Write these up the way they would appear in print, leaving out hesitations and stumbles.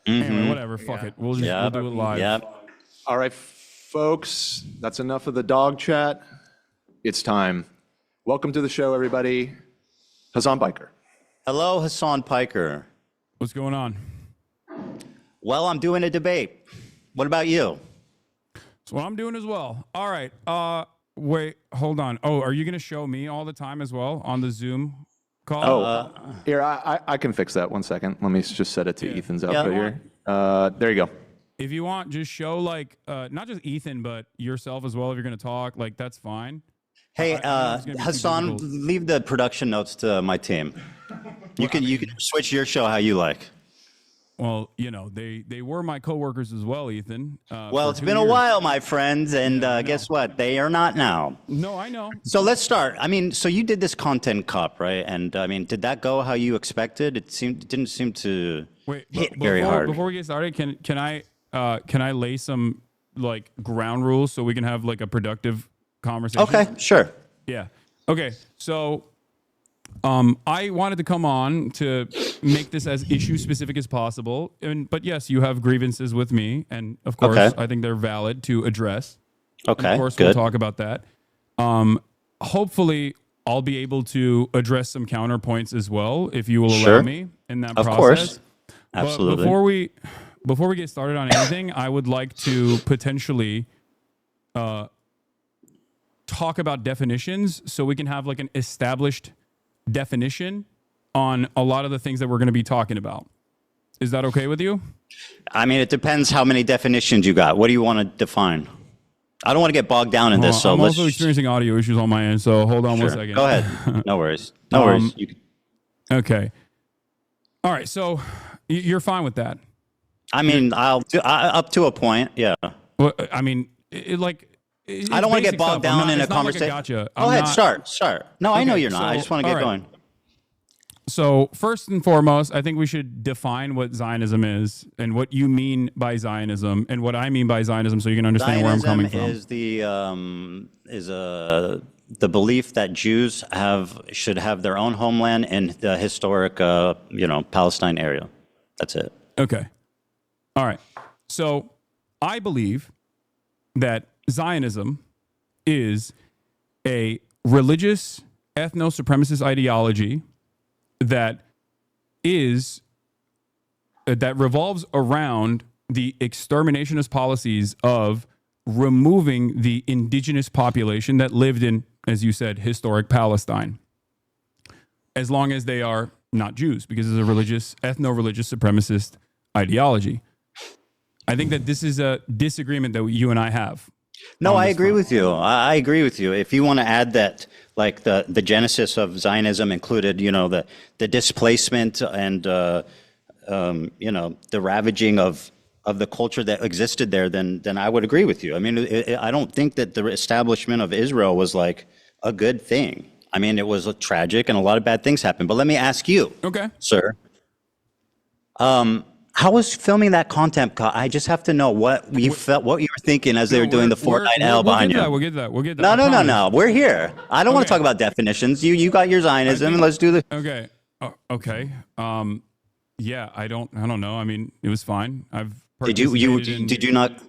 Anyway, whatever. Fuck it. We'll do it live. Yep. All right, folks, that's enough of the dog chat. It's time. Welcome to the show, everybody. Hasan Biker. Hello, Hasan Piker. What's going on? Well, I'm doing a debate. What about you? That's what I'm doing as well. All right. Wait, hold on. Oh, are you going to show me all the time as well on the Zoom call? Here, I can fix that. 1 second. Let me just set it to Ethan's output Yeah. here. There you go. If you want, just show like not just Ethan, but yourself as well. If you're going to talk, like that's fine. Hey, I know it's gonna be too Hasan, difficult. leave the production notes to my team. You can switch your show how you like. Well, you know, they were my coworkers as well, Ethan. Well, for it's 2 been a years. while, my friends, and guess what? They are not now. No, I know. So let's start. I mean, so you did this content cop, right? And I mean, did that go how you expected? It didn't seem to Wait, hit very hard. Before we get started, can I lay some like ground rules so we can have like a productive conversation? Okay, sure. Yeah. Okay. So, I wanted to come on to make this as issue specific as possible, but yes, you have grievances with me, and of course, Okay. I think they're valid to address. Okay, And of course, good. we'll talk about that. Hopefully, I'll be able to address some counterpoints as well, if you will allow Sure. me in that Of process. course. But Absolutely. before we get started on anything, I would like to potentially talk about definitions so we can have like an established definition on a lot of the things that we're going to be talking about. Is that okay with you? I mean, it depends how many definitions you got. What do you want to define? I don't want to get bogged down in this, so I'm let's also experiencing audio issues on my end, so hold on sure. 1 second. Go ahead. No worries. No worries. You can, Okay. All right, so you're fine with that? I mean, up to a point, yeah. Well, I mean, I don't want to get bogged down in a conversation. Gotcha. Go ahead, start. No, I know you're not. I just want to get going. So first and foremost, I think we should define what Zionism is and what you mean by Zionism and what I mean by Zionism, so you can understand where I'm coming from. Is the belief that Jews should have their own homeland in the historic, Palestine area. That's it. Okay. All right. So I believe that Zionism is a religious ethno-supremacist ideology that revolves around the exterminationist policies of removing the indigenous population that lived in, as you said, historic Palestine, as long as they are not Jews, because it's a religious, ethno-religious supremacist ideology. I think that this is a disagreement that you and I have. No, I agree with you. I agree with you. If you want to add that, like the genesis of Zionism included, the displacement and the ravaging of the culture that existed there, then I would agree with you. I mean, I don't think that the establishment of Israel was like a good thing. I mean, it was tragic and a lot of bad things happened. But let me ask you, Okay, sir. How was filming that content? I just have to know what you felt, what you were thinking as they were doing the Fortnite L behind you. We'll get that. We'll get that. No. We're here. I don't want to talk about definitions. You got your Zionism. Let's do the. Okay. Okay. Yeah. I don't know. I mean, it was fine. Did you not?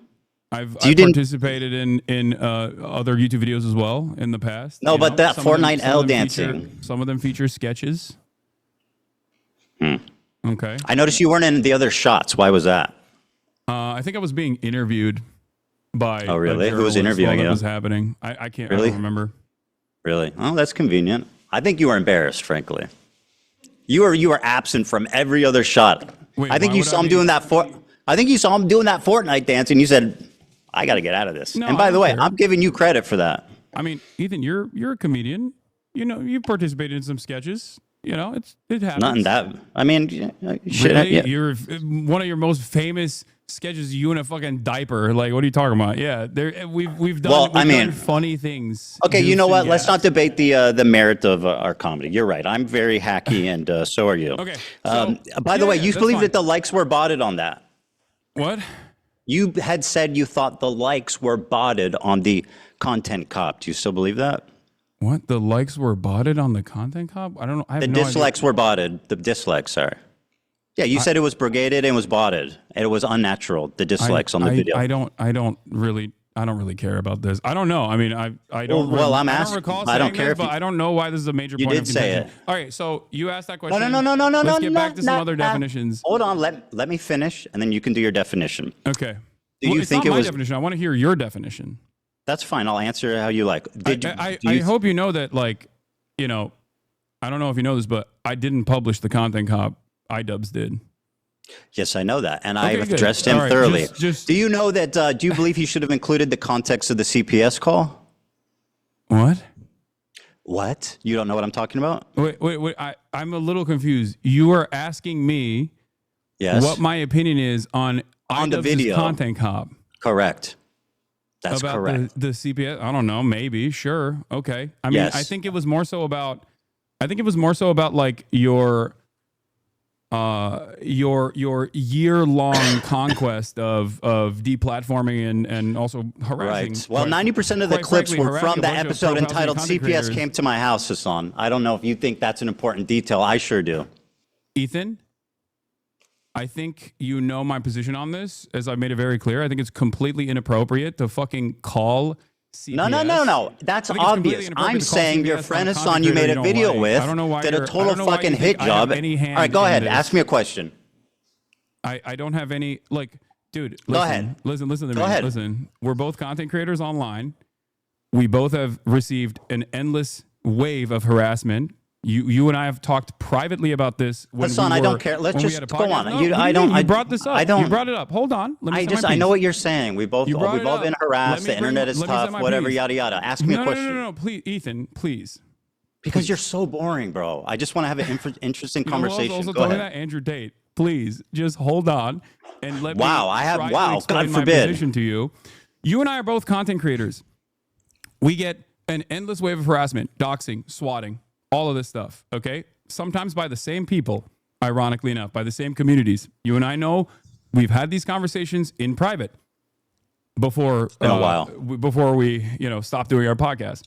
I've You didn't- participated in other YouTube videos as well in the past. No, but that Some of them- Fortnite some L of them dancing. some of them feature sketches. Okay. I noticed you weren't in the other shots. Why was that? I think I was being interviewed by. Oh, really? a Who was journalist interviewing while that you? was happening. I can't. Really? I don't remember. Really? Oh, that's convenient. I think you were embarrassed, frankly. You were absent from every other shot. Wait, I think why you would saw I him be- doing that I think you saw him doing that Fortnite dance, and you said, "I got to get out of this." No, and by I the don't way, care. I'm giving you credit for that. I mean, Ethan, you're a comedian. You participated in some sketches. It happens. Not in that. I mean, shit. Really? Yeah. You're one of your most famous sketches. You in a fucking diaper. Like, what are you talking about? Yeah, we've done. Well, we've mean- done funny things. Okay, you know Goofs what? and Let's not gaffes. debate the merit of our comedy. You're right. I'm very hacky, and so are you. Okay, By the way, you that's believe fine. that the likes were botted on that. What? You had said you thought the likes were botted on the content cop. Do you still believe that? What? The likes were botted on the content cop? I don't know. I have The no idea. dislikes were botted. The dislikes, sorry. Yeah, you said it was brigaded and was botted, and it was unnatural. The dislikes on the video. I don't really care about this. I don't know. I mean, I don't. Well, I don't recall saying this, but I don't know why this is a major point of contention. You did say it. All right, so you asked that question. No. Let's get back to some other definitions. Hold on, let me finish, and then you can do your definition. Okay. Do you think it was? Definition. I want to hear your definition. That's fine. I'll answer how you like. I hope you know that, like, you know, I don't know if you know this, but I didn't publish the Content Cop. iDubbbz did. Yes, I know that, and I good. addressed him All right, thoroughly. just- Do you know that? Do you believe he should have included the context of the CPS call? What? What? You don't know what I'm talking about? Wait. I'm a little confused. You are asking me Yes. what my opinion is on the iDubbbz's video. Content Cop. Correct. That's About correct. the CPS. I don't know. Maybe. Sure. Okay. I mean, Yes. I think it was more so about like your year-long conquest of deplatforming and also harassing. Right. Well, 90% of the quite clips frankly, were harassing from a the bunch of episode pro-Palestinian entitled content CPS creators. Came to My House, Hasan. I don't know if you think that's an important detail. I sure do. Ethan, I think you know my position on this, as I made it very clear. I think it's completely inappropriate to fucking call CPS. No. That's I think it's completely obvious. inappropriate I'm to call saying your CPS friend on a Hasan content you creator made a don't video like. with I don't know why did a you're- I total don't know why fucking you hit think I have job. All any hand right, go in ahead. this. Ask me a question. I don't have any, like, dude, listen, Go ahead. Listen to me. Go ahead. Listen, we're both content creators online. We both have received an endless wave of harassment. You and I have talked privately about this. When Hasan, we I don't were- care. Let's when we just had a go podcast. on. No, You- what do I you don't- mean? I- You brought this up. I don't- You brought it up. Hold on. Let me say my I know piece. what you're saying. We've both You brought we've it all up. been harassed. The Let me internet is let me say tough. my Whatever, piece. yada yada. Ask me a question. No. Please, Ethan, please. Because you're so boring, bro. I just want to have an interesting You know who else conversation. also Go told me ahead. that? Andrew Tate. Please, just hold on and let Wow, me I have- try wow, to explain God my forbid. position to you. You and I are both content creators. We get an endless wave of harassment, doxing, swatting, all of this stuff, okay? Sometimes by the same people, ironically enough, by the same communities. You and I know we've had these conversations in private before been a while. before we, stop doing our podcast.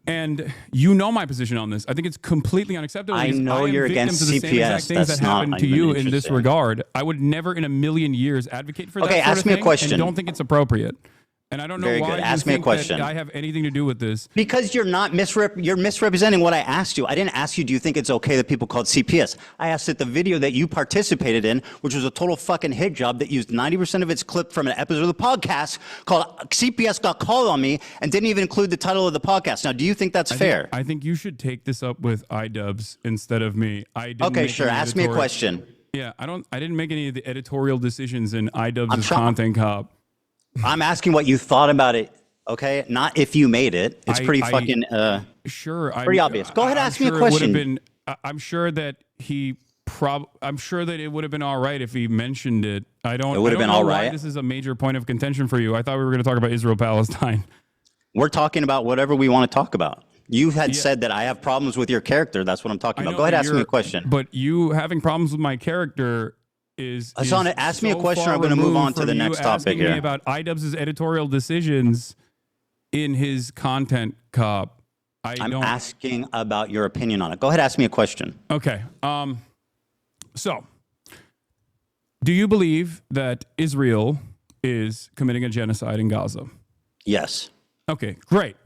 And you know my position on this. I think it's completely unacceptable. I because know am you're victim against to the same CPS. exact things That's that not happened to even you in this interesting. regard. I would never in a million years advocate for that Okay, sort ask of me a thing, question. and don't think it's appropriate. And I don't know Very why good. you Ask me a think question. that I have anything to do with this. Because you're not you're misrepresenting what I asked you. I didn't ask you, do you think it's okay that people called CPS? I asked that the video that you participated in, which was a total fucking hit job that used 90% of its clip from an episode of the podcast called CPS Got Called on Me and didn't even include the title of the podcast. Now, do you think that's fair? I think you should take this up with iDubbbz instead of me. I didn't Okay, make sure. any Ask me a editorial- question. Yeah, I didn't make any of the editorial decisions in iDubbbz's trying- Content Cop. I'm asking what you thought about it, okay? Not if you made it. It's pretty fucking... Sure, Pretty obvious. Go ahead, ask me a question. I'm sure that I'm sure that it would have been all right if he mentioned it. It would have been all right? This is a major point of contention for you. I thought we were going to talk about Israel-Palestine. We're talking about whatever we want to talk about. You had said that I have problems with your character. That's what I'm talking I about. know Go ahead, that ask me a question. But you having problems with my character Hasan, ask me a so question. far I'm gonna move removed on to from the you next topic asking here. me about iDubbbz's editorial decisions in his Content Cop. I'm asking about your opinion on it. Go ahead, ask me a question. Okay. So, do you believe that Israel is committing a genocide in Gaza? Yes. Okay, great.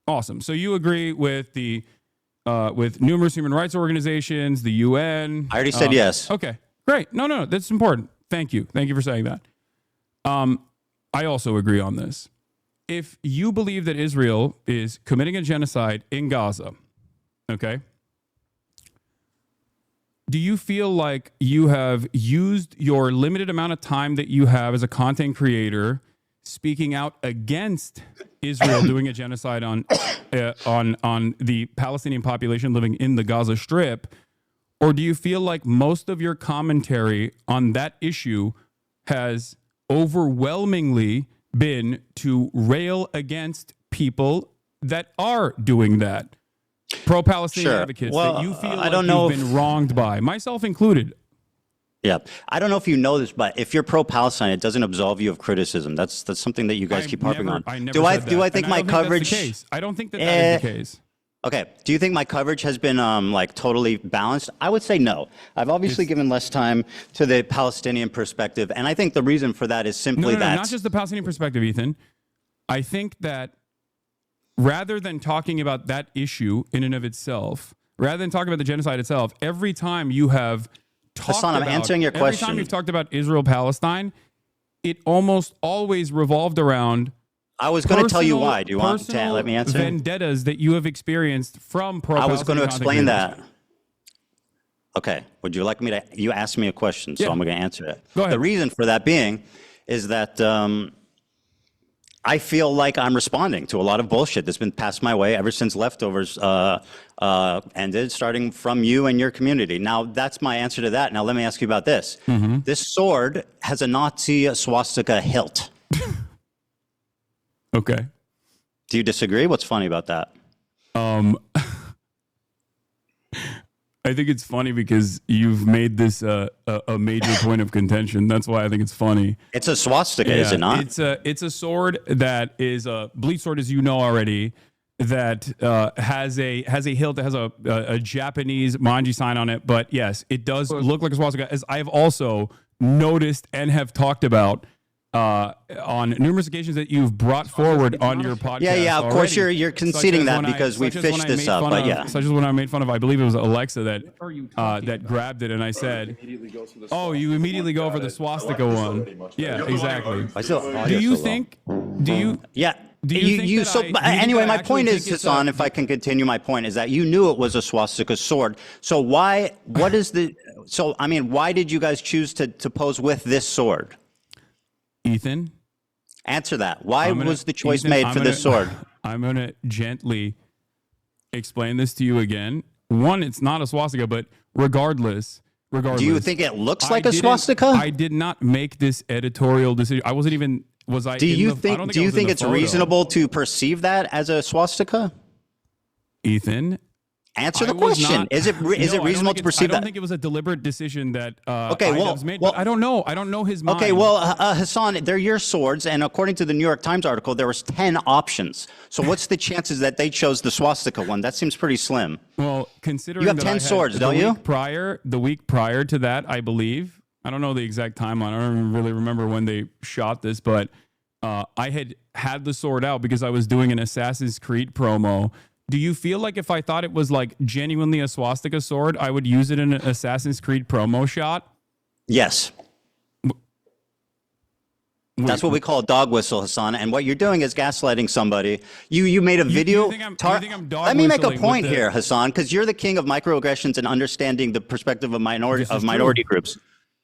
Awesome. So you agree with with numerous human rights organizations, the UN? I already said yes. Okay, great. No, that's important. Thank you. Thank you for saying that. I also agree on this. If you believe that Israel is committing a genocide in Gaza, okay, do you feel like you have used your limited amount of time that you have as a content creator speaking out against Israel doing a genocide on the Palestinian population living in the Gaza Strip? Or do you feel like most of your commentary on that issue has overwhelmingly been to rail against people that are doing that? Pro-Palestinian Sure. advocates Well, that you feel I like don't know you've been wronged by, myself included. Yeah. I don't know if you know this, but if you're pro-Palestine, it doesn't absolve you of criticism. That's something that you guys keep harping on. I never do I said do that. I think And my don't think that's the coverage? case. I don't think that is the case. Okay. Do you think my coverage has been like totally balanced? I would say no. I've obviously given less time to the Palestinian perspective, and I think the reason for that is simply No, that not just the Palestinian perspective, Ethan. I think that rather than talking about that issue in and of itself, rather than talking about the genocide itself, every time you have talked Hassan, I'm about, answering your every question. time you've talked about Israel-Palestine, it almost always revolved around I was going to tell you personal- why. Do you want to personal let me answer? vendettas that you have experienced from pro I was going to content explain creators. that. Okay. Would you like me to? You asked me a question, so Yeah. I'm going to answer it. Go ahead. The reason for that being is that I feel like I'm responding to a lot of bullshit that's been passed my way ever since leftovers ended, starting from you and your community. Now, that's my answer to that. Now, let me ask you about this. Mm-hmm. This sword has a Nazi swastika hilt. Okay. Do you disagree? What's funny about that? I think it's funny because you've made this a major point of contention. That's why I think it's funny. It's a swastika, is it not? It's a sword that is a bleach sword, as you know already, that has a hilt that has a Japanese manji sign on it. But yes, it does look like a swastika, as I've also noticed and have talked about on numerous occasions that you've brought forward on your podcast. Yeah, of course already. you're conceding that because we fished this up, but yeah. Such as when I made fun of, I believe it was Alexa that grabbed it, and I said, "Oh, you immediately go for the swastika one." Yeah, exactly. Do you think? Do you? Yeah. Do you think that so I- do you think anyway, that I my actually point think is, it's Hassan, a- if I can continue my point, is that you knew it was a swastika sword. So why? What is the? So I mean, why did you guys choose to pose with this sword? Ethan? Answer that. Why I'm gonna- was the choice Ethan, made I'm for this gonna- sword? I'm going to gently explain this to you again. One, it's not a swastika, but regardless, Do you think it looks like a didn't- swastika? I did not make this editorial decision. I wasn't even. Was I? Do in you the, I don't think? I Do you was in think the it's photo. reasonable to perceive that as a swastika? Ethan? Answer I the was question. not- Is it No, I don't reasonable think to it's- perceive I don't that? think it was a deliberate decision that Okay, well- IDubbbz made. well- But I don't know. I don't know his mind. Okay, well, Hassan, they're your swords, and according to the New York Times article, there was 10 options. So what's the chances that they chose the swastika one? That seems pretty slim. Well, considering You have that 10 I had swords, the don't you? The week prior to that, I believe. I don't know the exact timeline. I don't really remember when they shot this, but I had the sword out because I was doing an Assassin's Creed promo. Do you feel like if I thought it was like genuinely a swastika sword, I would use it in an Assassin's Creed promo shot? Yes. That's what we call a dog whistle, Hassan. And what you're doing is gaslighting somebody. You made a video. think I'm dog Let me make a whistling point with the- here, Hassan, because you're the king of microaggressions and understanding the perspective of minority This is minority true. groups.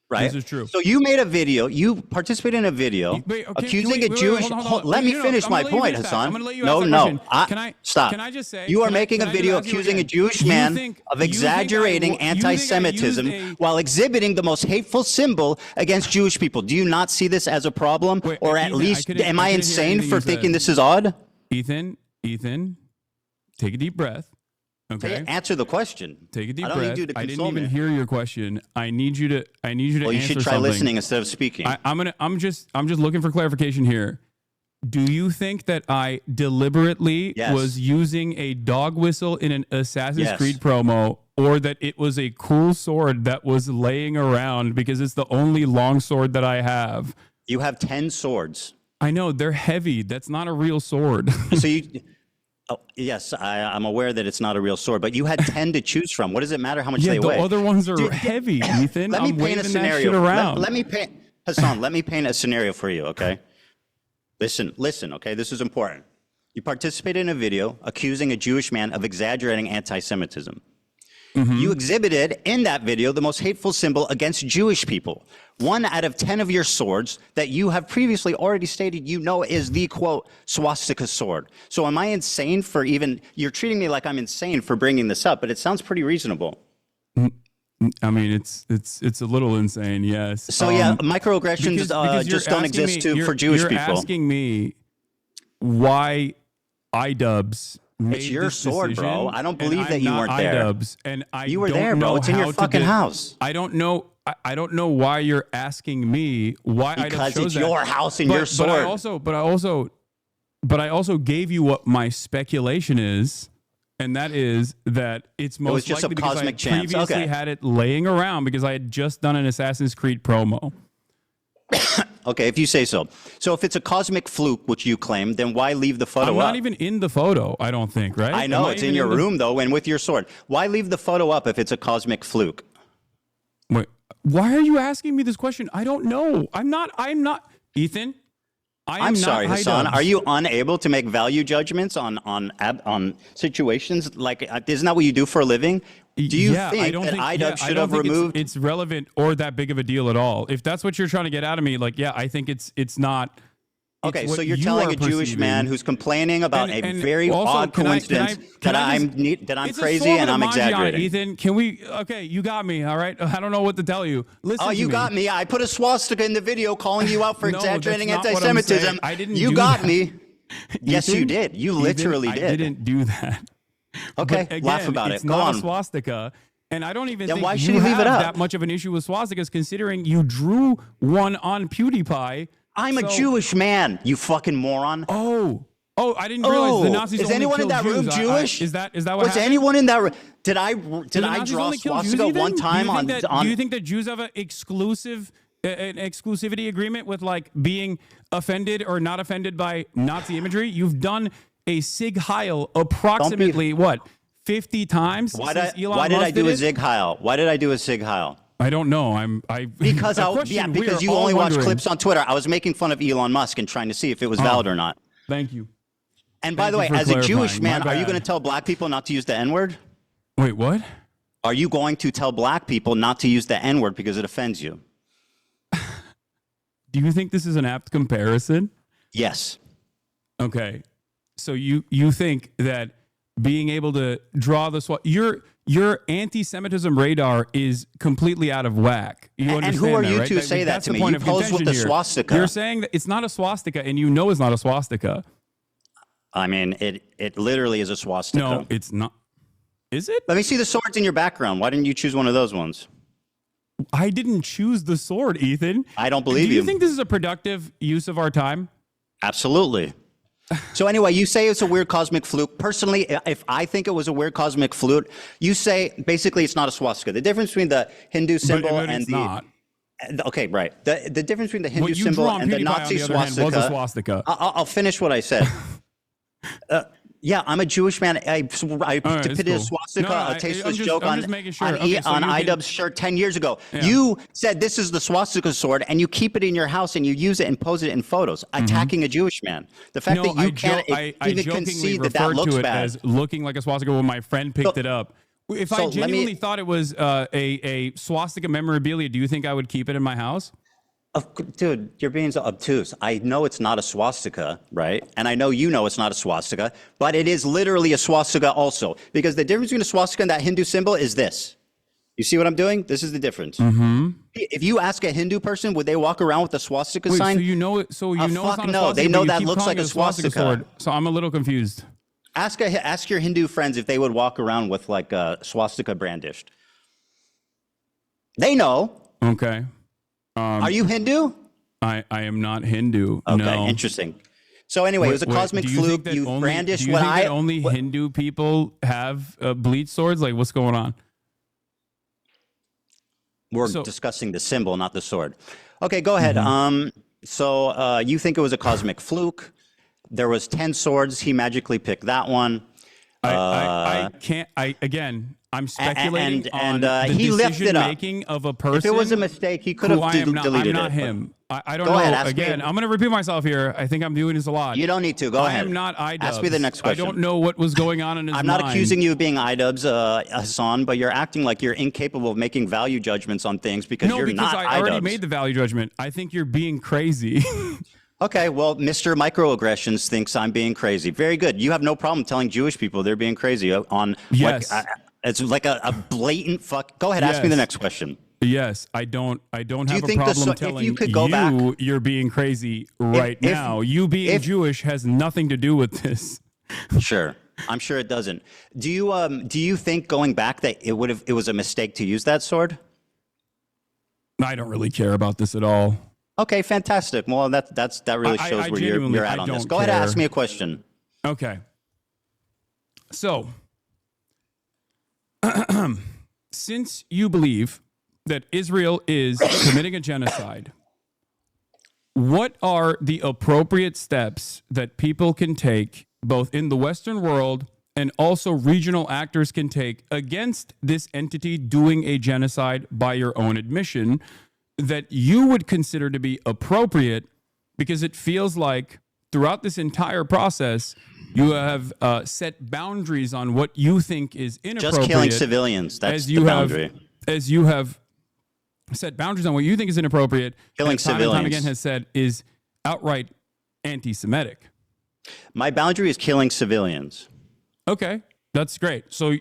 Right? This is true. So you made a video. You participated in a video Wait, okay, accusing wait, a wait, Jewish. hold on, hold on. Let me No, finish I'm my gonna let you point, finish that. Hassan. I'm gonna let you No, ask that no. question. Stop. Can I just say? You are can I- making can a I just video ask you accusing a again? Jewish You man think- of you think exaggerating you think I used anti-Semitism a- while exhibiting the most hateful symbol against Jewish people. Do you not see this as a problem, Wait, or at Ethan, least I am I couldn't hear insane anything for you thinking said. this is odd? Ethan, take a deep breath. Okay. Answer the question. Take a deep I don't breath. need you to I didn't console even me. hear your question. I need you to Well, you answer should try something. listening instead of speaking. I'm just looking for clarification here. Do you think that I deliberately Yes. was using a dog whistle in an Assassin's Yes. Creed promo, or that it was a cool sword that was laying around because it's the only long sword that I have? You have 10 swords. I know they're heavy. That's not a real sword. So you, oh, yes, I'm aware that it's not a real sword, but you had 10 to choose from. What does it matter how much yeah, they the weigh? other ones are Dude, heavy, Ethan. Let me I'm paint waving a that scenario. shit around. Let me paint, Hassan, let me paint a scenario for you, okay? Listen, okay? This is important. You participated in a video accusing a Jewish man of exaggerating anti-Semitism. Mm-hmm. You exhibited in that video the most hateful symbol against Jewish people. 1 out of 10 of your swords that you have previously already stated you know is the, quote, swastika sword. So am I insane for even, you're treating me like I'm insane for bringing this up, but it sounds pretty reasonable. I mean, it's a little insane, yes. So yeah, microaggressions because you're just don't asking exist me- for Jewish you're people. asking me why IDubbbz made It's your this sword, decision, bro. I don't and believe that I'm you not weren't there. IDubbbz, and I You were don't there, bro. know It's in your how to fucking get- house. I don't know. I don't know why you're asking me why IDubbbz Because chose it's that. your house and your sword. But I also gave you what my speculation is and that is that it's most was just a likely because I cosmic had chance. previously Okay. had it laying around because I had just done an Assassin's Creed promo. Okay, if you say so. So if it's a cosmic fluke, which you claim, then why leave the photo I'm up? not even in the photo, I don't think, right? I know, it's in your room, though, and with your sword. Why leave the photo up if it's a cosmic fluke? Wait, why are you asking me this question? I don't know. I'm not, Ethan. I'm sorry, Hasan. Are you unable to make value judgments on situations? Like, isn't that what you do for a living? Do you think that iDub should have removed? It's relevant or that big of a deal at all. If that's what you're trying to get out of me, like, yeah, I think it's not. Okay, it's so what you're you telling are a Jewish perceiving. man who's complaining about a And very also, odd coincidence that I'm it's a crazy sword and with I'm a Magi on it, exaggerating. Ethan, can we? Okay, you got me. All right, I don't know what to tell you. Listen. Oh, to you me. got me. I put a swastika in the video calling you out for No, exaggerating that's not what I'm anti-Semitism. saying. I didn't You do got that. me. Yes, you Ethan? did. You Ethan, literally did. I didn't do that. Okay, But again, laugh about it's it. Go not on. a swastika. And I don't even Then think why should you he leave have it up? that much of an issue with swastikas, considering you drew one on PewDiePie. I'm a So- Jewish man, you fucking moron. Oh, I didn't realize the Nazis is only anyone in killed that room Jews. Jewish? Is that what Was happened? anyone in that room? Did I Do the Nazis draw only kill Jews, swastika Ethan? one time do you think on? Do you think that Jews have an exclusivity agreement with like being offended or not offended by Nazi imagery? You've done a Sig Heil approximately what 50 times Why since did Elon I Musk do did a it? Sig Heil? Why did I do a Sig Heil? I don't know. Because a question we because are you all only watch wondering. clips on Twitter. I was making fun of Elon Musk and trying to see if it was valid or not. Thank you. And by the way, Thank you for as a Jewish clarifying. man, My are you bad. going to tell black people not to use the N-word? Wait, what? Are you going to tell black people not to use the N-word because it offends you? Do you think this is an apt comparison? Yes. Okay. So you think that being able to draw the your anti-Semitism radar is completely out of whack. You And understand who are that, you right? to say that that's to the me? point You of pose with contention the here. swastika. You're saying that it's not a swastika, and you know it's not a swastika. I mean, it literally is a swastika. No, it's not. Is it? Let me see the swords in your background. Why didn't you choose one of those ones? I didn't choose the sword, Ethan. I don't believe Do you you. think this is a productive use of our time? Absolutely. So anyway, you say it's a weird cosmic fluke. Personally, if I think it was a weird cosmic fluke, you say basically it's not a swastika. The difference between the Hindu symbol but and it's not. Okay, right. The difference between the Hindu What you symbol drew on and the PewDiePie, Nazi on the other hand, swastika. was a swastika. I'll finish what I said. Yeah, I'm a Jewish man. I depicted cool. a swastika, No, a tasteless joke I'm on, just making sure. on, Okay, so on you can- iDubbbz's shirt 10 years ago. Yeah. You said this is the swastika sword, and you keep it in your house, and you use it and pose it in photos, attacking a Jewish man. The fact that you can't I even jokingly concede that referred looks to it bad. as looking like a swastika when my friend picked it up. If so I let me- genuinely thought it was a swastika memorabilia, do you think I would keep it in my house? Dude, you're being so obtuse. I know it's not a swastika, right? And I know you know it's not a swastika, but it is literally a swastika also. Because the difference between a swastika and that Hindu symbol is this. You see what I'm doing? This is the difference. If you ask a Hindu person, would they walk around with a swastika Wait, sign? so you know it? So you know it's fuck not a no. swastika. They know but you that keep looks calling like it a swastika. sword. So I'm a little confused. Ask your Hindu friends if they would walk around with like a swastika brandished. They know. Okay. Are you Hindu? I am not Hindu. Okay, No. interesting. So anyway, it was a cosmic do you think fluke. that You only, brandished do you what think I that only Hindu people have bleach swords? Like, what's going on? We're So- discussing the symbol, not the sword. Okay, go ahead. Mm-hmm. So you think it was a cosmic fluke? There was 10 swords. He magically picked that one. I can't. I'm speculating on the he lifted decision up. making of a person. If it was a mistake, he could who have I am not, deleted I'm not it. him. I don't Go know. ahead, ask me. Again, I'm going to repeat myself here. I think I'm doing this a lot. You don't need to. Go I ahead. am not iDubbbz. Ask me the next question. I don't know what was going on in his I'm mind. not accusing you of being iDubbbz, Hasan, but you're acting like you're incapable of making value judgments on things because No, you're because not I already iDubbbz. made the value judgment. I think you're being crazy. Okay, well, Mr. Microaggressions thinks I'm being crazy. Very good. You have no problem telling Jewish people they're being crazy on Yes. it's like a blatant fuck. Go ahead, ask me the Yes. next question. Yes, I don't have you a think the problem so- if telling you could go back- you're being crazy right if- now. You being if- Jewish has nothing to do with this. Sure. I'm sure it doesn't. Do you think going back that it was a mistake to use that sword? I don't really care about this at all. Okay, fantastic. Well, that really I shows where genuinely- you're at I on this. don't Go ahead and care. ask me a question. Okay. So, since you believe that Israel is committing a genocide, what are the appropriate steps that people can take, both in the Western world and also regional actors can take against this entity doing a genocide by your own admission, that you would consider to be appropriate? Because it feels like throughout this entire process, you have set boundaries on what you think is inappropriate. Just killing civilians. That's the boundary. As you have set boundaries on what you think is inappropriate, Killing time civilians. and time again has said is outright anti-Semitic. My boundary is killing civilians. Okay, that's great. So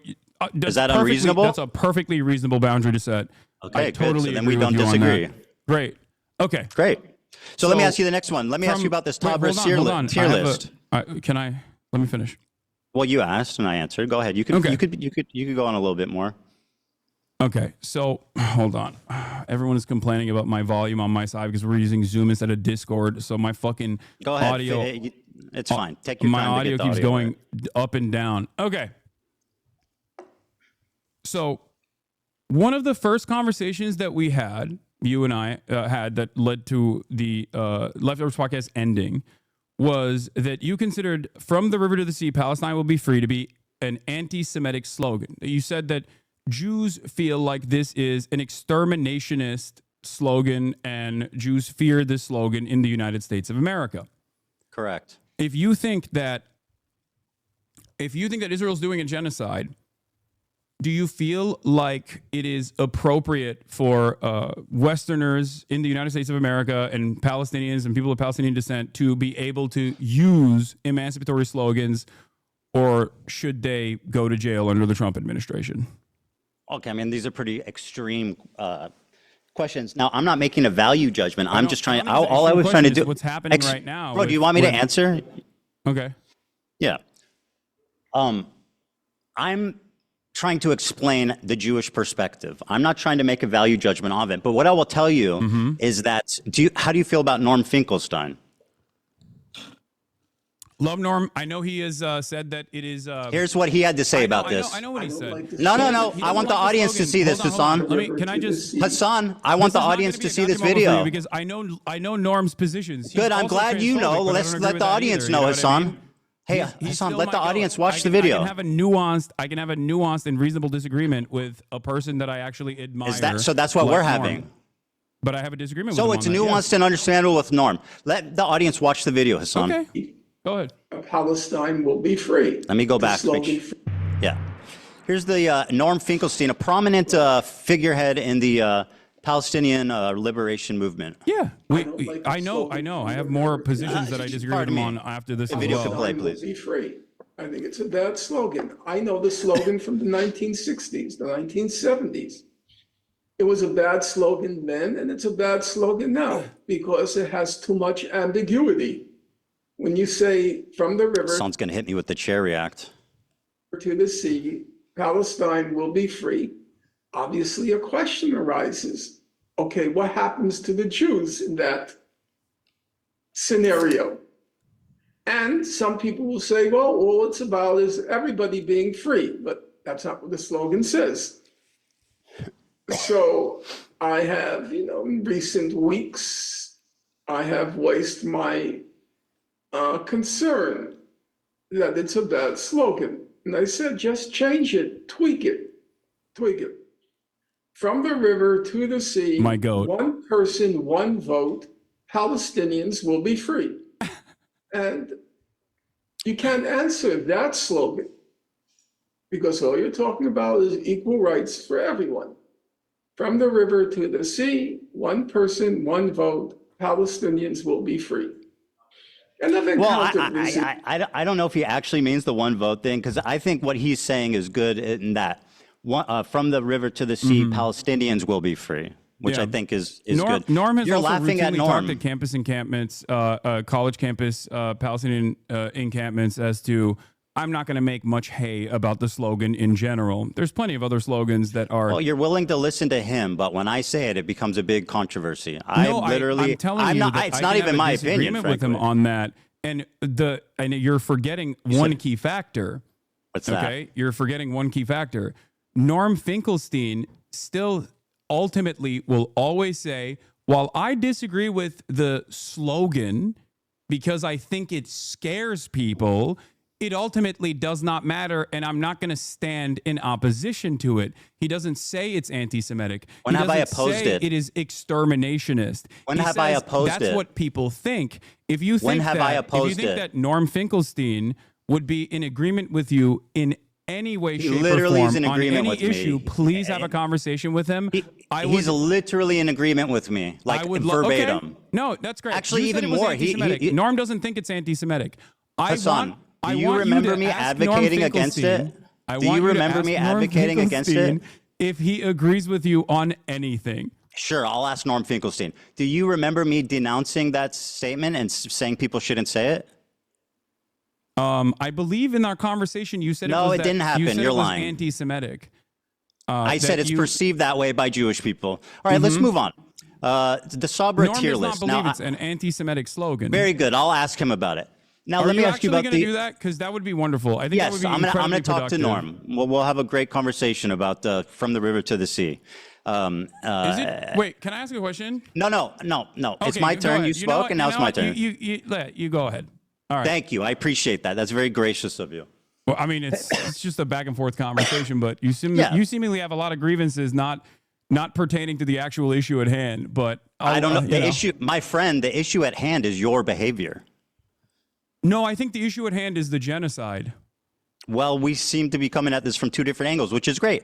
Is that unreasonable? That's a perfectly reasonable boundary to set. Okay, I good. totally So then agree we don't with you on disagree. that. Great. Okay. Great. So let me So ask you the next one. Let me ask you about this Wait, Tabra's tier hold on. tier list. Let me finish. Well, you asked and I answered. Go ahead. You could Okay. you could go on a little bit more. Okay, so hold on. Everyone is complaining about my volume on my side because we're using Zoom instead of Discord. So my fucking Go ahead. audio, It's fine. Take your my time. audio to get the keeps audio going right. up and down. Okay. So one of the first conversations that we had, you and I had, that led to the Leftovers podcast ending, was that you considered "From the River to the Sea, Palestine will be free" to be an anti-Semitic slogan. You said that Jews feel like this is an exterminationist slogan and Jews fear this slogan in the United States of America. Correct. If you think that Israel's doing a genocide, do you feel like it is appropriate for Westerners in the United States of America and Palestinians and people of Palestinian descent to be able to use emancipatory slogans, or should they go to jail under the Trump administration? Okay. I mean, these are pretty extreme questions. Now, I'm not making a value judgment. I'm just trying. All I was trying to do. What's happening right now? Bro, do you want me to answer? Okay. Yeah. I'm trying to explain the Jewish perspective. I'm not trying to make a value judgment of it. But what I will tell you is that, how do you feel about Norm Finkelstein? Love Norm. I know he has said that it is. Here's what he had to say about this. I know what he said. No. He I want doesn't the like audience to slogan. see this, Hold on. Hassan. Can I just? Hassan, I want the audience to see this video. Because I know Norm's positions. He's Good. I'm also glad you transphobic, know. but I Let's don't agree let with the that audience either, know, you what I Hassan. mean? Hey, He's Hassan, still let the my audience goat. watch the video. I can have a nuanced and reasonable disagreement with a person that I actually admire. So that's what like we're Norm. having. But I have a disagreement So with him it's on that, nuanced and understandable with Norm. Let the audience watch the video, Hassan. Okay. Go ahead. Palestine will be free. Let me go The back. slogan Yeah. Here's the Norm Finkelstein, a prominent figurehead in the Palestinian liberation movement. Yeah. don't like the I know. slogan. I have more positions that I disagree with Pardon him me. on after this The as video well. could play, Palestine will please. be free. I think it's a bad slogan. I know the slogan from the 1960s, the 1970s. It was a bad slogan then, and it's a bad slogan now because it has too much ambiguity. When you say from the river Hassan's going to hit me with the Cherry Act. to the sea, Palestine will be free, obviously a question arises. Okay, what happens to the Jews in that scenario? And some people will say, well, all it's about is everybody being free, but that's not what the slogan says. So I have, in recent weeks, I have voiced my concern that it's a bad slogan. And I said, just change it, tweak it. From the river to the sea, My goat. one person, one vote, Palestinians will be free. And you can't answer that slogan because all you're talking about is equal rights for everyone. From the river to the sea, one person, one vote, Palestinians will be free. And I've encountered recent- I don't know if he actually means the one vote thing, because I think what he's saying is good in that. From the river to the sea, Palestinians will be free, which I think is good. Norm has You're also laughing at routinely Norm. talked at campus encampments, college campus Palestinian encampments as to, I'm not going to make much hay about the slogan in general. There's plenty of other slogans that are. Well, you're willing to listen to him, but when I say it, it becomes a big controversy. I'm telling you that it's I not can even have a my opinion, disagreement with him frankly. on that. And you're forgetting one key factor. What's Okay, you're forgetting one key factor. Norm Finkelstein still ultimately will always say, while I disagree with the slogan because I think it scares people, it ultimately does not matter, and I'm not going to stand in opposition to it. He doesn't say it's anti-Semitic. When He have I doesn't opposed say it? it is exterminationist. When He have I says opposed that's it? what people think. If you think When have I if you opposed think it? that Norm Finkelstein would be in agreement with you in any way, shape, literally or is form in on agreement any with me. issue, please have a conversation with him. He's literally in agreement with me, like Okay. verbatim. No, that's great. Actually, You said even it was more. anti-Semitic. Norm doesn't think it's anti-Semitic. Hassan, I do you want remember to me ask Norm advocating against Finkelstein- it? I Do want you to remember ask me Norm advocating against it? Finkelstein if he agrees with you on anything. Sure, I'll ask Norm Finkelstein. Do you remember me denouncing that statement and saying people shouldn't say it? I believe in our conversation you said No, it was it didn't happen. You said You're it was lying. anti-Semitic. I said that it's you- perceived that way by Jewish people. All right, let's move on. The Sabra Norm tier does not list. believe Now, it's an anti-Semitic slogan. very good. I'll ask him about it. Now, Are let me you ask you actually about going to the. do that? Because that would be wonderful. I think that would Yes, be I'm gonna incredibly talk to productive. Norm. We'll have a great conversation about from the river to the sea. Is it? Wait, can I ask a question? No. It's Okay, my go turn. ahead. You know spoke, what? and now You it's know my what? turn. You go ahead. All right. Thank you. I appreciate that. That's very gracious of you. Well, I mean, it's just a back and forth conversation, but you Yeah. you seemingly have a lot of grievances not pertaining to the actual issue at hand. But I don't know. you The issue, my friend, the issue at hand is your behavior. No, I think the issue at hand is the genocide. Well, we seem to be coming at this from two different angles, which is great,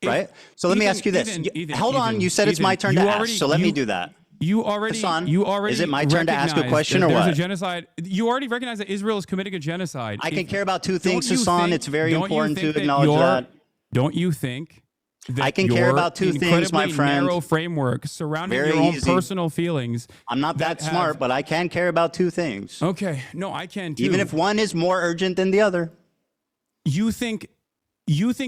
right? So let me ask you this. Hold on. You said it's my turn to ask, so let me do that. Hasan, You already. is it my turn to ask a recognize question that or there's what? a genocide. You already recognize that Israel is committing a genocide. I can care about two Don't things, you Hasan. think- It's very don't you important to think acknowledge your- that. Don't you think that I can care your about two things, my incredibly friend. narrow framework surrounding Very your own easy. personal feelings? I'm not that have- smart, but I can care about two things. Okay, no, I can too. Even if one is more urgent than the other. you think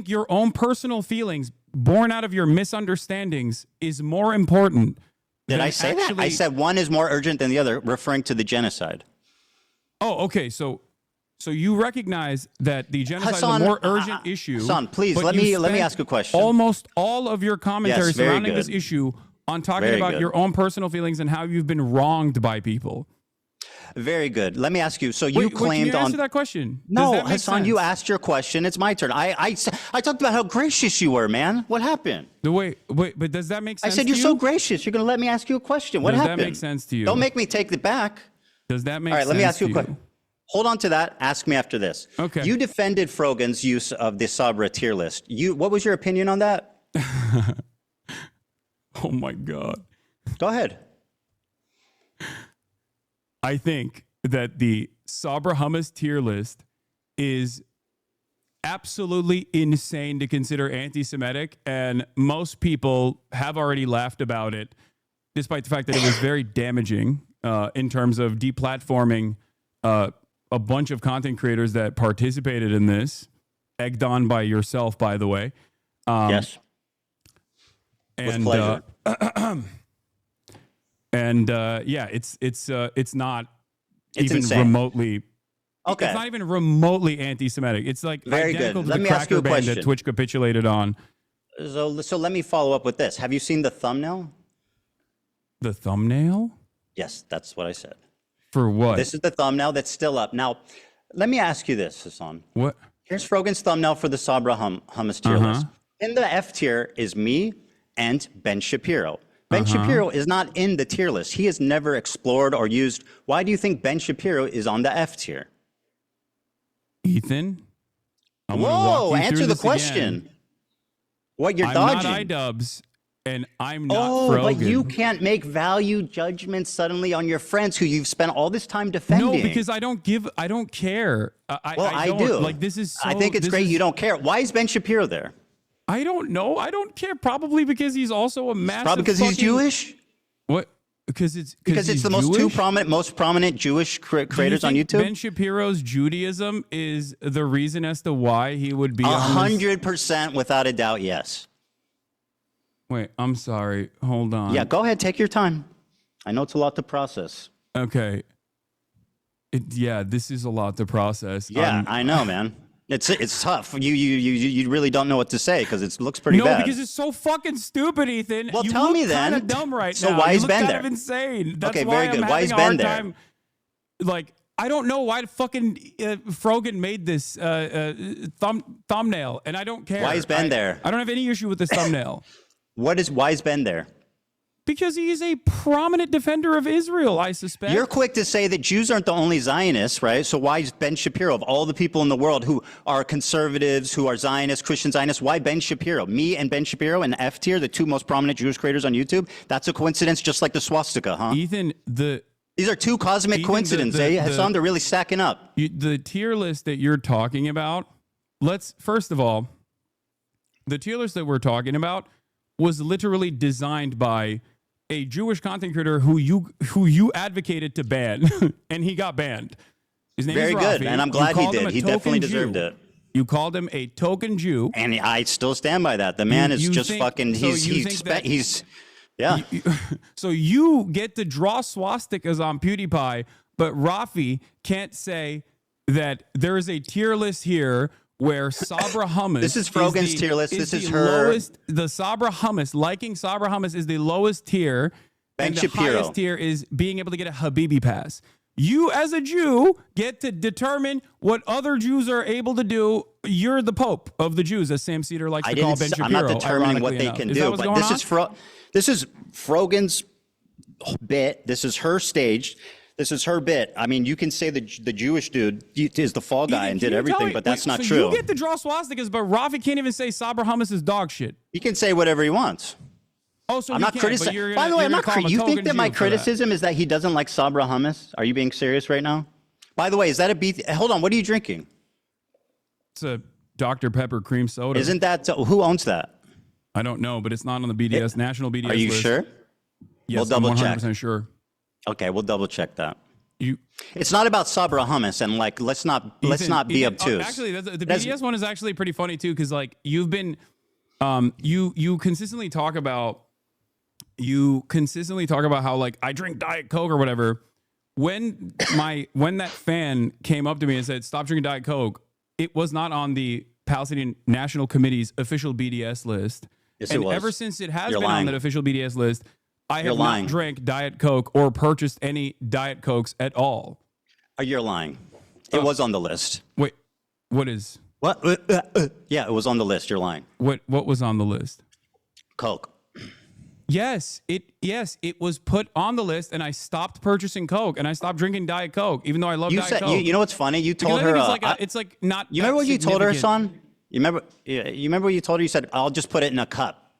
your own personal feelings born out of your misunderstandings is more important. Did than I say that? I actually- said one is more urgent than the other, referring to the genocide. Oh, okay. So you recognize that the genocide Hasan, is a more urgent issue. Hasan, please, but let you me spent ask a question. Almost all of your commentary Yes, very surrounding this good. issue on talking Very about good. your own personal feelings and how you've been wronged by people. Very good. Let me ask you. So you Wait, claimed can you on. answer that question? Does No, that make Hasan, you sense? asked your question. It's my turn. I talked about how gracious you were, man. What happened? Wait, but does that make I sense? said to you're you? so gracious. You're going to let me ask you a question. What Does that happened? make sense to you? Don't make me take it back. Does that make All right, sense? let me ask you a to question. Hold on to that. Ask me after this. Okay. You defended Frogan's use of the Sabra tier list. What was your opinion on that? Oh my God. Go ahead. I think that the Sabra hummus tier list is absolutely insane to consider anti-Semitic, and most people have already laughed about it, despite the fact that it was very damaging in terms of deplatforming a bunch of content creators that participated in this, egged on by yourself, by the way. Yes. And, pleasure. Yeah, it's not It's even insane. remotely. Okay. It's not even remotely anti-Semitic. It's like Very identical good. to Let the me ask you cracker a band that question. Twitch capitulated on. So let me follow up with this. Have you seen the thumbnail? The thumbnail Yes, that's what I said. for what? This is the thumbnail that's still up. Now, let me ask you this, Hasan. What? Here's Frogan's thumbnail for the Sabra hummus tier list. In the F tier is me and Ben Shapiro. Ben Shapiro is not in the tier list. He has never explored or used. Why do you think Ben Shapiro is on the F tier? Ethan? I'm gonna Whoa, walk you answer through the this question. again. What you're I'm dodging. not iDubbbz, and I'm not Oh, Frogan. but you can't make value judgments suddenly on your friends who you've spent all this time defending. No, because I don't care. I don't. do. Like, this is so, I think it's this great is- you don't care. Why is Ben Shapiro there? I don't know. I don't care. Probably because he's also a massive. Probably because he's fucking- Jewish. What? Because it's Because it's the most prominent Jewish Do you creators on think YouTube. Ben Shapiro's Judaism is the reason as to why he would be on this? 100% without a doubt, yes. Wait, I'm sorry. Hold on. Yeah, go ahead, take your time. I know it's a lot to process. Okay. Yeah, this is a lot to process. Yeah, I know, man. It's tough. You really don't know what to say because it looks pretty No, bad. because it's so fucking stupid, Ethan. Well, you tell look me then. Kind of dumb right So now. why you is look Ben kind there? of insane. That's Okay, why very I'm good. Why having is a Ben hard there? time. Like, I don't know why fucking Frogan made this thumbnail, and I don't care. Why is Ben there? I don't have any issue with this thumbnail. Why is Ben there? Because he is a prominent defender of Israel, I suspect. You're quick to say that Jews aren't the only Zionists, right? So why is Ben Shapiro, of all the people in the world who are conservatives, who are Zionists, Christian Zionists, why Ben Shapiro? Me and Ben Shapiro and F tier, the two most prominent Jewish creators on YouTube? That's a coincidence, just like the swastika, huh? Ethan, These are two cosmic coincidences, eh? Hassan, they're really stacking up. the tier list that you're talking about, first of all, the tier list that we're talking about was literally designed by a Jewish content creator who you advocated to ban, and he got banned. His name Very is good, Rafi. and I'm You glad he called him did. a He token definitely Jew. deserved it. You called him a token Jew. And I still stand by that. The man is you just think- fucking, so you think that- yeah. So you get to draw swastikas on PewDiePie, but Rafi can't say that there is a tier list here where Sabra Hummus. This is Frogan's tier list. This is her- lowest. The Sabra Hummus, liking Sabra Hummus is the lowest tier, Ben and the Shapiro. highest tier is being able to get a Habibi pass. You, as a Jew, get to determine what other Jews are able to do. You're the Pope of the Jews, as Sam Cedar likes to call Ben Shapiro. I'm not determining what ironically they enough. can Is that do, what's but going on? this is Frogan's bit. This is her stage. This is her bit. I mean, you can say the Jewish dude is the fall guy Ethan, and can did you everything, tell me- but that's wait, not so true. You get to draw swastikas, but Rafi can't even say Sabra Hummus is dog shit. He can say whatever he wants. Oh, so I'm he not can't, but criticizing. you're By gonna- the way, you're I'm gonna not. call him a You token think that my Jew for that. criticism is that he doesn't like Sabra hummus? Are you being serious right now? By the way, is that a beat? Hold on. What are you drinking? It's a Dr. Pepper cream soda. Isn't that who owns that? I don't know, but it's not on the BDS national BDS. Are you list. sure? Yes, We'll double I'm check. 100% sure. Okay, we'll double check that. You It's not about Sabra hummus, and like let's not be Ethan, obtuse. actually, the That's- BDS one is actually pretty funny too, because like you've been, you consistently talk about how like I drink Diet Coke or whatever. When that fan came up to me and said stop drinking Diet Coke, it was not on the Palestinian National Committee's official BDS list. Yes, and it was. ever since it has You're been on lying. that official BDS list, I You're have lying. not drank Diet Coke or purchased any Diet Cokes at all. You're lying. It was on the list. Wait, what is What? Yeah, it was on the list. You're lying. what was on the list? Coke. Yes, it was put on the list, and I stopped purchasing Coke, and I stopped drinking Diet Coke, even though I love You Diet said Coke. you know what's funny? You Because told I her. think it's like not. You remember what you told her, significant. son? You remember? Yeah, you remember what you told her? You said, "I'll just put it in a cup."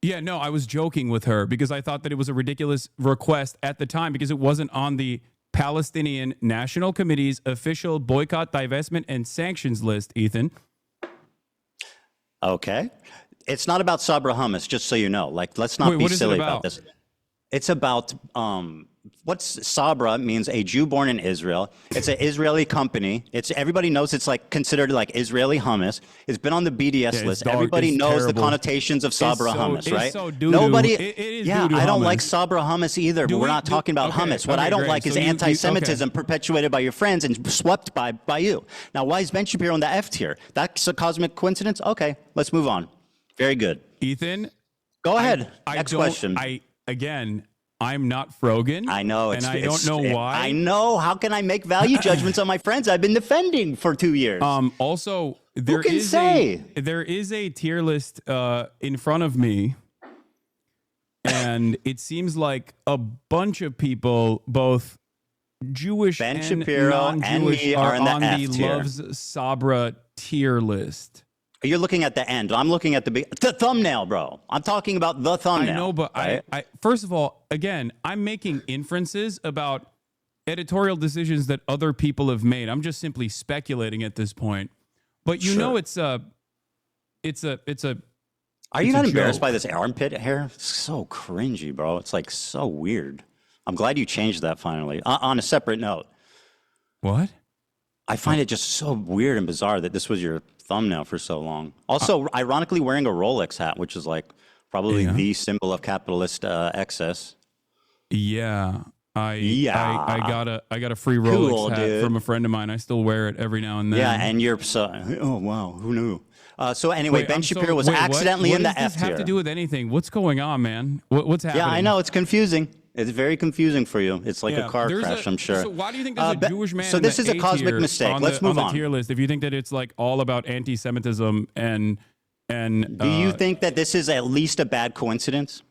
Yeah, no, I was joking with her because I thought that it was a ridiculous request at the time because it wasn't on the Palestinian National Committee's official boycott, divestment, and sanctions list. Ethan, Okay. It's not about Sabra hummus, just so you know. Like, let's not Wait, be what is it silly about? about this. It's about what's Sabra means a Jew born in Israel. It's an Israeli company. It's everybody knows it's like considered like Israeli hummus. It's been on the BDS it's list. dark, Everybody it's knows terrible. the connotations of Sabra hummus, it's right? so doo-doo. Nobody. It is yeah, doo-doo I don't hummus. like Sabra hummus either. But we're not talking about hummus. What I don't great. like is So you- anti-Semitism perpetuated by your friends and swept by you. Now, why is Ben Shapiro in the F tier? That's a cosmic coincidence. Okay, let's move on. Very good. Ethan, Go ahead. I Next don't- question. I'm not Frogan. I know. and I don't know why. I know. How can I make value judgments on my friends I've been defending for 2 years? Also, there can is say? there is a tier list in front of me, and it seems like a bunch of people, both Jewish Ben and Shapiro and non-Jewish, me are are in the on F the tier. Loves Sabra tier list. You're looking at the end. I'm looking at the thumbnail, bro. I'm talking about the thumbnail. I know, but right? I first of all, again, I'm making inferences about editorial decisions that other people have made. I'm just simply speculating at this point. But you know, it's a. Are you it's a not embarrassed joke. by this armpit hair? It's so cringy, bro. It's like so weird. I'm glad you changed that finally. On a separate note, What? I find it just so weird and bizarre that this was your thumbnail for so long. Also, ironically, wearing a Rolex hat, which is like probably Yeah. the symbol of capitalist excess. Yeah. I got a free Rolex Cool, hat dude. from a friend of mine. I still wear it every now and then. Yeah, and you're so. Oh wow, who knew? So anyway, Ben Shapiro was what? accidentally in the What does F this have tier. to do with anything? What's going on, man? What's happening? Yeah, I know it's confusing. It's very confusing for you. It's like a car There's crash, I'm sure. So why do you think there's a Jewish man? So in this the is a A cosmic tier mistake. on Let's move on on. the tier list. If you think that it's like all about anti-Semitism and Do you think that this is at least a bad coincidence?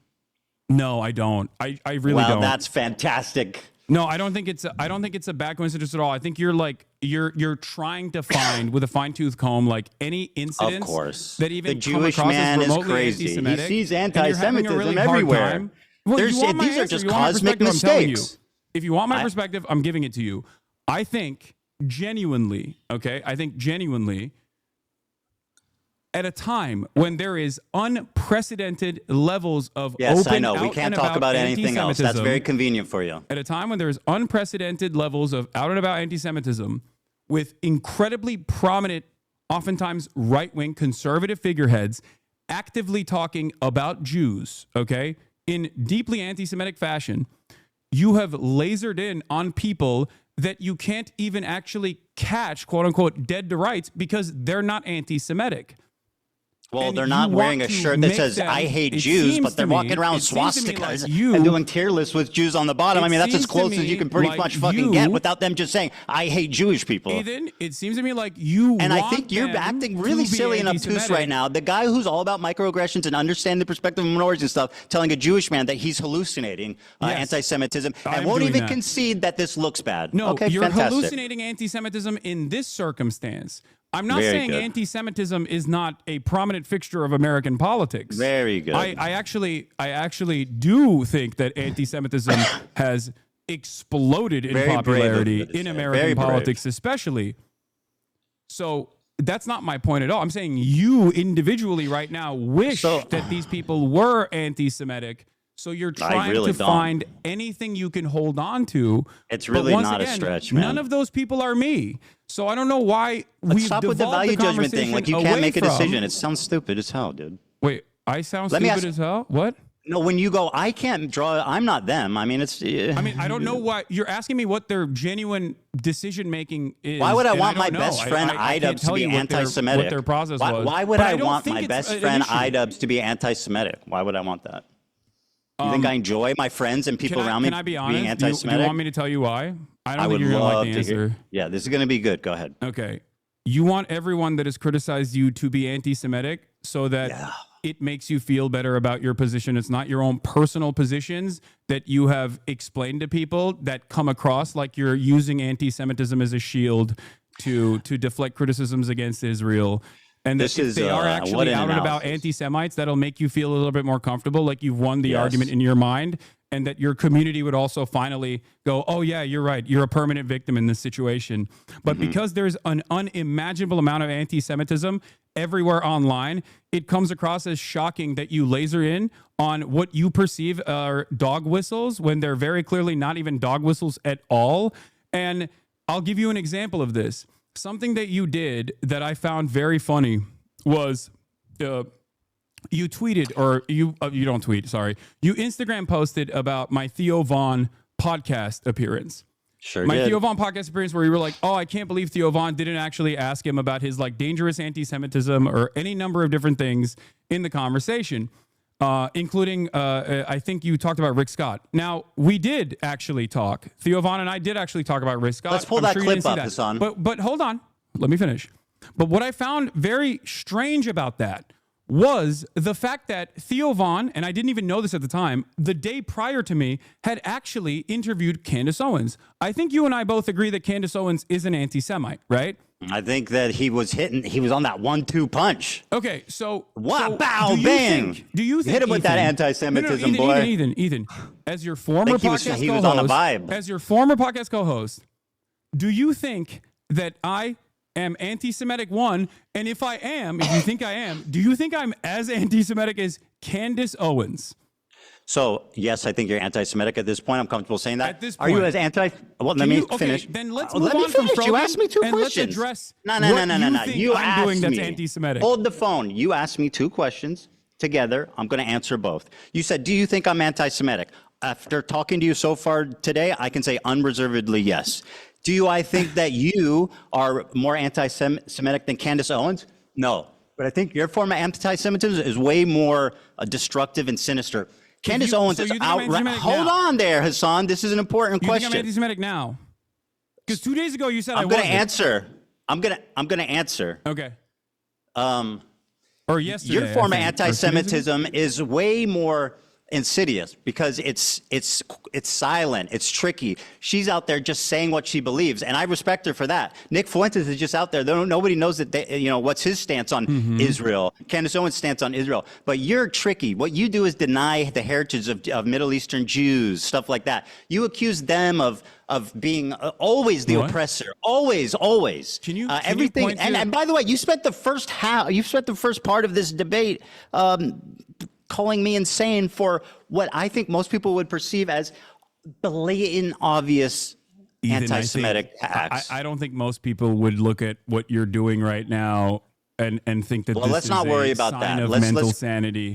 no, I don't. I really Well, don't. that's fantastic. No, I don't think it's a bad coincidence at all. I think you're trying to find with a fine-tooth comb like any incidents Of course. that even The Jewish come across man as is remotely crazy. He anti-Semitic, sees and you're having a anti-Semitism really hard everywhere. time. Well, There's- you want my these are answer, just you want my cosmic perspective, I'm telling you. mistakes. If you want my perspective, I'm giving it to you. I think genuinely, at a time when there is unprecedented levels of Yes, open I know. We out can't and talk about anything else. That's anti-Semitism, very convenient for you. at a time when there's unprecedented levels of out and about anti-Semitism with incredibly prominent, oftentimes right-wing conservative figureheads actively talking about Jews, okay, in deeply anti-Semitic fashion, you have lasered in on people that you can't even actually catch, quote unquote, dead to rights because they're not anti-Semitic. Well, And they're you not wearing want a to shirt that make says them- "I hate it Jews," seems but they're to me- walking around it seems to me swastikas like you- and doing tier lists with Jews on the bottom. I mean, that's as seems to close as me you can pretty like much fucking you- get without them just saying "I hate Jewish people." Ethan, it seems to me like you And I want think you're them acting really to be silly and obtuse anti-Semitic. right now. The guy who's all about microaggressions and understand the perspective of minorities and stuff, telling a Jewish man that he's hallucinating Yes. anti-Semitism and I'm won't doing even that. concede that this looks bad. No, okay, you're fantastic. hallucinating anti-Semitism in this circumstance. I'm not Very saying good. anti-Semitism is not a prominent fixture of American politics. Very good. I actually do think that anti-Semitism has exploded in Very brave of popularity you to in say. American Very brave. politics, especially. So that's not my point at all. I'm saying you individually right now wish that these people were anti-Semitic. So you're trying really to don't. find anything you can hold on to. It's But really once not a again, stretch, man. None of those people are me. So I don't know why Let's we've stop with the devolved value judgment thing. conversation Like you away can't make a from- decision. It sounds stupid as hell, dude. Wait, I sound Let me stupid ask- as hell? What? No, when you go, I can't draw. I'm not them. I mean, it's. I mean, I don't know why you're asking me what their genuine decision making is. Why would I and want my don't know. best friend I can't Idubbbs to tell be you what their- anti-Semitic? What their process was. Why would But I don't want think my it's best an friend issue. Idubbbs to be anti-Semitic? Why would I want that? You think I enjoy my friends and people around me Can I be honest? being Do anti-Semitic? you want me to tell you why? I don't I think would you're going to love like the to answer. hear. Yeah, this is going to be good. Go ahead. Okay. You want everyone that has criticized you to be anti-Semitic so that it makes you feel better about your position. It's not your own personal positions that you have explained to people that come across like you're using anti-Semitism as a shield to deflect criticisms against Israel. And This that if is, they are what actually an out and about analysis. anti-Semites, that'll make you feel a little bit more comfortable, like you've won the Yes. argument in your mind, and that your community would also finally go, oh yeah, you're right. You're a permanent victim in this situation. But because there's an unimaginable amount of anti-Semitism everywhere online, it comes across as shocking that you laser in on what you perceive are dog whistles when they're very clearly not even dog whistles at all. And I'll give you an example of this. Something that you did that I found very funny was you tweeted, or you don't tweet, sorry. You Instagram posted about my Theo Von podcast appearance. Sure My did. Theo Von podcast appearance where you were like, oh, I can't believe Theo Von didn't actually ask him about his like dangerous anti-Semitism or any number of different things in the conversation. Including, I think you talked about Rick Scott. Now, we did actually talk. Theo Von and I did actually talk about Rick Scott. Let's pull I'm that sure you clip didn't see up, that. Hasan. But hold on. Let me finish. But what I found very strange about that was the fact that Theo Von, and I didn't even know this at the time, the day prior to me, had actually interviewed Candace Owens. I think you and I both agree that Candace Owens is an anti-Semite, right? I think that he was on that 1-2 punch. Okay, so Wow, so bow, do you bang. think- Do you think Hit him with that Ethan- anti-Semitism, No, boy. Ethan, as your former think he was- podcast he was on a vibe. as your former podcast co-host, do you think that I am anti-Semitic? One, and if you think I am, do you think I'm as anti-Semitic as Candace Owens? So, yes, I think you're anti-Semitic at this point. I'm comfortable saying that. At this Are you point. as anti? Well, let Can me you- okay, finish. then let's Oh, move let me on from finish. You Frogan, asked me two and let's questions. address No. what you think You I'm asked doing that's me. anti-Semitic. Hold the phone. You asked me two questions together. I'm going to answer both. You said, do you think I'm anti-Semitic? after talking to you so far today, I can say unreservedly yes. I think that you are more anti-Semitic than Candace Owens? No. But I think your form of anti-Semitism is way more destructive and sinister. Candace Owens is outright. Hold on there, Hasan. This is an important question. You think I'm anti-Semitic now? Because 2 days ago you said I'm going to answer. I'm going to answer. Okay. Or yesterday. Your form of anti-Semitism is way more insidious because it's silent, it's tricky. She's out there just saying what she believes, and I respect her for that. Nick Fuentes is just out there. Nobody knows that what's his stance on Israel. Candace Owens' stance on Israel. But you're tricky. What you do is deny the heritage of Middle Eastern Jews, stuff like that. You accuse them of being always the oppressor, always. Can you everything? Can you point and by the way, you spent the first part of this debate calling me insane for what I think most people would perceive as blatant, obvious anti-Semitic acts. I don't think most people would look at what you're doing right now and think that this let's is not worry about sign that. of mental sanity.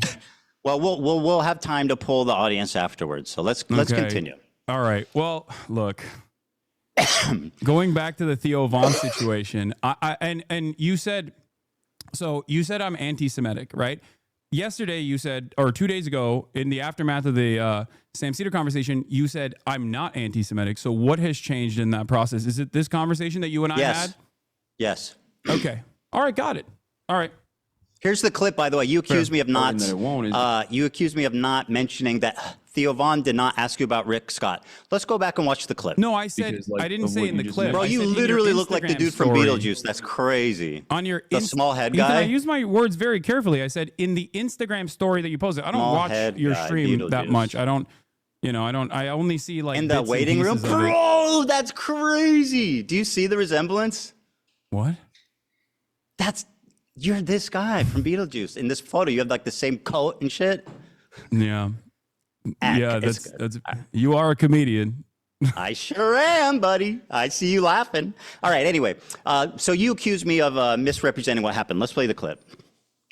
Well, we'll have time to poll the audience afterwards. So let's continue. All right. Well, look. Going back to the Theo Von situation, and you said I'm anti-Semitic, right? Yesterday you said, or 2 days ago, in the aftermath of the Sam Cedar conversation, you said I'm not anti-Semitic. So what has changed in that process? Is it this conversation that you and I had? Yes. Okay. All right. Got it. All right. Here's the clip, by the way. You accused me of not. You accused me of not mentioning that Theo Von did not ask you about Rick Scott. Let's go back and watch the clip. No, I said I didn't say in the clip. Bro, you literally look like the dude from Beetlejuice. That's crazy. On your the small head guy. I use my words very carefully. I said in the Instagram story that you posted. I don't watch your stream that much. I don't. I only see like in the waiting room. Bro, that's crazy. Do you see the resemblance? What? You're this guy from Beetlejuice. In this photo, you have like the same coat and shit. Yeah. That's you are a comedian. I sure am, buddy. I see you laughing. All right. Anyway, so you accused me of misrepresenting what happened. Let's play the clip.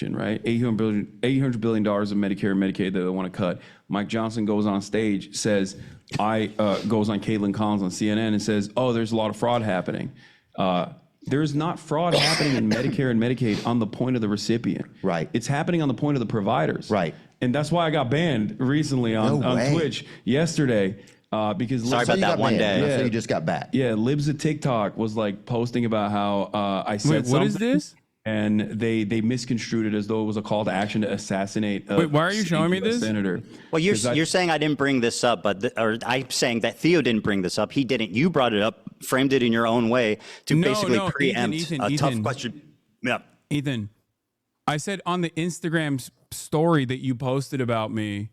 Right, $800 billion of Medicare and Medicaid that they want to cut. Mike Johnson goes on stage, says, goes on Caitlin Collins on CNN and says, "Oh, there's a lot of fraud happening." There's not fraud happening in Medicare and Medicaid on the point of the recipient. Right. It's happening on the point of the providers. Right. And that's why I got banned recently on Twitch yesterday. Because sorry about that one day. Yeah. So you just got back. Yeah, Libs of TikTok was like posting about how I said something. What is this? And they misconstrued it as though it was a call to action to assassinate a why are you showing me this? senator. Well, you're saying I didn't bring this up, or I'm saying that Theo didn't bring this up. He didn't. You brought it up, framed it in your own way to basically preempt a tough question. Yeah. Ethan, I said on the Instagram story that you posted about me,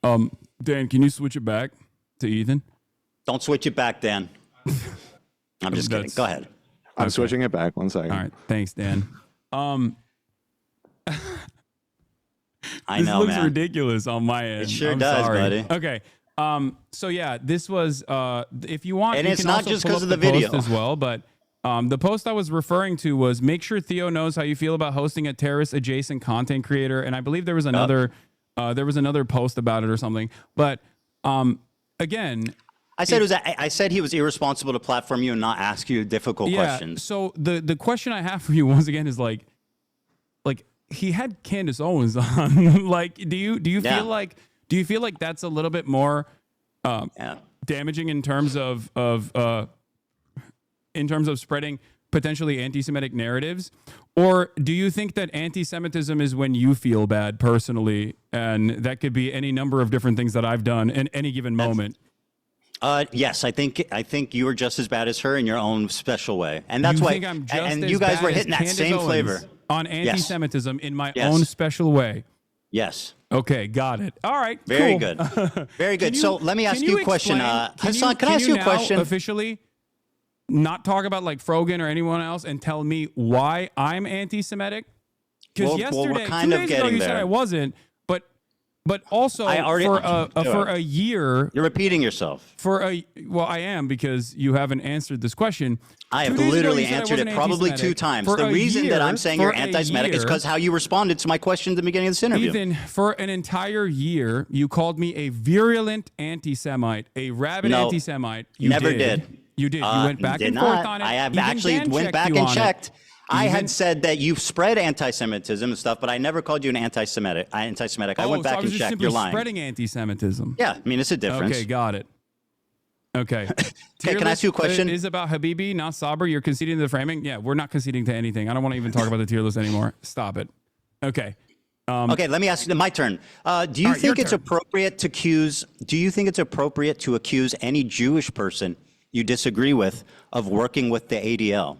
Dan, can you switch it back to Ethan? Don't switch it back, Dan. I'm just kidding. Go ahead. I'm switching it back. 1 second. All right. Thanks, Dan. I this know, looks man. ridiculous on my end. It sure I'm does, sorry. buddy. Okay. So yeah, this was if you want, And you it's can not also just pull 'cause up of the video. post as well. But the post I was referring to was make sure Theo knows how you feel about hosting a terrorist adjacent content creator. And I believe there was another post about it or something. But again. I said he was irresponsible to platform you and not ask you difficult questions. So the question I have for you once again is like he had Candace Owens on. Like, do you feel like that's a little bit more damaging in terms of spreading potentially anti-Semitic narratives? Or do you think that anti-Semitism is when you feel bad personally, and that could be any number of different things that I've done in any given moment? Yes, I think you were just as bad as her in your own special way, and that's you why. Think I'm just and as you guys bad were as hitting that Candace same Owens flavor on anti-Semitism in my Yes. own special way. Yes. Okay, got it. All right, Very cool. good. Very good. So let me ask can you a question. Hasan, can I ask you a question? Officially, not talk about like Frogan or anyone else and tell me why I'm anti-Semitic? Because yesterday, we're kind 2 of days ago, getting you said there. I wasn't, but But also I already- for a year, You're repeating yourself. well, I am, because you haven't answered this question. I 2 have days ago, literally you said I answered it wasn't probably anti-Semitic. 2 times. For The a reason that year- I'm saying for you're a anti-Semitic is year- because how you responded to my question at the beginning of this interview. Ethan, for an entire year, you called me a virulent anti-Semite, a rabid No, anti-Semite. You never did. You did. You went back Did and not. forth on it. I have Even actually Dan went checked back you and on it. checked. I Even- had said that you've spread anti-Semitism and stuff, but I never called you an anti-Semitic. I went so back I was and just checked. simply You're lying. spreading anti-Semitism. Yeah, I mean, it's a difference. Okay, got it. Okay. Okay, can I ask you a question? Is about Habibi, not Sabr. You're conceding to the framing. Yeah, we're not conceding to anything. I don't want to even talk about the tier list anymore. Stop it. Okay. Okay, let me ask you my turn. Do you All right, think your it's turn. appropriate to accuse? Do you think it's appropriate to accuse any Jewish person you disagree with of working with the ADL?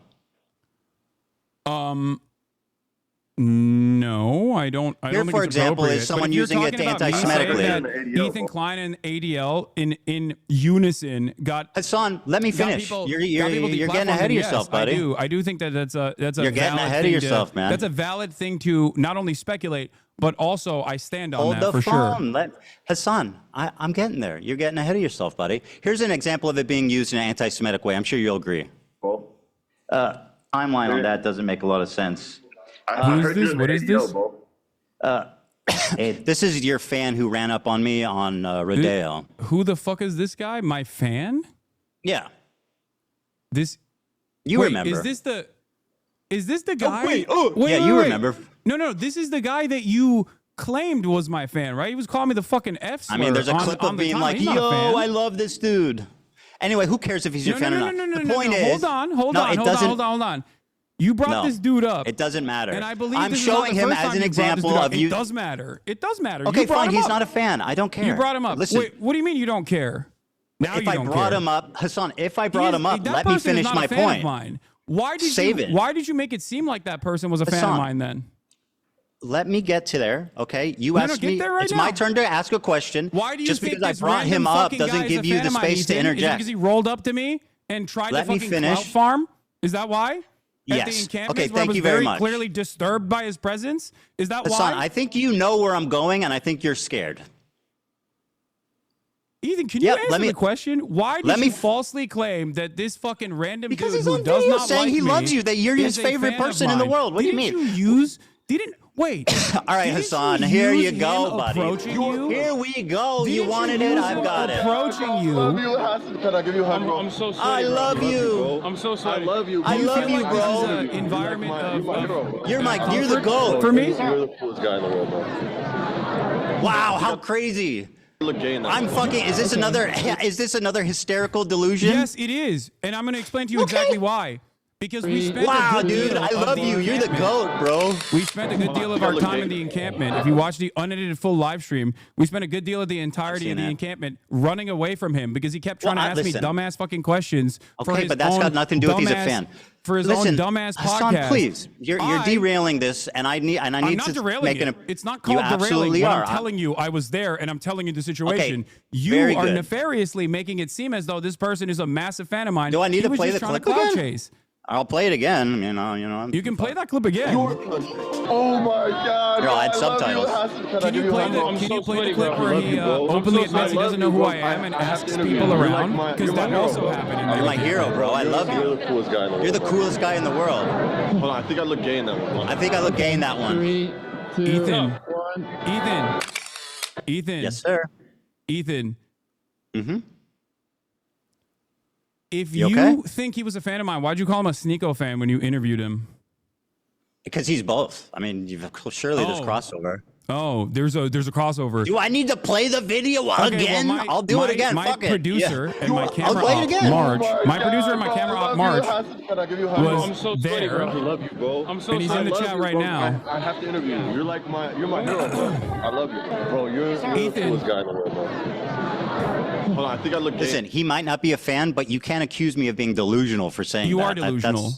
No, I don't. I Here, don't think for it's example, is appropriate. But someone if you're using it talking to about me anti-Semitically. saying that Ethan Klein and ADL in unison got Hassan, let me got finish. people- You're got people getting deplatformed, ahead of and yourself, yes, buddy. I do think that that's a You're getting valid ahead of thing yourself, to, man. That's a valid thing to not only speculate, but also I stand on Hold that the for sure. phone. Hassan, I'm getting there. You're getting ahead of yourself, buddy. Here's an example of it being used in an anti-Semitic way. I'm sure you'll agree. Timeline on that doesn't make a lot of sense. Who is this? What is this? Hey, this is your fan who ran up on me on Rodeo. Who the fuck is this guy? My fan? Yeah, This you wait, remember. Is this the guy? wait, wait, yeah, wait, you wait. remember. No, this is the guy that you claimed was my fan, right? He was calling me the fucking F slur. I mean, there's a on- clip on of the being timeline. like, He's not a yo, fan. I love this dude. Anyway, who cares if he's your fan or not? The point is, Hold on. You brought No, this dude up. It doesn't matter. And I believe I'm this is not showing the him first as time an you brought this example dude up. of you. It does matter. It does matter. Okay, You brought fine. him He's up. not a fan. I don't care. You brought him up. Listen, Wait, what do you mean you don't care? Now if you I don't brought care. him up, Hassan, if I He brought is- him up, that let me person is finish not my a fan of point. mine. Why did Save you? it. Why did you make it seem like that person was a fan of Hassan, mine then? Let me get to there, okay? You No, asked get me. there right It's my now. turn to ask a question. Why do you Just think because I this brought random him up fucking guy doesn't is give a you fan the of mine, space to Ethan? Is it interject. because he rolled up to me and tried Let to me fucking finish. clout farm? Is that why? At Yes. the encampments Okay, where I thank was you very very much. clearly disturbed by his presence? Is that Hassan, why? I think you know where I'm going, and I think you're scared. Ethan, can you Yep, answer let me- the question? Why did let me you f- falsely claim that this fucking random Because dude he's who on does video not saying like he me loves you, that you're his is a favorite fan of person in the mine? world. What do you Didn't mean? Wait. All right, Didn't Hassan, you here use you go, him buddy. approaching you? Here we go. You Didn't wanted use it, him I've got it. approaching you. Hasan. Can I give you a hug, bro? I'm so I sweaty, bro. love you. I'm so I sweaty. love you. I Do you love feel you, like bro. This is an environment You're my hero, bro. You're the comfort GOAT. for me. You're the coolest guy in the world, bro. Wow, how crazy. You look gay in that. I'm fucking, is this another hysterical delusion? Yes, it is, and I'm going to explain to you exactly why. Because we spent Wow, a good dude, deal I of love you. You're the encampment. GOAT, bro. We spent a good deal of our time in the encampment. If you watch the unedited full live stream, we spent a good deal of the entirety of the that. encampment running away from him because he kept trying Well, to ask listen. me dumbass fucking questions. for Okay, his but that's own got nothing to do with he's a dumbass- fan. For his Listen, own dumbass Hassan, podcast. please, you're derailing this, and I need I'm to not derailing make it. an. It's not You called derailing. absolutely When are. I'm telling you I was there and I'm telling you the situation. Okay, You very are good. nefariously making it seem as though this person is a massive fan of mine. Do I need He to was play just the trying to clip clout again? chase. I'll play it again. You know. You can play that clip again. Oh my God. Here, I'll add I love you, subtitles. Hasan. Can I Can give you play a hug, the bro? Can you so play the sweaty, clip bro. where I he love you, bro. openly I'm so admits he sorry. doesn't know who I I am and have to asks interview people you. You're around? like Because you're that my also hero, happened in You're the my hero, bro. I love You're you. the coolest guy in the world. You're the coolest guy in the world. Hold on, I think I look gay in that one. I think I look gay in that one. Ethan. Ethan. Yes, sir. Ethan. Mm-hmm. If You you okay? think he was a fan of mine, why'd you call him a Sneeko fan when you interviewed him? Because he's both. I mean, surely there's Oh. crossover. Oh, there's a crossover. Do I need to play the video Okay, again? well, I'll do it again. My Fuck it. producer Yeah. and my camera play it op, again. March. Oh My producer and my camera op, March, Can I give you a hug, bro? was I'm so sweaty, there. bro. I love you, bro. I'm so And he's sorry. in the I love chat you, right bro. now. I have to interview you. You're my hero, bro. I love you, bro. You're the Ethan. coolest guy in the world, bro. Hold on, I think I look gay. Listen, he might not be a fan, but you can't accuse me of being delusional for saying You that. are delusional.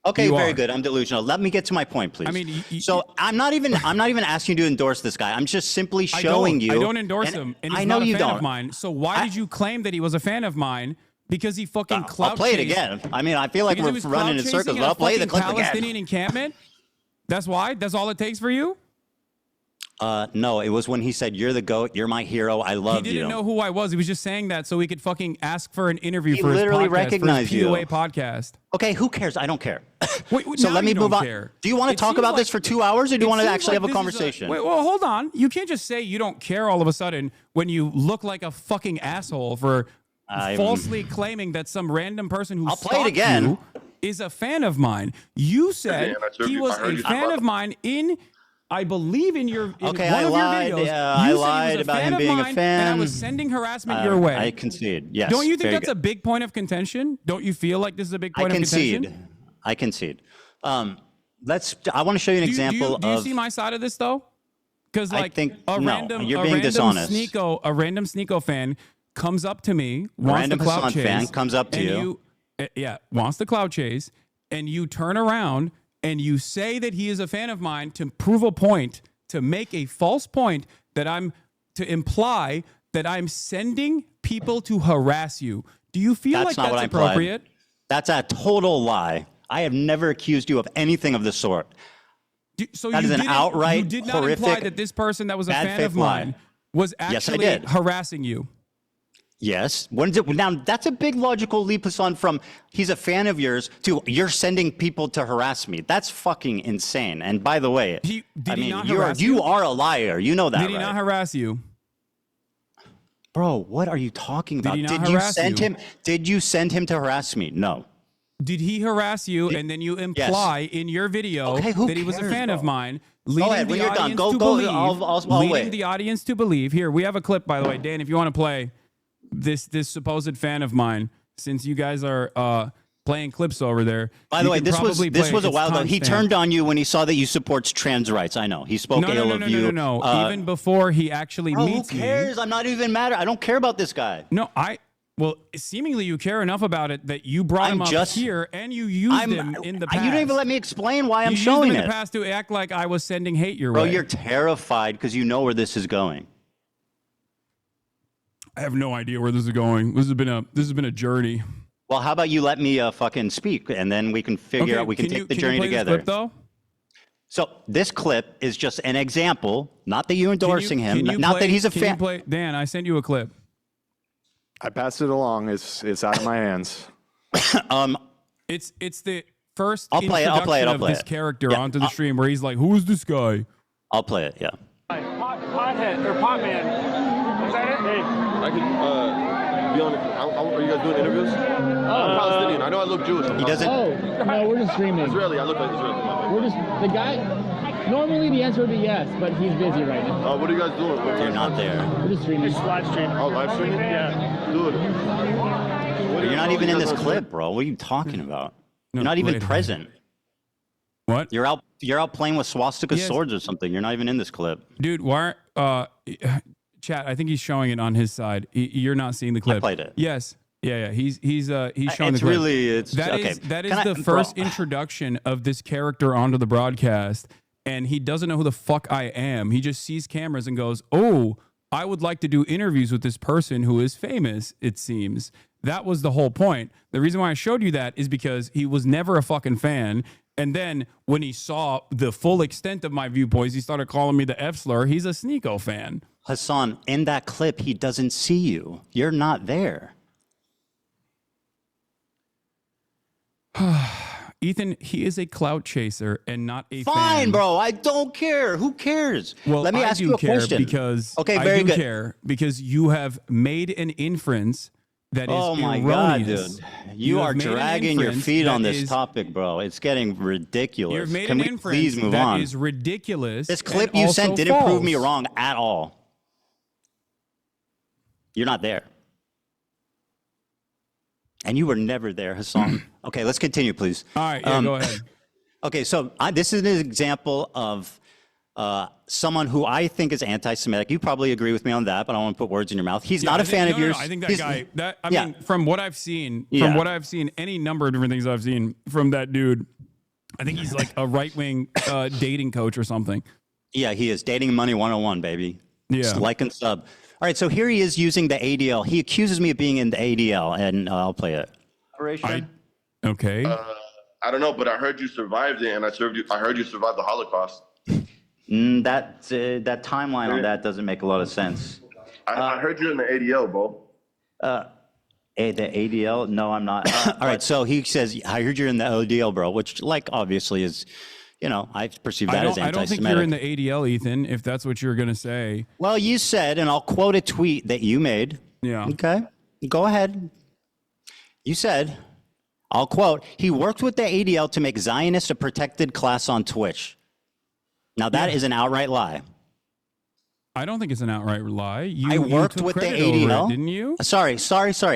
Okay, You very are. good. I'm delusional. Let me get to my point, please. I mean, so I'm not even asking you to endorse this guy. I'm just simply showing you. I don't endorse and him, and he's I know not a you fan don't. of mine. So why did you claim that he was a fan of mine? Because he fucking clout I'll play it chased- again. I mean, I feel like because he we're was running in clout circles, chasing but in a I'll play the fucking clip Palestinian again. encampment. That's why. That's all it takes for you. No, it was when he said, "You're the GOAT. You're my hero. I love you." He didn't know who I was. He was just saying that so he could fucking ask for an interview He for his literally podcast, recognized for his POA you. podcast. Okay, who cares? I don't care. Wait, So now let me you move don't on. care. Do you want to It talk seems about this like- for 2 hours, or do you it want to seems actually like have a this is conversation? Wait, well, hold on. You can't just say you don't care all of a sudden when you look like a fucking asshole for falsely claiming that some random person who I'll play it stalked again. you is a fan of mine. You said Yeah, I heard he you- was I heard a you fan talk of mine in, I believe, in your in Okay, one I of lied. your videos. Yeah, you I said he was lied a about fan him of being a mine, and I fan. was sending harassment your way. I concede. Yes. Don't you think very that's a good. big point of contention? Don't you feel like this is a big I point of concede. contention? I concede. I want to show you an example do you of. see my side of this though? Because I like think- a no, random, you're a being random dishonest. a random Sneeko fan comes up to me, wants random to clout Hasan chase, fan comes up to and you. wants to clout chase, and you turn around and you say that he is a fan of mine to prove a point, to make a false point that to imply that I'm sending people to harass you. Do you feel That's like not that's what I implied. appropriate? That's a total lie. I have never accused you of anything of the sort. So That you is an didn't- outright, you did not imply horrific, that this person that was a bad fan faith of mine lie. was Yes, I actually did. harassing you. Yes. Now, that's a big logical leap, Hasan, from he's a fan of yours to you're sending people to harass me. That's fucking insane. And by the way, Did he not you harass you? are a liar. You know that, Did he right? not harass you? Bro, what are you talking about? he not you harass send you? him? Did you send him to harass me? No. Did he harass you and then you imply in your video Okay, who that he was a cares, fan bro? of mine, leading ahead, when the you're done. audience Go- to go, believe, I'll leading wait. the audience to believe. Here, we have a clip, by the way, Dan, if you want to play this supposed fan of mine, since you guys are playing clips over there. By the you way, can this was probably this play was a its while ago. He timestamp. turned on you when he saw that you supports trans rights. I know. He spoke No, ill of you. no. Even before he actually Bro, who meets me. cares? I'm not even mad. I don't care about this guy. No, well, seemingly you care enough about it that you brought him up here and you used him in the past. You didn't even let me explain why I'm you showing used him it. in the past to act like I was sending hate your Bro, way. you're terrified because you know where this is going. I have no idea where this is going. This has been a journey. Well, how about you let me fucking speak, and then we can figure out. We can take the journey play together. This clip, though? So this clip is just an example. Not that you're endorsing him. Not that he's a fan. Dan, I sent you a clip. I passed it along. It's out of my hands. It's the first I'll play it, I'll play it, introduction I'll of play this it. character Yeah, onto the stream where he's like, "Who is this guy?" I'll play it. Yeah. Pothead or pot man. Is that it? Hey. I could be on. Are you guys doing interviews? I'm Palestinian. I know I look Jewish. He doesn't. Oh, no, we're just streaming. Israeli. I look like Israeli. We're just, the guy, normally the answer would be yes, but he's busy right now. What are you guys doing? You're not there. We're just streaming. Just live stream. Oh, live streaming? Yeah. Dude. You're not even in this clip, bro. What are you talking about? No, You're not even wait. present. What? You're out playing with swastika Yes. swords or something. You're not even in this clip. Dude, why? Chat. I think he's showing it on his side. You're not seeing the clip. played it. Yes. Yeah. He's showing the It's clip. really That okay. is that is Can I- the first bro, introduction of this character onto the broadcast, and he doesn't know who the fuck I am. He just sees cameras and goes, "Oh, I would like to do interviews with this person who is famous." It seems that was the whole point. The reason why I showed you that is because he was never a fucking fan. And then when he saw the full extent of my viewpoints, he started calling me the F slur. He's a Sneeko fan. Hasan, in that clip, he doesn't see you. You're not there. Ethan, he is a clout chaser and not a fan. Fine, bro. I don't care. Who cares? Well, let me I ask do you a care question. because okay, I very do good. care because you have made an inference that is Oh my erroneous. God, dude! You are have made an dragging your inference feet that on this is- topic, bro. It's getting ridiculous. You've made Can an we inference please move that on? is ridiculous. This clip and you also sent didn't prove me false. wrong at all. You're not there. And you were never there, Hasan. Okay, let's continue, please. All right, yeah, go ahead. Okay, so this is an example of someone who I think is anti-Semitic. You probably agree with me on that, but I don't want to put words in your mouth. He's not I a think- fan no, of no, yours. no, I think that He's- guy. That I Yeah. mean, from what I've seen, Yeah. any number of different things I've seen from that dude, I think he's like a right-wing dating coach or something. Yeah, he is. Dating Money 101, baby. Yeah. Just like and sub. All right, so here he is using the ADL. He accuses me of being in the ADL, and I'll play it. Okay. I don't know, but I heard you survived it, and I heard you survived the Holocaust. That timeline on that doesn't make a lot of sense. I heard you're in the ADL, bro. The ADL? No, I'm not. All right, so he says, I heard you're in the ADL, bro, which, like, obviously is, I perceive that as I don't think you're in the ADL, Ethan, if that's what you're going to say. Well, you said, and I'll quote a tweet that you made. Yeah. Okay, go ahead. You said, I'll quote, he worked with the ADL to make Zionists a protected class on Twitch. Now, that is an outright lie. I don't think it's an outright lie. I worked with the ADL. Didn't you? Sorry.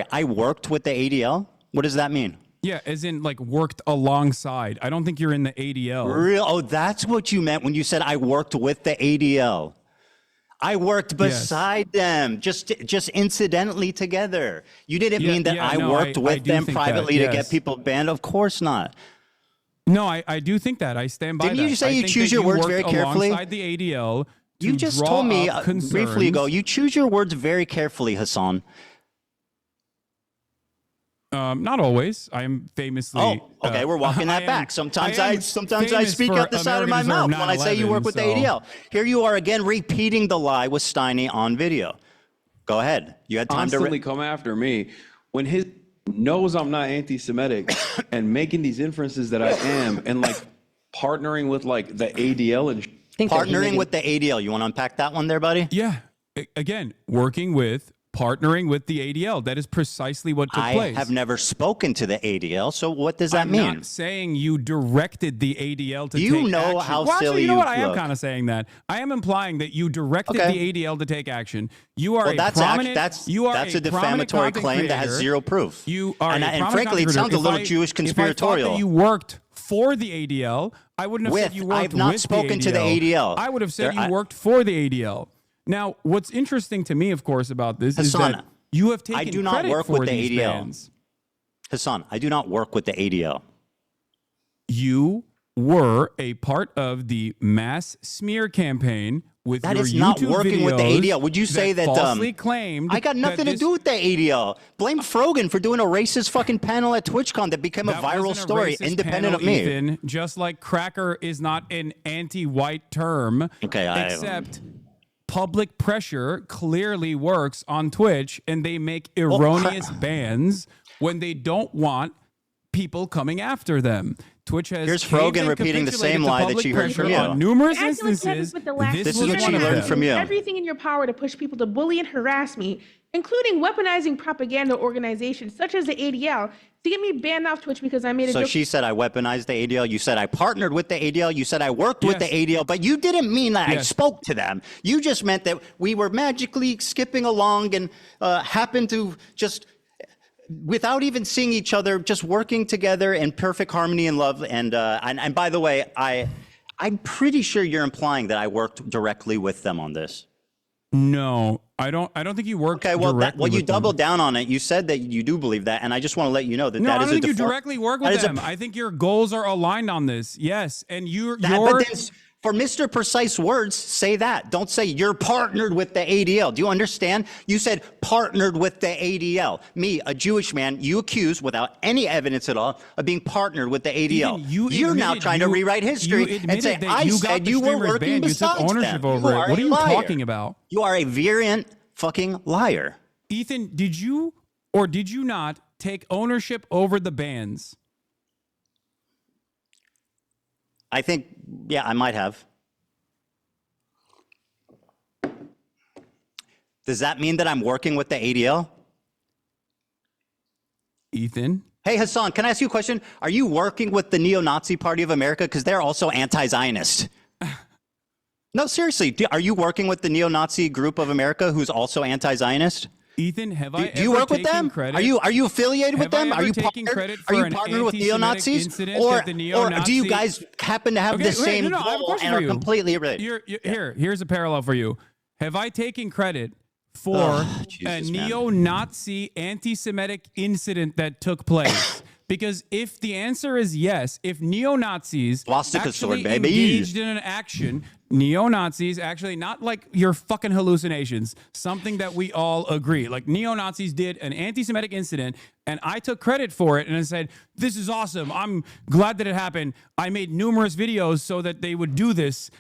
I worked with the ADL. What does that mean? Yeah, as in like worked alongside. I don't think you're in the ADL. Real? Oh, that's what you meant when you said I worked with the ADL. I worked beside them, just incidentally together. You didn't mean that I worked with them privately to get people banned. Of course not. No, I do think that. I stand by that. Didn't you say you choose your words very carefully? Alongside the ADL. You just told me briefly ago, you choose your words very carefully, Hasan. Not always. I am famously. Oh, okay. We're walking that back. Sometimes I speak out the side of my mouth when I say you work with the ADL. Here you are again repeating the lie with Steiny on video. Go ahead. You had time Constantly come after me when his knows I'm not anti-Semitic and making these inferences that I am and like partnering with like the ADL and. Partnering with the ADL. You want to unpack that one there, buddy? Yeah. Again, partnering with the ADL. That is precisely what took place. I have never spoken to the ADL, so what does that mean? I'm not saying you directed the ADL to take action. You know how silly actually, you know what? I am look. kind of saying that. I am implying that you directed the ADL to take action. You are that's a defamatory claim that has zero proof. You are and frankly, it sounds a little Jewish conspiratorial. If I thought that you worked for the ADL, I wouldn't have said you worked I have not spoken to the ADL. I would have said you worked for the ADL. Now, what's interesting to me, of course, about this is that you have taken I do not credit work for with the these ADL. bans. Hasan, I do not work with the ADL. You were a part of the mass smear campaign with that your is not YouTube working with the ADL. Would you say that falsely claimed? I got nothing to do with the ADL. Blame Frogan for doing a racist fucking panel at TwitchCon that became a viral story, independent of me. Ethan, just like cracker is not an anti-white term. Okay, except public pressure clearly works on Twitch, and they make erroneous bans when they don't want people coming after them. Twitch has Here's Frogan repeating the same lie that she heard from you. On numerous instances. This is what she learned from you. Everything in your power to push people to bully and harass me, including weaponizing propaganda organizations such as the ADL to get me banned off Twitch because I made a joke. So she said I weaponized the ADL. You said I partnered with the ADL. You said I worked with the ADL, but you didn't mean that I spoke to them. You just meant that we were magically skipping along and happened to just, without even seeing each other, just working together in perfect harmony and love. And by the way, I'm pretty sure you're implying that I worked directly with them on this. No, I don't think you worked. Okay, well, you them. doubled down on it. You said that you do believe that, and I just want to let you know that no, that I is don't think you directly work with them. I think your goals are aligned on this. Yes, and for Mr. Precise words, say that. Don't say you're partnered with the ADL. Do you understand? You said partnered with the ADL. Me, a Jewish man, you accuse without any evidence at all of being partnered with the ADL. You're now trying to rewrite history and say, I said you were working besides them. You took ownership over it. What are you talking about? You are a virulent fucking liar. Ethan, did you or did you not take ownership over the bans? I think, yeah, I might have. Does that mean that I'm working with the ADL? Ethan? Hey, Hasan, can I ask you a question? Are you working with the Neo-Nazi Party of America? Because they're also anti-Zionist. No, seriously, are you working with the Neo-Nazi Group of America who's also anti-Zionist? Ethan, have I do you work with them? Credit? Are you affiliated with them? Are you partnered with neo-Nazis? Or do you guys happen to have the same goal and are completely related? Here's a parallel for you. Have I taken credit for a neo-Nazi anti-Semitic incident that took place? Because if the answer is yes, if neo-Nazis actually engaged in an action, neo-Nazis actually, not like your fucking hallucinations, something that we all agree, like neo-Nazis did an anti-Semitic incident and I took credit for it and I said, this is awesome. I'm glad that it happened. I made numerous videos so that they would do this.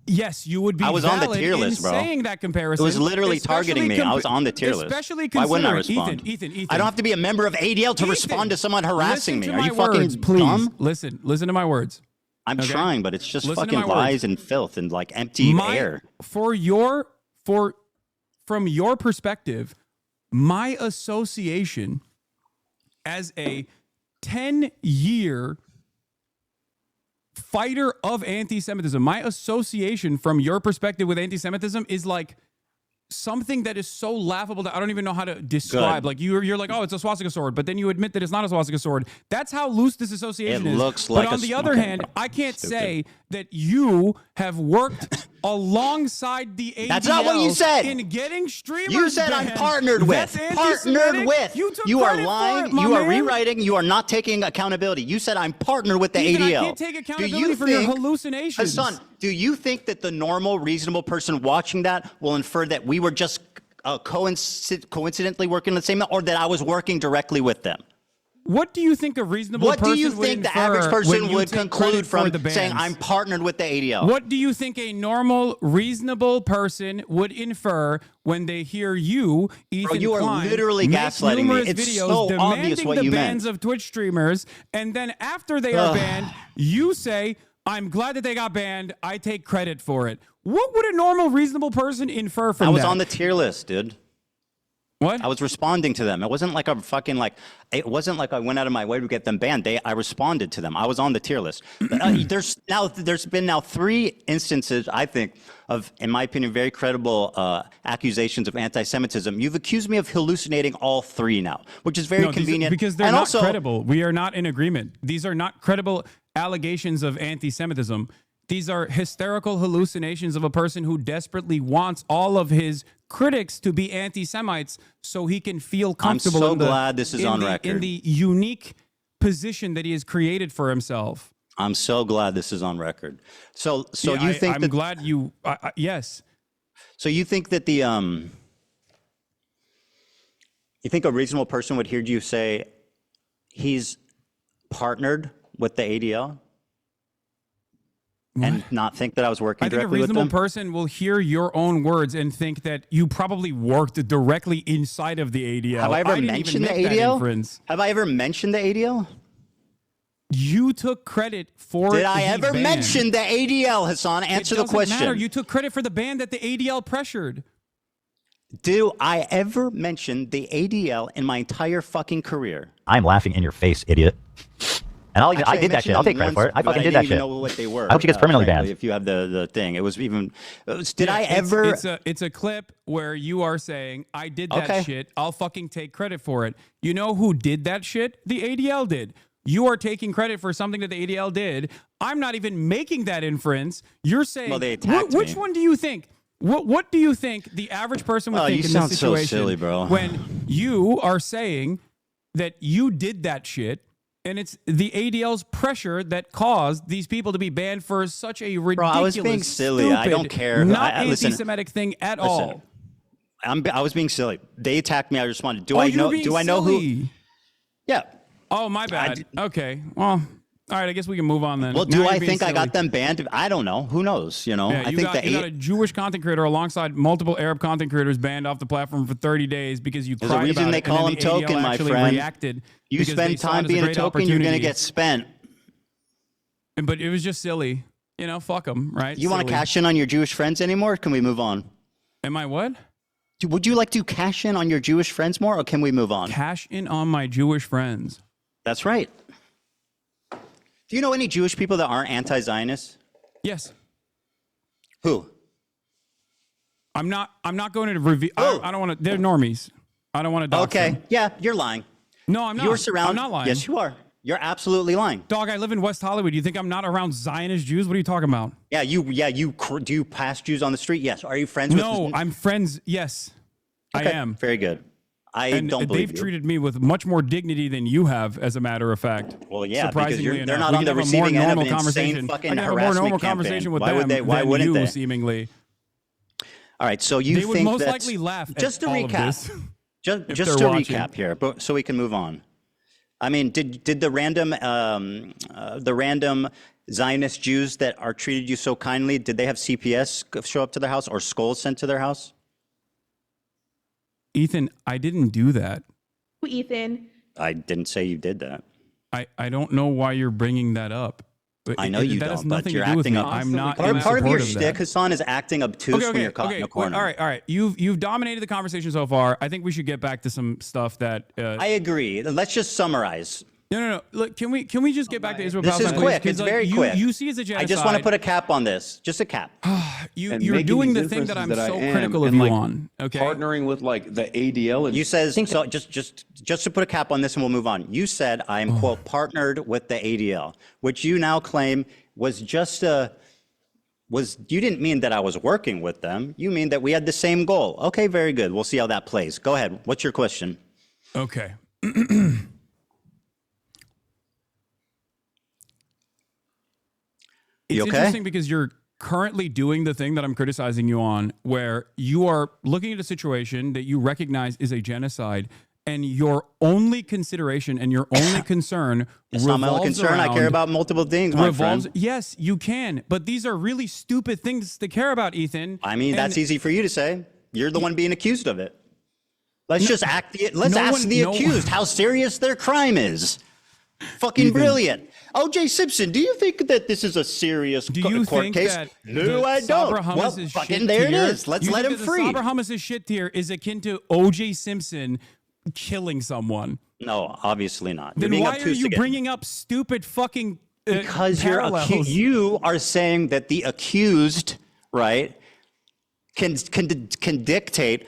Yes, you would be. I was on the valid tier list, in bro. saying that comparison. It was literally targeting me. I was on the tier list. Especially Why wouldn't I considering- respond? Ethan. I don't have to be a member of ADL to Ethan, respond to someone harassing me. listen to Are my you fucking words, please. dumb? Listen to my words. I'm Okay? trying, but it's just Listen to fucking my lies words. and filth and like empty air. From your perspective, my association as a 10-year fighter of anti-Semitism, my association from your perspective with anti-Semitism is like something that is so laughable that I don't even know how to describe. Good. Like you're like, oh, it's a swastika sword, but then you admit that it's not a swastika sword. That's how loose this association is. It looks like but on a the other okay. hand, I can't say that you have worked alongside the ADL. That's not what you said. In getting streamers. You said I'm banned. partnered with. That's Partnered anti-Semitic. with. You took You are credit for lying. it, my You are man. rewriting. You are not taking accountability. You said I'm partnered with the Ethan, ADL. I can't take Do accountability you for your think- hallucinations. Hasan, do you think that the normal, reasonable person watching that will infer that we were just coincidentally working the same, or that I was working directly with them? What do you think a reasonable What person do you would think the infer average when person you would take conclude credit for from the saying bans? I'm partnered with the ADL? What do you think a normal, reasonable person would infer when they hear you, Ethan you are Klein, literally make gaslighting me. numerous It's videos so demanding obvious what the you bans meant. of Twitch streamers, and then after they are banned, you say, I'm glad that they got banned. I take credit for it. What would a normal, reasonable person infer from I was that? on the tier list, dude. What? I was responding to them. It wasn't like it wasn't like I went out of my way to get them banned. I responded to them. I was on the tier list. There's been 3 instances, I think, of, in my opinion, very credible accusations of anti-Semitism. You've accused me of hallucinating all 3 now, which is very convenient. Because they're and not also, credible. We are not in agreement. These are not credible allegations of anti-Semitism. These are hysterical hallucinations of a person who desperately wants all of his critics to be anti-Semites so he can feel comfortable. I'm so glad this is on in record. the unique position that he has created for himself. I'm so glad this is on record. So Yeah, you think I'm that? glad you. Yes. So you think that you think a reasonable person would hear you say he's partnered with the ADL? And not think that I was working I think a directly with reasonable them? person will hear your own words and think that you probably worked directly inside of the ADL. Have I ever didn't even mentioned the make that ADL? inference. Have I ever mentioned the ADL? You took credit for Did I the ever ban. mention the ADL, Hasan? Answer It the doesn't question. matter. You took credit for the ban that the ADL pressured. Do I ever mention the ADL in my entire fucking career? I'm laughing in your face, idiot. And Actually, I did that shit. I'll take credit for it. I fucking did that I didn't even shit. know what they were. I hope she gets permanently frankly, banned. If you have the thing, it was even. Did Yeah, I ever? It's a clip where you are saying, I did that Okay. shit. I'll fucking take credit for it. You know who did that shit? The ADL did. You are taking credit for something that the ADL did. I'm not even making that inference. You're saying, Well, they attacked which me. one do you think? What do you think the average person would Oh, think you in sound this so situation silly, bro. when you are saying that you did that shit and it's the ADL's pressure that caused these people to be banned for such a ridiculous, I was being silly. I don't stupid, care. not Listen, anti-Semitic thing at all. I was being silly. They attacked me. I responded. Do Oh, I you're know? being Do I know who? silly. Yeah. Oh, my bad. Okay. Well, all right. I guess we can move on then. Well, Now do you're I being think I silly. got them banned? I don't know. Who knows? You know. Yeah, I you think got, you got a Jewish content creator alongside multiple Arab content creators banned off the platform for 30 days because you There's a cried reason about they it, call and him then the ADL token, my actually friend. reacted You because they spend saw it time as a being a great token, you're gonna opportunity. get spent. But it was just silly. You know, fuck them, right? You want to Silly. cash in on your Jewish friends anymore? Or can we move on? Am I what? Would you like to cash in on your Jewish friends more, or can we move on? Cash in on my Jewish friends. That's right. Do you know any Jewish people that aren't anti-Zionists? Yes. Who? I'm not going to reveal. Oh. I don't want to. They're normies. I don't want to dox Okay. them. Yeah, you're lying. No, I'm not. You're surrounded. I'm not lying. Yes, you are. You're absolutely lying. Dog, I live in West Hollywood. You think I'm not around Zionist Jews? What are you talking about? Yeah, do you pass Jews on the street? Yes. Are you friends with? No, I'm friends. Yes, Okay, I am. Very good. I And don't believe they've you. treated me with much more dignity than you have, as a matter of fact. Well, yeah, because Surprisingly they're enough. not We on can the have a more receiving end of normal an insane conversation. fucking I can have a more harassment normal campaign. conversation with Why them would they? Why than wouldn't you, they? seemingly. All right, so you They would think most that's- likely laugh at Just to all of recap, this. just if to they're watching. recap here, but so we can move on. I mean, did the random Zionist Jews that are treated you so kindly, did they have CPS show up to their house or skulls sent to their house? Ethan, I didn't do that. Ethan. I didn't say you did that. I don't know why you're bringing that up. I know you that has don't, but nothing you're to do with acting me. up. I'm not Part in of your support of shtick, that. Hassan, is acting obtuse when you're caught in a corner. All right. You've dominated the conversation so far. I think we should get back to some stuff that. I agree. Let's just summarize. No. Look, can we just get back to Israel? This is Palestine, quick. please? It's 'Cause, very you, quick. You see as a genocide. I just want to put a cap on this. Just a cap. You're making doing these the thing that I'm inferences so I am, critical of and, you like, on. Okay. Partnering with like the ADL and You says so. Just to put a cap on this, and we'll move on. You said I am quote partnered with the ADL, which you now claim was just a. You didn't mean that I was working with them. You mean that we had the same goal. Okay, very good. We'll see how that plays. Go ahead. What's your question? Okay. It's You okay? interesting because you're currently doing the thing that I'm criticizing you on, where you are looking at a situation that you recognize is a genocide, and your only consideration and your only concern It's not my only concern. I care about multiple things, my friend. Yes, you can, but these are really stupid things to care about, Ethan. I mean, that's easy for you to say. You're the one being accused of it. Let's just ask the accused how serious their crime is. Fucking brilliant. O.J. Simpson, do you think that this is a serious court case? No, I don't. Well, fucking there it is. Let's let him free. Sabra Hummus's shit tier is akin to O.J. Simpson killing someone. No, obviously not. Then why are you bringing up stupid fucking because parallels? you are saying that the accused, right, can dictate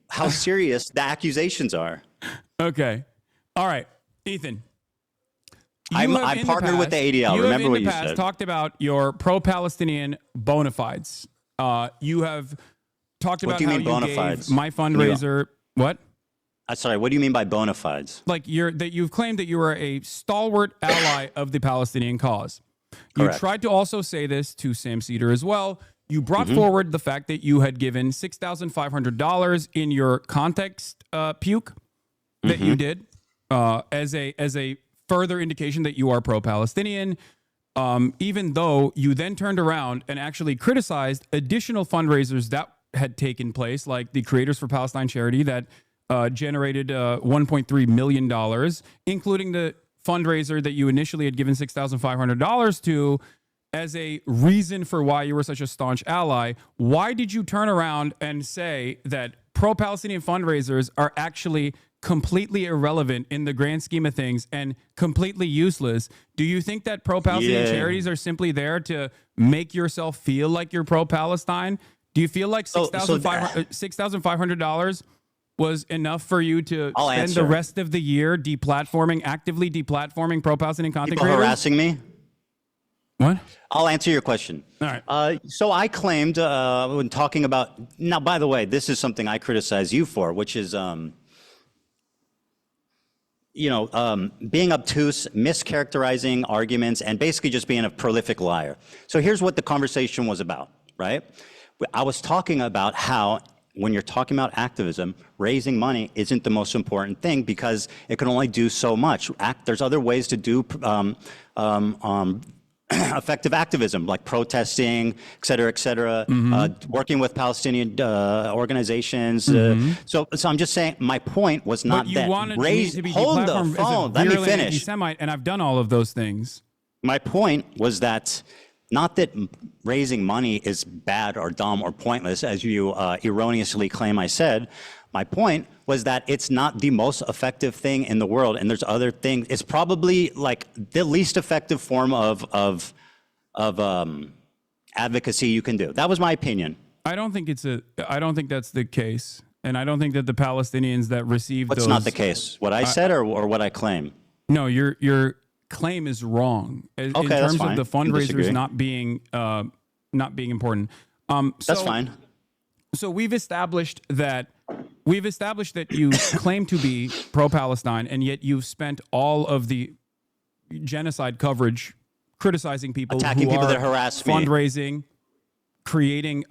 how serious the accusations are. Okay. All right, Ethan. I'm partnered with the ADL. Remember what you said. You have in the past talked about your pro-Palestinian bona fides. You have talked about how you gave my fundraiser. What? Sorry, what do you mean by bona fides? Like you've claimed that you are a stalwart ally of the Palestinian cause. Correct. You tried to also say this to Sam Cedar as well. You brought forward the fact that you had given $6,500 in your context puke that you did as a further indication that you are pro-Palestinian, even though you then turned around and actually criticized additional fundraisers that had taken place, like the Creators for Palestine charity that generated $1.3 million, including the fundraiser that you initially had given $6,500 to as a reason for why you were such a staunch ally. Why did you turn around and say that pro-Palestinian fundraisers are actually completely irrelevant in the grand scheme of things and completely useless? Do you think that pro-Palestinian charities are simply there to make yourself feel like you're pro-Palestine? Do you feel like $6,500 was enough for you to spend the rest of the year actively deplatforming pro-Palestinian content People creators? harassing me? What? I'll answer your question. All right. So I claimed when talking about, now, by the way, this is something I criticize you for, which is, being obtuse, mischaracterizing arguments, and basically just being a prolific liar. So here's what the conversation was about, right? I was talking about how when you're talking about activism, raising money isn't the most important thing because it can only do so much. There's other ways to do effective activism, like protesting, et cetera, working with Palestinian organizations. So I'm just saying, my point was not you that wanted me to be deplatformed as a let me virulent finish. anti-Semite, and I've done all of those things. My point was that not that raising money is bad or dumb or pointless, as you erroneously claim I said. My point was that it's not the most effective thing in the world, and there's other things. It's probably like the least effective form of advocacy you can do. That was my opinion. I don't think that's the case, and I don't think that the Palestinians that received What's not the case? What I said or what I claim? No, your claim is wrong in terms of the fundraisers not being important. That's fine. So we've established that you claim to be pro-Palestine, and yet you've spent all of the genocide coverage criticizing people, attacking people that harass me, fundraising, creating,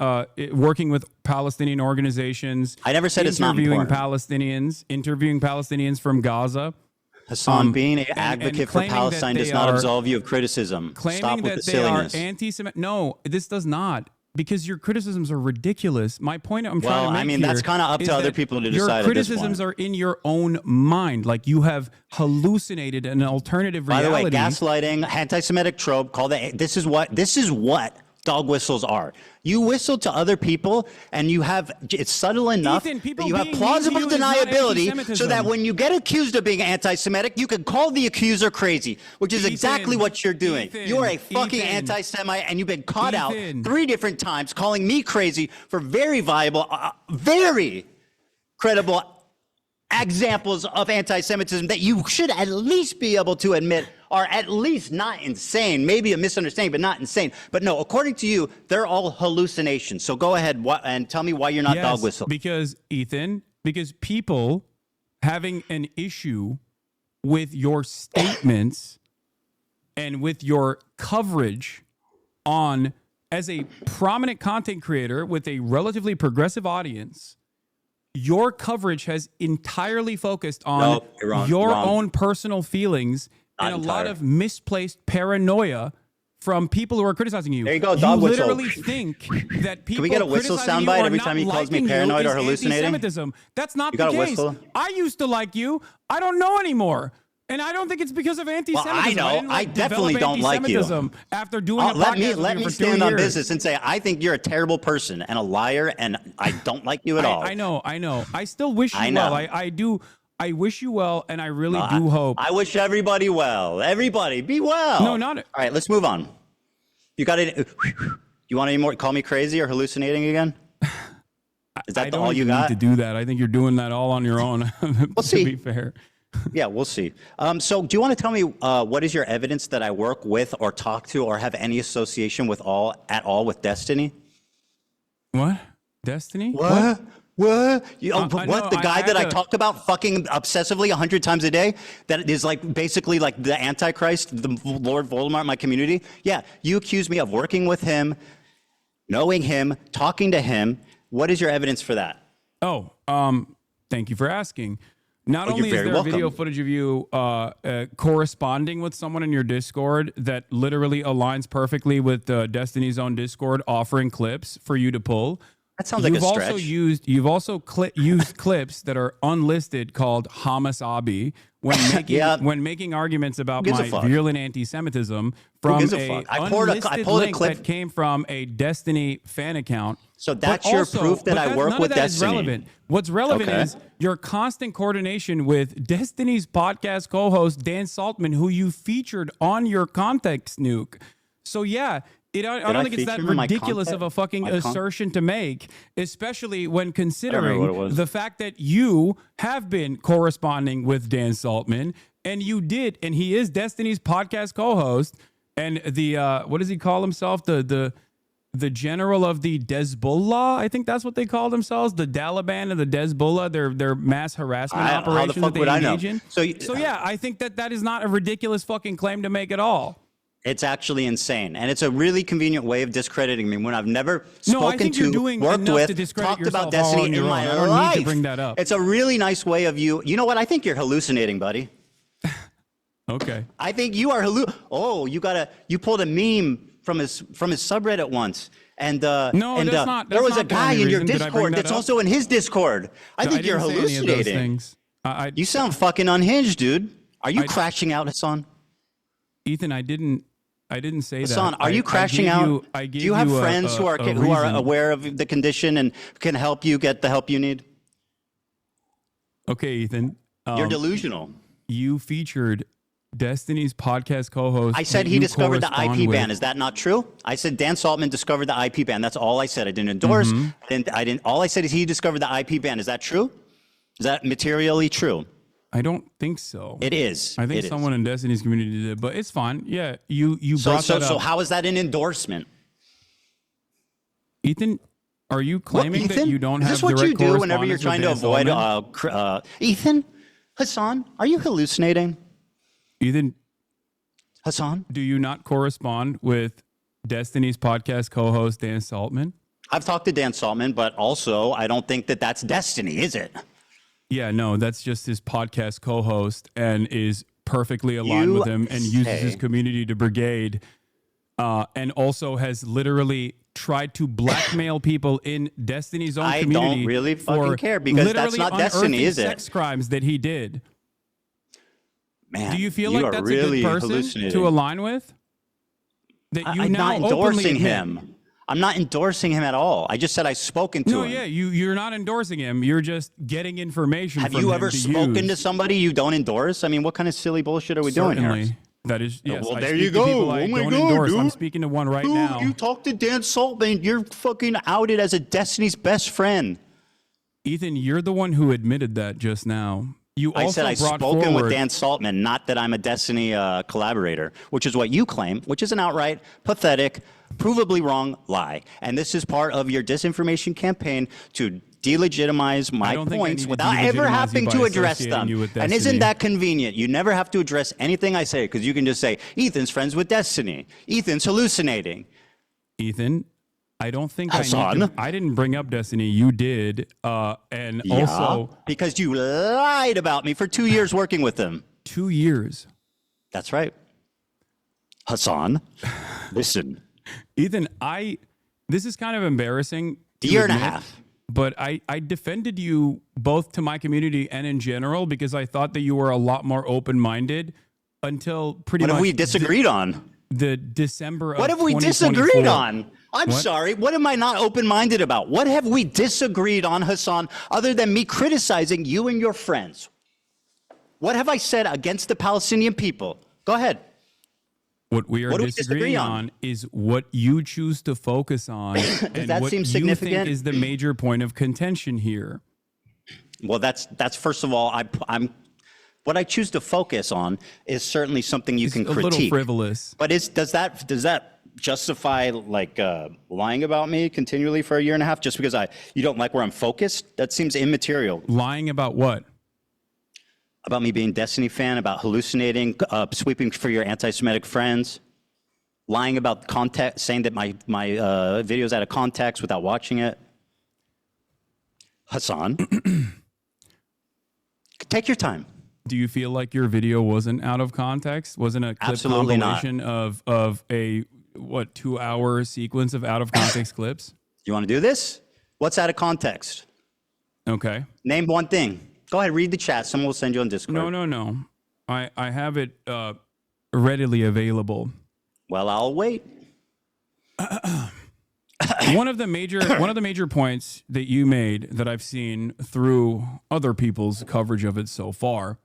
working with Palestinian organizations. I never said it's not important. Interviewing Palestinians from Gaza. Hassan, being an and advocate for claiming that Palestine does they not are- absolve you of criticism. claiming Stop with that the they silliness. are anti-Semitic. No, this does not. Because your criticisms are ridiculous. My point I'm trying to make I mean, here that's kind of up is to other that people to your decide. criticisms are in your own mind. Like you have hallucinated an alternative By reality. the way, gaslighting, anti-Semitic trope. This is what dog whistles are. You whistle to other people, and it's subtle enough Ethan, people that you have being mean to plausible you is not deniability, so anti-Semitism. that when you get accused of being anti-Semitic, you can call the accuser crazy, which is Ethan, exactly what you're doing. Ethan, You are a fucking Ethan, anti-Semite, and you've been caught out Ethan. 3 different times, calling me crazy for very viable, very credible examples of anti-Semitism that you should at least be able to admit are at least not insane, maybe a misunderstanding, but not insane. But no, according to you, they're all hallucinations. So go ahead and tell me why you're not dog whistle. Because people having an issue with your statements and with your coverage on as a prominent content creator with a relatively progressive audience, your coverage has entirely focused on No, you're wrong. your Wrong. own personal feelings Not and a lot entire. of misplaced paranoia from people who are criticizing you. There you go, dog you whistle. literally think that people we get a whistle criticizing soundbite you or every not time he calls me liking you paranoid or is hallucinating? anti-Semitism. That's not You the got a case. whistle? I used to like you. I don't know anymore. And I don't think it's because of anti-Semitism. I know. didn't, I definitely develop don't like you. anti-Semitism after doing a Let podcast me with you for 2 stand on years. business and say I think you're a terrible person and a liar, and I don't like you at all. I know. I still wish you I know. well. I do. I wish you well, and I really do hope. I wish everybody well. Everybody be well. No, not. All right, let's move on. You got it. You want any more? Call me crazy or hallucinating again? Is that I don't all you even got? need to do that. I think you're doing that all on your own. to see. be fair. Yeah, we'll see. So do you want to tell me what is your evidence that I work with or talk to or have any association with at all with Destiny? What? Destiny? What? The no, guy I that I had to- talked about fucking obsessively 100 times a day? That is like basically like the Antichrist, the Lord Voldemort in my community? Yeah, you accuse me of working with him, knowing him, talking to him. What is your evidence for that? Oh, thank you for asking. Not you're only is very there video welcome. footage of you corresponding with someone in your Discord that literally aligns perfectly with Destiny's own Discord, offering clips for you to pull. That sounds like a stretch. You've also used clips that are unlisted called Hasanabi when making arguments about gives a my fuck? virulent anti-Semitism from gives a a fuck? I pulled a unlisted clip. link that came from a Destiny fan account. So But that's your proof that I work none with of that is Destiny. relevant. What's relevant Okay. is your constant coordination with Destiny's podcast co-host Dan Saltman, who you featured on your Context Nuke. So yeah, I don't think it's that feature him in my ridiculous of a fucking my assertion to make, especially when what it considering was. the fact that you have been corresponding with Dan Saltman, and you did, and he is Destiny's podcast co-host, and the what does he call himself? The general of the Hezbollah, I think that's what they call themselves, the Taliban and the Hezbollah, their mass harassment How the operations fuck that would they I know? engage in. So yeah, I think that is not a ridiculous fucking claim to make at all. It's actually insane, and it's a really convenient way of discrediting me when I've never No, I spoken think to, you're doing worked enough with, to discredit talked about yourself all Destiny on in your my own. I don't life. need to bring that up. It's a really nice way of you. You know what? I think you're hallucinating, buddy. Okay. I think you are you pulled a meme from his subreddit once. And that's not there was a the guy only in your reason. Did I bring Discord that that's up? also in his Discord. I think you're didn't say any of those hallucinating. things. You sound fucking unhinged, dude. Are you crashing out, Hassan? Ethan, I didn't say that. Hassan, are you crashing out? Do you have friends who are aware of the condition and can help you get the help you need? Okay, Ethan. You're delusional. You featured Destiny's podcast co-host. I said that he you discovered the correspond IP with. ban. Is that not true? I said Dan Saltman discovered the IP ban. That's all I said. I didn't endorse. Mm-hmm. I didn't. All I said is he discovered the IP ban. Is that true? Is that materially true? I don't think so. It is. I think It is. someone in Destiny's community did, but it's fine. Yeah, you brought that up. So how is that an endorsement? Ethan, are you claiming that Ethan? you don't Is have this what direct you do whenever you're correspondence trying to with avoid? Dan Saltman? Ethan, Hassan, are you hallucinating? Ethan, Hassan, do you not correspond with Destiny's podcast co-host Dan Saltman? I've talked to Dan Saltman, but also I don't think that that's Destiny, is it? Yeah, no, that's just his podcast co-host and is perfectly aligned with him and uses his community to brigade, and also has literally tried to blackmail people in Destiny's own community. I don't really fucking care because that's not Destiny, is it? Sex crimes that he did. Man, do you feel like that's really a good person to align with? That you I'm now not endorsing openly him. I'm not endorsing him at all. I just said I've spoken to him. No, yeah, you're not endorsing him. You're just getting information Have from you him ever to spoken use. to somebody you don't endorse? I mean, what kind of silly bullshit are we doing here? That is, yes. Well, I there speak you to go. people I Oh my don't God, endorse. I'm dude. speaking to one right Dude, now. you talk to Dan Saltman. You're fucking outed as a Destiny's best friend. Ethan, you're the one who admitted that just now. You also I said I've brought spoken forward, with Dan Saltman, not that I'm a Destiny collaborator, which is what you claim, which is an outright, pathetic, provably wrong lie. And this is part of your disinformation campaign to delegitimize my don't think I points need to without ever delegitimize you having by to address associating them. you with And Destiny. isn't that convenient? You never have to address anything I say because you can just say, Ethan's friends with Destiny. Ethan's hallucinating. Ethan, I don't think Hasan. I didn't bring up Destiny. You did. And Yeah, also, because you lied about me for 2 years working with them. 2 years. That's right. Hasan, listen. Ethan, this is kind of embarrassing. A year and a half. But I defended you both to my community and in general because I thought that you were a lot more open-minded until pretty What much have we disagreed on? the December of What have we 2024. disagreed on? I'm What? sorry. What am I not open-minded about? What have we disagreed on, Hasan, other than me criticizing you and your friends? What have I said against the Palestinian people? Go ahead. What we are What do we disagreeing disagree on on? is what you choose to focus on and that what seem you significant? think is the major point of contention here. Well, that's first of all, I'm what I choose to focus on is certainly something you can A little critique. frivolous. But does that justify like lying about me continually for a year and a half just because you don't like where I'm focused? That seems immaterial. Lying about what? About me being a Destiny fan, about hallucinating, sweeping for your anti-Semitic friends, lying about context, saying that my video's out of context without watching it. Hasan, take your time. Do you feel like your video wasn't out of context? Wasn't a clip Absolutely not. compilation of a 2-hour sequence of out of context clips? You want to do this? What's out of context? Okay. Name one thing. Go ahead, read the chat. Someone will send you on Discord. No. I have it readily available. Well, I'll wait. One of the major points that you made that I've seen through other people's coverage of it so far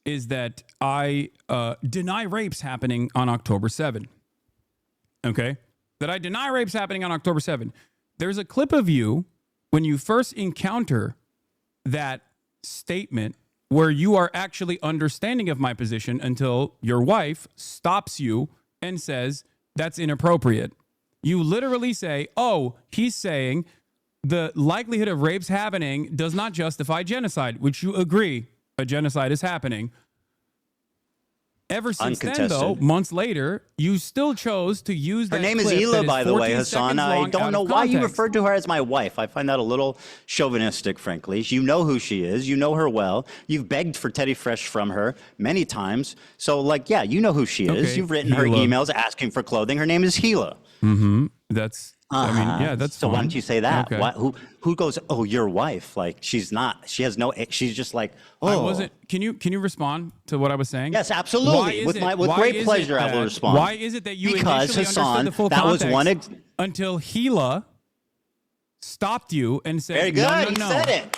is that I deny rapes happening on October 7. Okay? That I deny rapes happening on October 7. There's a clip of you when you first encounter that statement where you are actually understanding of my position until your wife stops you and says, that's inappropriate. You literally say, oh, he's saying the likelihood of rapes happening does not justify genocide, which you agree a genocide is happening. Ever since then, though, months later, you still chose to use that Her name is clip Hila, that by the way, 14 Hasan. seconds I long out don't of know why you context. referred to her as my wife. I find that a little chauvinistic, frankly. You know who she is. You know her well. You've begged for Teddy Fresh from her many times. So, like, yeah, you know who she is. Okay, You've written her Hila. emails asking for clothing. Her name is Hila. Mm-hmm. That's, I mean, yeah, that's So fine. why don't you say that? Okay. Why, who goes, oh, your wife? Like, she's not. She has no, she's just like, oh. I wasn't. Can you respond to what I was saying? Yes, absolutely. With great pleasure, I will respond. Why is it that you Because, initially Hasan, understood the full that was context one until Hila stopped you and said, Very good. no, He no, said it.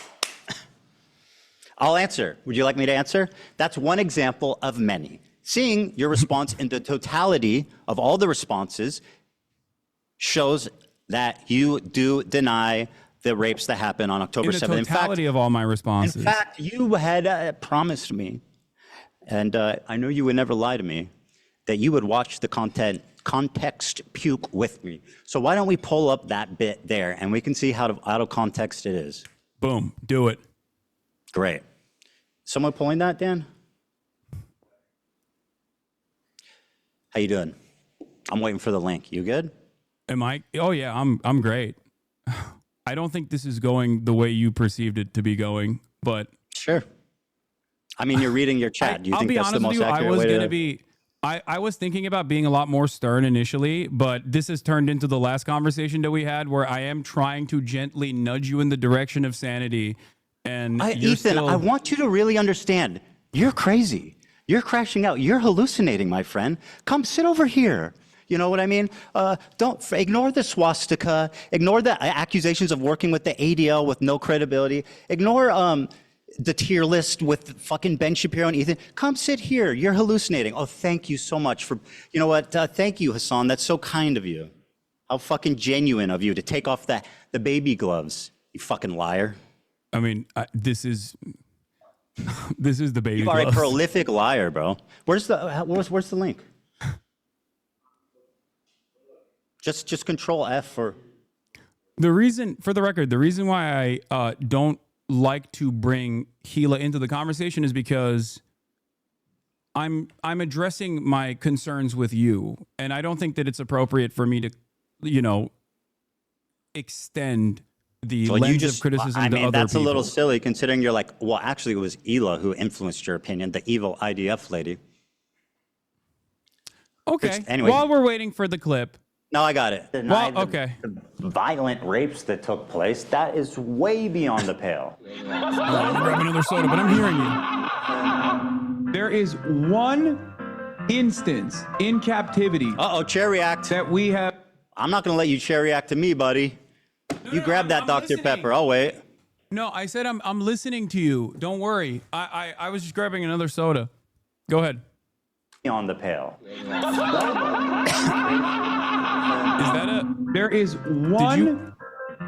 I'll answer. Would you like me to answer? That's one example of many. Seeing your response in the totality of all the responses shows that you do deny the rapes that happened on October In the 7th. totality of all my responses. In fact, you had promised me, and I know you would never lie to me, that you would watch the context puke with me. So why don't we pull up that bit there, and we can see how out of context it is. Boom. Do it. Great. Someone pulling that, Dan? How you doing? I'm waiting for the link. You good? Am I? Oh yeah, I'm great. I don't think this is going the way you perceived it to be going, but Sure. I mean, you're reading your chat. Do you I'll think be that's the honest with most you. I accurate was way going to to be. I was thinking about being a lot more stern initially, but this has turned into the last conversation that we had, where I am trying to gently nudge you in the direction of sanity. And you're Ethan, still, I want you to really understand. You're crazy. You're crashing out. You're hallucinating, my friend. Come sit over here. You know what I mean? Don't ignore the swastika. Ignore the accusations of working with the ADL with no credibility. Ignore the tier list with fucking Ben Shapiro and Ethan. Come sit here. You're hallucinating. Oh, thank you so much for. You know what? Thank you, Hasan. That's so kind of you. How fucking genuine of you to take off the baby gloves. You fucking liar. I mean, this is the baby. You are a gloves. prolific liar, bro. Where's the link? Just control F for. The reason, for the record, the reason why I don't like to bring Gila into the conversation is because I'm addressing my concerns with you, and I don't think that it's appropriate for me to, extend the lens of criticism I to mean, other that's people. a little silly considering you're like, well, actually, it was Hila who influenced your opinion, the evil IDF lady. Okay. Anyway. While we're waiting for the clip. No, I got it. Well, okay. The violent rapes that took place, that is way beyond the pale. I'm gonna grab another soda, but I'm hearing you. There is one instance in captivity. Chair react. That we have. I'm not going to let you chair react to me, buddy. You grab that Dr. listening. Pepper. I'll wait. No, I said I'm listening to you. Don't worry. I was just grabbing another soda. Go ahead. On the pale. Is that a? There is one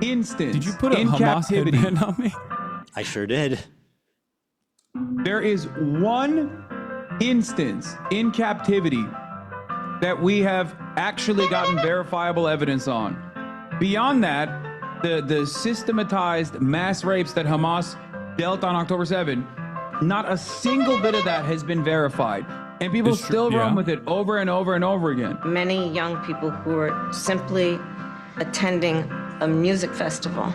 instance. Did you put a in Hamas captivity? headband on me? I sure did. There is one instance in captivity that we have actually gotten verifiable evidence on. Beyond that, the systematized mass rapes that Hamas dealt on October 7, not a single bit of that has been verified. And people It's true, still run yeah. with it over and over and over again. Many young people who were simply attending a music festival.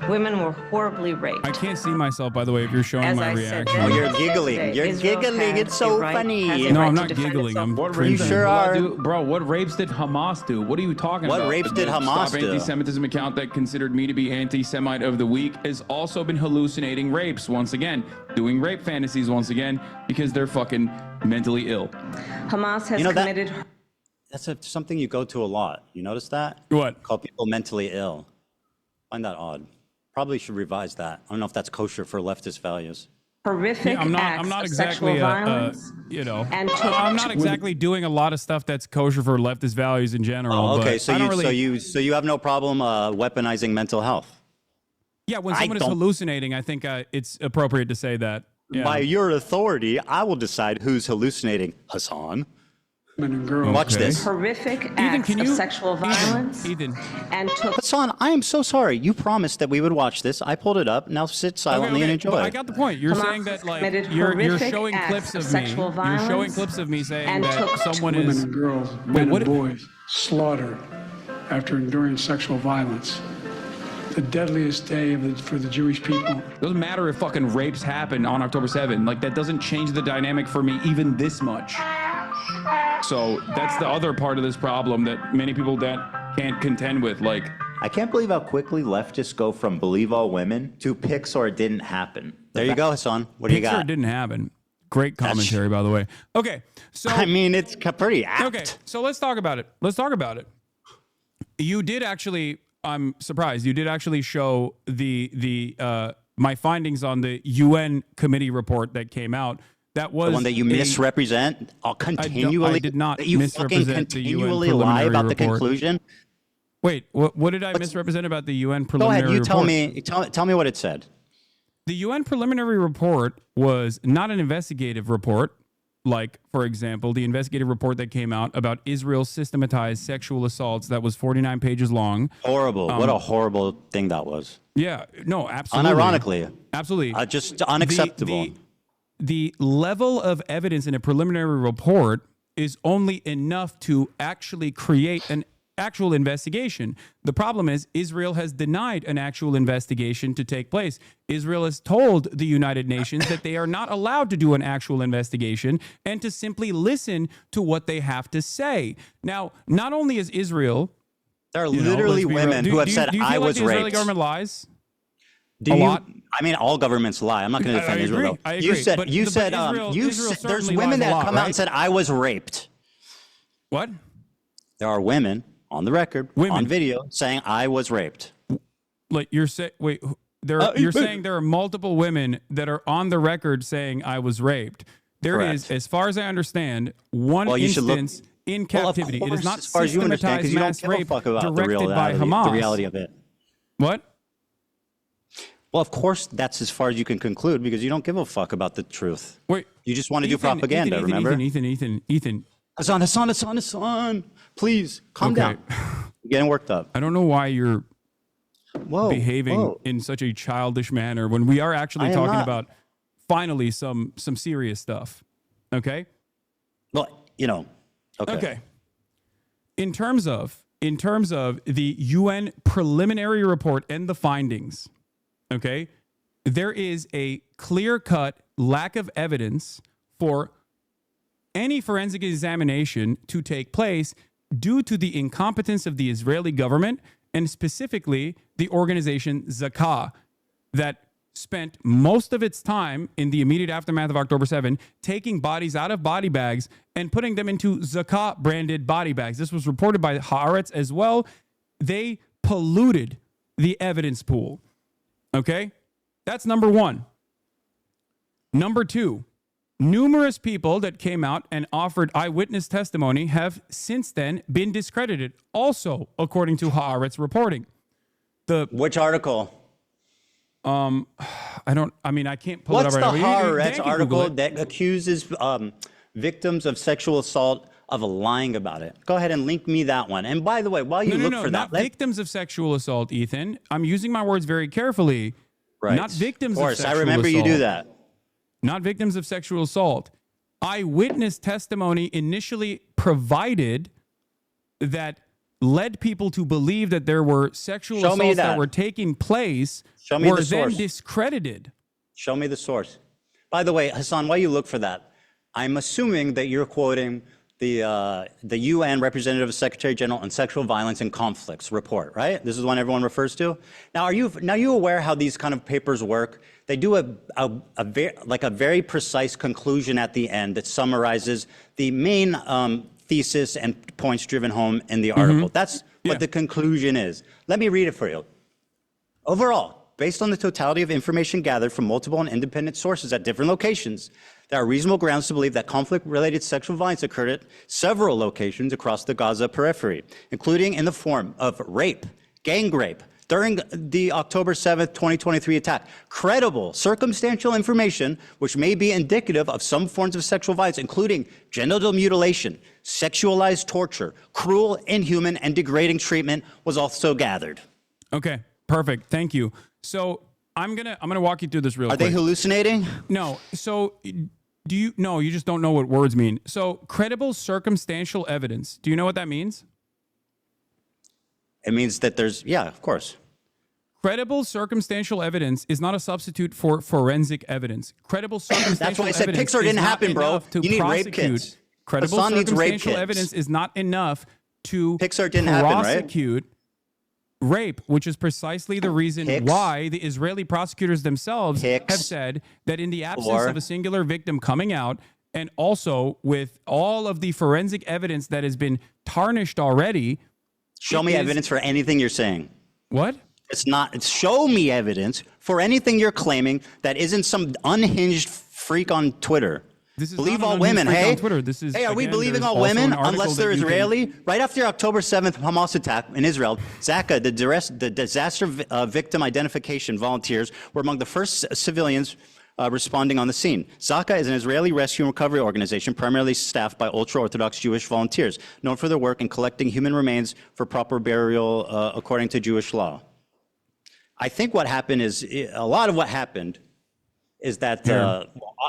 Women were horribly raped. I can't see myself, by the way, if you're showing As my I said, reaction. Oh, then- you're giggling. Today, You're Israel giggling. has It's so a right- funny. has a No, right I'm to not defend giggling. itself. I'm What cringing. rapes sure are. Bro, what rapes did Hamas do? What are you talking What about? rapes did The Hamas Stop do? Anti-Semitism account that considered me to be anti-Semite of the week has also been hallucinating rapes once again, doing rape fantasies once again because they're fucking mentally ill. Hamas has You know that- committed That's something you go to a lot. You notice that? What? Call people mentally ill. Find that odd. Probably should revise that. I don't know if that's kosher for leftist values. horrific Yeah, I'm acts not of exactly sexual violence. I'm and took not exactly doing a lot of stuff that's kosher for leftist values in general. Oh, okay, but so I don't really, so you have no problem weaponizing mental health. yeah, when I someone is don't- hallucinating, I think it's appropriate to say that. Yeah. By your authority, I will decide who's hallucinating. Hasan. Women and girls. Watch Okay. this. horrific acts of sexual violence Ethan. and took Hasan, I am so sorry. You promised that we would watch this. I pulled it up. Now sit silently and enjoy. But I got the point. You're Hamas saying that like committed you're horrific showing acts clips of of me. sexual You're showing violence clips of me saying and that took someone Women is. and girls, Wait, men what? and boys slaughtered after enduring sexual violence. The deadliest day for the Jewish people. Doesn't matter if fucking rapes happen on October 7. Like, that doesn't change the dynamic for me even this much. So that's the other part of this problem that many people that can't contend with. Like, I can't believe how quickly leftists go from believe all women to Pixar didn't happen. There you go, Hasan. What do you Pixar got? didn't happen. Great commentary, by the way. Okay, so I mean, it's pretty apt. okay, so let's talk about it. You did actually. I'm surprised. You did actually show the my findings on the UN committee report that came out. That was The one that you misrepresent continually. I did not that you fucking misrepresent the UN continually lie preliminary about the report. conclusion. Wait, what did I misrepresent about the UN Go preliminary ahead. You report? tell me what it said. The UN preliminary report was not an investigative report, like, for example, the investigative report that came out about Israel's systematized sexual assaults that was 49 pages long. Horrible. What a horrible thing that was. Yeah, no, absolutely. Unironically. Absolutely. Just unacceptable. The level of evidence in a preliminary report is only enough to actually create actual investigation. The problem is Israel has denied an actual investigation to take place. Israel has told the United Nations that they are not allowed to do an actual investigation and to simply listen to what they have to say. Now, not only is Israel... There are literally women who have said, I was raped. Do you feel like the Israeli raped. government lies? Do you? I mean, all governments lie. I'm not going to defend Israel. I agree. You said there's women that come out and said, I was raped. What? There are women on the record, on video, saying I was raped. Like you're saying, you're saying there are multiple women that are on the record saying I was raped. There is, as far as I understand, one instance in captivity. It is not as far as you understand, systematized because you don't mass give a rape fuck about directed by Hamas. the reality of it. What? Well, of course, that's as far as you can conclude because you don't give a fuck about the truth. Wait, you just want to do propaganda. Remember? Ethan. Hasan, please calm down. You're getting worked up. I don't know why you're behaving in such a childish manner when we are actually talking about finally some serious stuff. Okay. Well, you know. Okay. In terms of the UN preliminary report and the findings, okay, there is a clear-cut lack of evidence for any forensic examination to take place due to the incompetence of the Israeli government and specifically the organization Zakah that spent most of its time in the immediate aftermath of October 7 taking bodies out of body bags and putting them into Zakah branded body bags. This was reported by Haaretz as well. They polluted the evidence pool. Okay? That's number one. Number two, numerous people that came out and offered eyewitness testimony have since then been discredited, also according to Haaretz reporting. Which article? I can't pull What's it up right now. What's the Haaretz article that accuses victims of sexual assault of lying about it? Go ahead and link me that one. And by the way, while you look for that, not victims of sexual assault, Ethan. I'm using my words very carefully. Right. Not victims of sexual assault. I remember you do that. Not victims of sexual assault. Eyewitness testimony initially provided that led people to believe that there were sexual assaults that were taking place were then discredited. Show me the source. By the way, Hasan, while you look for that, I'm assuming that you're quoting the UN Representative Secretary General on Sexual Violence and Conflicts report, right? This is one everyone refers to. Now, are you aware how these kind of papers work? They do a very precise conclusion at the end that summarizes the main thesis and points driven home in the article. That's what the conclusion is. Let me read it for you. Overall, based on the totality of information gathered from multiple and independent sources at different locations, there are reasonable grounds to believe that conflict-related sexual violence occurred at several locations across the Gaza periphery, including in the form of rape, gang rape, during the October 7th, 2023 attack. Credible, circumstantial information which may be indicative of some forms of sexual violence, including genital mutilation, sexualized torture, cruel, inhuman, and degrading treatment was also gathered. Okay, perfect. Thank you. So I'm gonna walk you through this real quick. Are they hallucinating? No. So you just don't know what words mean. So credible circumstantial evidence. Do you know what that means? It means that of course. Credible circumstantial evidence is not a substitute for forensic evidence. Credible circumstantial That's why I said evidence Pixar didn't is not happen, bro. enough to You need rape prosecute. kits. Credible Hasan needs rape circumstantial kits. evidence is not enough to Pixar didn't happen, right? prosecute rape, which is precisely the reason why the Israeli prosecutors themselves have said that in the absence of a singular victim coming out, and also with all of the forensic evidence that has been tarnished already. Show me evidence for anything you're saying. What? It's show me evidence for anything you're claiming that isn't some unhinged freak on Twitter. Believe all women, hey? On Twitter. This is, are we again, believing there's all also women an article unless they're that you Israeli? Right after October 7th Hamas attack in Israel, Zakah, the disaster victim identification volunteers, were among the first civilians responding on the scene. Zakah is an Israeli rescue and recovery organization primarily staffed by ultra-Orthodox Jewish volunteers, known for their work in collecting human remains for proper burial according to Jewish law. I think what happened is, a lot of what happened is that Here.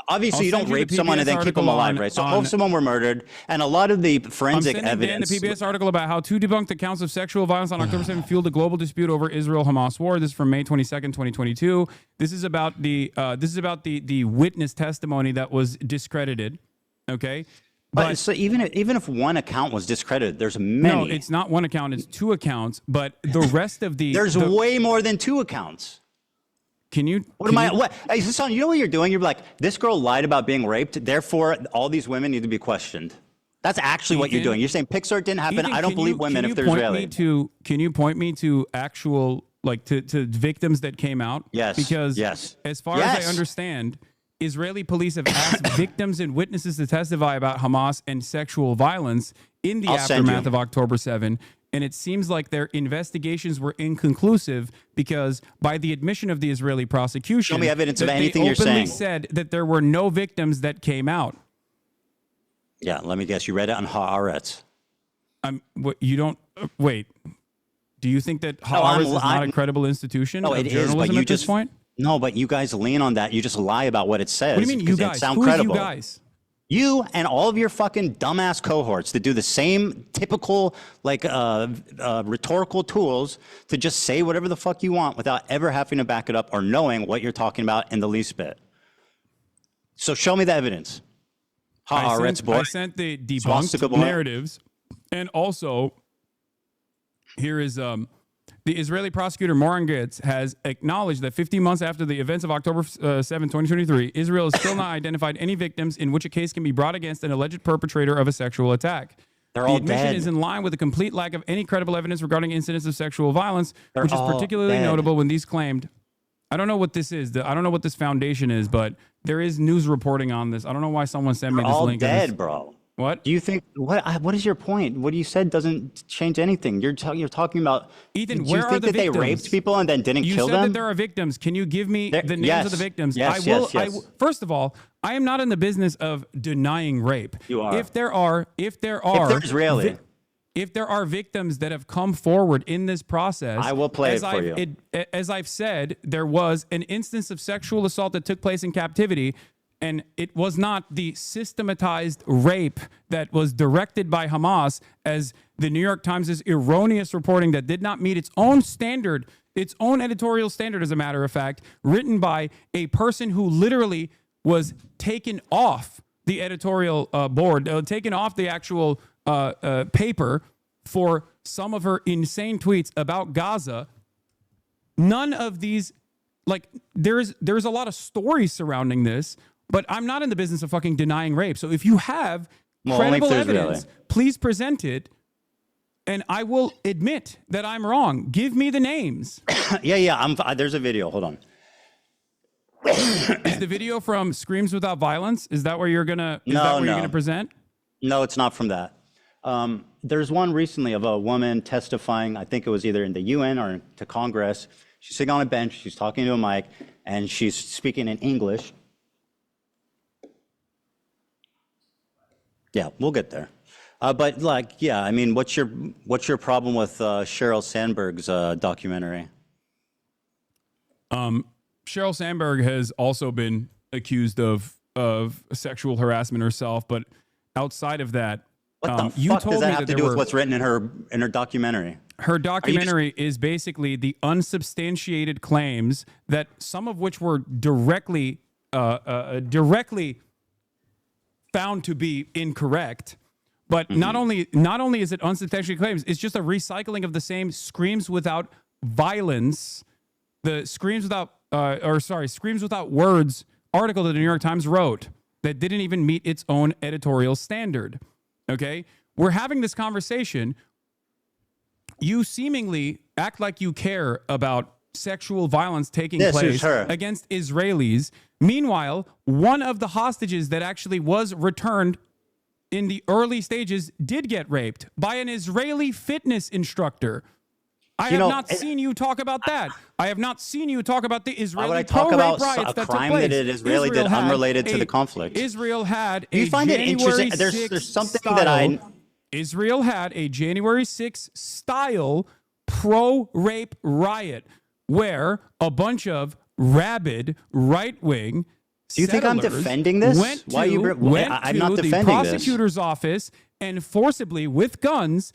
obviously I'll you don't send you rape the someone and PBS then keep them article alive, on- right? So on- hope someone were murdered, and a lot of the I'm forensic sending Dan evidence. the PBS article about how to debunk the counts of sexual violence on October 7th fueled a global dispute over Israel-Hamas war. This is from May 22nd, 2022. This is about the witness testimony that was discredited. Okay. But so even if one account was discredited, there's many. No, it's not one account, it's two accounts, but the rest of There's way more than two accounts. Can you? What am I? What? Hey, Hasan, you know what you're doing? You're like, this girl lied about being raped, therefore all these women need to be questioned. That's actually what you're doing. You're saying Pixar didn't happen. Ethan, I don't believe women if they're Israeli. Can you point me to actual, like, to victims that came out? Yes. Because as far as I understand, Israeli police have asked victims and witnesses to testify about Hamas and sexual violence in the aftermath of October 7. And it seems like their investigations were inconclusive because by the admission of the Israeli prosecution, show me evidence of that anything they you're openly saying. said that there were no victims that came out. Yeah, let me guess. You read it on Haaretz. You don't wait. Do you think that Haaretz is not a credible institution of journalism at this point? No, but you guys lean on that. You just lie about what it says. What do you mean, you guys? Sound Who credible. is you guys? You and all of your fucking dumbass cohorts that do the same typical rhetorical tools to just say whatever the fuck you want without ever having to back it up or knowing what you're talking about in the least bit. So show me the evidence. I sent the debunked narratives, and also here is the Israeli prosecutor Moran Gitz has acknowledged that 15 months after the events of October 7, 2023, Israel has still not identified any victims in which a case can be brought against an alleged perpetrator of a sexual attack. They're all the admission dead. is in line with a complete lack of any credible evidence regarding incidents of sexual violence, They're which is all particularly dead. notable when these claimed. I don't know what this is. I don't know what this foundation is, but there is news reporting on this. I don't know why someone sent me They're this all link. dead, bro. What? Do you think, what is your point? What you said doesn't change anything. You're talking about, Ethan, do where you are think the that victims? they raped people and then didn't You kill said them? that there are victims. Can you give me the names of the victims? Yes, First of all, I am not in the business of denying rape. You are. If there's Israeli. If there are victims that have come forward in this process, I will play it for you. As I've said, there was an instance of sexual assault that took place in captivity, and it was not the systematized rape that was directed by Hamas, as the New York Times' erroneous reporting that did not meet its own standard, its own editorial standard, as a matter of fact, written by a person who literally was taken off the editorial board, taken off the actual paper for some of her insane tweets about Gaza. None of these, like, there's a lot of stories surrounding this, but I'm not in the business of fucking denying rape. So if you have credible evidence, please present it, and I will admit that I'm wrong. Give me the names. There's a video. Hold on. Is the video from Screams Without Violence? Is that where you're gonna? You're gonna present? No, it's not from that. There's one recently of a woman testifying. I think it was either in the UN or to Congress. She's sitting on a bench. She's talking to a mic, and she's speaking in English. Yeah, we'll get there. But I mean, what's your problem with Sheryl Sandberg's documentary? Sheryl Sandberg has also been accused of sexual harassment herself, but outside of that, what the you fuck told does that me have to do with what's written in her documentary? Her documentary is basically the unsubstantiated claims that some of which were directly found to be incorrect. But not only is it unsubstantiated claims, it's just a recycling of the same Screams Without Violence, the Screams Without Words article that the New York Times wrote that didn't even meet its own editorial standard. Okay? We're having this conversation. You seemingly act like you care about sexual violence taking place against Israelis. Meanwhile, one of the hostages that actually was returned in the early stages did get raped by an Israeli fitness instructor. I have not seen you talk about that. I have not seen you talk about the Israeli pro-rape riots that took place. A crime that Israeli did unrelated to the conflict. Israel had you find it interesting? There's something that I... Israel had a January 6th style pro-rape riot where a bunch of rabid, right-wing, Do you think I'm settlers defending this? Went Why to, are you? went I'm to not the defending this. prosecutor's office and forcibly, with guns,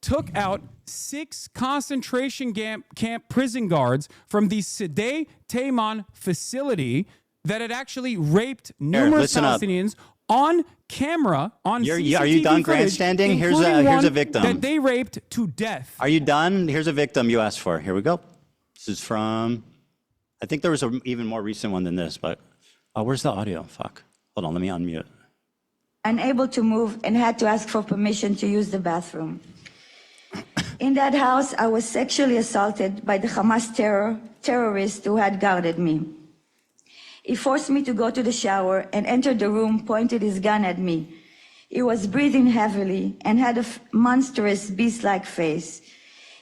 took out 6 concentration camp prison guards from the Sede Taman facility that had actually raped numerous listen up. Palestinians on camera, on CCTV Are you done footage, grandstanding? Here's including a one victim. that they raped to death. Are you done? Here's a victim you asked for. Here we go. This is from, I think there was an even more recent one than this, but where's the audio? Fuck. Hold on, let me unmute. Unable to move and had to ask for permission to use the bathroom. In that house, I was sexually assaulted by the Hamas terrorist who had guarded me. He forced me to go to the shower and entered the room, pointed his gun at me. He was breathing heavily and had a monstrous beast-like face.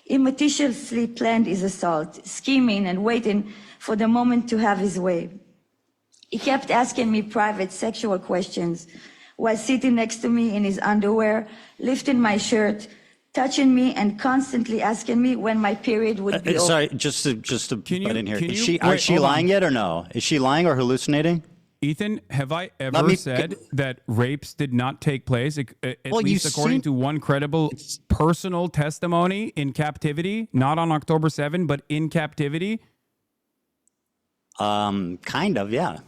He meticulously planned his assault, scheming and waiting for the moment to have his way. He kept asking me private sexual questions while sitting next to me in his underwear, lifting my shirt, touching me, and constantly asking me when my period would be over. Sorry, just to butt in here. Is she wait, she hold lying on. yet or no? Is she lying or hallucinating? Ethan, have I ever said that rapes did not take place, at least according to one credible personal testimony in captivity, not on October 7, but in captivity? Kind of, yeah.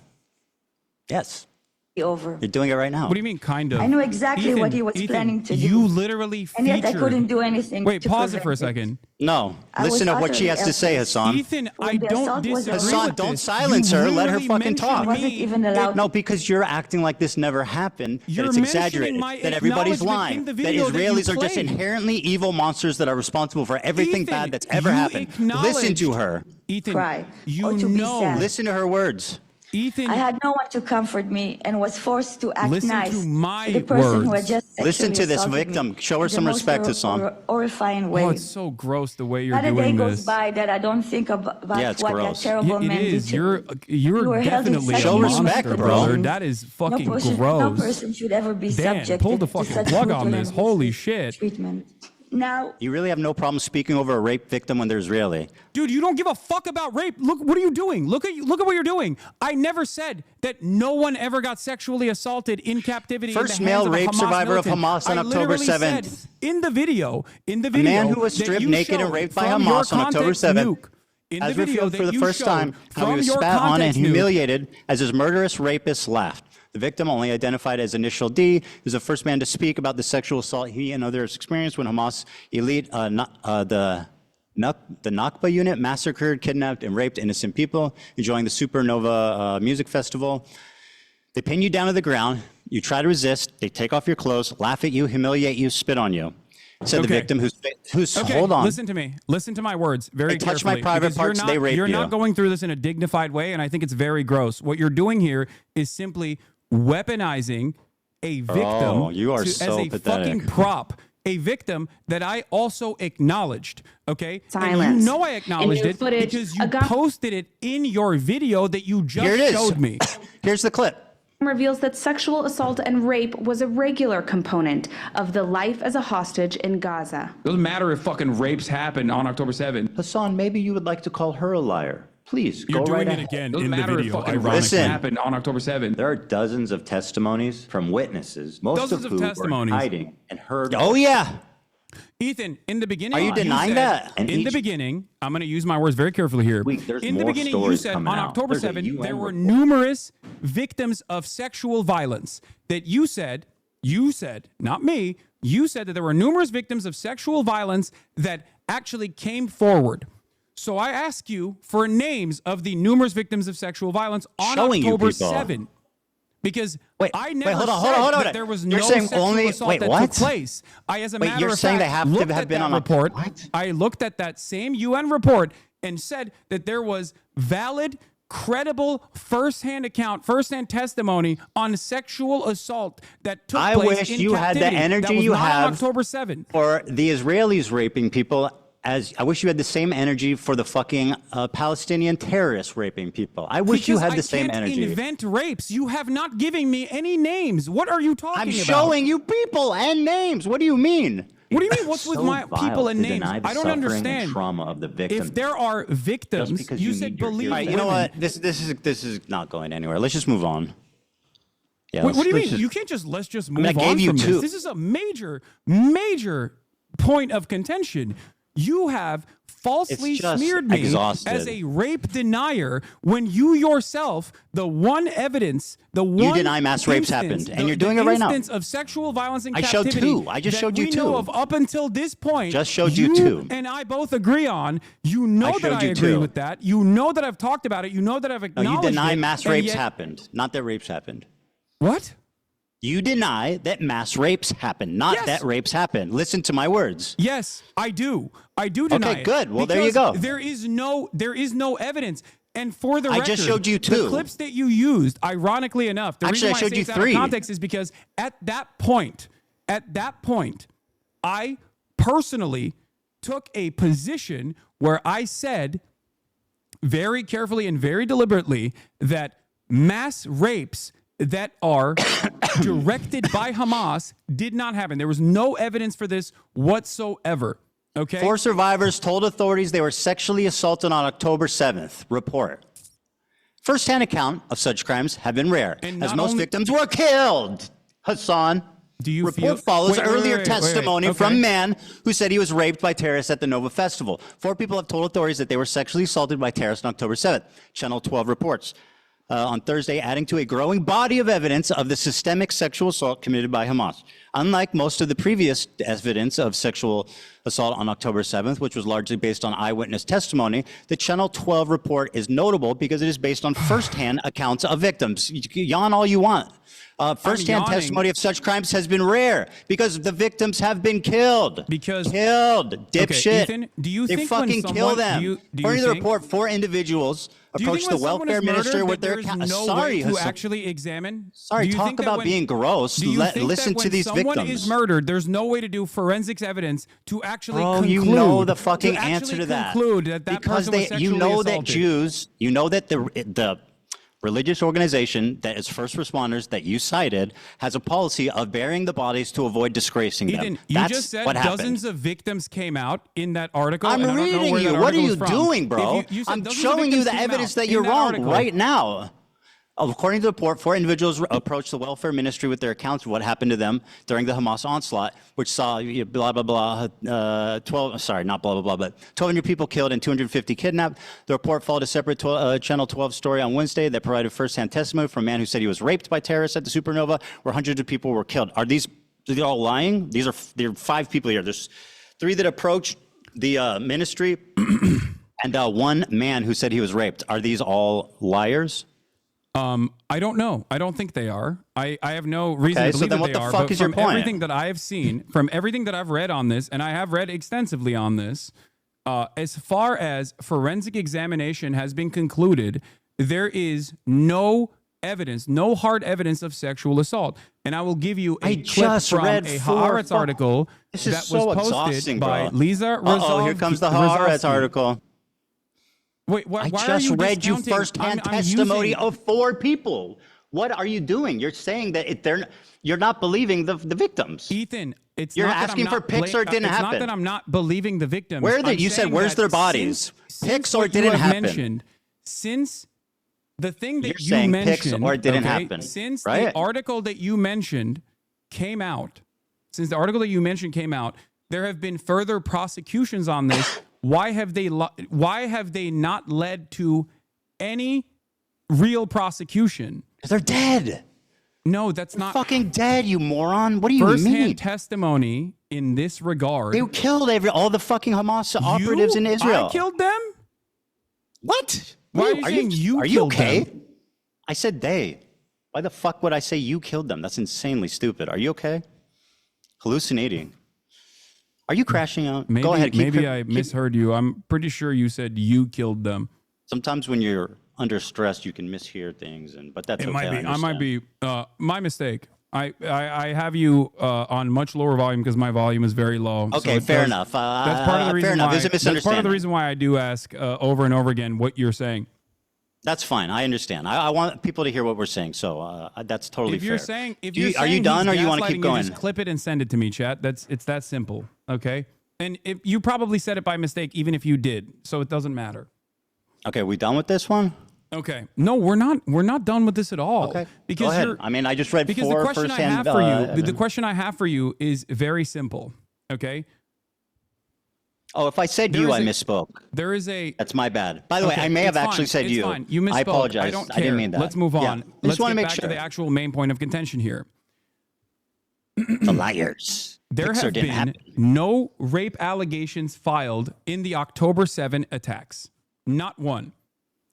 Yes. Over. You're doing it right now. What do you mean, kind of? I knew exactly what he was planning to do. You literally featured. And yet I couldn't do anything. Wait, to pause it for a prevent second. No, listen to what she has to say, Hassan. Ethan, I don't disagree Hassan, with don't this. silence You her. Let her literally fucking mentioned talk. Wasn't even allowed. No, because you're acting like this never happened. That You're it's exaggerated. mentioning my That everybody's acknowledgement lying. in the That video that you Israelis are just played. inherently evil monsters that are responsible for everything Ethan, bad that's ever you happened. Listen to her. Ethan, Cry, you or to be know. sad. Listen to her words. Ethan, I had no one to comfort me and was forced to act Listen nice to my the person who had words. just Listen to sexually this assaulted victim. me Show her in the some most respect, Hassan. horrifying way. Oh, it's so gross the way you're Not a day doing goes this. by that I don't think about Yeah, it's what gross. that terrible It man is. did to You're me. You were held in definitely a such Show monster, respect, bro. brother. That is fucking no gross. person should ever be Dan, subjected pull the to fucking such plug on brutal this. and Holy useless shit. treatment. Now, You really have no problem speaking over a rape victim when they're Israeli. Dude, you don't give a fuck about rape. Look, what are you doing? Look at what you're doing. I never said that no one ever got sexually assaulted in captivity. First in the hands male of a rape Hamas survivor of militant. Hamas on I October literally 7th. said in the video, A man who was that stripped you naked and showed raped by from Hamas your on October context 7th, nuke, in as the video revealed for that the you first showed time, how he from was your spat on and context nuke. humiliated as his murderous rapist laughed. The victim, only identified as Initial D, is the first man to speak about the sexual assault he and others experienced when Hamas elite, the Nakba unit massacred, kidnapped, and raped innocent people enjoying the Supernova music festival. They pin you down to the ground. You try to resist. They take off your clothes, laugh at you, humiliate you, spit on you. Said the victim who's hold on. Listen to me. Listen to my words very They touch carefully. my private because parts, they rape You're you. not going through this in a dignified way, and I think it's very gross. What you're doing here is simply weaponizing a victim Oh, you are as so a pathetic. fucking prop. A victim that I also acknowledged, okay? Silence. And you know I acknowledged new it footage, because you a gun- posted it in your video that you Here it just is. showed me. Here's the clip. Reveals that sexual assault and rape was a regular component of the life as a hostage in Gaza. Doesn't matter if fucking rapes happened on October 7th. Hassan, maybe you would like to call her a liar. Please, You're go doing right it ahead. again Doesn't in the matter if video. fucking Ironically. rapes Listen. happened on October 7th. There are dozens of testimonies from witnesses, most Dozens of of who testimonies. were hiding and heard. Oh, yeah. Ethan, in the beginning, Are you denying said- that? And in the each- beginning, I'm going to use my words very carefully here. There's in the more beginning, you stories said on coming out. October There's a 7th, UN there were report. numerous victims of sexual violence that you said, not me, you said that there were numerous victims of sexual violence that actually came forward. So I ask you for names of the numerous victims of sexual violence on Showing you October people. 7th. Because I wait, never hold on, said hold on. that there was You're no saying sexual only- assault wait, that what? took place. I, as a Wait, matter you're of saying fact, they have to looked have at been that on a- report. what? I looked at that same UN report and said that there was valid, credible, firsthand testimony on sexual assault that took I place wish in you had the captivity. energy that was you not on have October 7th. for the Israelis raping people. As I wish you had the same energy for the fucking Palestinian terrorists raping people. I wish you Because had the same I can't energy. invent rapes. You have not given me any names. What are you talking I'm about? showing you people and names. What do you mean? What do you mean? What's with my people and names? I don't understand. Trauma of the victim. If there are victims, you said believe. All right, you know what? This is not going anywhere. Let's just move on. Yeah. What do you mean? You can't just let's just move on from this. This is a major point of contention. You have falsely smeared me as a rape denier when you yourself, the one evidence, you deny mass rapes happened, and you're doing it right now. Instance of sexual violence and captivity. I showed two. I just showed you two. We know of up until this point. Just showed you two. And I both agree on. You know that I agree with that. You know that I've talked about it. You know that I've acknowledged it. No, you deny mass rapes happened, not that rapes happened. What? You deny that mass rapes happened, not that rapes happened. Listen to my words. Yes, I do. I do deny Okay, good. Well, there you go. There is no evidence. And for the record, I just showed you two. The clips that you used, ironically enough, the reason why I showed you three. Out of context is because at that point, I personally took a position where I said very carefully and very deliberately that mass rapes that are directed by Hamas did not happen. There was no evidence for this whatsoever. Okay. 4 survivors told authorities they were sexually assaulted on October 7th. Report. First-hand account of such crimes have been rare, as most victims were killed. Hasan. Report follows earlier testimony from man who said he was raped by terrorists at the Nova Festival. 4 people have told authorities that they were sexually assaulted by terrorists on October 7th. Channel 12 reports. On Thursday, adding to a growing body of evidence of the systemic sexual assault committed by Hamas. Unlike most of the previous evidence of sexual assault on October 7th, which was largely based on eyewitness testimony, the Channel 12 report is notable because it is based on firsthand accounts of victims. Yawn all you want. Firsthand testimony of such crimes has been rare because the victims have been killed. Killed, dipshit. Ethan, do you think fucking kill them? According to the report, 4 individuals approached the welfare minister with their sorry to actually examine. Sorry, talk about being gross. Listen to these victims. When someone is murdered, there's no way to do forensics evidence to actually conclude. You know the fucking answer to that. Conclude that because person was sexually you know assaulted. that Jews, you know that the religious organization that is first responders that you cited has a policy of burying the bodies to avoid disgracing them. Ethan, you That's just said what dozens of victims came out in that article. I'm reading you. What are you doing, bro? I'm showing you the evidence that you're wrong right now. According to the report, 4 individuals approached the welfare ministry with their accounts of what happened to them during the Hamas onslaught, which saw blah, blah, blah, 1,200 people killed and 250 kidnapped. The report followed a separate Channel 12 story on Wednesday that provided firsthand testimony from a man who said he was raped by terrorists at the supernova, where hundreds of people were killed. Are these all lying? There are 5 people here. There's 3 that approached the ministry and 1 man who said he was raped. Are these all liars? I don't know. I don't think they are. I have no reason to believe that they are. But from everything that I have seen, from everything that I've read on this, and I have read extensively on this, as far as forensic examination has been concluded, there is no evidence, no hard evidence of sexual assault. And I will give you a clip from a Haaretz article that was posted by Lisa Razov. Here comes the Haaretz article. Wait, why I just read you firsthand testimony of 4 people. What are you doing? You're saying that you're not believing the victims. Ethan, you're asking for pics or it didn't happen. It's not that I'm not believing the victims. You said where's their bodies? Pics or it didn't happen. Since the thing that you're you mentioned, pics or it didn't happen. Since the article that you mentioned came out, there have been further prosecutions on this. Why have they not led to any real prosecation? Because they're dead. No, that's they're not fucking dead, you moron. What do you mean? First-hand testimony in this regard. They killed all the fucking Hamas operatives in Israel. I killed them? What? Why are you saying you are you okay? Them? I said they. Why the fuck would I say you killed them? That's insanely stupid. Are you okay? Hallucinating. Are you crashing out? Maybe, Go ahead. I misheard you. I'm pretty sure you said you killed them. Sometimes when you're under stress, you can mishear things, but that's okay. I might be my mistake. I have you on much lower volume because my volume is very low. Okay, fair enough. That's part of the reason. Fair enough. There's a misunderstanding. That's part of the reason why I do ask over and over again what you're saying. That's fine. I understand. I want people to hear what we're saying, so that's totally If you're fair. saying, Are you done, or you want to keep going? Just clip it and send it to me, chat. It's that simple. Okay. And if you probably said it by mistake, even if you did, so it doesn't matter. Okay, we done with this one? Okay. No, we're not. We're not done with this at all. Okay. Because Go ahead. I mean, I just read because four the question I firsthand. have for you, the question I have for you is very simple. Okay. Oh, if I said There you, is I a- misspoke. There is a. That's my bad. By the way, Okay, I may have it's actually fine. said It's you. fine. You misspoke. I apologize. I don't care. I didn't mean that. Let's move Yeah. on. Just Let's want get to make back sure. to the actual main point of contention here. The liars. There Pixar have didn't been happen. no rape allegations filed in the October 7 attacks. Not one.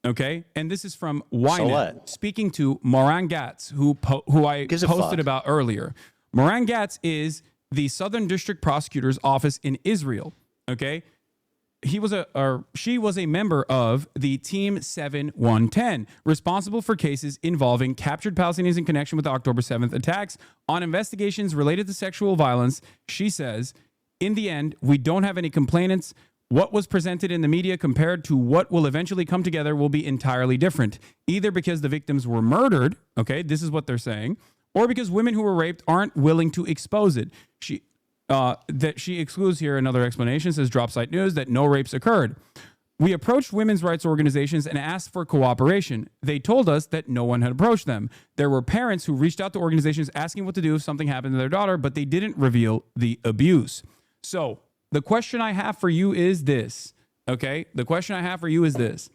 Okay? And this is from Ynet, what? speaking to Moran Gatz, who I Gives a posted fuck. about earlier. Moran Gatz is the Southern District Prosecutor's Office in Israel. Okay? She was a member of the Team 7110, responsible for cases involving captured Palestinians in connection with the October 7th attacks. On investigations related to sexual violence, she says, in the end, we don't have any complainants. What was presented in the media compared to what will eventually come together will be entirely different, either because the victims were murdered, okay, this is what they're saying, or because women who were raped aren't willing to expose it. That she excludes here another explanation, says Dropsite News, that no rapes occurred. We approached women's rights organizations and asked for cooperation. They told us that no one had approached them. There were parents who reached out to organizations asking what to do if something happened to their daughter, but they didn't reveal the abuse. So the question I have for you is this, okay? The question I have for you is this.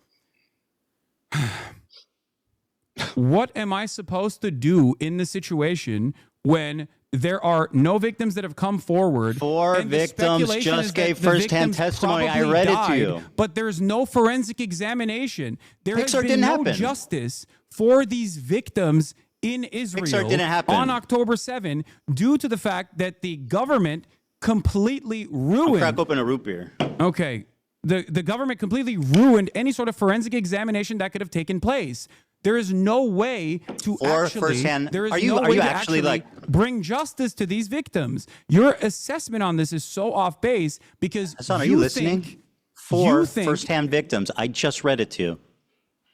What am I supposed to do in the situation when there are no victims that have come forward? Four and the victims speculation just is that gave the firsthand victims testimony. I probably read it to died, you. But there's no forensic examination. There has Pixar been didn't no happen. justice for these victims in Israel Pixar didn't happen. on October 7 due to the fact that the government completely I'll ruined. crack open a root beer. Okay. The government completely ruined any sort of forensic examination that could have taken place. There is no way to Or actually, firsthand- there is are you- no are way you to actually, like- bring justice to these victims. Your assessment on this is so off base because Hassan, are you listening? Four you think- firsthand victims. I just read it to you.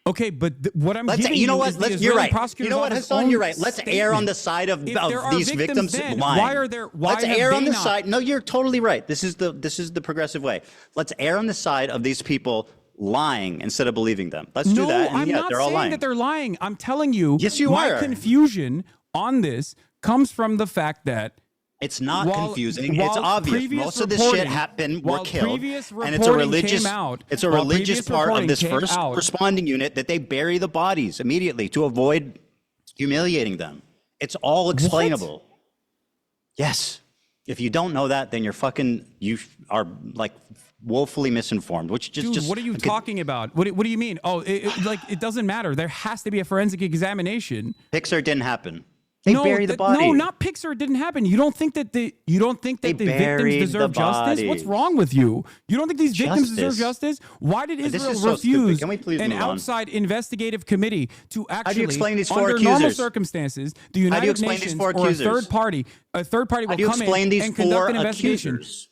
Okay, but what I'm Let's, giving you know you what? is the Let's, Israeli you're right. prosecutor's You know what, office Hassan? own You're right. Let's err on the side of If there are these victims then, lying. why Let's have err they on the not? side. No, you're totally right. This is the progressive way. Let's err on the side of these people lying instead of believing them. Let's do that. And I'm yeah, not they're all saying lying. that they're lying. I'm telling you, Yes, you my are. confusion on this comes from the fact that It's not while- confusing. It's while obvious. previous Most of this shit reporting- happened. Were while killed, previous and it's a reporting religious. came out- It's a while religious previous part of reporting this came first out- responding unit that they bury the bodies immediately to avoid humiliating them. It's all explainable. Yes. If you don't know that, then you are like woefully misinformed. Which Dude, just what are you talking about? What do you mean? Oh, it doesn't matter. There has to be a forensic examination. Pixar didn't happen. They bury the body. No, not Pixar. It didn't happen. You don't think that the victims buried deserve the justice? What's bodies. wrong with you? You don't think these victims deserve Justice. justice? Why did This Israel is so stupid. refuse Can we please an move on? outside investigative committee to actually, explain these four under normal accusers? circumstances, the How do you United explain these Nations four or a accusers? third party How will do you come explain in these and conduct four an investigation? accusers?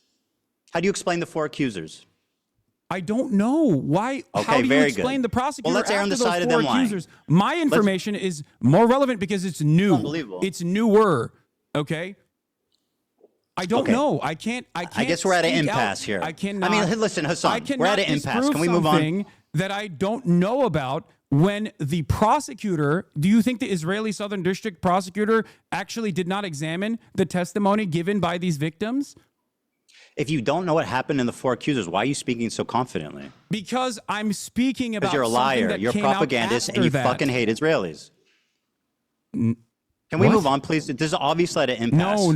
How do you explain the four accusers? I don't know why. How Okay, do you very explain good. the prosecutor Well, let's err on after the those side of four them lying. accusers? My information is more relevant because it's new. Unbelievable. It's newer. Okay. I don't Okay. know. I can't. I guess we're at an speak impasse out. here. I cannot. I mean, listen, Hassan, I cannot we're at an impasse. disprove Can we move on? something that I don't know about when the prosecutor? Do you think the Israeli Southern District prosecutor actually did not examine the testimony given by these victims? If you don't know what happened in the four accusers, why are you speaking so confidently? Because I'm speaking about Because you're a something liar. that You're a came out propagandist, and after you that. fucking hate Israelis. Can we What? move on, please? This is obviously at an impasse. No. Oh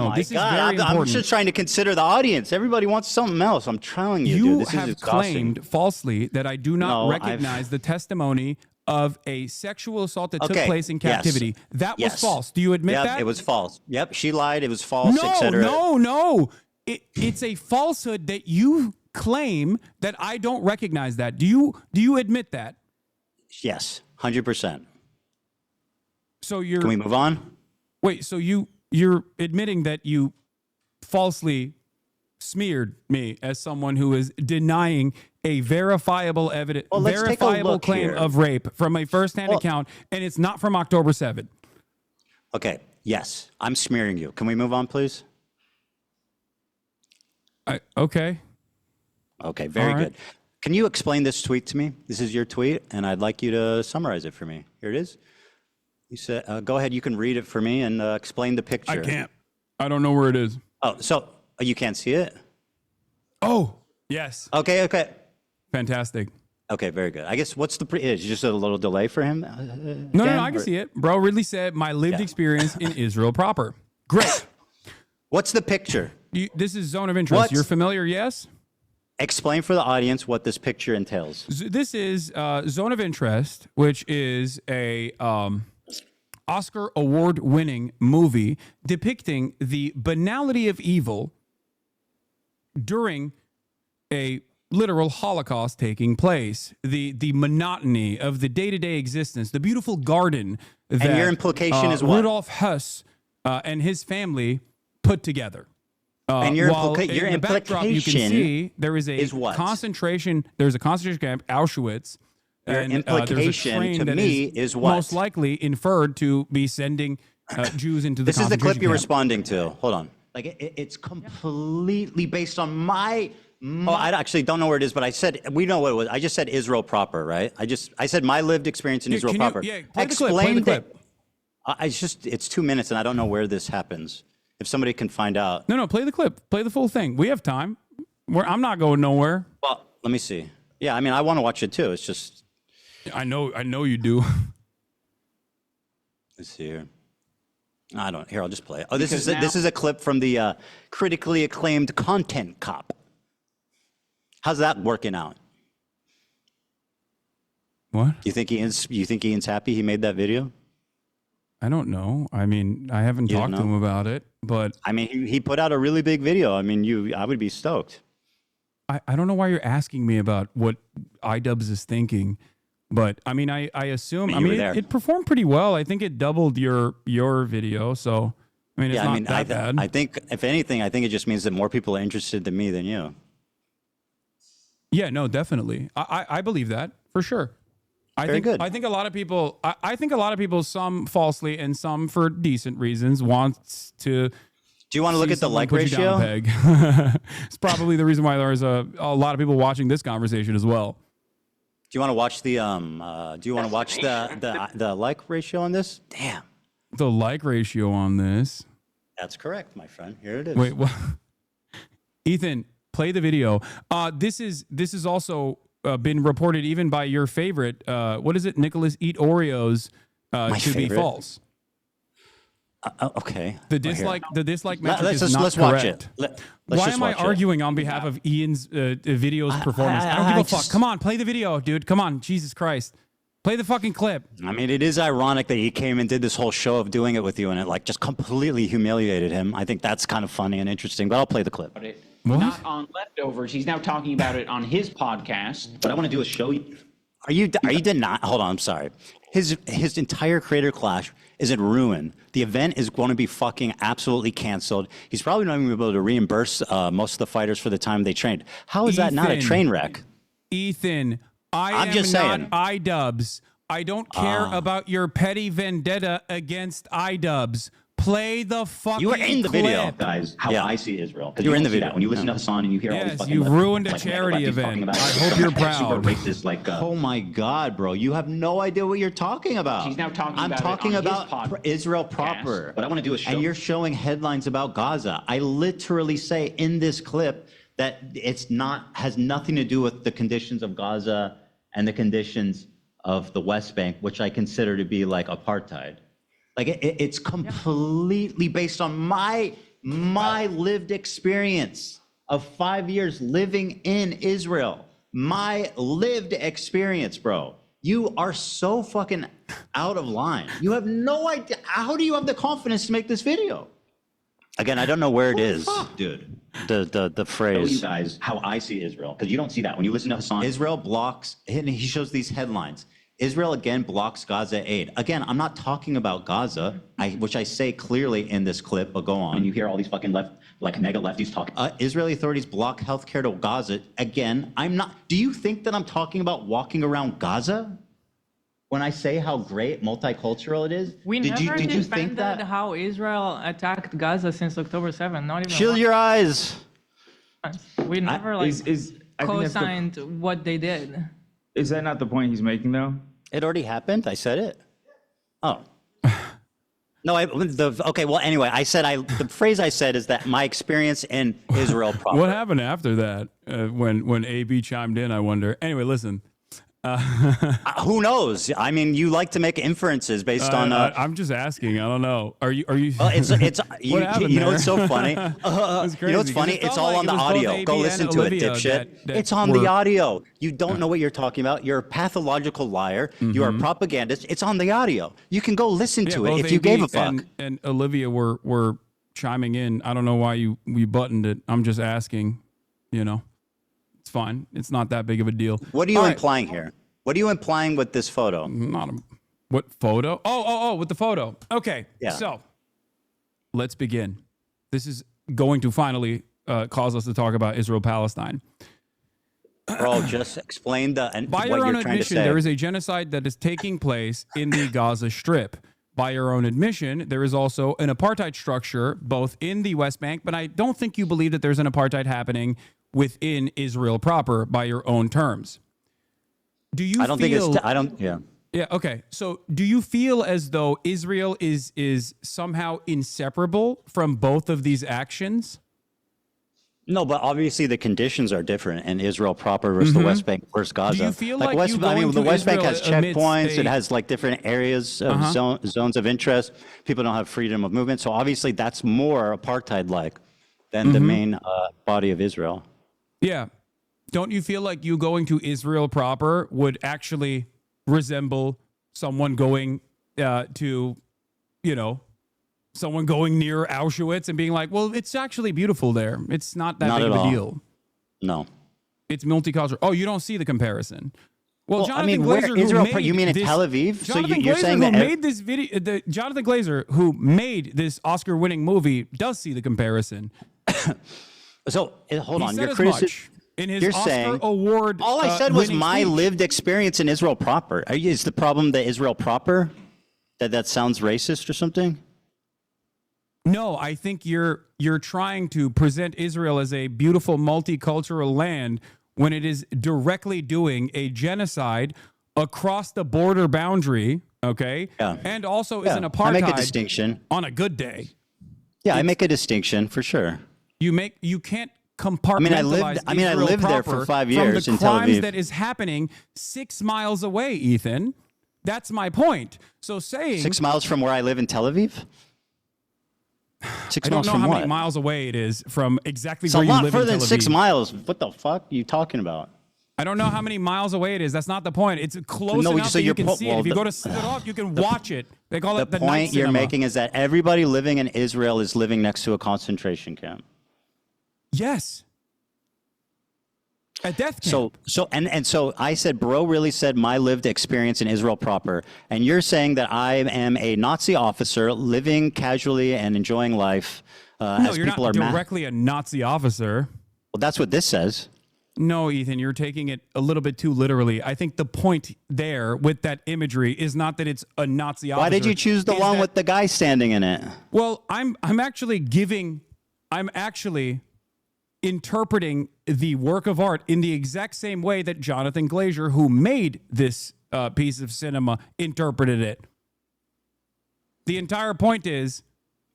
my This is God. very I'm important. just trying to consider the audience. Everybody wants something else. I'm telling you, You dude. This have is exhausting. claimed falsely that I do not No, I've- recognize the testimony of a sexual assault that took Okay, place in yes. captivity. That was Yes. false. Do you admit Yep, that? it was false. Yep, she lied. It was false, etc. No. It's a falsehood that you claim that I don't recognize that. Do you admit that? Yes, 100%. So you're Can we move on? Wait, so you're admitting that you falsely smeared me as someone who is denying a verifiable evidence, Well, let's take a verifiable look claim here. of rape from a firsthand account, and it's not from October 7th. Okay. Yes, I'm smearing you. Can we move on, please? Okay. Okay, very All right. good. Can you explain this tweet to me? This is your tweet, and I'd like you to summarize it for me. Here it is. You said, go ahead, you can read it for me and explain the picture. I can't. I don't know where it is. Oh, so you can't see it? Oh, yes. Okay, okay. Fantastic. Okay, very good. I guess what's the is just a little delay for him? No, I can see it. Bro Ridley said, my lived experience in Israel proper. Great. What's the picture? This is zone of interest. You're familiar, yes? Explain for the audience what this picture entails. This is Zone of Interest, which is a Oscar award-winning movie depicting the banality of evil during a literal Holocaust taking place, the monotony of the day-to-day existence, the beautiful garden that And your implication is what? Rudolf Hess and his family put together. And your while in the backdrop, you can implication see there is a is what? concentration. There's a concentration camp, Auschwitz. Your and, implication there's a train to that me is what? most likely inferred to be sending Jews into the This is the clip concentration you're camp. responding to. Hold on. Like it's completely based on my. Oh, I actually don't know where it is, but I said we know what it was. I just said Israel proper, right? I said my lived experience in Israel proper. Yeah, play the clip. Play the clip. It's 2 minutes, and I don't know where this happens. If somebody can find out. No, play the clip. Play the full thing. We have time. I'm not going nowhere. Well, let me see. Yeah, I mean, I want to watch it too. It's just. I know you do. Let's see here. I don't. Here, I'll just play it. Oh, this is a clip from the critically acclaimed Content Cop. How's that working out? What? You think Ian's happy he made that video? I don't know. I mean, I haven't You don't talked to him know? about it, but I mean, he put out a really big video. I mean, I would be stoked. I don't know why you're asking me about what iDubbbz is thinking, but I mean, I assume. I I mean, you mean, were there. it performed pretty well. I think it doubled your video. So I mean, it's not that bad. I think if anything, I think it just means that more people are interested in me than you. Yeah, no, definitely. I believe that for sure. Very good. I think a lot of people. I think a lot of people, some falsely and some for decent reasons, want to. Do you want to look see at the someone like put you down a ratio? peg. It's probably the reason why there's a lot of people watching this conversation as well. Do you want to watch the the like ratio on this? Damn. The like ratio on this. That's correct, my friend. Here it is. Wait, what? Ethan, play the video. This is also been reported even by your favorite. What is it? Nicholas Eat Oreos My to be favorite? false. Okay. The Well, here. dislike metric Let's is not watch correct. it. Let's Why just am I watch it. arguing on behalf of Ian's video's performance? I don't give a fuck. just- Come on, play the video, dude. Come on, Jesus Christ. Play the fucking clip. I mean, it is ironic that he came and did this whole show of doing it with you, and it like just completely humiliated him. I think that's kind of funny and interesting. But I'll play the clip. Not on Leftovers. He's now talking about it on his podcast. What I want to do is show you. Are you denying? Hold on, I'm sorry. His entire creator clash is in ruin. The event is going to be fucking absolutely canceled. He's probably not even going to be able to reimburse most of the fighters for the time they trained. How is that not a Ethan. train wreck? Ethan, I'm I'm just not saying. iDubbbz. I don't care about your petty vendetta against iDubbbz. Play the fucking You were in the clip. video. Guys, how I see Israel. 'Cause You were in don't the see video. that. When you listen No. to Hassan and you hear all these Yes, fucking you left- ruined a like, charity lefties talking event. about I it. hope you're Super proud. racist, like, Oh my God, bro! You have no idea what you're talking about. He's now talking I'm about it talking on his about podcast. Israel proper. What I want to do is show. And you're showing headlines about Gaza. I literally say in this clip that has nothing to do with the conditions of Gaza and the conditions of the West Bank, which I consider to be like apartheid. Like it's completely based on my lived experience of 5 years living in Israel. My lived experience, bro. You are so fucking out of line. You have no idea. How do you have the confidence to make this video? Again, I don't know where it is, dude. The Show phrase. you guys how I see Israel, because you don't see that when you listen to Hassan. Israel blocks, and he shows these headlines. Israel again blocks Gaza aid. Again, I'm not talking about Gaza, which I say clearly in this clip, but go on. And you hear all these fucking mega lefties talking. Israeli authorities block healthcare to Gaza. Again, I'm not. Do you think that I'm talking about walking around Gaza when I say how great multicultural it is? We did never you think defended that? how Israel attacked Gaza since October 7th. Not even Shield your eyes. We never I think that's co-signed what they did. Is that not the point he's making, though? It already happened. I said it. Oh. No, okay, well, anyway, the phrase I said is that my experience in Israel proper. What happened after that when AB chimed in, I wonder. Anyway, listen. Who knows? I mean, you like to make inferences based on. I'm just asking. I don't know. Are you? Well, it's you know what's so funny? It's you know what's funny? It's all on the audio. Go listen to it, dipshit. It's on the audio. You don't know what you're talking about. You're a pathological liar. You are a propagandist. It's on the audio. You can go listen to it if you gave a fuck. And Olivia were chiming in. I don't know why you buttoned it. I'm just asking. You know. It's fine. It's not that big of a deal. What are you implying here? What are you implying with this photo? What photo? Oh, with the photo. Okay. Yeah. So let's begin. This is going to finally cause us to talk about Israel-Palestine. Bro, just explain By your own admission, there is a genocide that is taking place in the Gaza Strip. By your own admission, there is also an apartheid structure both in the West Bank, but I don't think you believe that there's an apartheid happening within Israel proper by your own terms. Do you Yeah, okay. So do you feel as though Israel is somehow inseparable from both of these actions? No, but obviously the conditions are different in Israel proper versus the West Bank versus Gaza. Do you feel like the West Bank has checkpoints. a- It has like different areas of zones of interest. People don't have freedom of movement. So obviously that's more apartheid-like than the main body of Israel. Yeah. Don't you feel like you going to Israel proper would actually resemble someone going someone going near Auschwitz and being like, well, it's actually beautiful there. It's not that big of a deal. No. It's multicultural. Oh, you don't see the comparison. Well, I mean, Jonathan Glazer, Israel, who made you mean in this, Tel Aviv? So Jonathan you're Glazer, saying who that made this video, Jonathan Glazer, who made this Oscar-winning movie, does see the comparison. So hold on, He said you're as criticism. much in his You're Oscar saying award. all I said was winning my speech. lived experience in Israel proper. Is the problem that Israel proper? That sounds racist or something? No, I think you're trying to present Israel as a beautiful multicultural land when it is directly doing a genocide across the border boundary, okay? Yeah. And also is an apartheid I make a distinction. on a good day. Yeah, I make a distinction for sure. You can't compartmentalize I lived Israel there proper for 5 years from in the Tel crimes Aviv. that is happening 6 miles away, Ethan. That's my point. So saying 6 miles from where I live in Tel Aviv? 6 I don't miles know from how what? many miles away it is from exactly It's where a you lot live in further Tel than Aviv. 6 miles. What the fuck are you talking about? I don't know how many miles away it is. That's not the point. It's close enough so that you you're can see it. If you well, go to set it off, you can watch it. They call The it the night point you're cinema. making is that everybody living in Israel is living next to a concentration camp. Yes. A death camp. So I said, bro really said my lived experience in Israel proper. And you're saying that I am a Nazi officer living casually and enjoying life No, as you're people not are directly a Nazi officer. Well, that's what this says. No, Ethan, you're taking it a little bit too literally. I think the point there with that imagery is not that it's a Nazi officer. Why did you choose the one with the guy standing in it? Well, I'm actually interpreting the work of art in the exact same way that Jonathan Glazer, who made this piece of cinema, interpreted it. The entire point is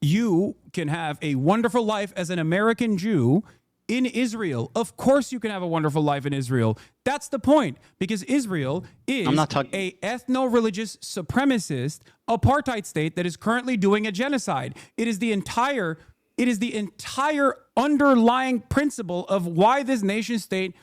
you can have a wonderful life as an American Jew in Israel. Of course you can have a wonderful life in Israel. That's the point, because Israel is a ethno-religious supremacist apartheid state that is currently doing a genocide. It is the entire underlying principle of why this nation state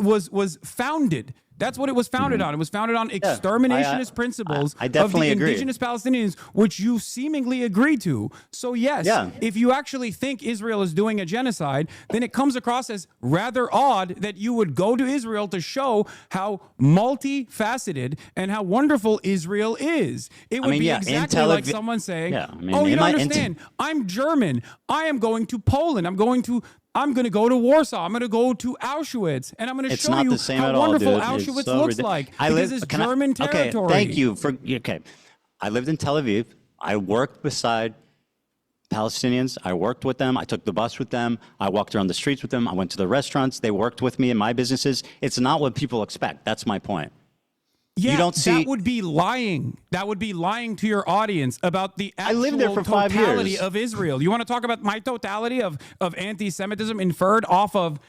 was founded. That's what it was founded on. It was founded on exterminationist principles I definitely of the agree. indigenous Palestinians, which you seemingly agree to. So yes, if you actually think Israel is doing a genocide, then it comes across as rather odd that you would go to Israel to show how multifaceted and how wonderful Israel is. It would be exactly like someone saying, "Oh, you don't understand. I'm German. I am going to Poland. I'm going to go to Warsaw. I'm going to go to Auschwitz, and I'm going to show you how wonderful Auschwitz looks like because it's German territory." Okay, thank you for. Okay, I lived in Tel Aviv. I worked beside Palestinians. I worked with them. I took the bus with them. I walked around the streets with them. I went to the restaurants. They worked with me in my businesses. It's not what people expect. That's my point. Yeah, you don't see. That would be lying. That would be lying to your audience about the actual I lived there for 5 totality years. of Israel. You want to talk about my totality of anti-Semitism inferred off of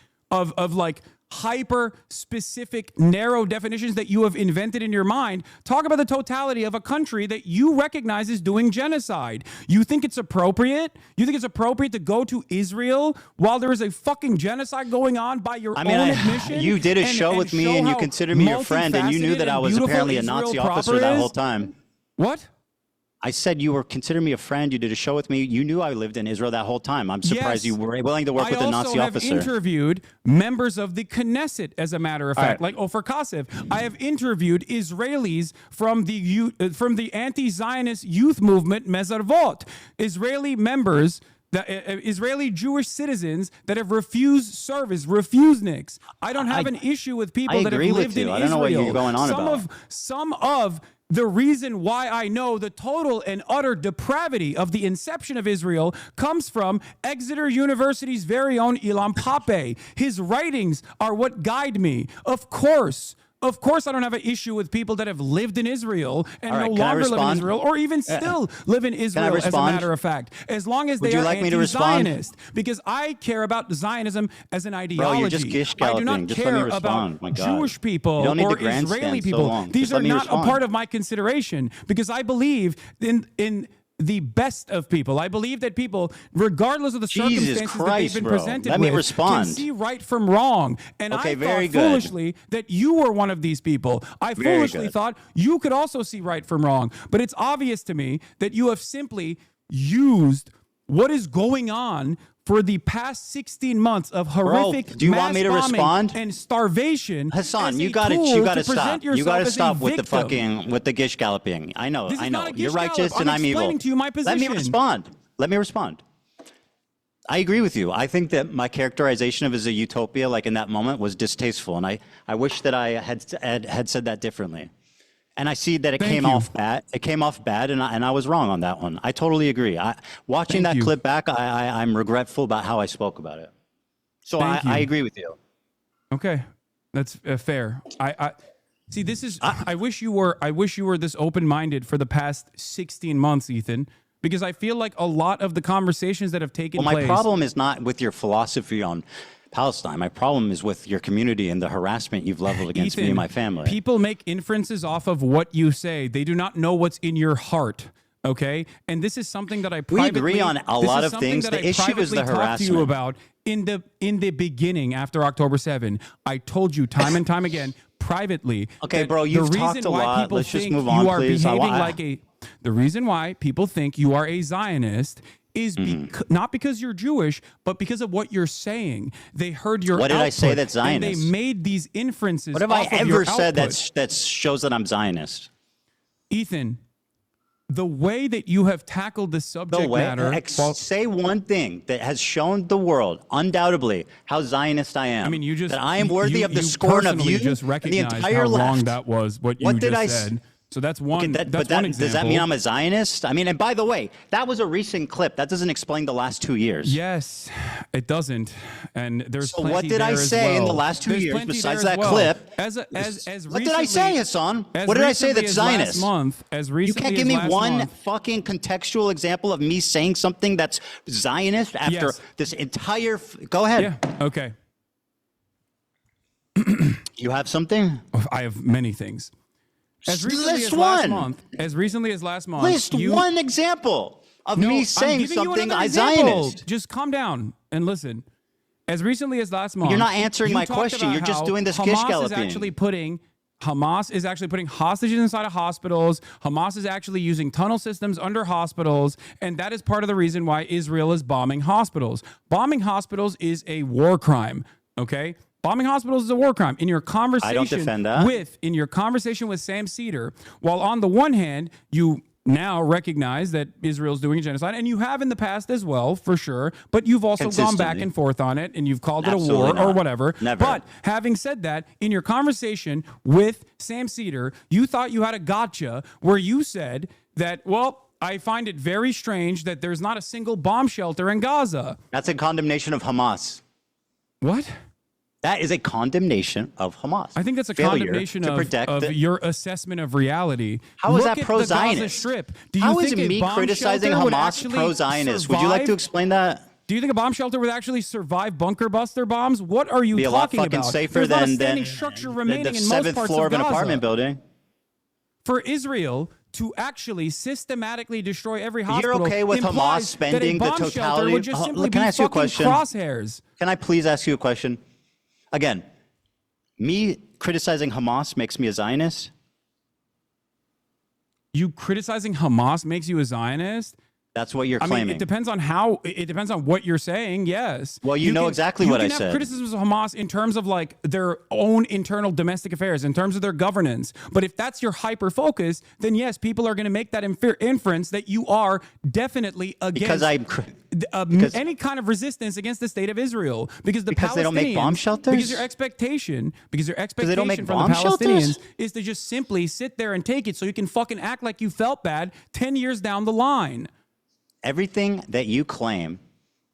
like hyper specific narrow definitions that you have invented in your mind? Talk about the totality of a country that you recognize is doing genocide. You think it's appropriate? You think it's appropriate to go to Israel while there is a fucking genocide going on by your own admission? You did a show with me and you considered me your friend and you knew that I was apparently a Nazi officer that whole time. What? I said you were considering me a friend. You did a show with me. You knew I lived in Israel that whole time. I'm surprised you were willing to work with a Nazi officer. I also have interviewed members of the Knesset, as a matter of fact, like Ofer Kassev. I have interviewed Israelis from the anti-Zionist youth movement Mezarvot, Israeli members. Israeli Jewish citizens that have refused service, refuseniks. I don't have an issue with people that have lived in Israel. I don't know what you're going on about. Some of the reason why I know the total and utter depravity of the inception of Israel comes from Exeter University's very own Ilan Pappé. His writings are what guide me. Of course, I don't have an issue with people that have lived in Israel and no longer live in Israel, or even still live in Israel, as a matter of fact, as long as they are anti-Zionist. Because I care about Zionism as an ideology. Bro, you're just gish I do not galloping. Just care let me respond. about Jewish people You don't need or to grandstand Israeli so people. long. These Just are let me not a respond. part of my consideration, because I believe in the best of people. I believe that people, regardless of the circumstances that they've been presented with, can see right from wrong. And I thought foolishly that you were one of these people. I foolishly thought you could also see right from wrong. But it's obvious to me that you have simply used what is going on for the past 16 months of horrific do you want me to respond? And starvation. Hassan, you got to stop. You got to stop with the gish galloping. I know. You're righteous and I'm evil. Explaining to you my position. Let me respond. I agree with you. I think that my characterization of it as a utopia, like in that moment, was distasteful, and I wish that I had said that differently. And I see that it came off bad. It came off bad, and I was wrong on that one. I totally agree. Watching that clip back, I'm regretful about how I spoke about it. So I agree with you. Okay, that's fair. I see. This is. I wish you were this open-minded for the past 16 months, Ethan, because I feel like a lot of the conversations that have taken place. My problem is not with your philosophy on Palestine. My problem is with your community and the harassment you've leveled against me and my family. People make inferences off of what you say. They do not know what's in your heart. Okay, and this is something that I privately. We agree on a lot of things. The issue is the harassment. To you about in the beginning after October 7. I told you time and time again privately. Okay, bro, you've talked a lot. Let's just move on, please. The reason why people think you are a Zionist is not because you're Jewish, but because of what you're saying. They heard your What did I say that's Zionist? And they made these inferences. What have I ever said that shows that I'm Zionist? Ethan, the way that you have tackled this subject matter. Say one thing that has shown the world, undoubtedly, how Zionist I am. I mean, you just that I am worthy of the scorn of you just and the recognized entire how left. wrong that was. What you just said. So that's one. Okay, that's one example. Does that mean I'm a Zionist? I mean, and by the way, that was a recent clip. That doesn't explain the last 2 years. Yes, it doesn't. And there's so what did I say in the last 2 years besides that clip? What did I say, Hasan? What did I say that's Zionist? You can't give me one fucking contextual example of me saying something that's Zionist after this entire. Go ahead. Yeah. Okay. You have something? I have many things. As recently as last month, list one example of me saying something Zionist. Just calm down and listen. As recently as last month, you're not answering my question. You're just doing this gish galloping. Hamas is actually putting Hamas is actually putting hostages inside of hospitals. Hamas is actually using tunnel systems under hospitals. And that is part of the reason why Israel is bombing hospitals. Bombing hospitals is a war crime. Okay? Bombing hospitals is a war crime. In your conversation I don't defend that. in your conversation with Sam Cedar, while on the one hand, you now recognize that Israel's doing a genocide, and you have in the past as well, for sure, but you've also gone back and forth on it, and you've called it a war or whatever. Never. But having said that, in your conversation with Sam Cedar, you thought you had a gotcha where you said that, well, I find it very strange that there's not a single bomb shelter in Gaza. That's a condemnation of Hamas. What? That is a condemnation of Hamas. I think that's a Failure condemnation to protect of the- your assessment of reality. How is Look that at pro-Zionist? the Gaza Strip. Do you How think is a me bomb criticizing shelter would Hamas actually pro-Zionist? Would you like to survive? explain that? Do you think a bomb shelter would actually survive bunker buster bombs? What are you Be a lot talking fucking about? safer There's not a than standing structure remaining the in most seventh parts floor of an Gaza. apartment building. For Israel to actually systematically destroy every hospital, You're okay with Hamas implies spending that a the bomb shelter totality? would just simply Can I be ask you a fucking question? crosshairs. Can I please ask you a question? Again, me criticizing Hamas makes me a Zionist. You criticizing Hamas makes you a Zionist? That's what you're I claiming. mean, it depends on how. It depends on what you're saying. Yes. Well, you know exactly what I You can said. have criticisms of Hamas in terms of like their own internal domestic affairs, in terms of their governance. But if that's your hyper focus, then yes, people are going to make that inference that you are definitely against any kind of resistance against the state of Israel, because the Palestinians they don't make bomb shelters? Because your expectation they don't make from the bomb Palestinians shelters? is to just simply sit there and take it, so you can fucking act like you felt bad 10 years down the line. Everything that you claim,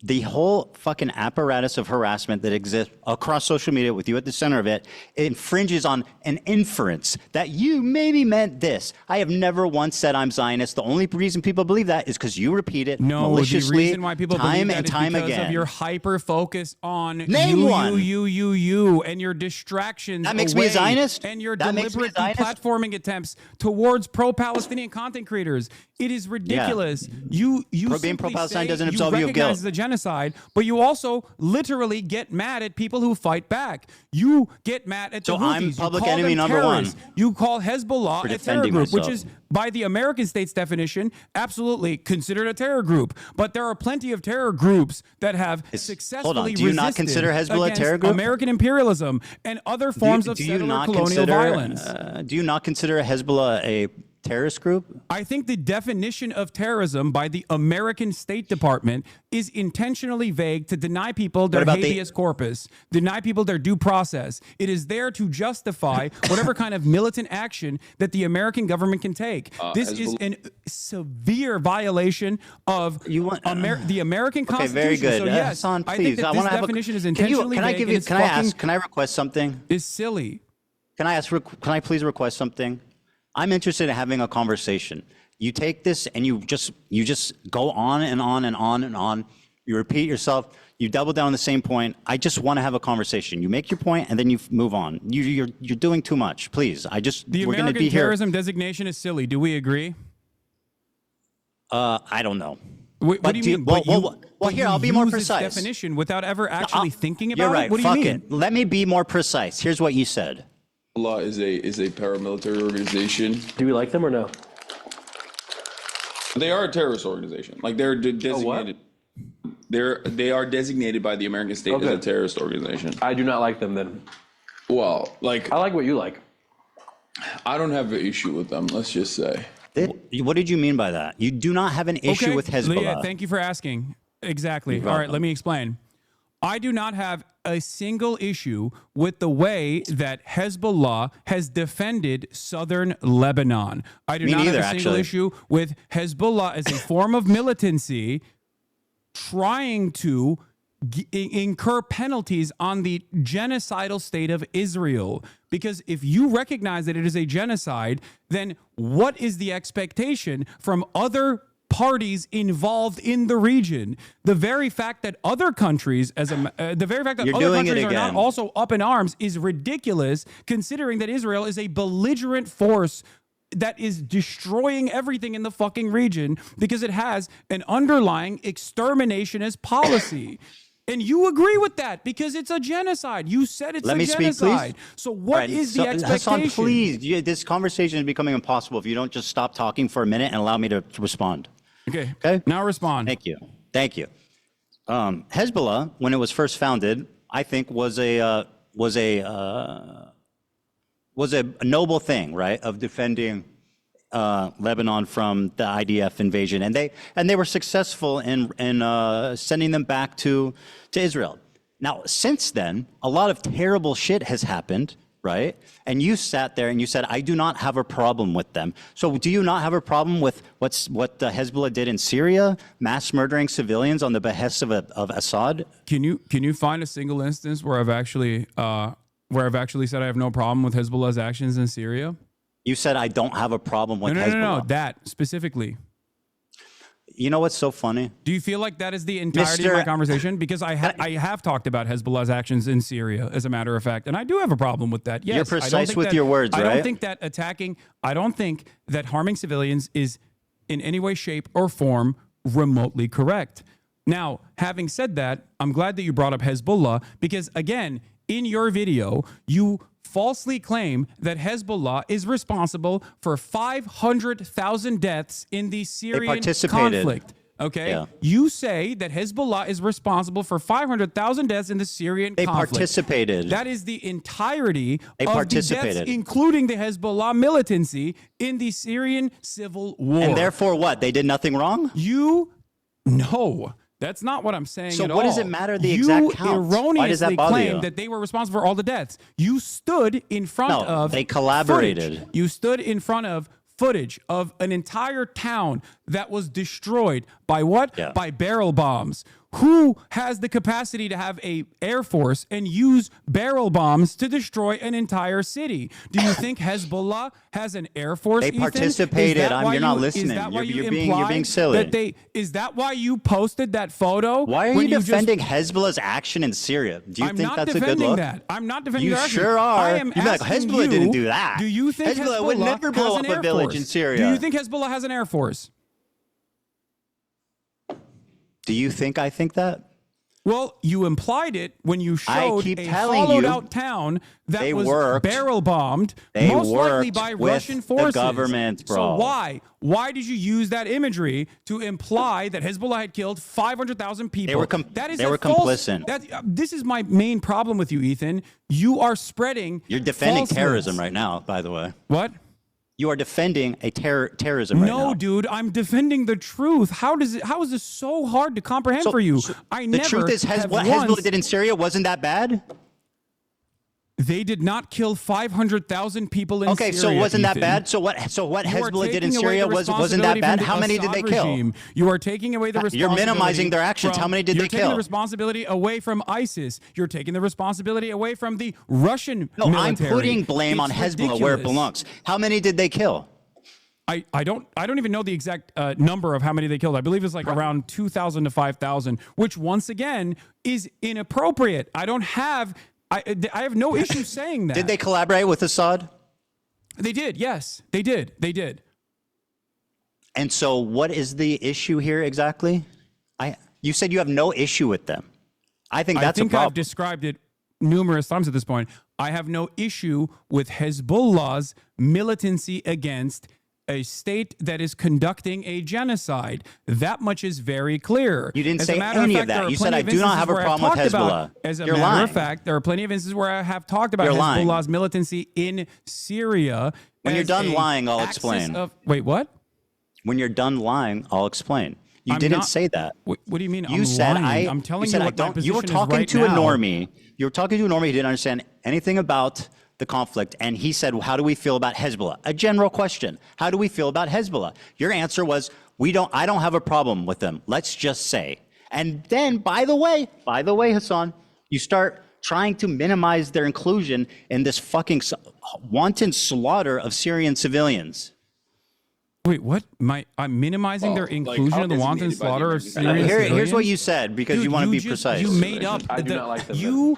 the whole fucking apparatus of harassment that exists across social media with you at the center of it, infringes on an inference that you maybe meant this. I have never once said I'm Zionist. The only reason people believe that is because you repeat it maliciously the reason why people time believe that and is time because again. of your hyper focus on Name one. you, and your distractions. That makes me a Zionist? And your That makes me a deliberate Zionist? deplatforming attempts towards pro-Palestinian content creators. It is ridiculous. You Being simply pro-Palestine say doesn't absolve you of recognize guilt. the genocide, but you also literally get mad at people who fight back. You get mad at the So I'm Houthis. You public call enemy them number one. terrorists. You call Hezbollah For a terror defending group, which myself. is by the American state's definition, absolutely considered a terror group. But there are plenty of terror groups that have successfully Do you not resisted consider Hezbollah a against terror group? American imperialism and other forms of settler colonial violence. Do you not consider Hezbollah a terrorist group? I think the definition of terrorism by the American State Department is intentionally vague to deny people their about the- habeas corpus, deny people their due process. It is there to justify whatever kind of militant action that the American government can take. This is a severe violation of the American Okay, Constitution. very good. So yes, Hassan, I please. think that I this wanna have a- definition is Can intentionally I vague give and you? it's Can I fucking- ask? Can I request something? Is silly. Can I please request something? I'm interested in having a conversation. You take this and you just go on and on and on and on. You repeat yourself. You double down on the same point. I just want to have a conversation. You make your point and then you move on. You're doing too much. Please. The we're going to American be here. terrorism designation is silly. Do we agree? I don't know. What do you mean? Well, here, I'll be more use its precise. definition without ever actually thinking about You're right. it. What do Fuck you mean? it. Let me be more precise. Here's what you said. Allah is a paramilitary organization. Do we like them or no? They are a terrorist organization. Like they're designated. They are designated by the American state as a terrorist organization. I do not like them then. Well, like I like what you like. I don't have an issue with them. Let's just say. What did you mean by that? You do not have an issue with Hezbollah. Yeah, thank you for asking. Exactly. All right, let me explain. I do not have a single issue with the way that Hezbollah has defended southern Lebanon. I do Me not neither, have a single actually. issue with Hezbollah as a form of militancy trying to incur penalties on the genocidal state of Israel. Because if you recognize that it is a genocide, then what is the expectation from other parties involved in the region? The very fact that other countries, the very fact that You're other doing it countries are not again. also up in arms is ridiculous, considering that Israel is a belligerent force that is destroying everything in the fucking region because it has an underlying exterminationist policy. And you agree with that because it's a genocide. You said it's Let a me genocide. speak, please. So what is the expectation? Hasan, please. This conversation is becoming impossible if you don't just stop talking for a minute and allow me to respond. Okay. Okay. Now respond. Thank you. Thank you. Hezbollah, when it was first founded, I think was a noble thing, right? Of defending Lebanon from the IDF invasion, and they were successful in sending them back to Israel. Now, since then, a lot of terrible shit has happened, right? And you sat there and you said, I do not have a problem with them. So do you not have a problem with what Hezbollah did in Syria, mass murdering civilians on the behest of Assad? Can you find a single instance where I've actually said I have no problem with Hezbollah's actions in Syria? You said I don't have a problem with Hezbollah. No, that specifically. You know what's so funny? Do you feel like that is the entirety of my conversation? Because I have talked about Hezbollah's actions in Syria, as a matter of fact, and I do have a problem with that. Yes, you're precise with your words, right? I don't think that harming civilians is in any way, shape, or form remotely correct. Now, having said that, I'm glad that you brought up Hezbollah because, again, in your video, you falsely claim that Hezbollah is responsible for 500,000 deaths in the Syrian conflict. Okay? Yeah. You say that Hezbollah is responsible for 500,000 deaths in the Syrian conflict. They participated. That is the entirety of the deaths, including the Hezbollah militancy in the Syrian civil war. And therefore what? They did nothing wrong? No. That's not what I'm saying at all. So what does it matter the exact count? You erroneously claimed that they were responsible for all the deaths. You stood in front of they collaborated. Footage. You stood in front of footage of an entire town that was destroyed by what? Yeah. By barrel bombs. Who has the capacity to have a air force and use barrel bombs to destroy an entire city? Do you think Hezbollah has an air force? They participated. You're not listening. You're being silly. Is that why you posted that photo? Why are you defending Hezbollah's action in Syria? Do you think that's a good look? I'm not defending that. You sure are. You're like, Hezbollah didn't do that. Do you think Hezbollah would never blow up a village in Syria? Do you think Hezbollah has an air force? Do you think I think that? Well, you implied it when you showed a hollowed-out town that was barrel bombed, most likely by Russian forces. The government, bro. So why? Why did you use that imagery to imply that Hezbollah had killed 500,000 people? They were complicit. This is my main problem with you, Ethan. You are spreading. You're defending terrorism right now, by the way. What? You are defending a terrorism right now. No, dude, I'm defending the truth. How is this so hard to comprehend for you? The truth is, what Hezbollah did in Syria wasn't that bad? They did not kill 500,000 people in Syria. Okay, so wasn't that bad? So what Hezbollah did in Syria wasn't that bad? How many did they kill? You are taking away the responsibility. You're minimizing their actions. How many did they kill? You're taking the responsibility away from ISIS. You're taking the responsibility away from the Russian military. I'm putting blame on Hezbollah where it belongs. How many did they kill? I don't even know the exact number of how many they killed. I believe it's like around 2,000 to 5,000, which once again is inappropriate. I have no issue saying that. Did they collaborate with Assad? They did, yes. They did. And so what is the issue here exactly? You said you have no issue with them. I think that's a problem. I've described it numerous times at this point. I have no issue with Hezbollah's militancy against a state that is conducting a genocide. That much is very clear. You didn't say any of that. You said I do not have a problem with Hezbollah. As a matter of fact, there are plenty of instances where I have talked about Hezbollah's militancy in Syria. When you're done lying, I'll explain. Wait, what? When you're done lying, I'll explain. You didn't say that. What do you mean? You said I'm telling you what my position is right now. You were talking to a normie. You were talking to a normie who didn't understand anything about the conflict, and he said, well, how do we feel about Hezbollah? A general question. How do we feel about Hezbollah? Your answer was, I don't have a problem with them. Let's just say. And then, by the way, Hasan, you start trying to minimize their inclusion in this fucking wanton slaughter of Syrian civilians. Wait, what? I'm minimizing their inclusion of the wanton slaughter of Syrian civilians? Here's what you said, because you want to be precise. You made up. I do not like them.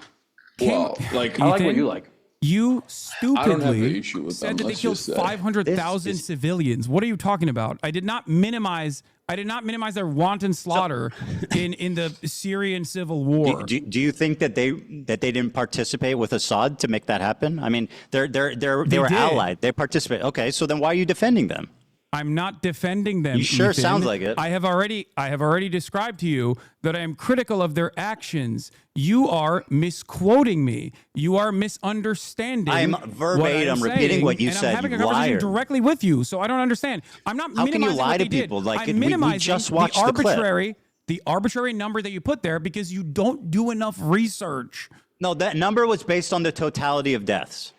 I like what you like. You stupidly said that they killed 500,000 civilians. What are you talking about? I did not minimize I did not minimize their wanton slaughter in the Syrian civil war. Do you think that they didn't participate with Assad to make that happen? I mean, they were did. allied. They participated. Okay, so then why are you defending them? I'm not defending them. You sure Ethan. sounds like it. I have already described to you that I am critical of their actions. You are misquoting me. You are misunderstanding. I'm verbatim what I'm repeating saying, what you and said. I'm having You a conversation liar. directly with you, so I don't understand. I'm not. How can you minimizing lie what to they did. people? Like, I'm we minimizing just watched the clip. the arbitrary number that you put there because you don't do enough research. No, that number was based on the totality of deaths.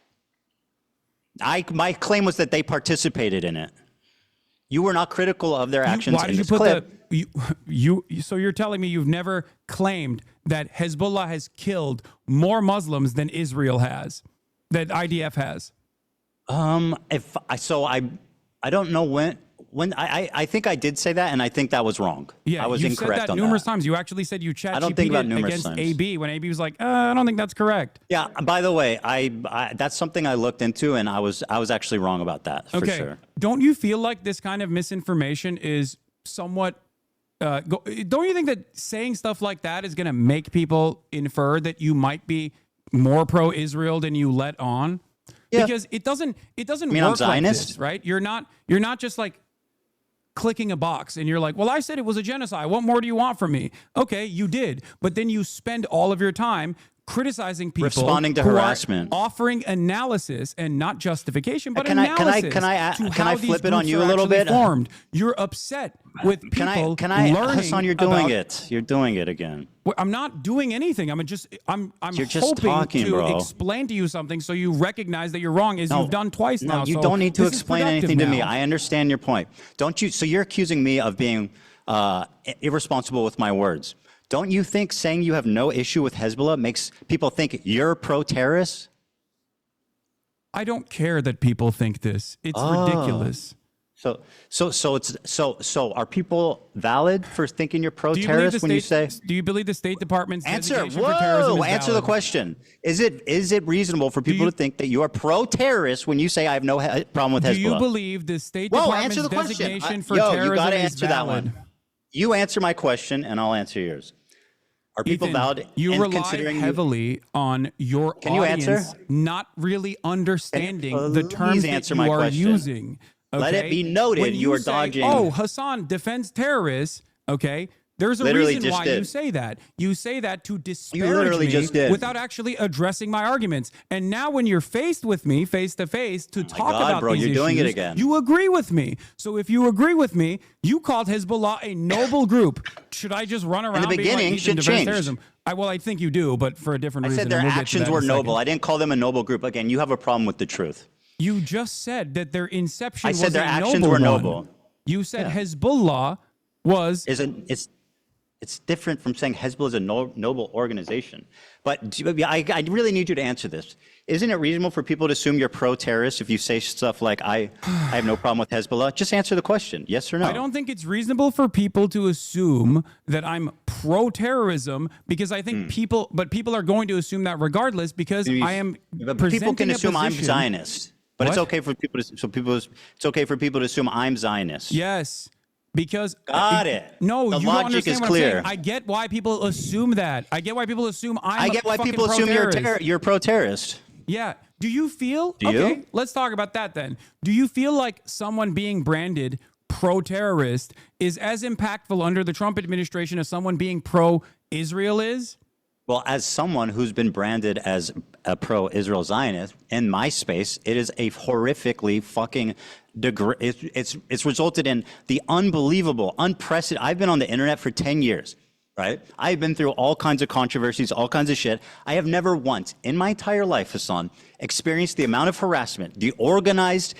My claim was that they participated in it. You were not critical of their actions. Why did you put so you're telling me you've never claimed that Hezbollah has killed more Muslims than Israel has, that IDF has? I don't know when I think I did say that, and I think that was wrong. Yeah, I was you incorrect said that on numerous that. times. You actually said you chat I don't think about GPT'd numerous against times. AB when AB was like, I don't think that's correct. Yeah. By the way, I that's something I looked into, and I was actually wrong about that for sure. Don't you feel like this kind of misinformation is somewhat? Don't you think that saying stuff like that is going to make people infer that you might be more pro-Israel than you let on? Yeah. Because it doesn't mean I'm work like Zionist? this, right? You're not just like clicking a box and you're like, well, I said it was a genocide. What more do you want from me? Okay, you did. But then you spend all of your time criticizing people, responding to who harassment, are offering analysis and not justification, but can analysis. Can I these flip it on groups you are a little actually bit? Formed. You're upset with people learning Hassan, you're doing about, it. You're doing it again. Well, I'm not doing anything. I'm You're just hoping talking, to bro. explain to you something so you recognize that you're wrong, as you've done twice now. No, you So don't need to this is explain productive anything to me. now. I understand your point. Don't you? So you're accusing me of being irresponsible with my words. Don't you think saying you have no issue with Hezbollah makes people think you're pro-terrorist? I don't care that people think this. It's ridiculous. So are people valid for thinking you're pro-terrorist when you say? Do you believe the State Department's Answer. designation for terrorism is Answer the valid? question. Is it reasonable for people to think that you are pro-terrorist when you say I have no problem with Hezbollah? Do you believe the State Whoa, Department's answer the question. designation for you terrorism got to is answer valid? that one. You answer my question, and I'll answer yours. Are people Ethan, valid you in rely considering heavily on your Can you audience answer? not really understanding the Please terms that answer you my are question. using. Let okay? it be noted When you are say, dodging. Oh, Hassan defends terrorists. Okay. There's a Literally reason just why did. you say that. You say that to disparage literally me just did. without actually addressing my arguments. And now when you're faced with me face to face to talk God, about bro, these you're issues, doing it again. you agree with me. So if you agree with me, you called Hezbollah a noble group. Should I just run around being beginning, like, shit defends changed. terrorism? I think you do, but for a different I reason. said their and we'll get to actions that in were a second. noble. I didn't call them a noble group. Again, you have a problem with the truth. You just said that their inception I was said their a actions noble were one. noble. You said Hezbollah was It's different from saying Hezbollah is a noble organization. But I really need you to answer this. Isn't it reasonable for people to assume you're pro-terrorist if you say stuff like, I have no problem with Hezbollah? Just answer the question, yes or no? I don't think it's reasonable for people to assume that I'm pro-terrorism because I think people are going to assume that regardless because I am But people can presenting a assume I'm position- Zionist. But it's What? okay for people to it's okay for people to assume I'm Zionist. Yes. Because Got it. No, The you don't logic understand is what clear. I'm saying. I get why people assume that. I get why people assume I get why fucking people assume pro-terrorist. you're pro-terrorist. Yeah. Do you feel? Do you? Okay, let's talk about that then. Do you feel like someone being branded pro-terrorist is as impactful under the Trump administration as someone being pro-Israel is? Well, as someone who's been branded as a pro-Israel Zionist in my space, it is a horrifically fucking it's resulted in the unbelievable, unprecedented. I've been on the internet for 10 years, right? I've been through all kinds of controversies, all kinds of shit. I have never once in my entire life, Hasan, experienced the amount of harassment, the organized,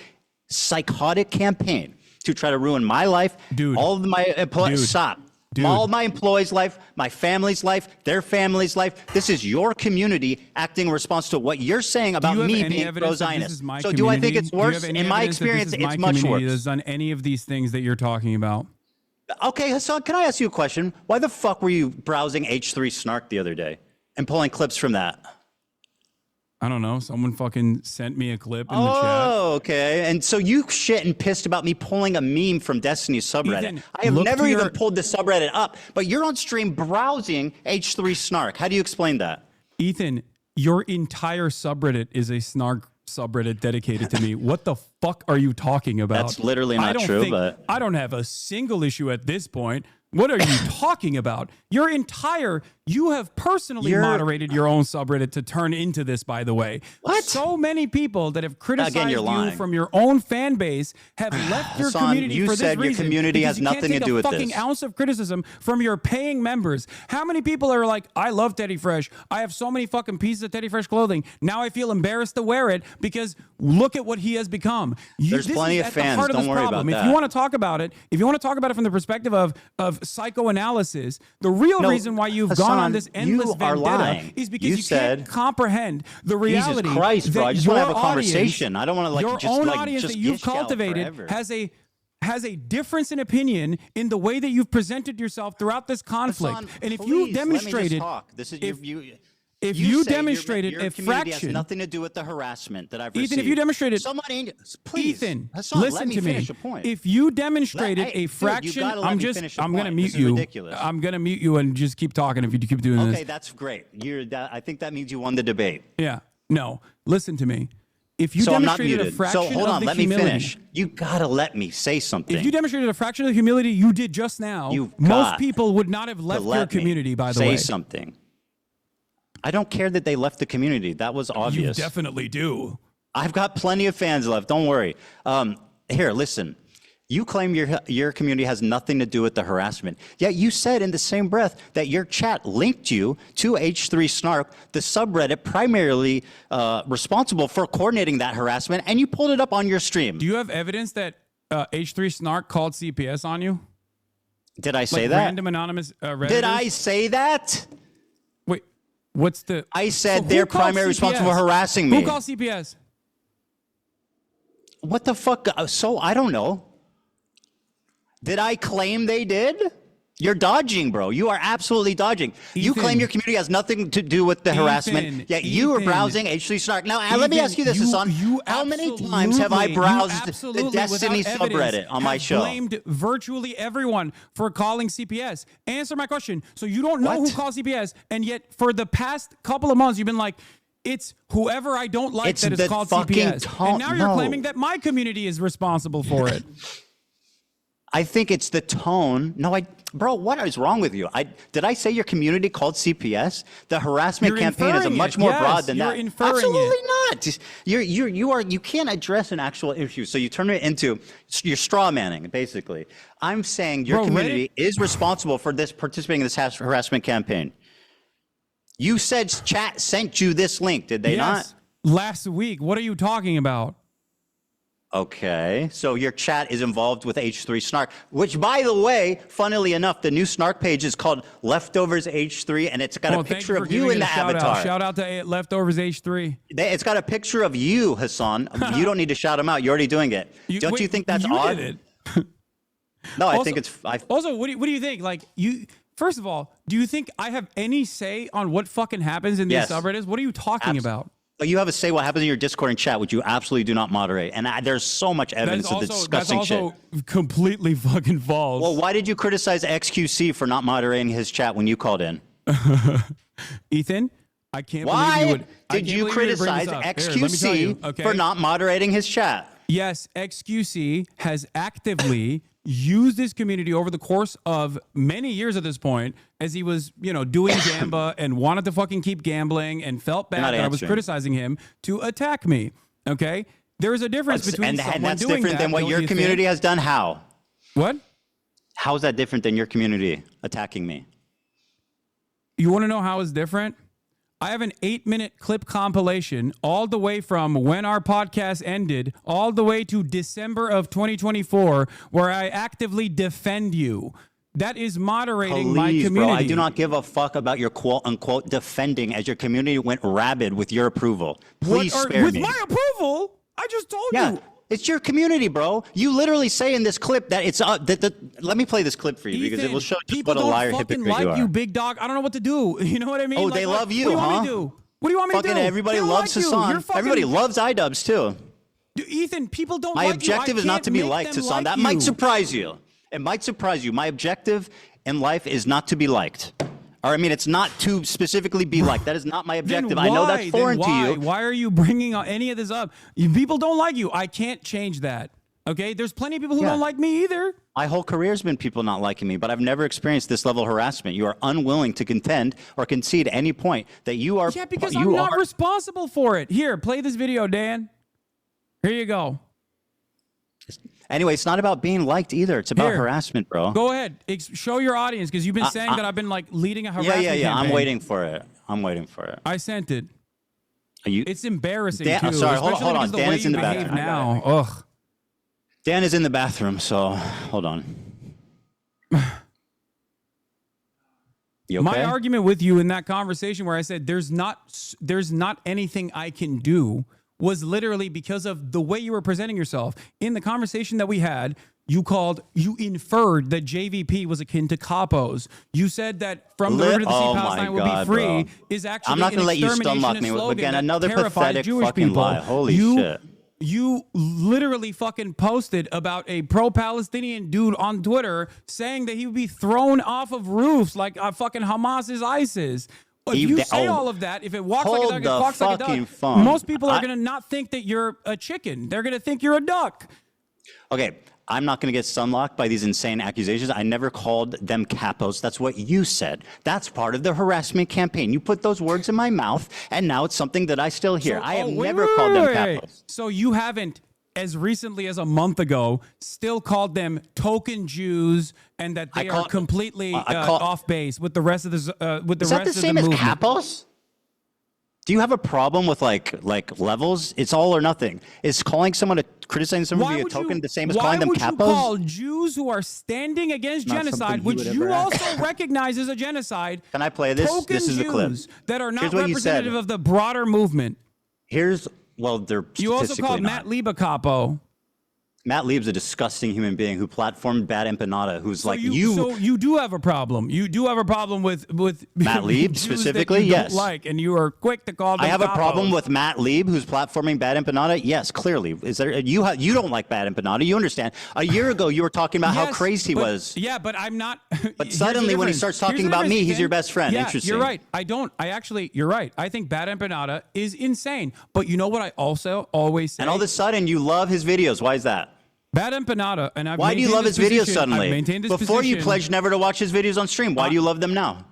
psychotic campaign to try to ruin my life, all of my employees. Stop. All my employees' life, my family's life, their family's life. This is your community acting in response to what you're saying about me being pro-Zionist. So do I think it's worse? In my experience, it's much worse. Has done any of these things that you're talking about? Okay, Hasan, can I ask you a question? Why the fuck were you browsing H3 Snark the other day and pulling clips from that? I don't know. Someone fucking sent me a clip in the chat. Oh, okay. And so you shit and pissed about me pulling a meme from Destiny's subreddit. Ethan, I have look never to even your- pulled the subreddit up, but you're on stream browsing H3 Snark. How do you explain that? Ethan, your entire subreddit is a snark subreddit dedicated to me. What the fuck are you talking about? That's literally I not don't true, think- but I don't have a single issue at this point. What are you talking about? You have personally moderated your own subreddit to turn into this, by the way. What? So many people that have criticized you're you lying. from your own fan base have left your Hassan, community you for this said your reason. community because has you can't nothing to take do a with fucking this. ounce of criticism from your paying members. How many people are like, I love Teddy Fresh. I have so many fucking pieces of Teddy Fresh clothing. Now I feel embarrassed to wear it because look at what he has become. There's This plenty is of at the fans. heart of Don't this worry problem. about If you that. want to talk about it, from the perspective of psychoanalysis, the real No, reason why you've gone Hassan, on this endless you are vendetta lying. is because You you said- can't comprehend the reality. Jesus Christ, bro. that I just want to have a your conversation. audience- I don't want to your just own like audience just that you've gish out cultivated forever. has a difference in opinion in the way that you've presented yourself throughout this conflict. Hassan, and if please, you let me just demonstrated, talk. This is if you you say demonstrated your a community fraction, has nothing to do with the harassment that I've Ethan, received. if you demonstrated, please, Ethan, Hassan, let listen me to me. finish a point. If you demonstrated Hey, a dude, you fraction, gotta let me finish a I'm gonna point. mute This is you. ridiculous. I'm gonna mute you and just keep talking if you keep doing this. Okay, that's great. I think that means you won the debate. Yeah. No. Listen to me. If you So I'm not demonstrated a muted. fraction So hold of on, the let me humility, finish. You gotta let me say something. if you demonstrated a fraction of the humility you did just now, most got people would not have to left your let me community. By the say way, something. I don't care that they left the community. That was obvious. You definitely do. I've got plenty of fans left. Don't worry. Here, listen. You claim your community has nothing to do with the harassment. Yet you said in the same breath that your chat linked you to H3 Snark, the subreddit primarily responsible for coordinating that harassment, and you pulled it up on your stream. Do you have evidence that H3 Snark called CPS on you? Did I say like that? Random anonymous Redditors? Did I say that? Wait, what's the? I said who they're called primarily responsible for CPS? harassing me. Who called CPS? What the fuck? So I don't know. Did I claim they did? You're dodging, bro. You are absolutely dodging. You Ethan. claim your community has nothing to do with the harassment, yet you are browsing H3 Snark. Now, let me ask you this, Hassan. How many times have I browsed the Destiny subreddit on my show? Blamed virtually everyone for calling CPS. Answer my question. So you don't know who called CPS, and yet for the past couple of months, you've been like, it's whoever I don't like It's that is the called fucking CPS. tone- And now you're no. claiming that my community is responsible for it. I think it's the tone. No, bro, what is wrong with you? Did I say your community called CPS? The harassment You're campaign is a inferring much it. more Yes, broad than you're that. inferring Absolutely it. not. You can't address an actual issue, so you turn it into you're straw manning, basically. I'm saying your Bro, community is responsible for participating in this harassment campaign. You said chat sent you this link, did they not? Last week. What are you talking about? Okay, so your chat is involved with H3 Snark, which, by the way, funnily enough, the new Snark page is called Leftovers H3, and it's got a picture of you in the avatar. Shout out to Leftovers H3. It's got a picture of you, Hassan. You don't need to shout him out. You're already doing it. Don't you think that's odd? Did No, I Also- think it's. Also, what do you think? Like, first of all, do you think I have any say on what fucking happens in these Yes. subreddits? What are you talking about? But you have a say what happens in your Discord and chat, which you absolutely do not moderate. And there's so much evidence of the disgusting that's also shit. completely fucking false. Well, why did you criticize XQC for not moderating his chat when you called in? Ethan, I can't believe you Why would. I did can't you believe would bring criticize this up. Here, let me tell you, XQC okay? for not moderating his chat? Yes, XQC has actively used this community over the course of many years at this point, as he was, doing Gamba and wanted to fucking keep gambling and felt bad that I was criticizing him to attack me. Okay, there is a difference between someone and that's doing different that, than what don't your you community think? has done. How? What? How is that different than your community attacking me? You want to know how it's different? I have an 8-minute clip compilation all the way from when our podcast ended all the way to December of 2024 where I actively defend you. That is moderating my Please, community. bro, I do not give a fuck about your quote-unquote defending as your community went rabid with your approval. Please spare with me. my approval? I just told you. It's your community, bro. You literally say in this clip that it's let me play this clip for you because it will show just People what a liar don't fucking hypocrite you like are. you, big dog. I don't know what to do. You know what I mean? Oh, Like, they love you, what do you want huh? me to do? What do you want me to do? Fucking everybody loves Hasan. Everybody loves iDubbbz too. Ethan, people don't My like objective you. is not to be liked, Hasan. That might surprise you. It might surprise you. My objective in life is not to be liked. Or I mean, it's not to specifically be liked. That is not my objective. I know that's foreign to you. Why are you bringing any of this up? People don't like you. I can't change that. Okay? There's plenty of people who don't like me either. My whole career has been people not liking me, but I've never experienced this level of harassment. You are unwilling to contend or concede at any point that you are. Yeah, because I'm not responsible for it. Here, play this video, Dan. Here you go. Anyway, it's not about being liked either. It's about harassment, bro. Go ahead. Show your audience, because you've been saying that I've been like leading a harassment campaign. I'm waiting for it. I sent it. It's embarrassing, Dan, too. I'm sorry, hold on. The Dan way is in you the behave bathroom. now. Ugh. Dan is in the bathroom, so hold on. You okay? My argument with you in that conversation where I said there's not anything I can do was literally because of the way you were presenting yourself. In the conversation that we had, you inferred that JVP was akin to capos. You said that from the river to the sea, Palestine will be free is actually I'm not going to let you stomach me with, again, another pathetic fucking lie. Holy shit. You literally fucking posted about a pro-Palestinian dude on Twitter saying that he would be thrown off of roofs like fucking Hamas is ISIS. If you say all of that, if it walks like a duck, it walks like a duck, most people are going to not think that you're a chicken. They're going to think you're a duck. Okay, I'm not going to get sunlocked by these insane accusations. I never called them capos. That's what you said. That's part of the harassment campaign. You put those words in my mouth, and now it's something that I still hear. I have never called them capos. So you haven't, as recently as a month ago, still called them token Jews and that they are completely off base with the rest of the movement. Is that the same as capos? Do you have a problem with like levels? It's all or nothing. Is calling someone criticizing someone via token the same as calling them capos? Why would you call Jews who are standing against genocide, which you also recognize as a genocide? Can I play this? This is the clip. That are not representative of the broader movement. They're You also called Matt Lieb a capo. Matt Lieb's a disgusting human being who platformed Bad Empanada, who's So you do have a problem. You do have a problem with Matt Lieb specifically. Yes, and you are quick to call them I have a capos. problem with Matt Lieb, who's platforming Bad Empanada. Yes, clearly. Is there you don't like Bad Empanada? You understand? A year ago, you were talking about how crazy he was. Yeah, but I'm not. But suddenly, when he starts talking about me, he's your best friend. Yeah, Interesting. You're right. You're right. I think Bad Empanada is insane. But you know what I also always say? And all of a sudden, you love his videos. Why is that? Bad Empanada, and I've Why do you love his videos suddenly? I've maintained this Before you position. pledged never to watch his videos on stream. Why do you love them now?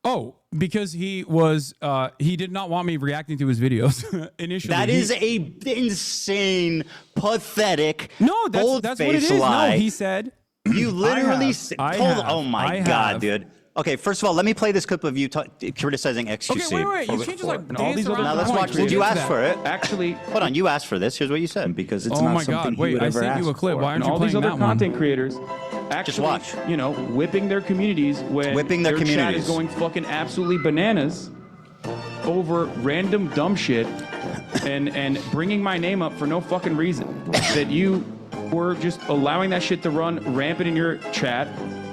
Oh, because he was he did not want me reacting to his videos initially. That is a insane, pathetic, that's what it is. lie. No, he said. You literally oh my God, dude. Okay, first of all, let me play this clip of you criticizing XQC. Okay, wait. You can't just like dance around. Now let's watch. Did you ask for it? Actually, hold on. You asked for this. Here's what you said. Because it's Oh not my something God! Wait, I sent you a clip. Why aren't you all playing these other that one? content creators actually, Just watch. Whipping their communities when Whipping their chat communities. is going fucking absolutely bananas over random dumb shit and bringing my name up for no fucking reason. That you were just allowing that shit to run rampant in your chat.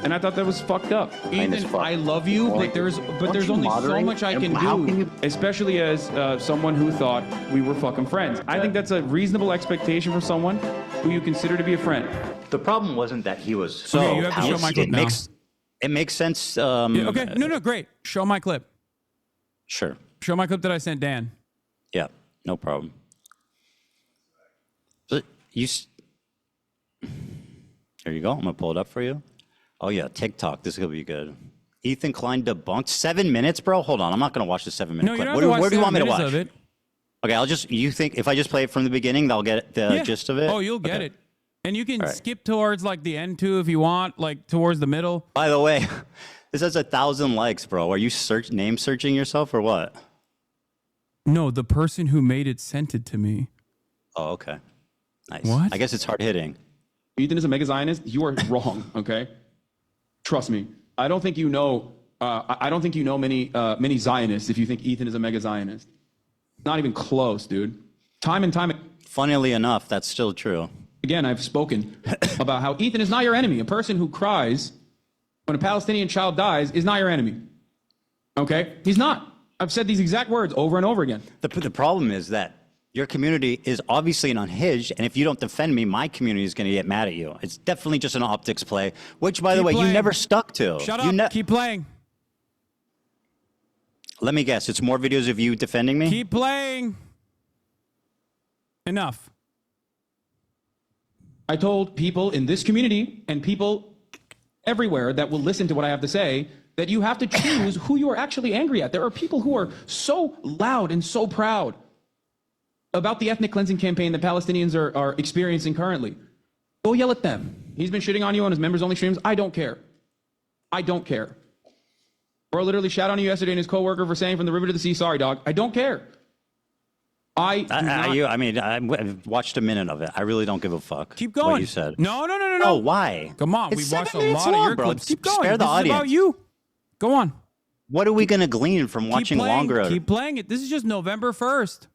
And I thought that was fucked up. Ethan, I love you, but there's only so much I can do. Especially as someone who thought we were fucking friends. I think that's a reasonable expectation for someone who you consider to be a friend. The problem wasn't that he was So okay, you have to show my clip now. It makes sense. Okay, no, great. Show my clip. Sure. Show my clip that I sent Dan. Yeah, no problem. But there you go. I'm gonna pull it up for you. Oh yeah, TikTok. This is gonna be good. Ethan Klein debunked 7 minutes, bro. Hold on, I'm not gonna watch the 7 minute No, you clip. don't have to watch Where do you want me to 7 watch? minutes of it. Okay, you think if I just play it from the beginning, they'll get the gist of it? Oh, you'll get it. And you can skip towards like the end too if you want, like towards the middle. By the way, this has 1,000 likes, bro. Are you name searching yourself or what? No, the person who made it sent it to me. Oh, okay. Nice. What? I guess it's hard hitting. Ethan is a mega Zionist. You are wrong. Okay. Trust me. I don't think you know. I don't think you know many Zionists if you think Ethan is a mega Zionist. Not even close, dude. Time and time. Funnily enough, that's still true. Again, I've spoken about how Ethan is not your enemy. A person who cries when a Palestinian child dies is not your enemy. Okay? He's not. I've said these exact words over and over again. The problem is that your community is obviously an unhinged, and if you don't defend me, my community is going to get mad at you. It's definitely just an optics play, which, by the way, you never stuck to. Shut up. Keep playing. Let me guess. It's more videos of you defending me? Keep playing. Enough. I told people in this community and people everywhere that will listen to what I have to say that you have to choose who you are actually angry at. There are people who are so loud and so proud about the ethnic cleansing campaign that Palestinians are experiencing currently. Go yell at them. He's been shitting on you on his members-only streams. I don't care. I don't care. Bro literally shot on you yesterday and his coworker for saying from the river to the sea, sorry, dog. I don't care. I watched a minute of it. I really don't give a fuck. Keep going. What you said. No. Oh, why? Come on. It's We watched 7 a minutes lot of long, your bro. clips. Keep going. Spare the This audience. is about you. Go on. What are we going to glean from watching longer? Keep playing it. This is just November 1st.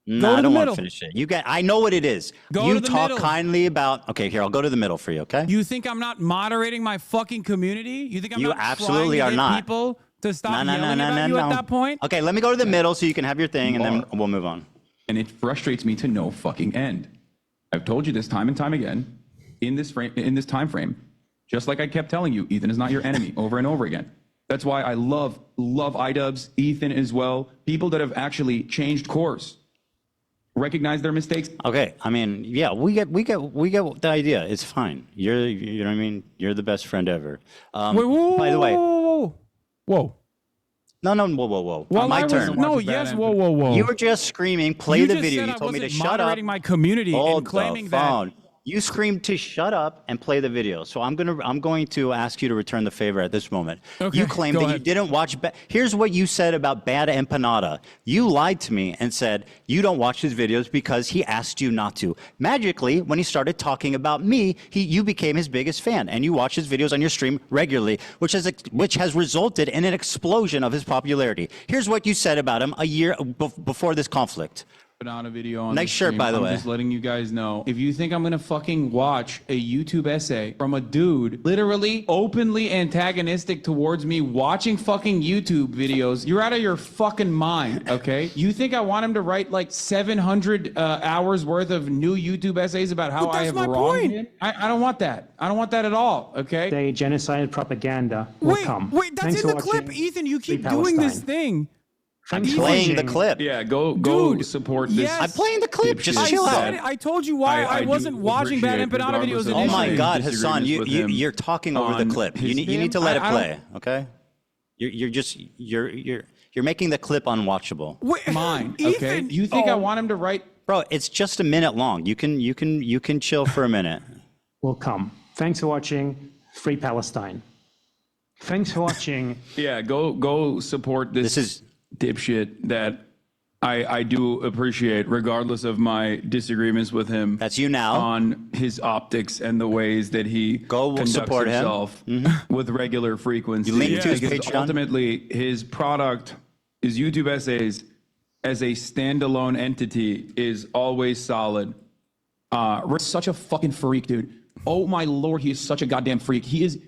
No, I don't want to finish it. I know what it is. Go you to the talk middle. kindly about. Okay, here, I'll go to the middle for you. Okay. You think I'm not moderating my fucking community? You think I'm You not absolutely trying are to get not. people to stop yelling about you at that point? Okay, let me go to the middle so you can have your thing, and then we'll move on. And it frustrates me to no fucking end. I've told you this time and time again in this time frame, just like I kept telling you, Ethan is not your enemy over and over again. That's why I love iDubbbz, Ethan as well, people that have actually changed course, recognize their mistakes. Okay, I mean, yeah, we get the idea. It's fine. You know what I mean? You're the best friend ever. Whoa, by the way, whoa. No, whoa. Well, my turn. Whoa. You were just screaming, play the video. You told me to shut up. Moderating my community Hold and claiming the that. phone. You screamed to shut up and play the video. So I'm going to ask you to return the favor at this moment. Okay, You claimed go that ahead. you didn't watch. Here's what you said about Bad Empanada. You lied to me and said you don't watch his videos because he asked you not to. Magically, when he started talking about me, you became his biggest fan, and you watch his videos on your stream regularly, which has resulted in an explosion of his popularity. Here's what you said about him a year before this conflict. Banana video on Nice the shirt, stream. by the I'm way. just letting you guys know. If you think I'm gonna fucking watch a YouTube essay from a dude literally openly antagonistic towards me watching fucking YouTube videos, you're out of your fucking mind, okay? You think I want him to write like 700 hours worth of new YouTube essays about how I have wronged him? I don't want that. I don't want that at all, okay? Say genocide propaganda will come. Wait, that's Thanks in for the clip. watching Ethan, you keep Free doing this Palestine. thing. I'm playing the clip. Yeah, go support this. Yes. I'm playing the clip. Just I chill said out. I told you why I do wasn't watching Bad appreciate, Empanada videos regardless of initially. Oh my my God, Hasan, disagreements with him you're talking over the on clip. You his- need to let it I play, okay? You're making the clip unwatchable. Mine, okay? Ethan, You think I want him to write? Bro, it's just a minute long. You can chill for a minute. will come. Thanks for watching Free Palestine. Thanks for watching. Yeah, go support this dipshit that I do appreciate, regardless of my disagreements with him. That's you now. On his optics and the ways that he conducts support him. himself with regular frequency. You link to his Because Patreon? ultimately, his product, his YouTube essays, as a standalone entity, is always solid. Rick's such a fucking freak, dude. Oh my Lord, he is such a goddamn freak. He is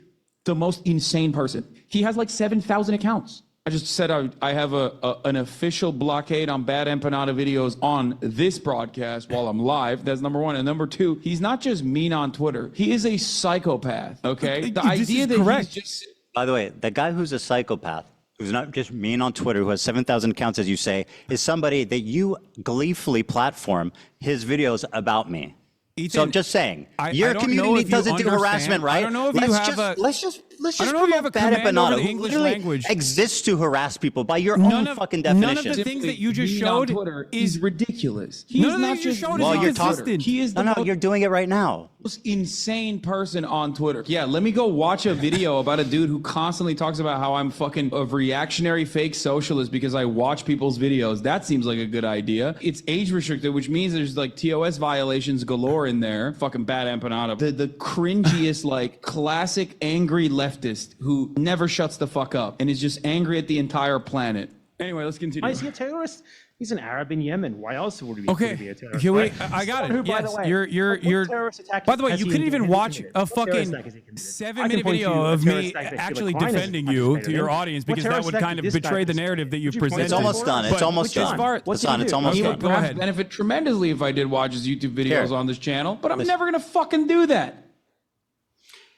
the most insane person. He has like 7,000 accounts. I just said I have an official blockade on Bad Empanada videos on this broadcast while I'm live. That's number one. And number two, he's not just mean on Twitter. He is a psychopath, okay? The idea that he's just... By the way, the guy who's a psychopath, who's not just mean on Twitter, who has 7,000 accounts, as you say, is somebody that you gleefully platform his videos about me. Ethan, so I'm just saying, your I don't know community if you doesn't do understand. harassment, right? I don't know if you have let's just I don't know if you have a Bad command over Empanada, the who English literally language. exists to harass people by your own fucking definition. None of the things that you just Being on showed Twitter is ridiculous. None of the things you showed Well, is you're inconsistent. He is the No, you're doing it right now. most insane person on Twitter. Yeah, let me go watch a video about a dude who constantly talks about how I'm fucking a reactionary fake socialist because I watch people's videos. That seems like a good idea. It's age restricted, which means there's like TOS violations galore in there. Fucking Bad Empanada. The cringiest, like, classic angry leftist who never shuts the fuck up and is just angry at the entire planet. Anyway, let's continue. Why is he a terrorist? He's an Arab in Yemen. Why else would he be, Okay, would he be a terrorist? can we? right? I got Someone it. who, by Yes, the way, you're. what terrorist attack By the way, has you he couldn't even committed? watch a What terrorist fucking attack has he committed? 7-minute point video to a of terrorist me attack that Sheila actually Klein has defending you to participated your in. audience What because that terrorist would attack kind of did this guy betray the participate narrative that in? you've Did you point presented. It's almost done. It's But almost as done. far- Hasan, it's almost He done. would Go perhaps ahead. benefit tremendously if I did watch his YouTube videos Here. on this channel, but I'm never gonna fucking do that.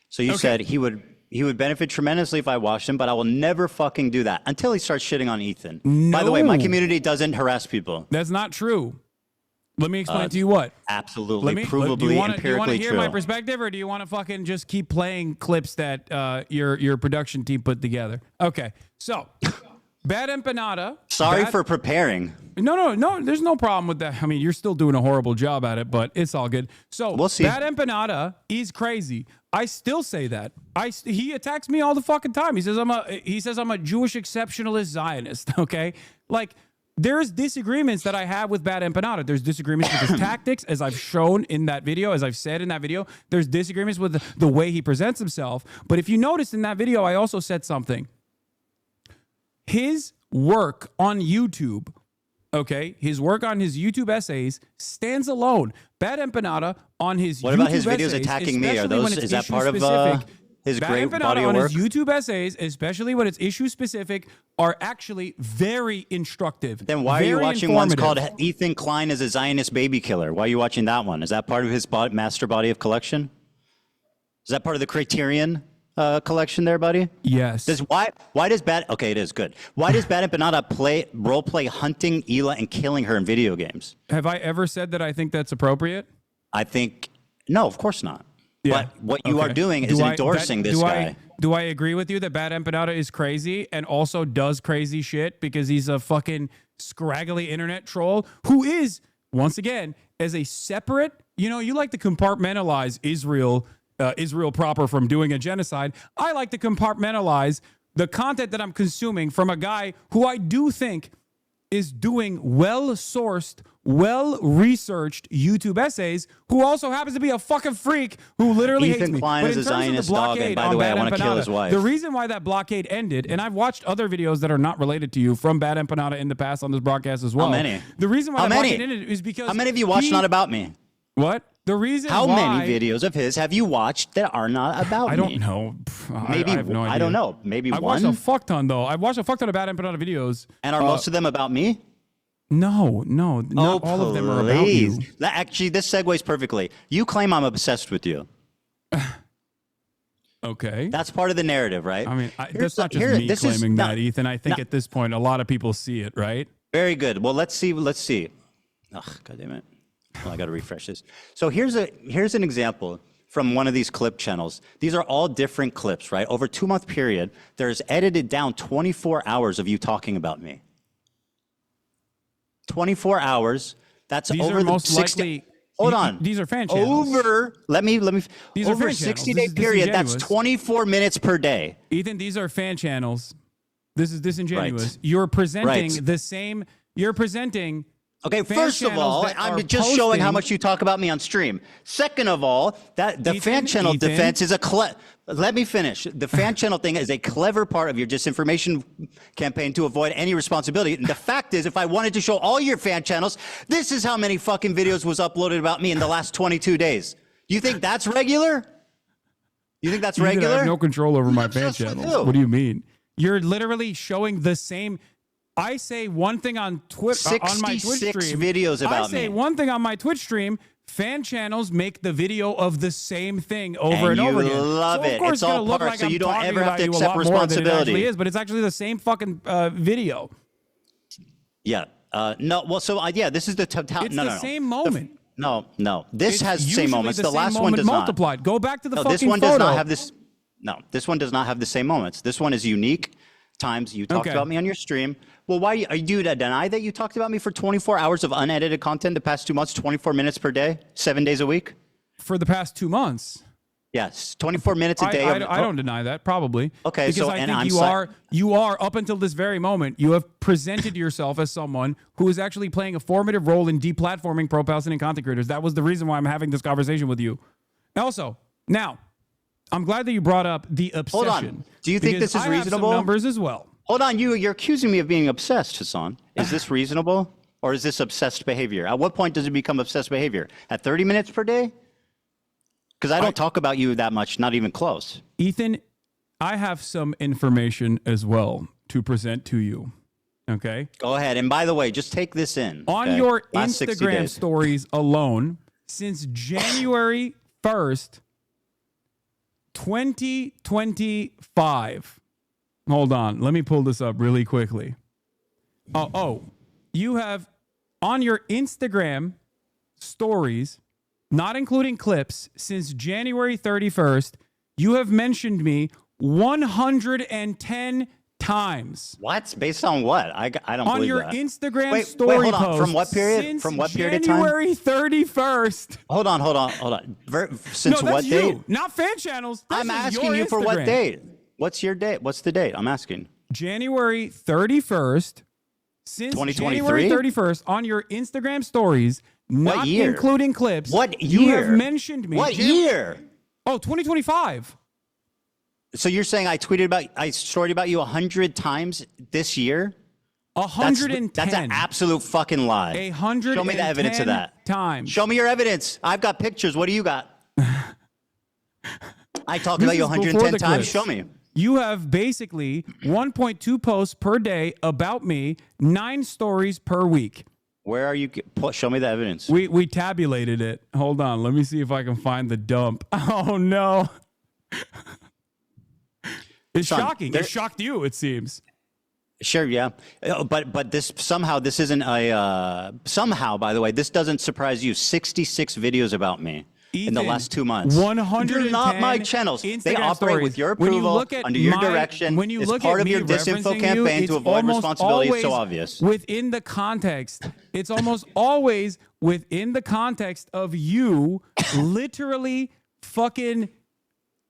So you said he would benefit tremendously if I watched him, but I will never fucking do that until he starts shitting on Ethan. By the way, my No. community doesn't harass people. That's not true. Let me explain to you what. Absolutely, Do you provably, want to empirically hear true. my perspective, or do you want to fucking just keep playing clips that your production team put together? Okay, so Bad Empanada. Sorry for preparing. No. There's no problem with that. I mean, you're still doing a horrible job at it, but it's all good. So We'll see. Bad Empanada is crazy. I still say that. He attacks me all the fucking time. He says I'm a Jewish exceptionalist Zionist. Okay, like. There's disagreements that I have with Bad Empanada. There's disagreements with his tactics, as I've shown in that video, as I've said in that video. There's disagreements with the way he presents himself. But if you noticed in that video, I also said something. His work on YouTube, okay, his work on his YouTube essays stands alone. Bad Empanada on his What YouTube about his videos essays, attacking me? Are especially when those it's is that issue part of specific, his Bad great Empanada body of on work? his YouTube essays, especially when it's issue specific, are actually very instructive. Then why are you very watching ones called informative. Ethan Klein is a Zionist baby killer? Why are you watching that one? Is that part of his master body of collection? Is that part of the Criterion collection there, buddy? Yes. Why does Bad okay, it is good. Why does Bad Empanada role play hunting Hila and killing her in video games? Have I ever said that I think that's appropriate? I think no, of course not. Yeah. But what you are Okay. doing is endorsing this guy. Do I agree with you that Bad Empanada is crazy and also does crazy shit because he's a fucking scraggly internet troll who is, once again, as a separate, you like to compartmentalize Israel proper from doing a genocide. I like to compartmentalize the content that I'm consuming from a guy who I do think is doing well-sourced, well-researched YouTube essays, who also happens to be a fucking freak who literally hates Ethan me. Klein But is in a terms of Zionist the dog, and blockade by the on way, I Bad want to kill Empanada, his wife. the reason why that blockade ended, and I've watched other videos that are not related to you from Bad Empanada in the past on this broadcast as well. How many? The reason why How that many? blockade ended is because How many of you watched Not About Me? What? The reason How why, many videos of his have you watched that are not about me? I don't know. Maybe I have no idea. I don't know. Maybe I've one. watched a fuck ton though. I've watched a fuck ton of Bad Empanada videos. And are most of them about me? No, not all of them are about you. Actually, this segues perfectly. You claim I'm obsessed with you. Okay. That's part of the narrative, right? I mean, that's not just me claiming that, Ethan. I think no. at this point, a lot of people see it, right? Very good. Well, let's see. Ugh, God damn it. Well, I got to refresh this. So here's an example from one of these clip channels. These are all different clips, right? Over a 2-month period, there's edited down 24 hours of you talking about me. 24 hours. That's These over are the most 60. likely. Hold on. These are fan channels. Let me. These are over a fan channels. 60-day This is period, that's disingenuous. 24 minutes per day. Ethan, these are fan channels. This is disingenuous. Right. You're presenting Right. the same. You're presenting. Okay, fan first of channels all, that I'm are just showing how posting- much you talk about me on stream. Second of all, that the fan channel Ethan. defense is let me finish. The fan channel thing is a clever part of your disinformation campaign to avoid any responsibility. And the fact is, if I wanted to show all your fan channels, this is how many fucking videos was uploaded about me in the last 22 days. You think that's regular? You think that's Ethan, I regular? have no control over my fan obsessed with channels. you. What do you mean? You're literally showing the same. I say one thing on Twitter on my Twitch 66 stream. videos about I say me. one thing on my Twitch stream. Fan channels make the video of the same thing over and you over again. love So of it. course It's gonna all look part, like so I'm you don't talking ever have about to you a accept lot more than it responsibility. actually is, but it's actually the same fucking video. Yeah. No. Well, so yeah, this is the total. It's No, the no, no. same moment. No. This It's has the same usually moments. the The same last one moment does not. multiplied. Go back to the No, fucking this one photo. does not have this. No, this one does not have the same moments. This one is unique times you talked Okay. about me on your stream. Well, why are you to deny that you talked about me for 24 hours of unedited content the past 2 months, 24 minutes per day, 7 days a week? For the past 2 months. Yes, 24 minutes a day. I don't deny that, probably. Okay, because so I and think I'm you are up until this very moment, you have presented yourself as someone who is actually playing a formative role in deplatforming pro-Palestinian content creators. That was the reason why I'm having this conversation with you. Also, now, I'm glad that you brought up the obsession. Hold on. Do you think because this is I have some reasonable? numbers as well. Hold on, you're accusing me of being obsessed, Hasan. Is this reasonable? Or is this obsessed behavior? At what point does it become obsessed behavior? At 30 minutes per day? Because I don't talk about you that much, not even close. Ethan, I have some information as well to present to you. Okay? Go ahead. And by the way, just take this in. On okay? your Last 60 Instagram days. stories alone, since January 1st, 2025. Hold on. Let me pull this up really quickly. You have on your Instagram stories, not including clips, since January 31st, you have mentioned me 110 times. What? Based on what? I don't on believe your that. Instagram story hold on. post. From what period? Since From what period of time? January 31st. Hold on. Since no, what that's date? You, not fan channels. This I'm is asking your you for what Instagram. date? What's your date? What's the date? I'm asking. January 31st. Since 2023? January 31st, on your Instagram stories, not year? including clips, What you year? have mentioned me. What year? Oh, 2025. So you're saying I storied about you 100 times this year? 110. That's an absolute fucking lie. 110 Show me the evidence of that. Times. Show me your evidence. I've got pictures. What do you got? I talked This about you is before 110 the times. clips. Show me. You have basically 1.2 posts per day about me, 9 stories per week. Where are you? Show me the evidence. We tabulated it. Hold on. Let me see if I can find the dump. Oh, no. It's shocking. It shocked you, it seems. Sure, yeah. But this this isn't a somehow, by the way, this doesn't surprise you. 66 videos about me. Ethan, in the last 2 months. 110 They're not my channels. They Instagram operate stories. with your When you approval, look at under your my- direction. when you It's look part at of me your disinfo referencing campaign you, to it's avoid almost responsibility. It's so always obvious. Within the context, it's almost always within the context of you literally fucking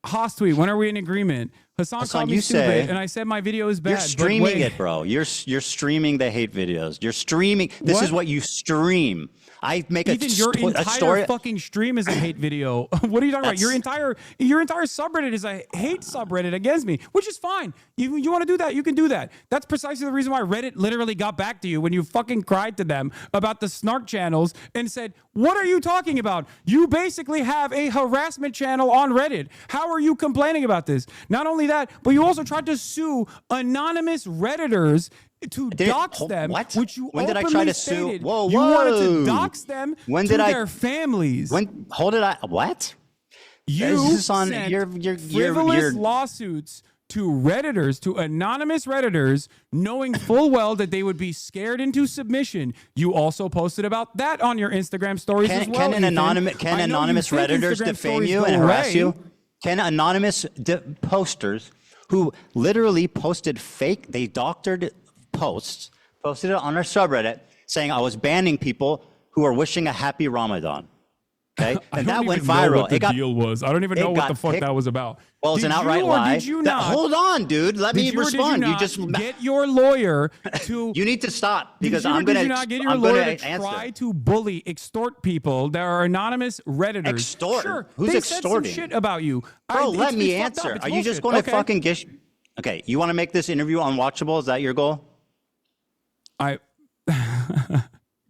Haas tweet. When are we in agreement? Hassan called me you stupid, say- and I said my video is bad. You're but streaming wait. it, bro. You're streaming the hate videos. You're streaming. This What? is what you stream. I make Ethan, your a entire story. fucking stream is a hate video. What are you talking about? Your entire subreddit is a hate subreddit against me, which is fine. You want to do that, you can do that. That's precisely the reason why Reddit literally got back to you when you fucking cried to them about the snark channels and said, "What are you talking about? You basically have a harassment channel on Reddit. How are you complaining about this?" Not only that, but you also tried to sue anonymous Redditors to dox them, what? which you When did I openly try to sue? stated Whoa, you wanted to whoa. dox them When to did I- their families. What? You This is on sent your frivolous lawsuits to Redditors, to anonymous Redditors, knowing full well that they would be scared into submission. You also posted about that on your Instagram stories as well. Can Ethan. anonymous I know you Redditors think Instagram defame stories you go and harass away. you? Can anonymous posters who literally posted fake, they doctored posts, posted it on our subreddit saying I was banning people who are wishing a happy Ramadan. Okay, and that went viral. I don't even know what the deal was. I don't even know what the fuck that was about. Well, it's Did an outright you or lie. Did you not? Hold on, dude. Let me respond. You just get your lawyer to. You need to stop because Did I'm going you to. not get your I'm lawyer going to to answer. try to bully, extort people that are anonymous Redditors? Extort? Sure, Who's they extorting? Said some shit about you, Bro, let me it's fucked answer. up. It's Are you just bullshit. going to Okay. fucking gish? Okay, you want to make this interview unwatchable? Is that your goal?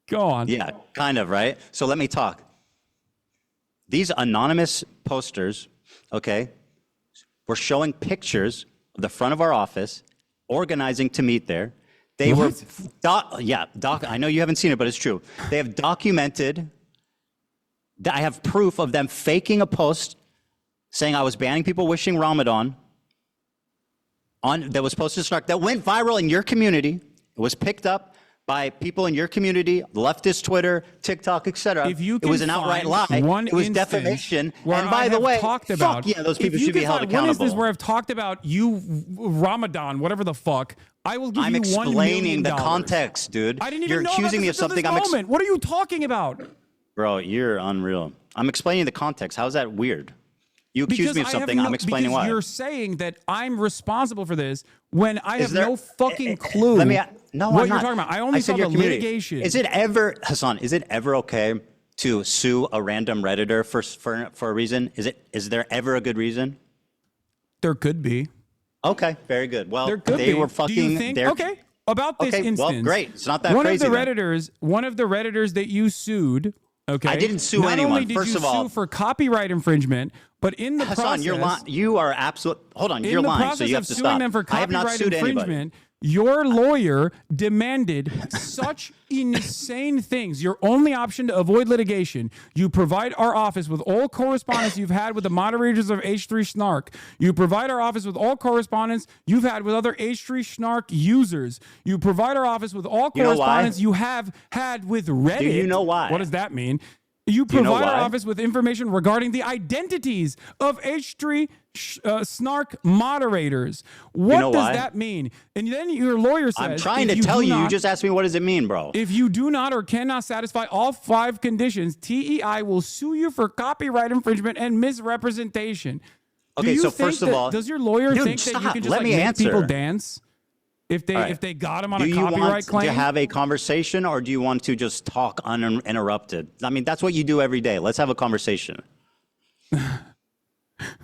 Go on. Yeah, kind of, right? So let me talk. These anonymous posters, okay, were showing pictures of the front of our office, organizing to meet there. They were, I know you haven't seen it, but it's true. They have documented, I have proof of them faking a post saying I was banning people wishing Ramadan that was posted to Snark, that went viral in your community. It was picked up by people in your community, leftist Twitter, TikTok, etc. It was an outright lie. It was defamation. And by the way, fuck yeah, those people should be held accountable. When is this where I've talked about you, Ramadan, whatever the fuck? I will give I'm you $1 million. explaining the context, dude. I didn't even You're know accusing about me this of until something. this moment. What are you talking about? Bro, you're unreal. I'm explaining the context. How's that weird? You accuse me of something. I'm explaining why. Because you're saying that I'm responsible for this when I have no fucking clue what I'm you're not. talking about. I only saw said the your community. litigation. Is it ever, Hasan, is it ever okay to sue a random Redditor for a reason? Is there ever a good reason? There could be. Okay, very good. Well, There could they be. were Do fucking. you think? about this Okay, instance. well, great. It's not that one crazy of the then. Redditors that you sued. Okay, I didn't sue Not anyone. only did First you of all, sue for copyright infringement, but in the Hasan, process, you're lying. You are absolute. Hold on, you're in the lying. process So you have of to suing stop. them for I have not copyright sued anybody. infringement, your lawyer demanded such insane things. Your only option to avoid litigation, you provide our office with all correspondence you've had with the moderators of H3 Snark. You provide our office with all correspondence you've had with other H3 Snark users. You provide our office with all You know why? correspondence you have had with Reddit. Do you know why? What does that mean? You Do you know provide our why? office with information regarding the identities of H3 Snark moderators. What know does why? that mean? And then your lawyer says, I'm trying if to tell do you. You not- just asked me, what does it mean, bro? If you do not or cannot satisfy all 5 conditions, TEI will sue you for copyright infringement and misrepresentation. Do Okay, you so think first of that- all, does your lawyer Dude, think that you stop. can just Let like, me make people answer. dance if they All right. if they got him on Do a you copyright want claim? to have a conversation, or do you want to just talk uninterrupted? I mean, that's what you do every day. Let's have a conversation.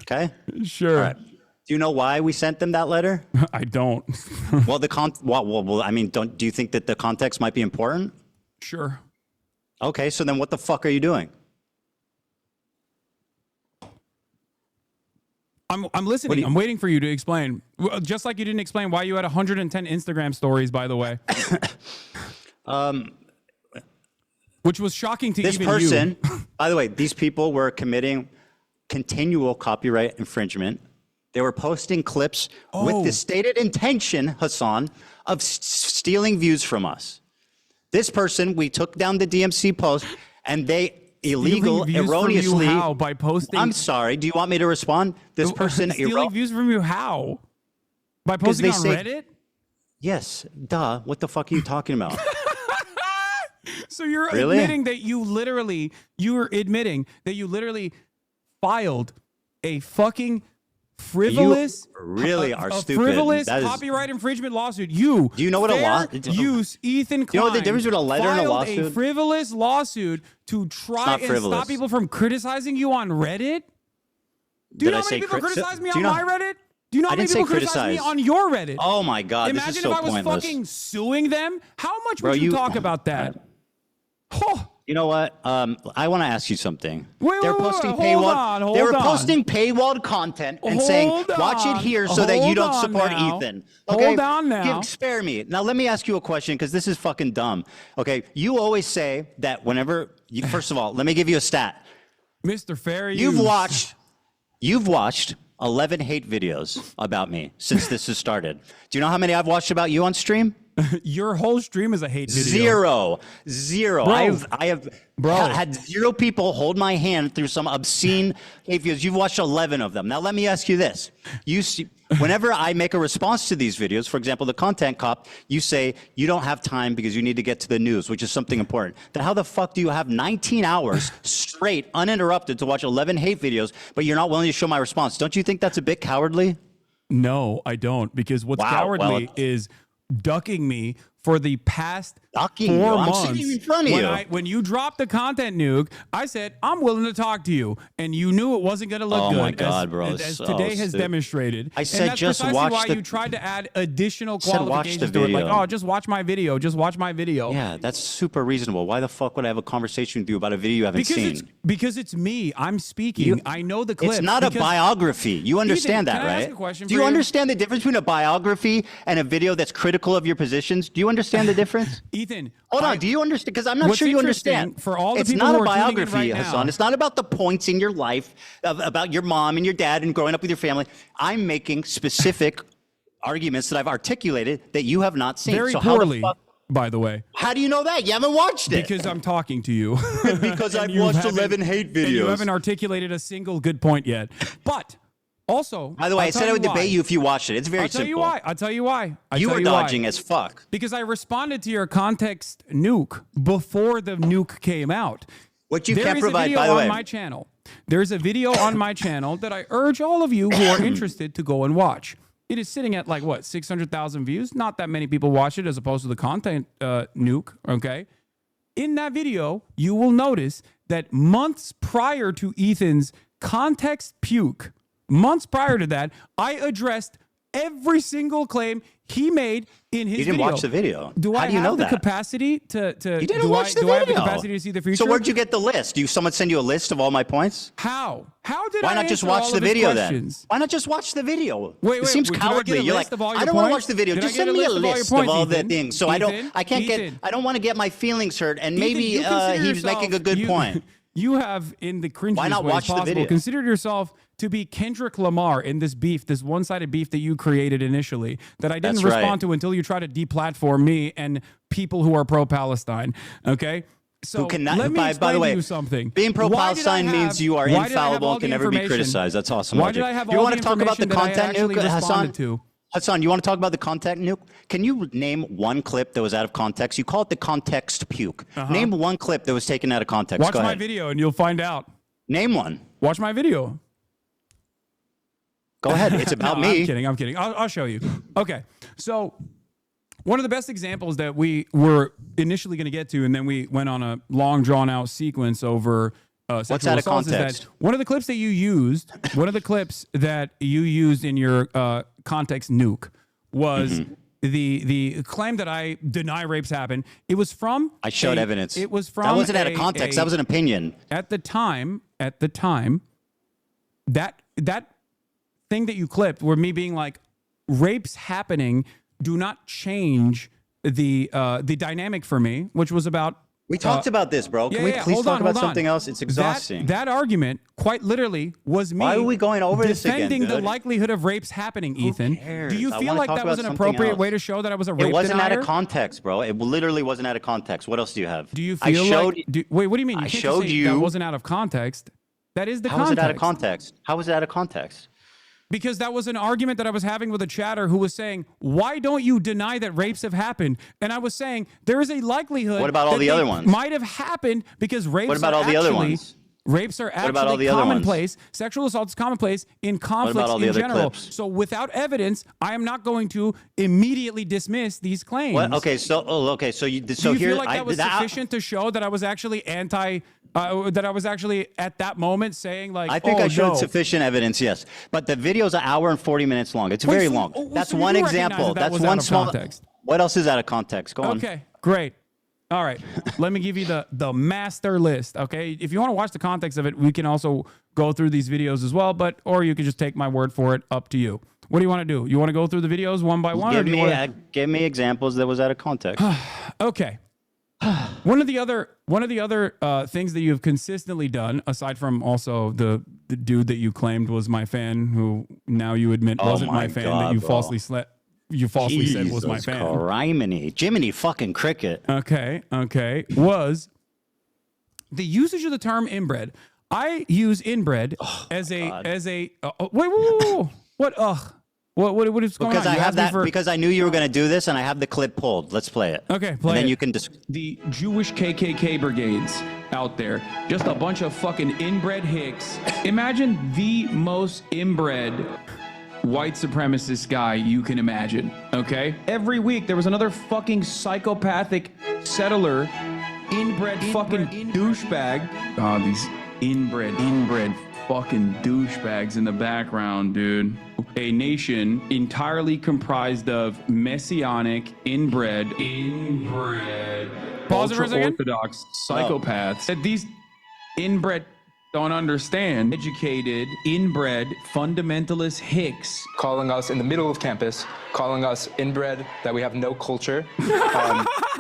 Okay? Sure. All right. Do you know why we sent them that letter? I don't. Well, well, I mean, do you think that the context might be important? Sure. Okay, so then what the fuck are you doing? I'm listening. I'm waiting for you to explain. Just like you didn't explain why you had 110 Instagram stories, by the way. Which was shocking to This even person, you. by the way, these people were committing continual copyright infringement. They were posting clips with the stated intention, Hasan, of stealing views from us. This person, we took down the DMC post, and they erroneously. How? By posting? I'm sorry. Do you want me to respond? This person stealing views from you. How? By posting on Reddit? Yes. Duh. What the fuck are you talking about? So you're Really? admitting that you literally filed a fucking frivolous, really are a stupid. frivolous That is- copyright infringement lawsuit. Do you know what a fair law- use Ethan Klein? You know what the difference between a letter and a filed lawsuit? a frivolous lawsuit to try not and frivolous. stop people from criticizing you on Reddit. Do you know how many people criticize me on my Reddit? Do you know how I many didn't say people criticize me criticize. on your Reddit? Oh my God, Imagine this is so if I was pointless. fucking suing them. How much Bro, would you you- talk about that? You know what? I want to ask you something. Wait, They're wait, wait, posting hold paywalled. on, They were hold on. posting paywalled content and saying, "Watch it here so that you don't hold on support now. Ethan." Hold on now. Spare me. Now let me ask you a question because this is fucking dumb. Okay, you always say that whenever. First of all, let me give you a stat. Mr. Fair You've use. watched 11 hate videos about me since this has started. Do you know how many I've watched about you on stream? Your whole stream is a hate video. Zero. Bro. I have had 0 people hold my hand through some obscene hate videos. You've watched 11 of them. Now let me ask you this. You see, whenever I make a response to these videos, for example, the content cop, you say you don't have time because you need to get to the news, which is something important. Then how the fuck do you have 19 hours straight, uninterrupted, to watch 11 hate videos, but you're not willing to show my response? Don't you think that's a bit cowardly? No, I don't, because what's Wow, cowardly well, is ducking me for the past Ducking 4 you? I'm months. sitting in front of you. When you dropped the content nuke, I said, I'm willing to talk to you. And you knew it wasn't going to look Oh good. my God, bro, As it's so today has stupid. demonstrated. I said and that's just precisely watch why the- you tried to add additional said watch qualifications the to it. Like, video. oh, just watch my video. Just watch my video. Yeah, that's super reasonable. Why the fuck would I have a conversation with you about a video you haven't seen? Because it's me. I'm speaking. I know the clip. It's not a biography. You understand Ethan, that, can I right? ask a question Do for you you? understand the difference between a biography and a video that's critical of your positions? Do you understand the difference? Ethan, hold on. Do you understand? Because I'm not What's sure you interesting understand. for all the it's people not who a are tuning in biography, right now- Hasan. It's not about the points in your life about your mom and your dad and growing up with your family. I'm making specific arguments that I've articulated that you have not seen. Very so how the poorly, fuck? by the way. How do you know that? You haven't watched it. Because I'm talking to you. Because And I've you watched haven't- 11 hate And you videos. haven't articulated a single good point yet. But also, By the way, I said I would debate you if you watched it. It's very I'll tell simple. you why. I'll tell you why. You were dodging as fuck. Because I responded to your context nuke before the nuke came out. What you There can't is a provide, video by the on way. my channel. There's a video on my channel that I urge all of you who are interested to go and watch. It is sitting at like what, 600,000 views? Not that many people watch it as opposed to the content nuke, okay? In that video, you will notice that months prior to Ethan's context puke, months prior to that, I addressed every single claim he made in his video. You didn't watch the video. How do you know the that? capacity to You didn't watch the video. Do I have the capacity to see the future? So where'd you get the list? Do someone send you a list of all my points? How? How did Why I not just answer watch all the of his video questions? then? Why not just watch the video? Wait, it seems did I get a cowardly. You're list like, of all your I don't want to points? watch the video. Did I Just get send me a all your list points, of all the Ethan? things. So I can't get. Ethan. I don't want to get my feelings hurt. And Ethan, maybe you consider he's making a good point. You have, in the cringiest Why not ways watch the possible, video? considered yourself to be Kendrick Lamar in this beef, this one-sided beef that you created initially, that I didn't That's respond right. to until you try to deplatform me and people who are pro-Palestine. Okay. So Who cannot, let me by explain the way, to you something. being Why did I pro-Palestine have- means you are why did I have infallible all and can the never be information? criticized. That's awesome. Why logic. did I have you all want the to talk about the information that I content actually nuke, Hassan? responded to? Hassan, you want to talk about the content nuke? Can you name one clip that was out of context? You call it the context puke. Name one clip that was taken out of context. Watch Go my ahead. video and you'll find out. Name one. Watch my video. Go ahead. It's about No, me. I'm kidding. I'll show you. Okay. So one of the best examples that we were initially going to get to, and then we went on a long drawn out sequence over sexual out of assaults, is context? that one of the clips that you used, in your context nuke was the claim that I deny rapes happen. It was from I showed evidence. It was from that wasn't out of context. That was an opinion. At the time, that thing that you clipped were me being like, rapes happening do not change the dynamic for me, which was about. We talked about this, bro. Can we please talk about something else? It's exhausting. That argument, quite literally, was me. Why are we going over this again, defending the dude? likelihood of rapes happening, Ethan. cares? Do you I feel wanna like talk that was about an something appropriate else. way to show that I was a rape It wasn't denier? out of context, bro. It literally wasn't out of context. What else do you have? Do you I feel showed, wait, what do you mean? You I can't just showed say you. that wasn't out of context. That is the How context. was it out of context? How was it out of context? Because that was an argument that I was having with a chatter who was saying, why don't you deny that rapes have happened? And I was saying, there is a likelihood What about all that the they other ones? might have happened because rapes What about are all the other actually- ones? Rapes are What about all actually the other ones? commonplace. Sexual assault is commonplace in conflicts all the in other general. clips? So without evidence, I am not going to immediately dismiss these claims. What? Okay, so so you Do so you here feel like that was sufficient to show that I was actually that I was actually at that moment saying like, I think oh, I showed no. sufficient evidence, yes. But the video's an hour and 40 minutes long. It's Wait, very so- long. oh, That's so you one do recognize example. that That's was one out of small. context. What else is out of context? Go on. Okay, great. All right, let me give you the master list. Okay, if you want to watch the context of it, we can also go through these videos as well. Or you can just take my word for it. Up to you. What do you want to do? You want to go through the videos one by one? Give me examples that was out of context. Okay. One of the other things that you've consistently done, aside from also the dude that you claimed was my fan, who now you admit wasn't my fan, that you falsely said was my fan. Criminy. Jiminy fucking cricket. Okay. Was the usage of the term inbred. I use inbred as a wait. What? What is going Because on? I You have asked me that. for- Because I knew you were going to do this, and I have the clip pulled. Let's play it. Okay, And play then it. you can. The Jewish KKK brigades out there, just a bunch of fucking inbred hicks. Imagine the most inbred white supremacist guy you can imagine, okay? Every week there was another fucking psychopathic settler, inbred fucking douchebag. Oh, these inbred fucking douchebags in the background, dude. A nation entirely comprised of messianic, inbred, Pause it for a second. ultra-orthodox psychopaths that these inbred don't understand. Educated, inbred, fundamentalist hicks. Calling us in the middle of campus, calling us inbred, that we have no culture.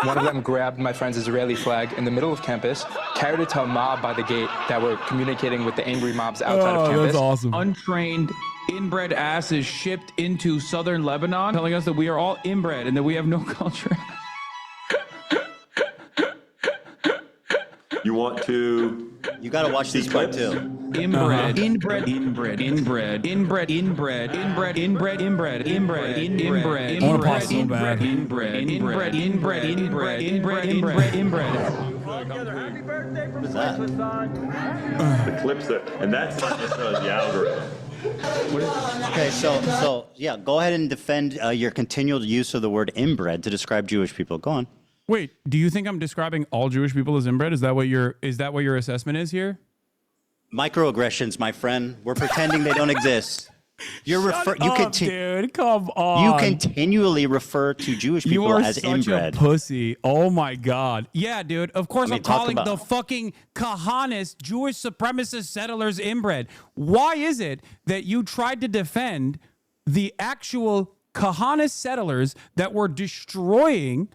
One of them grabbed my friend's Israeli flag in the middle of campus, carried it to a mob by the gate that were communicating with the angry mobs outside of campus. That's awesome. Untrained, inbred asses shipped into southern Lebanon, telling us that we are all inbred and that we have no culture. You want to? You got to watch this part too. Inbred, inbred, inbred, inbred, inbred, inbred, inbred, inbred, inbred, inbred, inbred, I wanna pause so inbred, bad. inbred, inbred, inbred, inbred, inbred, inbred, inbred. What is that? The clips that, and that's not necessarily the algorithm. Okay, so yeah, go ahead and defend your continual use of the word inbred to describe Jewish people. Go on. Wait, do you think I'm describing all Jewish people as inbred? Is that what your assessment is here? Microaggressions, my friend. We're pretending they don't exist. You're dude, come on. You continually refer to Jewish people as inbred. A pussy. Oh my God. Yeah, dude. Of course, I'm calling the fucking Kahanis, Jewish supremacist settlers, inbred. Why is it that you tried to defend the actual Kahanis settlers that were destroying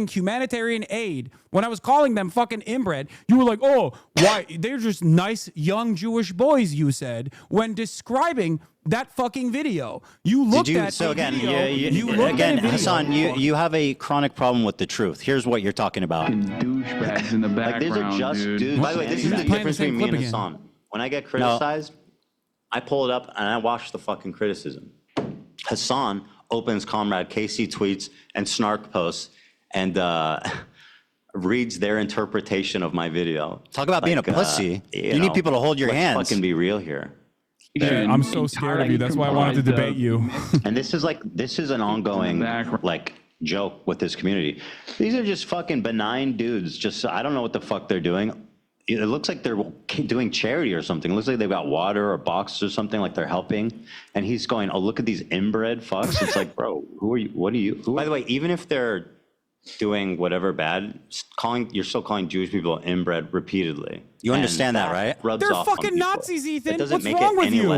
humanitarian aid? When I was calling them fucking inbred, you were like, oh, why? They're just nice young Jewish boys, you said, when describing that fucking video. You looked at so again, video. Again, Hasan, you have a chronic problem with the truth. Here's what you're talking about. Douchebags in the background, these are just dudes. By the way, this is the difference between me and Hasan. When I get criticized, I pull it up and I watch the fucking criticism. Hasan opens Comrade Casey tweets and snark posts and reads their interpretation of my video. Talk about being a pussy. You need people to hold your hands. Let's fucking be real here. Dude, I'm so scared of you. That's why I wanted to debate you. And this is an ongoing like joke with this community. These are just fucking benign dudes. Just I don't know what the fuck they're doing. It looks like they're doing charity or something. It looks like they've got water or boxes or something, like they're helping. And he's going, oh, look at these inbred fucks. It's like, bro, who are you? What are you? By the way, even if they're doing whatever bad, you're still calling Jewish people inbred repeatedly. You understand that, right? They're fucking Nazis, Ethan. What's wrong with you?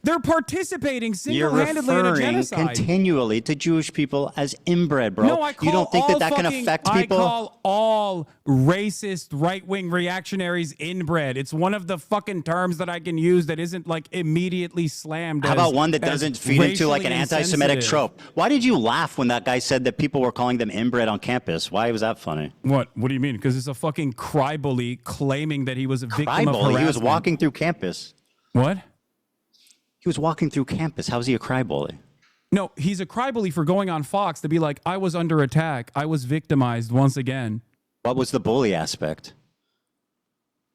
They're participating single-handedly in a genocide. You're referring continually to Jewish people as inbred, bro. No, I call you don't think that can affect people? I call all racist right-wing reactionaries inbred. It's one of the fucking terms that I can use that isn't like immediately slammed. How about one that doesn't feed into like an anti-Semitic trope? Why did you laugh when that guy said that people were calling them inbred on campus? Why was that funny? What do you mean? Because it's a fucking cry-bully claiming that he was a victim of harassment. He was walking through campus. What? He was walking through campus. How's he a cry-bully? No, he's a cry-bully for going on Fox to be like, I was under attack. I was victimized once again. What was the bully aspect?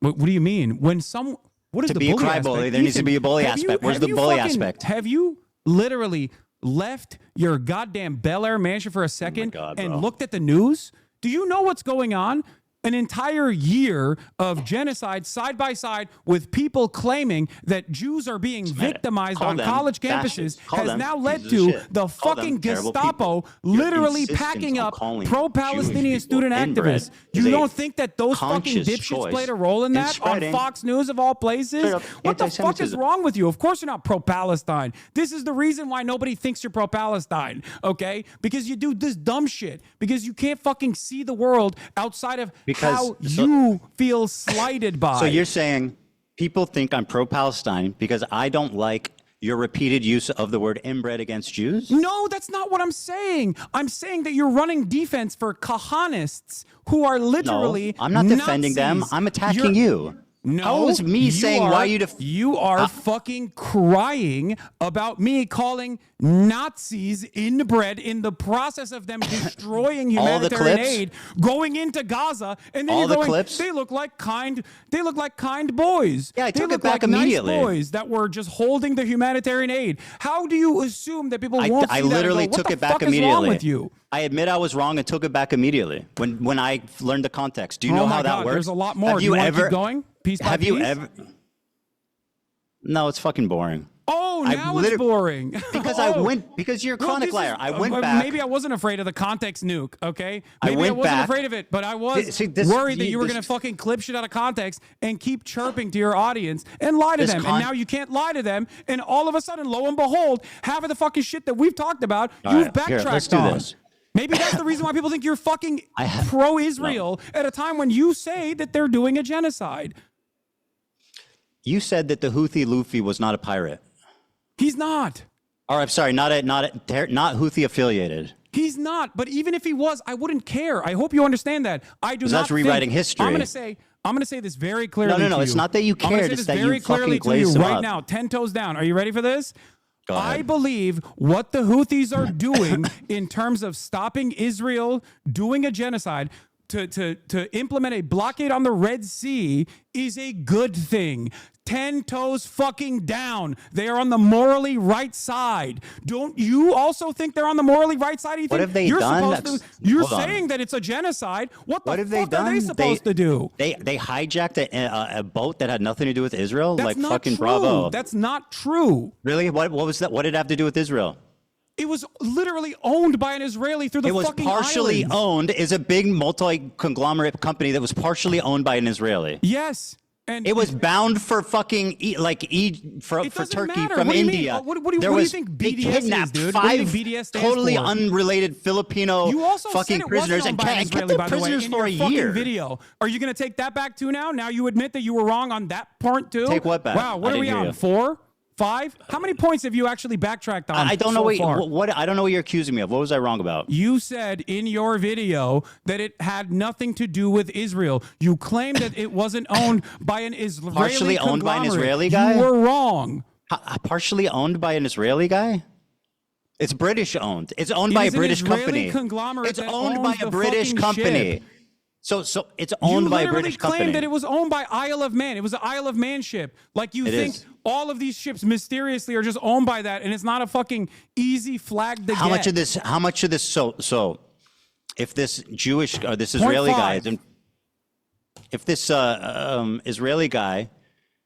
What do you mean? What is the bully aspect? To be a cry-bully, there needs to be a bully aspect. Where's the bully aspect? Have you literally left your goddamn Bel Air mansion for a second and looked at the news? Do you know what's going on? An entire year of genocide side by side with people claiming that Jews are being victimized on college campuses has now led to the fucking Gestapo literally packing up pro-Palestinian student activists. You don't think that those fucking dipshits played a role in that on Fox News of all places? What the fuck is wrong with you? Of course you're not pro-Palestine. This is the reason why nobody thinks you're pro-Palestine, okay? Because you do this dumb shit. Because you can't fucking see the world outside of how you feel slighted by. So you're saying people think I'm pro-Palestine because I don't like your repeated use of the word inbred against Jews? No, that's not what I'm saying. I'm saying that you're running defense for Kahanists who are literally I'm not defending them. I'm attacking you. No, how is me saying why you are fucking crying about me calling Nazis inbred in the process of them destroying humanitarian aid, going into Gaza, and then you're going, they look like kind boys. Yeah, I took it like back immediately. Nice boys that were just holding the humanitarian aid. How do you assume that people won't see I that literally and go, took it what back the fuck is immediately. wrong with you? I admit I was wrong and took it back immediately when I learned the context. Do you know how that works? There's a lot more. Do you want to keep going? Piece by piece? Have you ever? No, it's fucking boring. Oh, now it's boring. Because you're a chronic liar. I went back. Maybe I wasn't afraid of the context nuke, okay? Maybe I wasn't afraid of it, but I was worried that you were going to fucking clip shit out of context and keep chirping to your audience and lie to them. And now you can't lie to them. And all of a sudden, lo and behold, half of the fucking shit that we've talked about, you've backtracked let's do on. this. Maybe that's the reason why people think you're fucking pro-Israel at a time when you say that they're doing a genocide. You said that the Houthi Luffy was not a pirate. He's not. Or I'm sorry, not Houthi affiliated. He's not. But even if he was, I wouldn't care. I hope you understand that. I do not. That's rewriting history. I'm going to say this very clearly. No. It's not that you cared. It's that you fucking to glazed you him right up. now. 10 toes down. Are you ready for this? Go ahead. I believe what the Houthis are doing in terms of stopping Israel doing a genocide, to implement a blockade on the Red Sea is a good thing. 10 toes fucking down. They are on the morally right side. Don't you also think they're on the morally right side, Ethan? What have they you're done? Supposed to, you're Hold on. saying that it's a genocide. What the What have they fuck are done? they supposed to do? They hijacked a boat that had nothing to do with Israel. That's like not fucking true. bravo. That's not true. Really? What was that? What did it have to do with Israel? It was literally owned by an Israeli through the It was fucking partially islands. owned. Is a big multi-conglomerate company that was partially owned by an Israeli. Yes. And it was bound for fucking for Turkey matter. from What do you mean? India. What do you There was- think they BDS is, kidnapped dude? What do you 5 think BDS stands totally for? unrelated Filipino You also fucking said it prisoners wasn't and owned by an kept Israeli, them by the way, prisoners in for a your fucking year. video. Are you going to take that back too now? Now you admit that you were wrong on that part too? Take what back? Wow, what I are we didn't hear on? you. 4? 5? How many points have you actually backtracked on? I don't know so what far? I don't know what you're accusing me of. What was I wrong about? You said in your video that it had nothing to do with Israel. You claimed that it wasn't owned by an Israeli Partially owned by an conglomerate. Israeli guy? You were wrong. Partially owned by an Israeli guy? It's British owned. It's owned It by a is an British Israeli company. conglomerate It's that owned by owns a the British fucking company. ship. So it's owned by a British claimed company. that it was owned by Isle of Man. It was an Isle of Man ship. Like you It think is. all of these ships mysteriously are just owned by that, and it's not a fucking easy flag to How get. much of this? How much of this? So, if this Jewish or this Israeli guy, is 0.5. if this Israeli guy,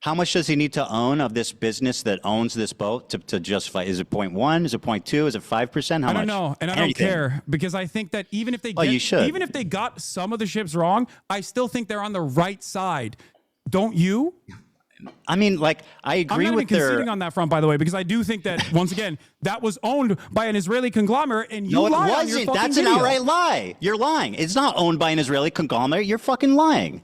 how much does he need to own of this business that owns this boat to justify? Is it 0.1? Is it 0.2? Is it 5%? How much? I don't know, and I don't Anything. care because I think that even if they Oh, you should. even if they got some of the ships wrong, I still think they're on the right side. Don't you? I mean, like, I I'm agree not with even conceding their. on that front, by the way, because I do think that once again that was owned by an Israeli conglomerate, and you No, it lied on your wasn't. fucking That's an video. outright lie. You're lying. It's not owned by an Israeli conglomerate. You're fucking lying.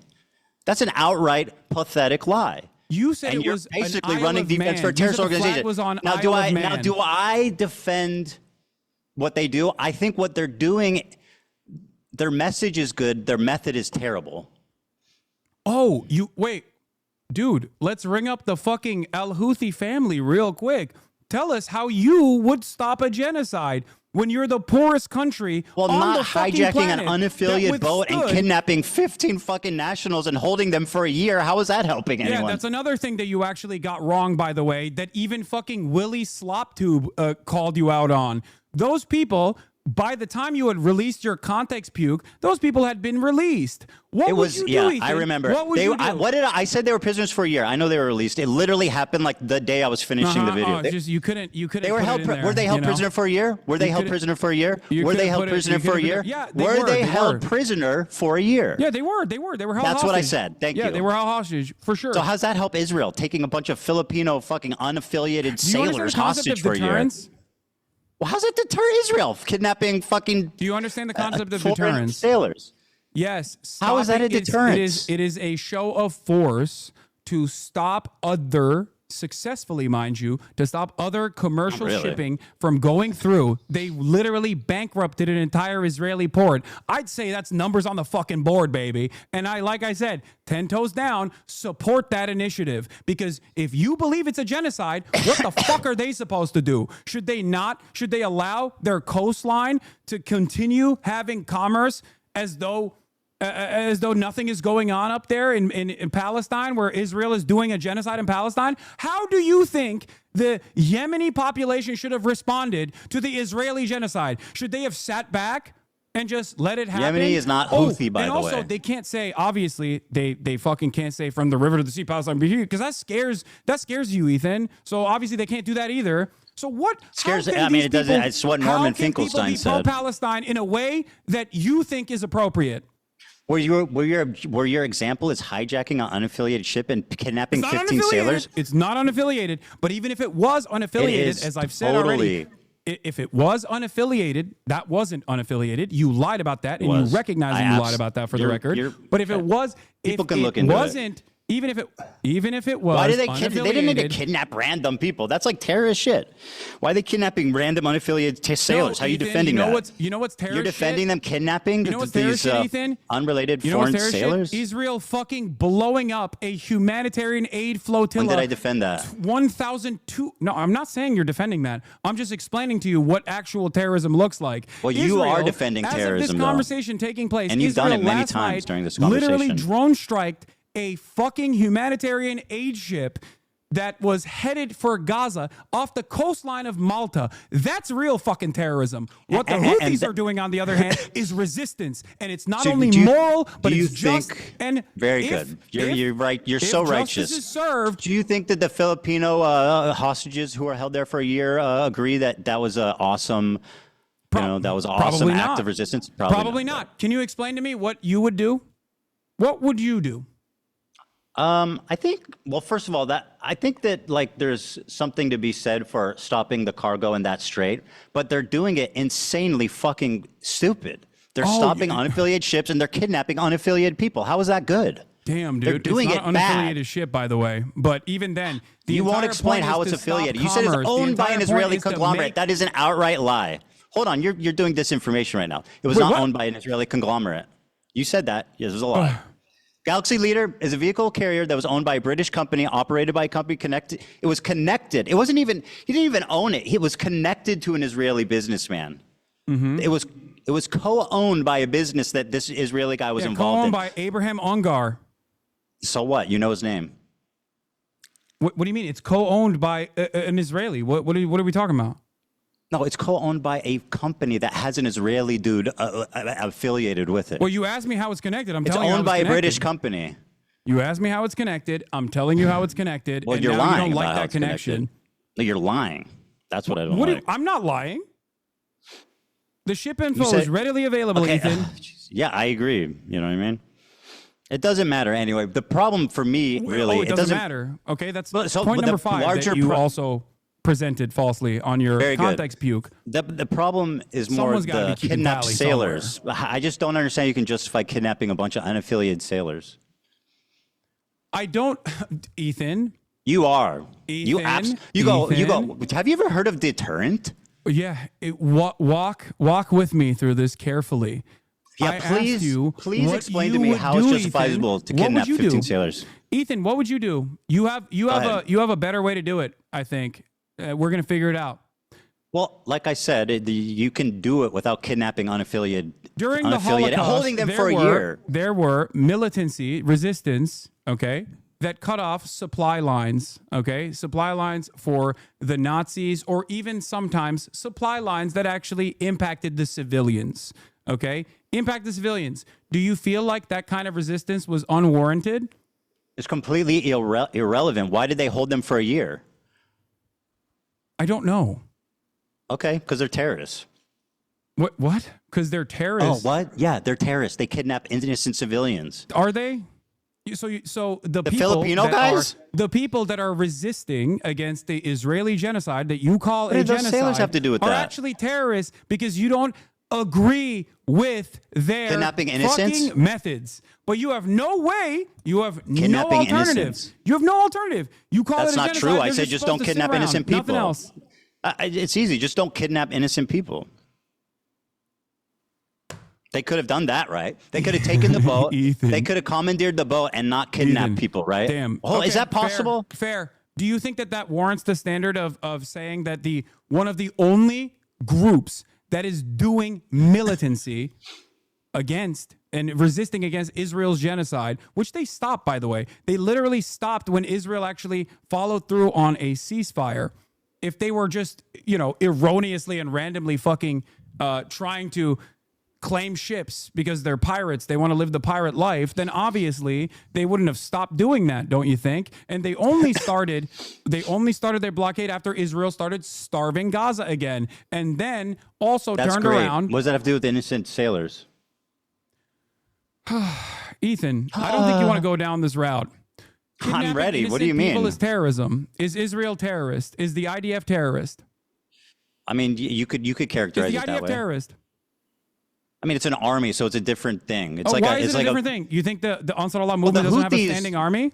That's an outright pathetic lie. You said And it you're was an basically Isle running of defense Man. for a You terrorist said the flag organization. was on Now, Isle of Man. do I defend what they do? I think what they're doing, their message is good. Their method is terrible. Oh, you wait, dude. Let's ring up the fucking Al Houthi family real quick. Tell us how you would stop a genocide when you're the poorest country Well, on not the fucking hijacking an planet unaffiliated that boat and withstood- kidnapping 15 fucking nationals and holding them for a year. How is that helping anyone? Yeah, that's another thing that you actually got wrong, by the way, that even fucking Willie Sloptube called you out on. Those people, by the time you had released your context puke, those people had been released. What It would was, you do, yeah, Ethan? I remember. What would you do? What did I said they were prisoners for a year. I know they were released. It literally happened like the day I was finishing the video. Just you couldn't. They were put held. it in there, Were they held you know? prisoner for a year? Were they You held couldn't- prisoner for a year? you Were they couldn't held put it- prisoner you for a couldn't year? put it- yeah, were they were. held prisoner for a year? Yeah, they were. They were held That's what I hostage. said. Thank yeah, you. they were held hostage for sure. So how's that help Israel taking a bunch of Filipino fucking unaffiliated Do you understand sailors the concept hostage of for a year? deterrence? Well, how's that deter Israel? Kidnapping fucking. Do you understand the concept of foreign deterrence? sailors. Yes. How is that a stopping- it's- deterrence? It is a show of force to stop other, successfully, mind you, to stop other commercial Really? shipping from going through. They literally bankrupted an entire Israeli port. I'd say that's numbers on the fucking board, baby. And like I said, 10 toes down, support that initiative. Because if you believe it's a genocide, what the fuck are they supposed to do? Should they allow their coastline to continue having commerce as though nothing is going on up there in Palestine, where Israel is doing a genocide in Palestine? How do you think the Yemeni population should have responded to the Israeli genocide? Should they have sat back and just let it happen? Yemeni is not Houthi, by and the also, way. they can't say, obviously, they fucking can't say from the river to the sea, Palestine, because that scares you, Ethan. So obviously they can't do that either. So what Scares. how can I mean, these it doesn't. people- It's what how Norman can people Finkelstein be said. pro-Palestine in a way that you think is appropriate? Were your example is hijacking an unaffiliated ship and kidnapping It's not 15 sailors? It's not unaffiliated, but even if it was unaffiliated, is as I've said totally. already, if it was unaffiliated, that wasn't unaffiliated. You lied about that, and Was. you recognize that I you lied about that for the record. you're- But if it was, People if can it look into it. wasn't, even if it was, Why did they kidnap? They didn't need to unaffiliated- kidnap random people. That's like terrorist shit. Why are they kidnapping random unaffiliated sailors? How are you Ethan, defending you know that? You know what's terrorist? You're defending shit? them kidnapping You know what's these terrorist shit, Ethan? unrelated You know what's foreign terrorist shit? sailors? Israel fucking blowing up a humanitarian aid flotilla. When did I defend that? 1,002. No, I'm not saying you're defending that. I'm just explaining to you what actual terrorism looks like. Well, you are Israel, defending as terrorism, of this though. conversation taking place, And you've done Israel it many last times night during this literally conversation. drone striked a fucking humanitarian aid ship that was headed for Gaza off the coastline of Malta. That's real fucking terrorism. What the Houthis are doing, on the other hand, is resistance. And it's not only moral, but it's just and very good. You're right. You're so righteous. Is served, do you think that the Filipino hostages who are held there for a year agree that that was an awesome, that was an awesome act of resistance? Probably not. Can you explain to me what you would do? What would you do? I think, well, first of all, I think that like there's something to be said for stopping the cargo in that strait, but they're doing it insanely fucking stupid. They're stopping unaffiliated ships and they're kidnapping unaffiliated people. How is that good? Damn, dude. They're doing it's not it unaffiliated bad. ship, by the way. But even then, you won't explain how it's affiliated. You said it's owned by an Israeli conglomerate. That is an outright lie. Hold on, you're doing disinformation right now. It was not owned by an Israeli conglomerate. You said that. Yes, it was a lie. Galaxy Leader is a vehicle carrier that was owned by a British company, operated by a company connected. It was connected. It wasn't even, he didn't even own it. It was connected to an Israeli businessman. It was co-owned by a business that this Israeli guy was involved co-owned in. by Abraham Ongar. So what? You know his name. What do you mean? It's co-owned by an Israeli. What are we talking about? No, it's co-owned by a company that has an Israeli dude affiliated with it. Well, you asked me how it's connected. It's owned by a British company. You asked me how it's connected. I'm telling you how it's connected. Well, and you're now lying. You don't about like how that it's connection. connected. No, you're lying. That's what I don't like. I'm not lying. The ship info is readily available, Ethan. Yeah, I agree. You know what I mean? It doesn't matter anyway. The problem for me, really, it doesn't matter. Okay, that's so point number the 5 larger that you also presented falsely on your Very context good. puke. The problem is Someone's more gotta the be keeping kidnapped tally sailors. I just don't understand you can justify kidnapping a bunch of unaffiliated sailors. I don't, Ethan. You are. You go. Have you ever heard of deterrent? Yeah. Walk with me through this carefully. Yeah, please explain to me how it's justifiable to kidnap 15 sailors. Ethan, what would you do? You have a better way to do it, I think. We're going to figure it out. Well, like I said, you can do it without kidnapping unaffiliated. During the Holocaust, holding them for a year. There were militancy, resistance, okay, that cut off supply lines, okay? Supply lines for the Nazis, or even sometimes supply lines that actually impacted the civilians, okay? Impact the civilians. Do you feel like that kind of resistance was unwarranted? It's completely irrelevant. Why did they hold them for a year? I don't know. Okay, because they're terrorists. What? Because they're terrorists? Oh, what? Yeah, they're terrorists. They kidnap innocent civilians. Are they? So the people Filipino guys? the people that are resisting against the Israeli genocide that you call a genocide, those sailors have to do with are that? actually terrorists because you don't agree with their Kidnapping innocents? fucking methods. But you have no way. You have Kidnapping no alternative. innocents. You have no alternative. You call That's it a not genocide. true. I They're said just don't supposed to sit kidnap around. innocent people. Nothing else. It's easy. Just don't kidnap innocent people. They could have done that, right? They could have taken the boat. They could have commandeered the boat and not kidnapped people, right? Damn. Oh, Okay, is that possible? Fair. Do you think that warrants the standard of saying that one of the only groups that is doing militancy against and resisting against Israel's genocide, which they stopped, by the way. They literally stopped when Israel actually followed through on a ceasefire. If they were just, erroneously and randomly fucking trying to claim ships because they're pirates, they want to live the pirate life, then obviously they wouldn't have stopped doing that, don't you think? And they only started their blockade after Israel started starving Gaza again, and then also turned around. What does that have to do with innocent sailors? Ethan, I don't think you want to go down this route. I'm ready. What do Kidnapping you mean? People is terrorism. Is Israel terrorist? Is the IDF terrorist? I mean, you could characterize Is it the that IDF way. terrorist? I mean, it's an army, so it's a different thing. It's why is it a different thing? You think the Ansar Allah movement doesn't have a standing army?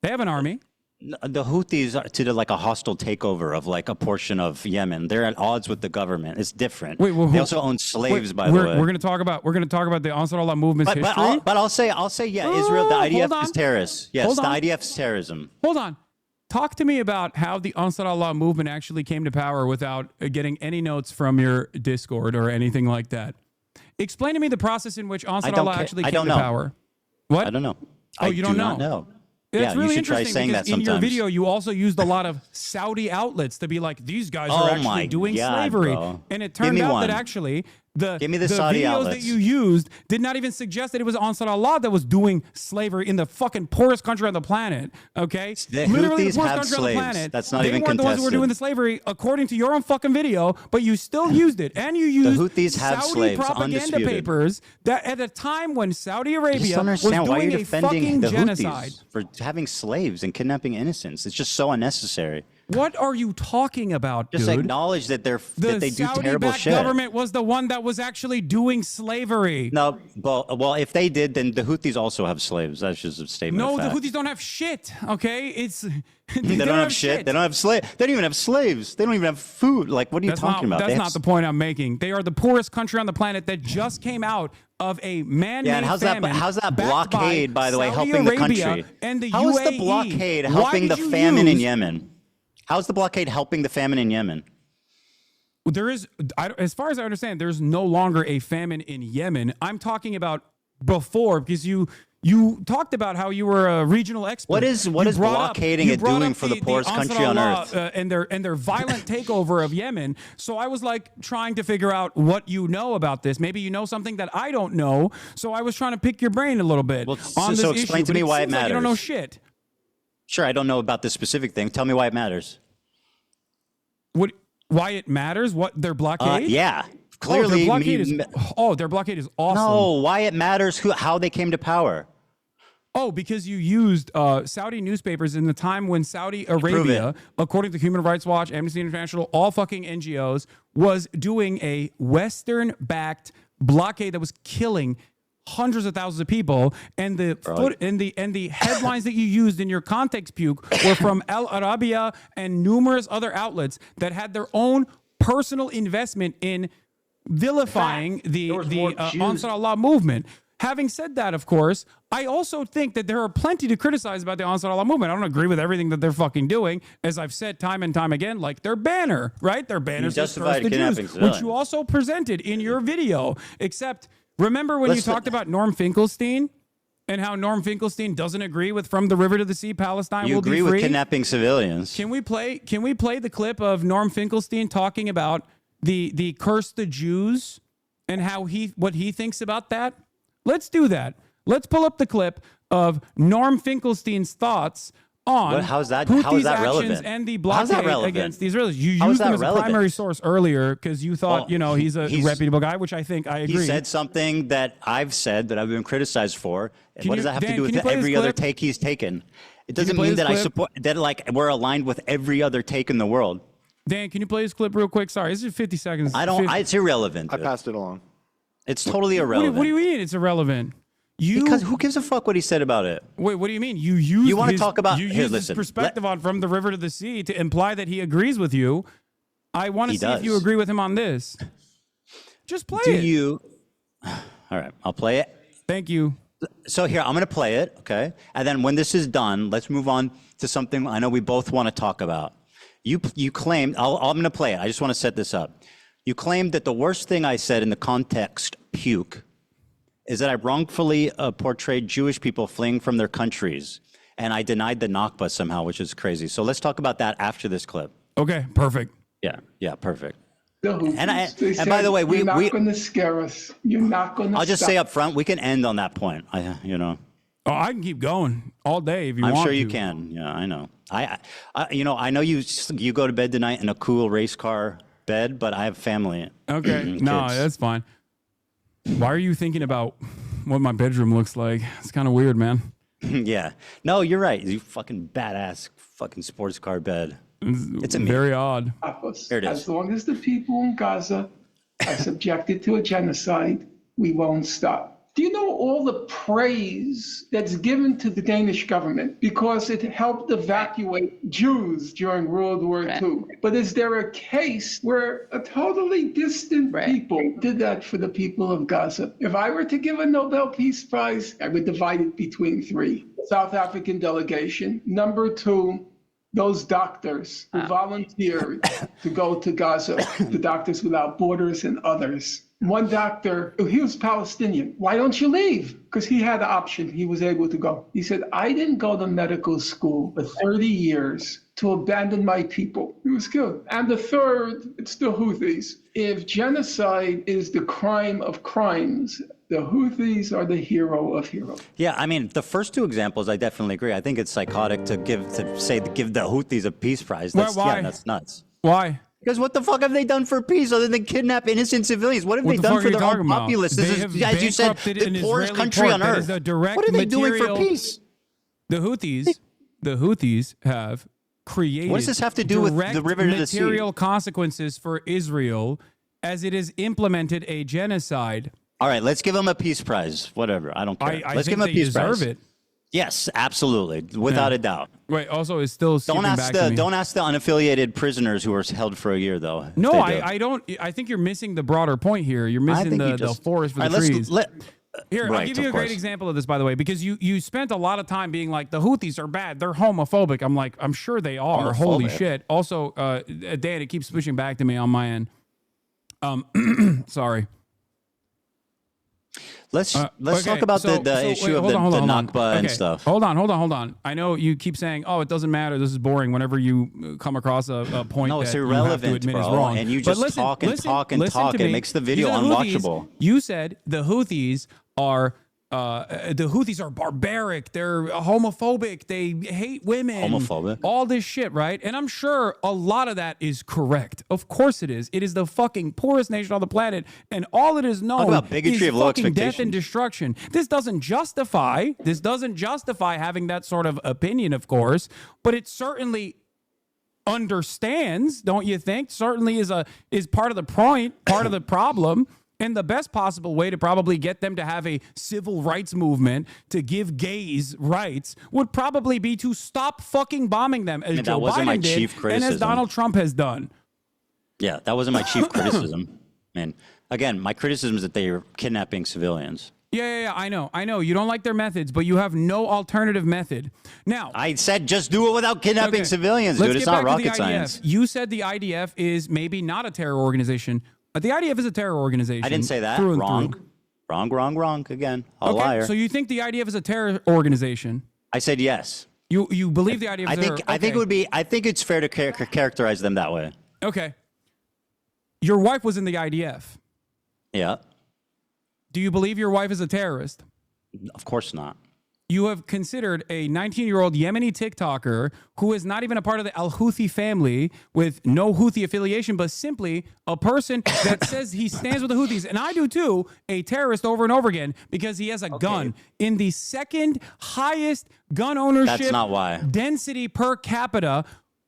They have an army. The Houthis are like a hostile takeover of like a portion of Yemen. They're at odds with the government. It's different. They also own slaves, by the way. We're going to talk about the Ansar Allah movement's history. But I'll say, yeah, Israel, the IDF is terrorist. Yes, the IDF's terrorism. Hold on. Talk to me about how the Ansar Allah movement actually came to power without getting any notes from your Discord or anything like that. Explain to me the process in which Ansar Allah actually came to power. What? I don't know. I you don't do not know? know. That's Yeah, you really should try interesting saying because that in your sometimes. video, you also used a lot of Saudi outlets to be like, these guys are Oh actually my doing God, slavery. bro. And it Give turned me out one. that actually Give me the the Saudi videos outlets. that you used did not even suggest that it was Ansar Allah that was doing slavery in the fucking poorest country on the planet. Okay? The Literally Houthis the poorest have country slaves. on the planet. That's not they even weren't the ones who were contested. doing the slavery according to your own fucking video, but you still used it. And you used Houthis have Saudi slaves, propaganda undisputed. papers that at a time when Saudi I just Arabia don't was understand why doing you're a defending fucking the genocide. Houthis for having slaves and kidnapping innocents. It's just so unnecessary. What are you talking about, Just dude? acknowledge that that they do terrible Saudi-backed shit. government was the one that was actually doing slavery. No, well, if they did, then the Houthis also have slaves. That's just a statement. No, of the fact. Houthis don't have shit. Okay, it's They don't have shit. They don't have slaves. They don't even have slaves. They don't even have food. Like, what are you talking about? That's not the point I'm making. They are the poorest country on the planet that just came out of a man-made Yeah, and how's famine. that backed blockade, by the way, Saudi helping the Arabia country? And the How is UAE. the blockade Why helping did the you famine in use- Yemen? How's the blockade helping the famine in Yemen? There is, as far as I understand, there's no longer a famine in Yemen. I'm talking about before, because you talked about how you were a regional expert. What is blockading it doing for the poorest country on earth? And their violent takeover of Yemen. So I was like trying to figure out what you know about this. Maybe you know something that I don't know. So I was trying to pick your brain a little bit on this so issue. explain to but me why it seems like you don't know matters. shit. Sure, I don't know about this specific thing. Tell me why it matters. Why it matters? What their blockade? Yeah, clearly. their blockade is awesome. No, why it matters how they came to power. Oh, because you used Saudi newspapers in the time when Saudi Arabia, according to Human Rights Watch, Amnesty International, all fucking NGOs, was doing a Western-backed blockade that was killing hundreds of thousands of people, and the headlines that you used in your context puke were from Al Arabiya and numerous other outlets that had their own personal investment in vilifying the Ansar Allah movement. Having said that, of course, I also think that there are plenty to criticize about the Ansar Allah movement. I don't agree with everything that they're fucking doing, as I've said time and time again, like their banner, right? Their banner says "Curse the Jews," which you also presented in your video. Except, remember when you talked about Norm Finkelstein and how Norm Finkelstein doesn't agree with "From the River to the Sea, Palestine will be free"? You agree with kidnapping civilians? Can we play the clip of Norm Finkelstein talking about the "Curse the Jews" and what he thinks about that? Let's do that. Let's pull up the clip of Norm Finkelstein's thoughts on how's that Houthis' relevant? actions and the blockade against the Israelis. You How is used him that as a relevant? primary source earlier because you thought, he's a reputable guy, which I think I agree. He said something that I've said that I've been criticized for. What does that have to Dan, do can with you play every this other clip? take he's taken? It Can you doesn't play mean this that I clip? support that like we're aligned with every other take in the world. Dan, can you play this clip real quick? Sorry, this is 50 seconds. It's irrelevant. I passed it along. It's totally irrelevant. What do you mean it's irrelevant? Because who gives a fuck what he said about it? Wait, what do you mean? You want to talk about his perspective on "From the River to the Sea" to imply that he agrees with you. I want to see if you agree with him on this. Just play it. Do you? All right, I'll play it. Thank you. So here, I'm going to play it, okay? And then when this is done, let's move on to something I know we both want to talk about. You claimed, I'm going to play it. I just want to set this up. You claimed that the worst thing I said in the context puke is that I wrongfully portrayed Jewish people fleeing from their countries, and I denied the Nakba somehow, which is crazy. So let's talk about that after this clip. Okay, perfect. Yeah, perfect. And by the way, you're not going to scare us. You're not going to. I'll just say up front, we can end on that point. Oh, I can keep going all day if you want to. I'm sure you can. Yeah, I know. I know you go to bed tonight in a cool race car bed, but I have family. Okay, no, that's fine. Why are you thinking about what my bedroom looks like? It's kind of weird, man. Yeah. No, you're right. You fucking badass fucking sports car bed. It's very odd. There it is. As long as the people in Gaza are subjected to a genocide, we won't stop. Do you know all the praise that's given to the Danish government because it helped evacuate Jews during World War II? But is there a case where a totally distant people did that for the people of Gaza? If I were to give a Nobel Peace Prize, I would divide it between three. South African delegation. Number two, those doctors who volunteered to go to Gaza, the Doctors Without Borders and others. One doctor, he was Palestinian. Why don't you leave? Because he had the option. He was able to go. He said, I didn't go to medical school for 30 years to abandon my people. He was killed. And the third, it's the Houthis. If genocide is the crime of crimes, the Houthis are the hero of heroes. Yeah, I mean, the first two examples, I definitely agree. I think it's psychotic to give the Houthis a peace prize. That's, Why? Yeah, that's nuts. Why? Because what the fuck have they done for peace other than kidnap innocent civilians? What have they done for their own populace? This is, as you said, the poorest country on earth. What are they doing for peace? The Houthis have created. What does this have to do with the river to the sea? Material consequences for Israel as it has implemented a genocide. All right, let's give them a peace prize. Whatever, I don't care. I let's think give them a peace prize. They deserve it. Yes, absolutely, without a doubt. Wait, also, it's still don't ask the unaffiliated prisoners who were held for a year, though. No, I don't. I think you're missing the broader point here. You're missing the forest for the trees. Here, I'll give you a great example of this, by the way, because you spent a lot of time being like, the Houthis are bad. They're homophobic. I'm like, I'm sure they are. Holy shit. Also, Dan, it keeps pushing back to me on my end. Sorry. Let's talk about the issue of the Nakba and stuff. Hold on. I know you keep saying, "Oh, it doesn't matter. This is boring." Whenever you come across a point no, it's that irrelevant, you have to admit bro. is wrong, And you just talk. It makes the video unwatchable. You said the Houthis are. The Houthis are barbaric. They're homophobic. They hate women. Homophobic. All this shit, right? And I'm sure a lot of that is correct. Of course it is. It is the fucking poorest nation on the planet, and all it is known about bigotry is of low fucking death expectations. and destruction. This doesn't justify having that sort of opinion, of course, but it certainly understands, don't you think? Certainly is part of the point, part of the problem. And the best possible way to probably get them to have a civil rights movement to give gays rights would probably be to stop fucking bombing them, as Joe Biden did, and as Donald Trump has done. Yeah, that wasn't my chief criticism. Man, again, my criticism is that they are kidnapping civilians. Yeah, I know. You don't like their methods, but you have no alternative method. Now, I said just do it without kidnapping civilians, dude. It's not rocket science. You said the IDF is maybe not a terror organization. The IDF is a terror organization. I didn't say that. Wrong. Again, a liar. So you think the IDF is a terror organization? I said yes. You believe the IDF is a terror? I think it would be. I think it's fair to characterize them that way. Okay. Your wife was in the IDF. Yeah. Do you believe your wife is a terrorist? Of course not. You have considered a 19-year-old Yemeni TikToker who is not even a part of the Al-Houthi family with no Houthi affiliation, but simply a person that says he stands with the Houthis, and I do too, a terrorist over and over again because he has a gun in the second highest gun ownership density per capita.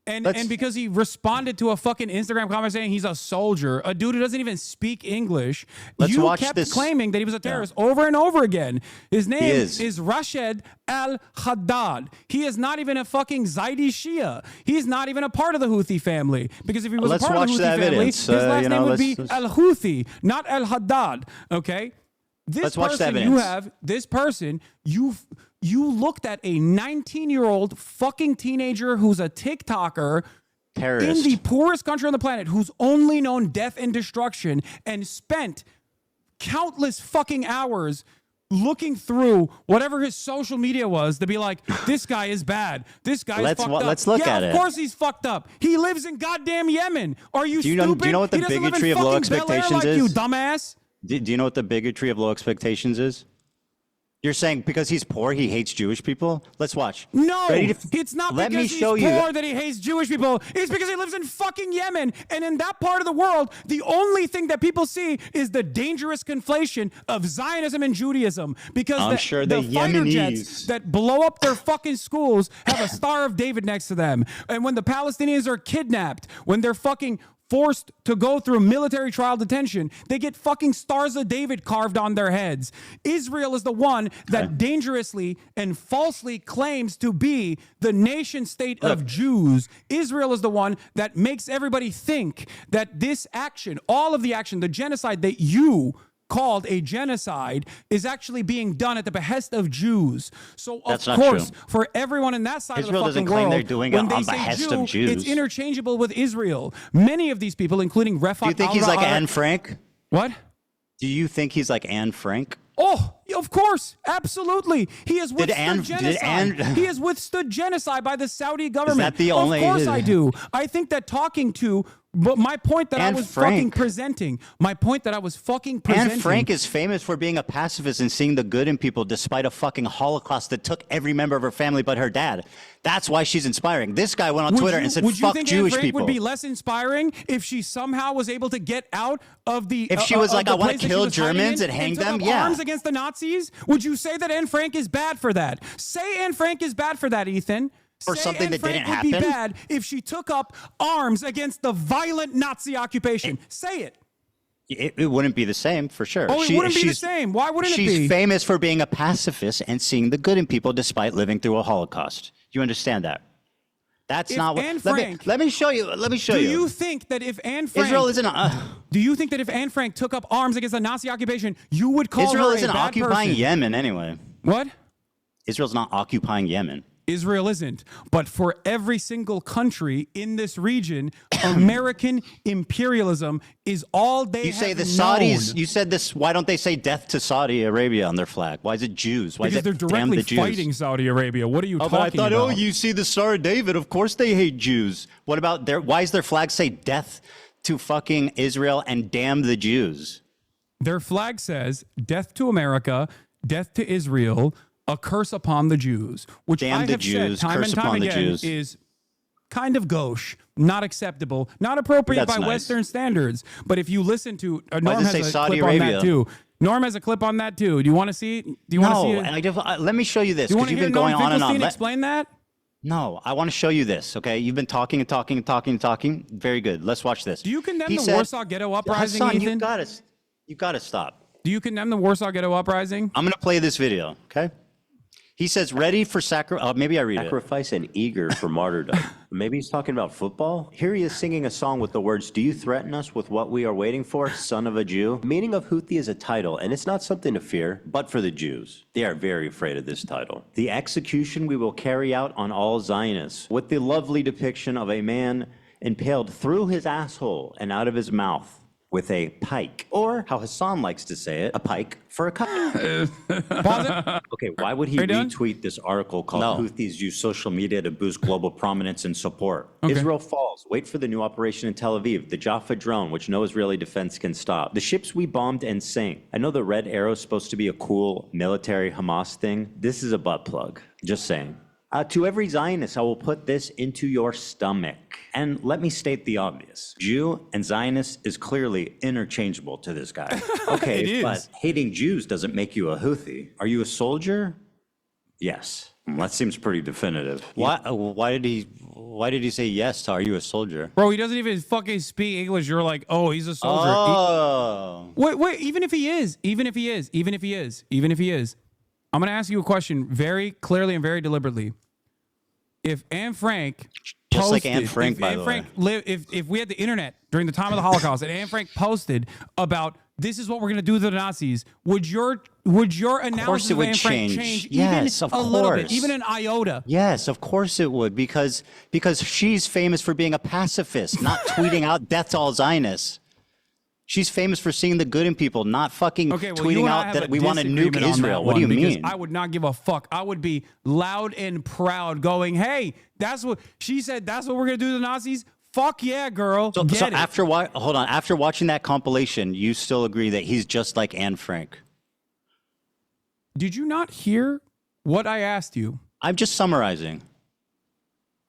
And because he responded to a fucking Instagram comment saying he's a soldier, a dude who doesn't even speak English, you kept claiming that he was a terrorist over and over again. His name is Rashid al-Haddad. He is not even a fucking Zaidi Shia. He's not even a part of the Houthi family. Because if he was a part of the Houthi family, his last name would be al-Houthi, not al-Haddad. Okay? This person, you looked at a 19-year-old fucking teenager who's a TikToker in the poorest country on the planet, who's only known death and destruction, and spent countless fucking hours looking through whatever his social media was to be like, this guy is bad. This guy is fucked up. Let's look at it. Of course he's fucked up. He lives in goddamn Yemen. Are you stupid? Do you know what the bigotry of low expectations is? You dumbass. Do you know what the bigotry of low expectations is? You're saying because he's poor, he hates Jewish people? Let's watch. No, it's not because he's poor that he hates Jewish people. It's because he lives in fucking Yemen. And in that part of the world, the only thing that people see is the dangerous conflation of Zionism and Judaism. Because the fighter jets that blow up their fucking schools have a Star of David next to them. And when the Palestinians are kidnapped, when they're fucking forced to go through military trial detention, they get fucking Stars of David carved on their heads. Israel is the one that dangerously and falsely claims to be the nation state of Jews. Israel is the one that makes everybody think that this action, all of the action, the genocide that you called a genocide, is actually being done at the behest of Jews. So of course, for everyone in that side of the fucking world, they're doing when it they on say behest Jew, of Jews. it's interchangeable with Israel. Many of these people, including Refat Do you think he's like Anne Frank? What? Do you think he's like Anne Frank? Oh, of course, absolutely. He has Did withstood genocide. He has withstood genocide by the Saudi government. that the only- Of course I do. I think that talking to, but my point that I Anne was Frank. fucking presenting, Anne Frank is famous for being a pacifist and seeing the good in people despite a fucking Holocaust that took every member of her family but her dad. That's why she's inspiring. This guy went on Twitter and said, would you fuck think Jewish Anne Frank people. would be less inspiring if she somehow was able to get out of the If she was of like, the I wanna place that she kill was hiding Germans in and hang took them? up Yeah. arms against the Nazis? Would you say that Anne Frank is bad for that? Say Anne Frank is bad for that, Ethan. For Say something Anne that Frank didn't would be happen? bad if she took up arms against the violent Nazi occupation. Say it. It wouldn't be the same, for sure. Oh, it wouldn't be the same. Why wouldn't it be? She's famous for being a pacifist and seeing the good in people despite living through a Holocaust. You understand that? That's If not what. Anne Let me, Frank- let me show you. Let me show Do you. you think that if Anne Frank Israel isn't. Do you think that if Anne Frank took up arms against the Nazi occupation, you would call Israel her isn't a bad occupying person? Yemen anyway. What? Israel's not occupying Yemen. Israel isn't. But for every single country in this region, American imperialism is all they You say have the Saudis. known. You said this. Why don't they say death to Saudi Arabia on their flag? Why is it Jews? Why Because is they're it damn directly the Jews? fighting Saudi Arabia. What are you Oh, talking but I thought, about? oh, you see the Star of David. Of course they hate Jews. What about their? Why does their flag say death to fucking Israel and damn the Jews? Their flag says death to America, death to Israel, a curse upon the Jews, which Damn I the have Jews, said time curse and time upon the again Jews. is kind of gauche, not acceptable, not appropriate That's by nice. Western standards. But if you listen to Norm does has it a say Saudi clip on Arabia? that too. Norm has a clip on that too. Do you want to see? Do you want to see it? Let me show you this Do you want because to you've hear been Norm going on and on. Finkelstein explain that? No, I want to show you this. Okay, you've been talking and talking and talking and talking. Very good. Let's watch this. Do you condemn He the said- Warsaw Ghetto Uprising, Hasan, Ethan? you gotta stop. Do you condemn the Warsaw Ghetto Uprising? I'm gonna play this video. Okay. He says, ready for sacrifice. Maybe I read it. Sacrifice and eager for martyrdom. Maybe he's talking about football. Here he is singing a song with the words, "Do you threaten us with what we are waiting for, son of a Jew?" Meaning of Houthi is a title, and it's not something to fear, but for the Jews. They are very afraid of this title. The execution we will carry out on all Zionists, with the lovely depiction of a man impaled through his asshole and out of his mouth with a pike, or how Hasan likes to say it, a pike for a cut. Okay, why would he Are you done? retweet this article called No. Houthis use social media to boost global prominence and support? Okay. Israel falls. Wait for the new operation in Tel Aviv, the Jaffa drone, which no Israeli defense can stop. The ships we bombed and sank. I know the red arrow is supposed to be a cool military Hamas thing. This is a butt plug. Just saying. To every Zionist, I will put this into your stomach. And let me state the obvious. Jew and Zionist is clearly interchangeable to this guy. Okay, It is. but hating Jews doesn't make you a Houthi. Are you a soldier? Yes. That seems pretty definitive. Why did he say yes to, are you a soldier? Bro, he doesn't even fucking speak English. You're like, oh, he's a soldier. Oh. Wait, even if he is, I'm going to ask you a question very clearly and very deliberately. If Anne Frank Just like posted- Anne Frank, if by Anne the Frank way. if we had the internet during the time of the Holocaust and Anne Frank posted about this is what we're going to do to the Nazis, would your analysis it of would Anne Frank change. change Yes, even of a little bit, course. even an iota? Yes, of course it would, because she's famous for being a pacifist, not tweeting out death to all Zionists. She's famous for seeing the good in people, not fucking Okay, well, tweeting you and I out have that a we want to nuke disagreement on Israel. that What do you one, because mean? I would not give a fuck. I would be loud and proud going, hey, that's what she said. That's what we're going to do to the Nazis. Fuck yeah, girl. So Get it. after watching that compilation, you still agree that he's just like Anne Frank? Did you not hear what I asked you? I'm just summarizing.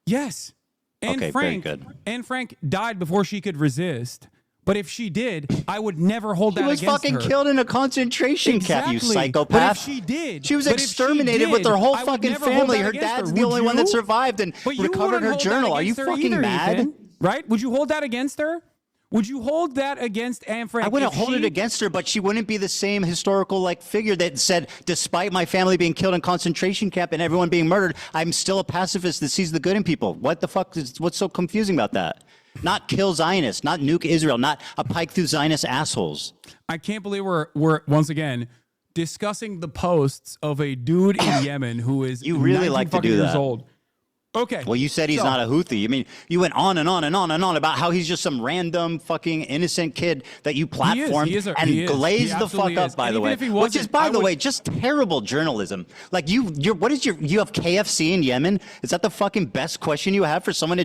Yes. Anne Okay, very Frank, good. Anne Frank died before she could resist. But if she did, I would never hold She that was against fucking her. killed in a concentration camp, you Exactly. psychopath. But if she did, She was but if she exterminated with her did, whole I would fucking never hold family. that Her against dad's her. the Would only one that you? survived and But you recovered wouldn't her hold that journal. Are you against her fucking either, mad? Ethan, right? Would you hold that against her? Would you hold that against Anne Frank? I wouldn't if hold it she- against her, but she wouldn't be the same historical figure that said, despite my family being killed in concentration camp and everyone being murdered, I'm still a pacifist that sees the good in people. What the fuck what's so confusing about that? Not kill Zionists, not nuke Israel, not a pike through Zionist assholes. I can't believe we're once again discussing the posts of a dude in Yemen who is You really like to 19 do years that. old. Okay. Well, you said he's so- not a Houthi. I mean, you went on and on and on and on about how he's just some random fucking innocent kid that you platformed He is. and glazed the fuck up, by the way. Which is, by the way, just terrible journalism. Like you have KFC in Yemen? Is that the fucking best question you have for someone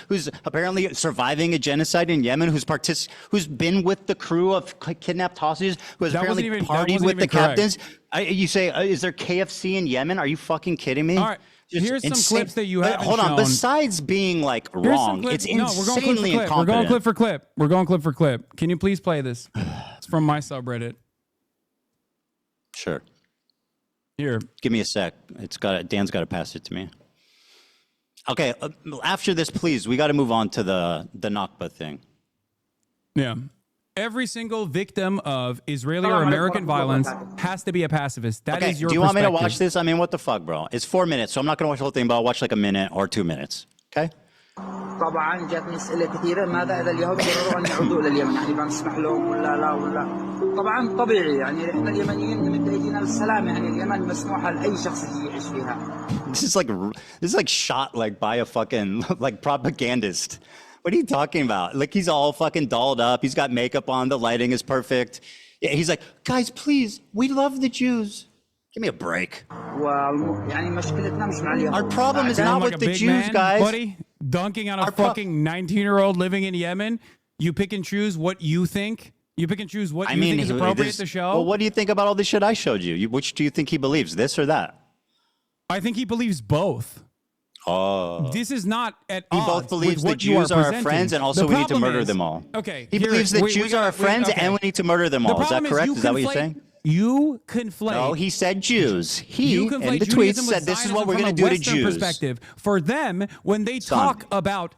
who's apparently surviving a genocide in Yemen, who's been with the crew of kidnapped hostages, who has apparently partied with the captains? You say, is there KFC in Yemen? Are you fucking kidding me? All right. Here's some clips that you haven't Hold on. shown. Besides being like wrong, it's insanely incompetent. We're going clip for clip. We're going clip for clip. Can you please play this? It's from my subreddit. Sure. Here. Give me a sec. Dan's got to pass it to me. Okay. After this, please, we got to move on to the Nakba thing. Yeah. Every single victim of Israeli or American violence has to be a pacifist. That is your Do you want me to perspective. watch this? I mean, what the fuck, bro? It's 4 minutes, so I'm not going to watch the whole thing, but I'll watch like a minute or 2 minutes. Okay? طبعا جاتني اسئله كثيره ماذا اذا اليهود قرروا ان يعودوا الى اليمن يعني بنسمح لهم ولا لا ولا طبعا طبيعي يعني احنا اليمنيين نمد ايدينا للسلام يعني اليمن مسموحه لاي شخص يعيش فيها. This is like shot like by a fucking like propagandist. What are you talking about? Like he's all fucking dolled up. He's got makeup on. The lighting is perfect. Yeah, he's like, guys, please, we love the Jews. Give me a break. Our problem is not with the Jews, guys. Buddy, dunking on a fucking 19-year-old living in Yemen. You pick and choose what you think. You pick and choose what you think is appropriate to show. Well, what do you think about all this shit I showed you? Which do you think he believes, this or that? I think he believes both. Oh. This is not at He odds both believes with the what you Jews are our friends and also we need to murder them all. Okay. He believes the Jews are our friends and we need to murder them all. Is that correct? Is that what you're saying? You conflate. No, he said Jews. He, in the Judaism tweets, with said this is what Zionism we're going from to a do to Western Jews. Perspective. For them, when they talk about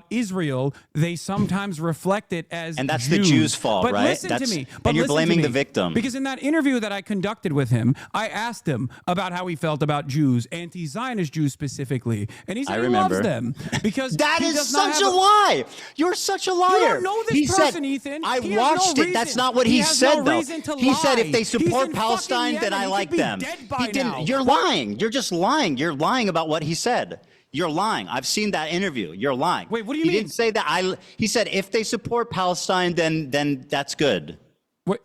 Israel, they sometimes reflect it as And that's Jews. the Jews' fault, but right? Listen to me. And you're blaming the victim. Because in that interview that I conducted with him, I asked him about how he felt about Jews, anti-Zionist Jews specifically, and he said he loves them because That he is does not such a have lie. You're such a liar. You don't know this He person, said, Ethan. I He has watched no it. That's reason. not what He he has said, no though. reason to He said if lie. they He's support in Palestine, fucking then I Yemen. He like could be them. dead by He didn't. now. You're lying. You're just lying. You're lying about what he said. You're lying. I've seen that interview. You're lying. Wait, what do you mean? mean? He didn't say that. He said if they support Palestine, then that's good. What?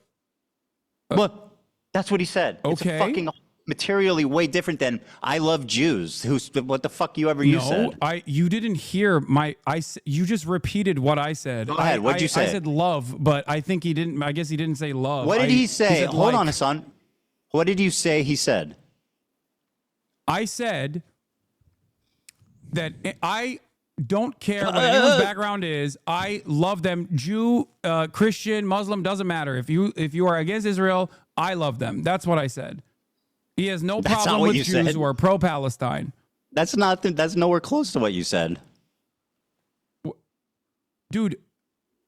Look, that's what he said. It's Okay. a fucking materially way different than I love Jews. What the fuck you said? You didn't hear you just repeated what I said. Go ahead. What'd you say? I said love, but I think he didn't. I guess he didn't say love. What did he say? He said Hold like. on, Hasan. What did you say he said? I said that I don't care what anyone's background is. I love them. Jew, Christian, Muslim, doesn't matter. If you are against Israel, I love them. That's what I said. He has no That's not problem what with you Jews said. who are pro-Palestine. That's nowhere close to what you said. Dude.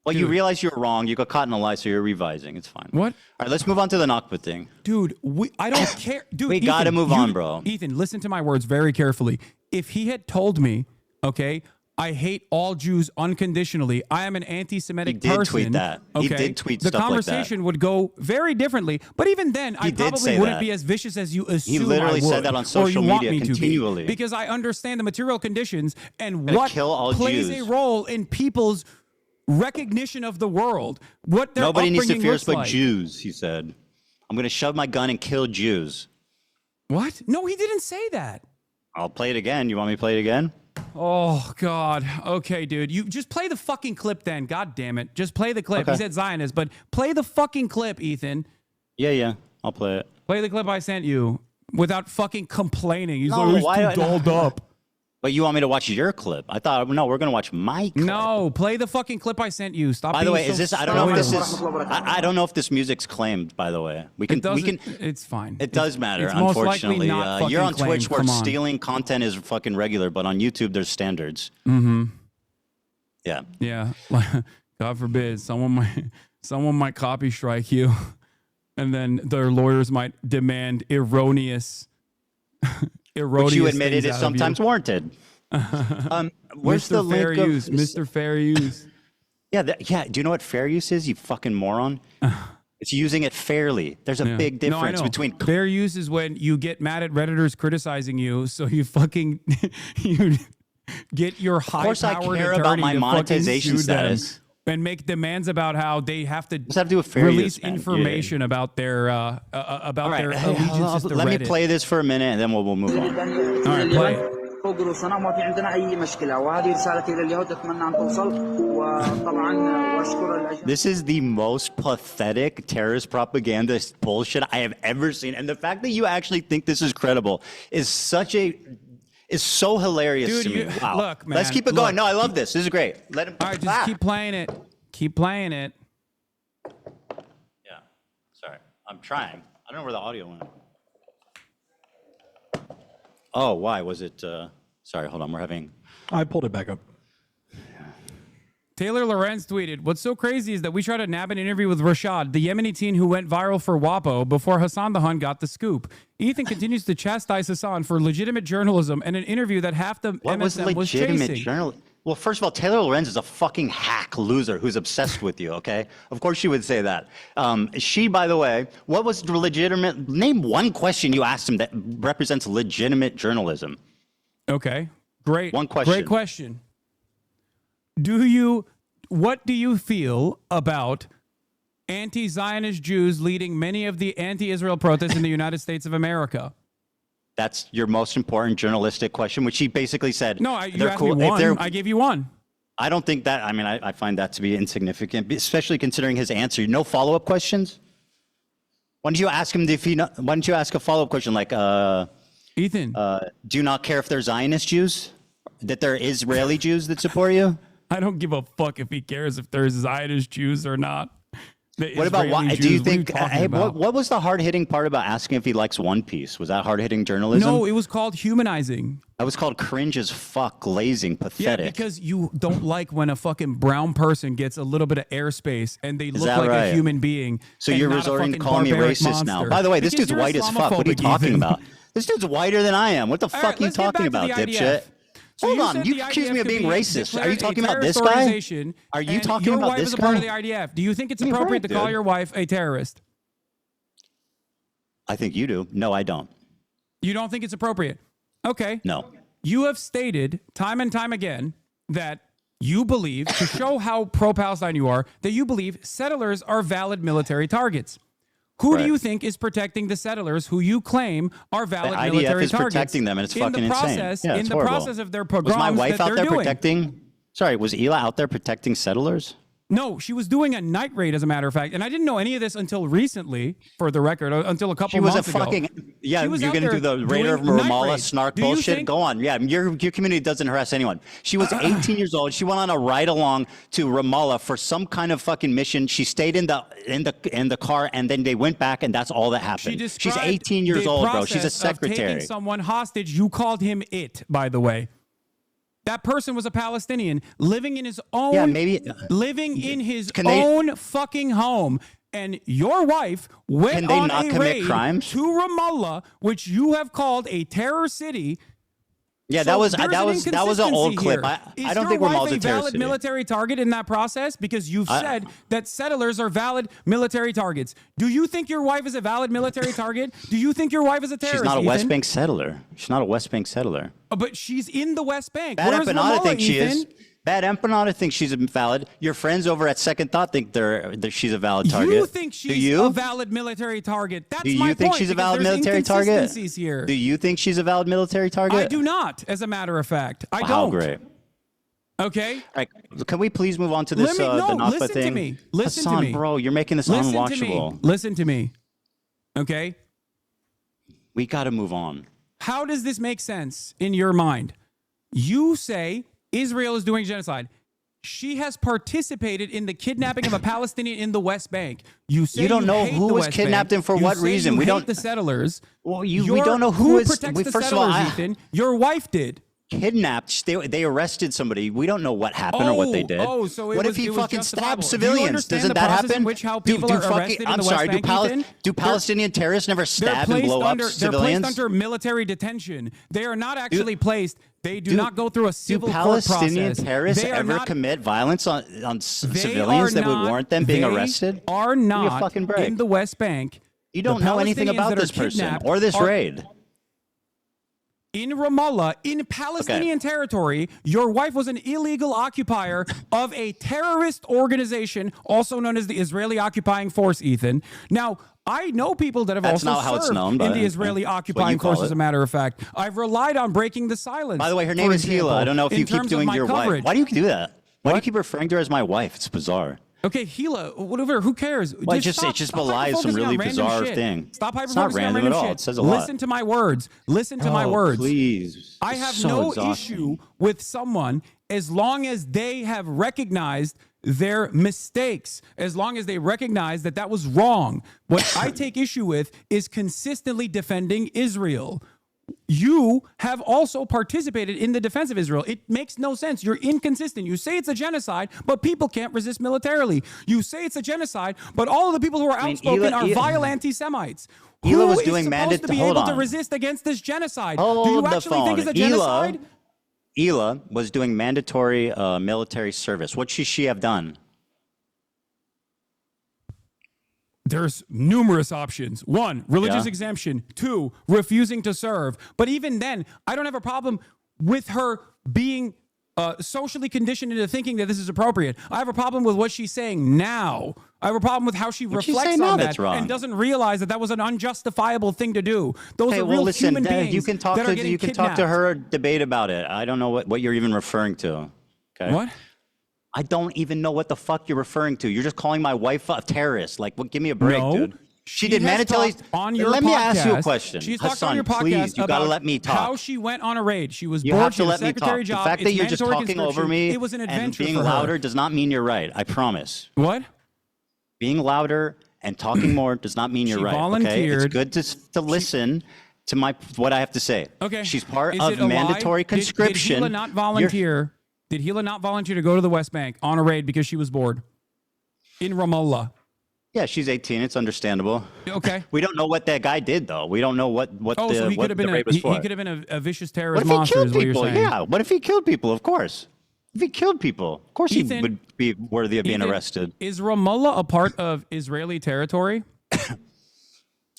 Well, you realize you're wrong. You got caught in a lie, so you're revising. It's fine. What? All right, let's move on to the Nakba thing. Dude, I don't care. Dude, we got to move on, bro. Ethan, listen to my words very carefully. If he had told me, okay, I hate all Jews unconditionally, I am an anti-Semitic person. He did tweet that. He did tweet stuff like that. The conversation would go very differently. But even then, I probably wouldn't be as vicious as you assume. He literally I would, said that on or social you want media me to be, continually. because I understand the material conditions and Gonna what kill all plays Jews. a role in people's recognition of the world. What their Nobody needs to upbringing fear us looks but like. Jews, he said. I'm going to shove my gun and kill Jews. What? No, he didn't say that. I'll play it again. You want me to play it again? Oh, God. Okay, dude. You just play the fucking clip then. God damn it. Just play the clip. Okay. He said Zionist, but play the fucking clip, Ethan. Yeah. I'll play it. Play the clip I sent you without fucking complaining. He's No, always why- too dolled up. But you want me to watch your clip? I thought, no, we're going to watch my clip. No, play the fucking clip I sent you. Stop By the being way, so is this, I don't know if this spoiled. is, I don't know if this music's claimed, by the way. It's fine. It does matter, it's most likely unfortunately. not You're on fucking Twitch claimed. where Come on. stealing content is fucking regular, but on YouTube, there's standards. Mm-hmm. Yeah. Yeah. God forbid someone might copy strike you, and then their lawyers might demand erroneous. Which you admitted things is out of sometimes you. warranted. Where's the Fair link of use, Mr. Fair Use? Yeah. Do you know what fair use is? You fucking moron. It's using it fairly. There's a big No, I difference know. between. Fair use is when you get mad at Redditors criticizing you, so you fucking you get your course I high-powered care attorney about my to fucking monetization sue them status. and make demands about how they have to, Does have to do with fair release use, man. information about their All right, allegiances to let me Reddit. play this for a minute and then we'll move on. All right, play it. فوق رؤوسنا وما في عندنا أي مشكلة وهذه رسالتي لليهود أتمنى أن توصل وطبعا وأشكر This is the most pathetic terrorist propaganda bullshit I have ever seen, and the fact that you actually think this is credible is so hilarious Dude, to me. Wow. look, man, Let's keep it going. No, I love this. This is great. Let him. All right, just keep playing it. Keep playing it. Yeah. Sorry, I'm trying. I don't know where the audio went. Oh, why was it? Sorry, hold on. We're having. I pulled it back up. Taylor Lorenz tweeted, "What's so crazy is that we tried to nab an interview with Rashad, the Yemeni teen who went viral for WAPO, before Hasan the Hun got the scoop. Ethan continues to chastise Hasan for legitimate journalism and an interview that half the What was MSM was legitimate chasing." journalism? Well, first of all, Taylor Lorenz is a fucking hack loser who's obsessed with you, okay? Of course she would say that. She, by the way, what was the legitimate? Name one question you asked him that represents legitimate journalism. Okay, great. One question. Great question. What do you feel about anti-Zionist Jews leading many of the anti-Israel protests in the United States of America? That's your most important journalistic question, which she basically said. No, you they're asked cool. me If they're- one. I gave you one. I don't think that, I mean, I find that to be insignificant, especially considering his answer. No follow-up questions? Why don't you ask him why don't you ask a follow-up question like, Ethan, do you not care if they're Zionist Jews? That they're Israeli Jews that support you? I don't give a fuck if he cares if there's Zionist Jews or not. What about why? Israeli Do you Jews, what are think? talking Hey, about? what was the hard-hitting part about asking if he likes One Piece? Was that hard-hitting journalism? No, it was called humanizing. That was called cringe as fuck, glazing, Yeah, pathetic. because you don't like when a fucking brown person gets a little bit of airspace and they look that like right? a human being. So and you're not a resorting to fucking calling me barbaric racist now. monster. By the way, this Because dude's you're white as fuck. What are you Islamophobic, talking Ethan. about? This dude's whiter than I am. What the All fuck right, are you let's get talking back to about, the dipshit? IDF. So Hold you on, said you the accuse IDF me of being could be racist. Are you declared talking a about this terrorist guy? organization, Are you and talking your about wife this is a part of the guy? IDF. Do you think it's Give me a appropriate break, to call dude. your wife a terrorist? I think you do. No, I don't. You don't think it's appropriate? Okay. No. You have stated time and time again that you believe, to show how pro-Palestine you are, that you believe settlers are valid military targets. Who do you think is protecting the settlers who you claim are valid The IDF military is targets? protecting them, and it's in fucking the insane. process, Yeah, in it's the horrible. process of their Was pogroms my wife that out they're there doing. protecting? Sorry, was Ela out there protecting settlers? No, she was doing a night raid, as a matter of fact, and I didn't know any of this until recently. For the record, until a couple She was a months ago. fucking yeah. She was You're out gonna do there the Raider of doing night Ramallah raids. snark Do you bullshit. think- Go on, yeah. Your community doesn't harass anyone. She was 18 years old. She went on a ride along to Ramallah for some kind of fucking mission. She stayed in the car, and then they went back, and that's all that happened. She's described 18 years the old, bro. She's a process of secretary. taking someone hostage. You called him it, by the way. That person was a Palestinian living in his own, living in his own fucking home. And your wife went Can they on not a commit raid crimes? to Ramallah, which you have called a terror city. Yeah, So that there's was an old inconsistency clip. here. I don't Is think your Ramallah's wife a a terrorist valid city. military target in that process? Because you've said that settlers are valid military targets. Do you think your wife is a valid military target? Do you think your wife is a terrorist? She's not a West Ethan? Bank settler. She's not a West Bank settler. But she's in the West Bank. Bad Where's Empanada Ramallah, thinks she is. Ethan? Bad Empanada thinks she's valid. Your friends over at Second Thought think that she's a valid target. You think she's Do you? a valid military target? That's Do you my think point, she's a because valid there's military target? inconsistencies here. Do you think she's a valid military target? I do not, as a matter of fact. I Wow, don't. great. Okay. All right, can we please move on to this no, the Nakba listen thing? to me. Listen Hasan, to me. bro, you're making this Listen unwatchable. to me. Listen to me. Okay. We got to move on. How does this make sense in your mind? You say Israel is doing genocide. She has participated in the kidnapping of a Palestinian in the West Bank. You say You don't know hate who the was West kidnapped Bank. and for You what say reason. you We hate don't- the settlers. Well, we don't know who is- protects the first of all, settlers, Ethan. Your wife did. kidnapped. They arrested somebody. We don't know what happened or what they did. So it what was, if he it was fucking justifiable. stabbed Do you civilians? understand Doesn't the that process happen? in which how people are arrested in I'm the sorry. West Bank, Ethan? Do Palestinian terrorists never stab and blow up They're civilians? placed under military detention. They are not actually placed. They do not go through a civil court process. Do Palestinian terrorists ever commit violence on civilians that would warrant them being arrested? They are not in the West Bank. You don't know anything about this person or this raid. In Ramallah, in Palestinian territory, your wife was an illegal occupier of a terrorist organization, also known as the Israeli Occupying Force, Ethan. Now, I know people that have That's also not how it's served known, in but the Israeli that's what Occupying you call Force, as it. a matter of fact. I've relied on breaking the silence. By the way, her for name is example, Gila. I don't know if in you keep terms of doing my your coverage. wife. Why do you do that? Why do you keep referring to her as my wife? It's bizarre. Okay, Gila, whatever, who cares? Well, it just belies some really bizarre thing. Stop It's not hyper-focusing on random random at all. shit. It says a lot. Listen to my words. Listen to my words. Please. I have So no exhausting. issue with someone as long as they have recognized their mistakes, as long as they recognize that that was wrong. What I take issue with is consistently defending Israel. You have also participated in the defense of Israel. It makes no sense. You're inconsistent. You say it's a genocide, but people can't resist militarily. You say it's a genocide, but all of the people who are outspoken are vile anti-Semites. Hila was Who is doing supposed to be hold able to on. resist against this genocide? Hold Do you the actually phone. think it's a genocide? Hila was doing mandatory military service. What should she have done? There's numerous options. One, religious Yeah. exemption. Two, refusing to serve. But even then, I don't have a problem with her being socially conditioned into thinking that this is appropriate. I have a problem with what she's saying now. I have a problem with how she What'd she reflects say now on that's that wrong? and doesn't realize that that was an unjustifiable thing to do. Those Okay, are well, real listen, human beings you can talk that are to getting you can kidnapped. talk to her, debate about it. I don't know what you're even referring to. Okay. What? I don't even know what the fuck you're referring to. You're just calling my wife a terrorist. Like, well, give me a break, No. dude. She She did has mandatory. talked on your Let me ask you a podcast- question. She's talked on Hasan, your podcast please, you gotta about let me talk. how she went on a raid. She was You bored. have She to had a let me secretary talk. job. The fact that It's you're just mandatory talking over conscription. me It was an and adventure being for her. louder does not mean you're right. I promise. What? Being louder and talking more does not mean you're She right. Okay? volunteered. It's good to listen to what I have to say. Okay. She's part Is of it a lie? mandatory conscription. Did Hila not volunteer? Did Hila not volunteer to go to the West Bank on a raid because she was bored? In Ramallah. Yeah, she's 18. It's understandable. Okay. We don't know what that guy did, though. We don't know what Oh, so he what could have the been raid was he for. could have been a vicious What terrorist if he monster, killed is what you're people? saying. Yeah. What if he killed people? Of course. If he killed people, of course Ethan- he would be worthy of being Ethan, arrested. Is Ramallah a part of Israeli territory?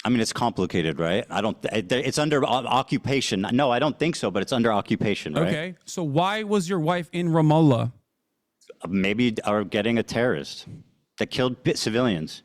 I mean, it's complicated, right? It's under occupation. No, I don't think so, but it's under occupation, right? Okay. So why was your wife in Ramallah? Maybe are getting a terrorist that killed civilians.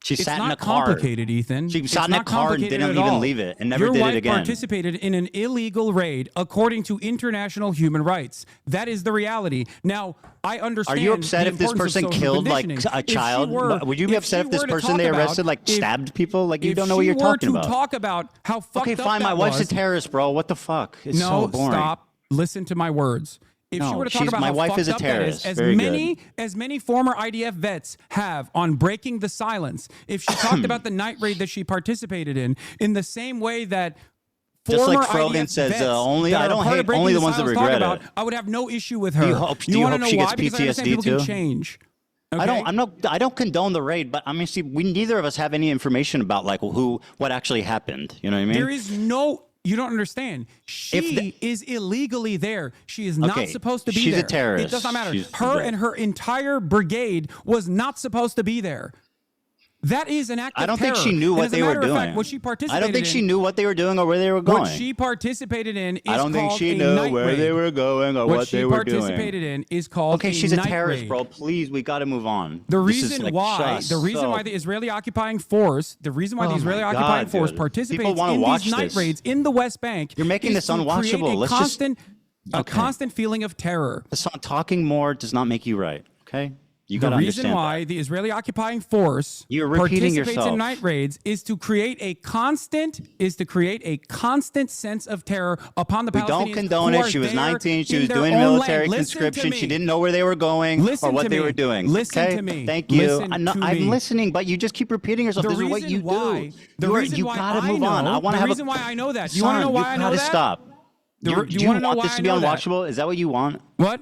She It's sat in not a car. complicated, Ethan. She It's sat in a not car and complicated didn't at even all. leave it and never Your did wife it again. participated in an illegal raid according to international human rights. That is the reality. Now, I Are understand. you upset the if this importance of person social killed like conditioning. a If she child? were- Would you be upset if this she were to person talk they about- arrested like if- stabbed people? Like you if don't know what she you're were talking to about. talk about how fucked Okay, up fine. that My wife's was, a terrorist, bro. What the fuck? It's no, so boring. stop. Listen to my words. If she No, were to talk about my how wife fucked is a up that terrorist. as Very many former IDF vets have on breaking the silence, if she talked about the night raid that she participated in the same way that Just former like Frogan IDF says, vets only that I are don't a part of hate breaking only the ones that silence talk regret about, it. I would have no issue with her. Do you hope you want to she know gets why? Because I understand PTSD people can too? change. I don't condone the raid, but I mean, see, neither of us have any information about like what actually happened. You know what I mean? There is no. You don't understand. She is illegally there. She is not Okay, supposed to be she's a there. terrorist. It does not matter. She's Her right. and her entire brigade was not supposed to be there. That is an act of I don't terror. think she knew And what as a they were matter of doing. fact, what she participated I don't think she in- knew what they were doing or where they were going. What she participated in is I don't think called she a knew night where raid. they were going or what they were doing. What she participated in is called Okay, a she's a night terrorist, raid. bro. Please, we got to move on. The This is, reason like, why, just the reason so- why the Israeli occupying force, the reason why the Oh Israeli my occupying God, force dude. participates People wanna in watch these night this. raids in the West Bank, You're making is this to create unwatchable. a Let's just- constant feeling of terror. Hassan, talking more does not make you right. Okay, you got The to reason understand. why the Israeli occupying force You're repeating participates yourself. in night raids is to create a constant sense of terror upon the We Palestinians. don't condone who it. are She was there 19. She in was their doing own military land. Listen to conscription. She me. didn't know where they were going Listen or what to they me. were doing. Listen okay? to me. Thank you. Listen to I'm me. listening, but you just keep repeating yourself. The This is what reason you why- do. the reason you why gotta I move on. know- I want to the have reason why I know that. You wanna Hassan, know why I know gotta that? stop. Do you want this to be unwatchable? Is that what you want? What?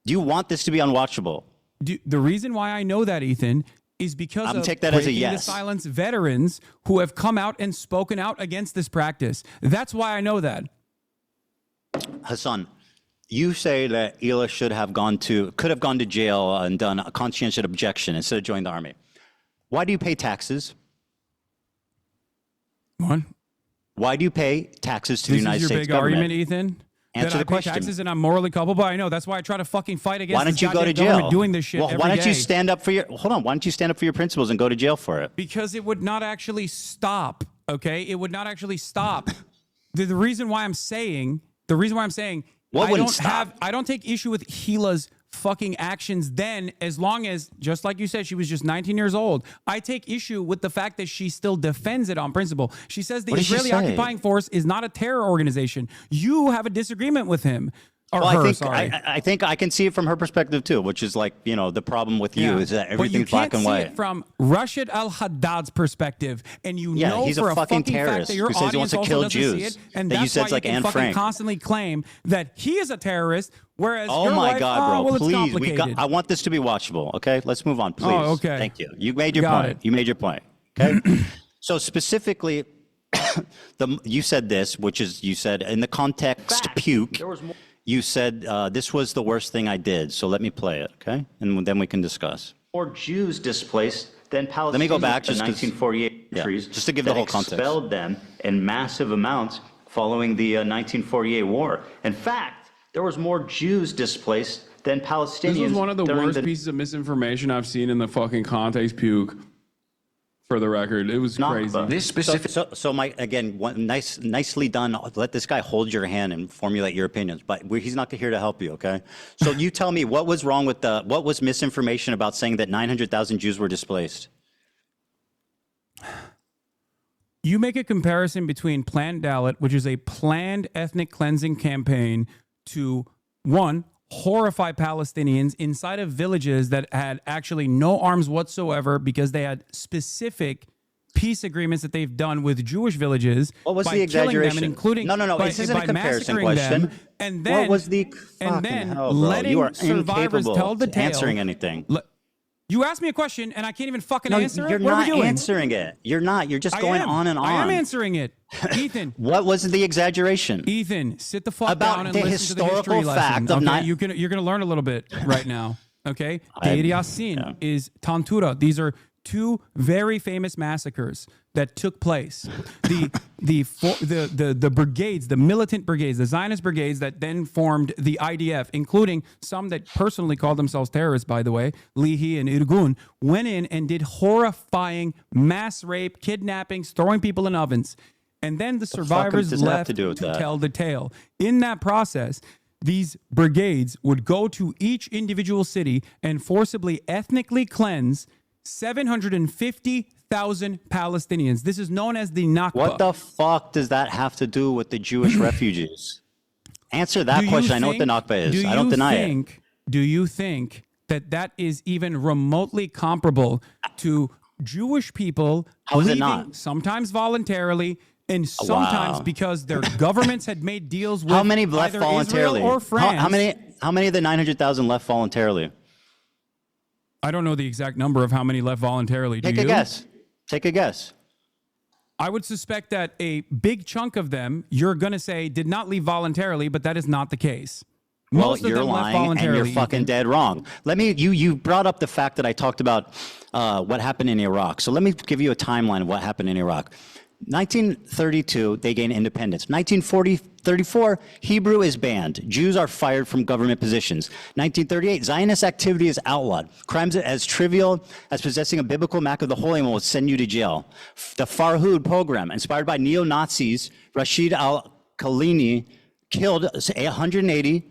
Do you want this to be unwatchable? The reason why I know that, Ethan, is because of take that as a Breaking the yes. Silence veterans who have come out and spoken out against this practice. That's why I know that. Hasan, you say that Hila could have gone to jail and done a conscientious objection instead of joining the army. Why do you pay taxes? What? Why do you pay taxes to the United This is your States big government? argument, Ethan? Answer that the I pay question. taxes and I'm morally culpable. I know. That's why I try to fucking fight against. Why don't this you go to goddamn government jail? doing this shit Well, every why don't you day. stand up for your? Hold on. Why don't you stand up for your principles and go to jail for it? Because it would not actually stop. Okay, it would not actually stop. The reason why I'm saying. What I wouldn't don't stop? I don't take issue with Hila's fucking actions then, as long as, just like you said, she was just 19 years old. I take issue with the fact that she still defends it on principle. She says the What did she Israeli say? occupying force is not a terror organization. You have a disagreement with him. Or Well, her, I think sorry. I think I can see it from her perspective too, which is like, you know, the problem with you is that everything's black and But you can't see white. it from Rashid al-Haddad's perspective, and you Yeah, know he's for a a fucking fact terrorist that your who says he wants audience to also kill doesn't see Jews, it, and that you that's said's why like you can Anne fucking Frank. constantly claim that he is a terrorist, whereas Oh you're my like, God, bro! well, it's Please, complicated. I want this to be watchable. Okay, let's move on, please. Oh, okay. Thank you. You made your Got point. it. You made your point. Okay. So specifically, you said this, which is you said in the context puke. You said this was the worst thing I did. So let me play it, okay, and then we can discuss. More Jews displaced than Palestinians. Let me go back in just 'cause- 1948 yeah, countries just to give the that whole context. expelled them in massive amounts following the 1948 war. In fact, there was more Jews displaced than Palestinians. This was one of the during worst pieces of misinformation I've seen in the fucking context puke. For the record, it was crazy. So Mike, again, nicely done. Let this guy hold your hand and formulate your opinions, but he's not here to help you, okay? So you tell me what was wrong with what was misinformation about saying that 900,000 Jews were displaced? You make a comparison between Planned Dalit, which is a planned ethnic cleansing campaign, to one, horrify Palestinians inside of villages that had actually no arms whatsoever because they had specific peace agreements that they've done with Jewish villages. What was by the killing them exaggeration? and including No, by, this isn't by a comparison massacring question. them, and then What was the and fucking then hell, bro? letting You are survivors incapable tell the of tale. answering anything. You asked me a question and I can't even fucking No, answer you're it. What are not we doing? answering it. You're not. You're just going on and on. I am answering it, Ethan. What was the exaggeration? Ethan, sit the fuck About down and the listen to the historical history fact lesson. of Okay, not- you're gonna learn a little bit right now. Okay, Deir Yassin is Tantura. These are two very famous massacres that took place. The brigades, the militant brigades, the Zionist brigades that then formed the IDF, including some that personally called themselves terrorists, by the way, Lihi and Irgun, went in and did horrifying mass rape, kidnappings, throwing people in ovens. And then the survivors does that have left to do with that? tell the tale. In that process, these brigades would go to each individual city and forcibly ethnically cleanse 750,000 Palestinians. This is known as the Nakba. What the fuck does that have to do with the Jewish refugees? Answer that question. I know what the Nakba is. I don't deny it. Do you think that that is even remotely comparable to Jewish people How is it leaving not? sometimes voluntarily and sometimes Wow. because their governments had made deals with How many left either voluntarily? Israel or France? How many of the 900,000 left voluntarily? I don't know the exact number of how many left voluntarily. Do Take you? a guess. Take a guess. I would suspect that a big chunk of them, you're going to say, did not leave voluntarily, but that is not the case. Most of you're them left lying and voluntarily. you're fucking dead wrong. You brought up the fact that I talked about what happened in Iraq. So let me give you a timeline of what happened in Iraq. 1932, they gain independence. 1934, Hebrew is banned. Jews are fired from government positions. 1938, Zionist activity is outlawed. Crimes as trivial as possessing a biblical map of the Holy One will send you to jail. The Farhud pogrom, inspired by neo-Nazis, Rashid al-Khalini killed 180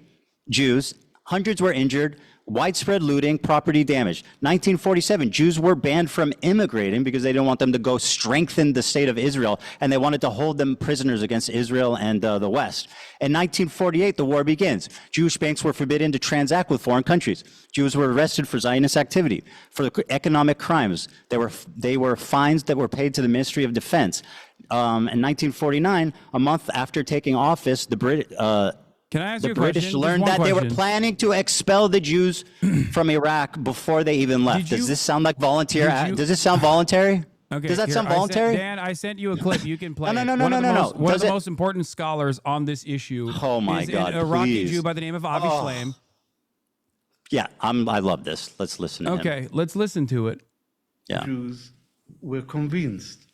Jews. Hundreds were injured. widespread looting, property damage. 1947, Jews were banned from immigrating because they didn't want them to go strengthen the state of Israel, and they wanted to hold them prisoners against Israel and the West. In 1948, the war begins. Jewish banks were forbidden to transact with foreign countries. Jews were arrested for Zionist activity, for economic crimes. They were fines that were paid to the Ministry of Defense. In 1949, a month after taking office, the Can I ask you a British question? learned Just that one they were question. planning to expel the Jews from Iraq before they even left. Does this sound like volunteer? Does this sound voluntary? Okay, Does that here, sound voluntary? Dan, I sent you a clip. You can play. No. One of the Does it- most important scholars on this issue Oh my is God, an Iraqi please. Jew by the name of Avi Shlaim. Yeah, I love this. Let's listen to him. Okay, let's listen to it. Yeah. Jews were convinced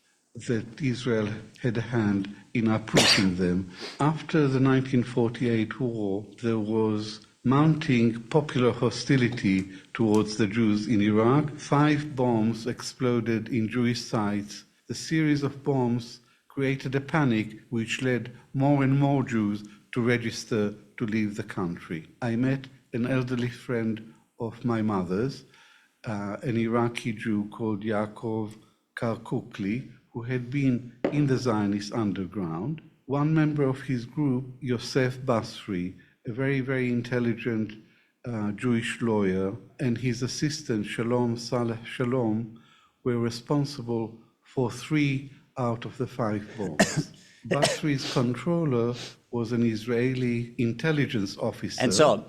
that Israel had a hand in uprooting them. After the 1948 war, there was mounting popular hostility towards the Jews in Iraq. 5 bombs exploded in Jewish sites. The series of bombs created a panic which led more and more Jews to register to leave the country. I met an elderly friend of my mother's, an Iraqi Jew called Yaakov Karkukli, who had been in the Zionist underground. One member of his group, Yosef Basri, a very, very intelligent Jewish lawyer, and his assistant, Shalom Saleh Shalom, were responsible for 3 out of the 5 bombs. Basri's controller was an Israeli intelligence officer. And so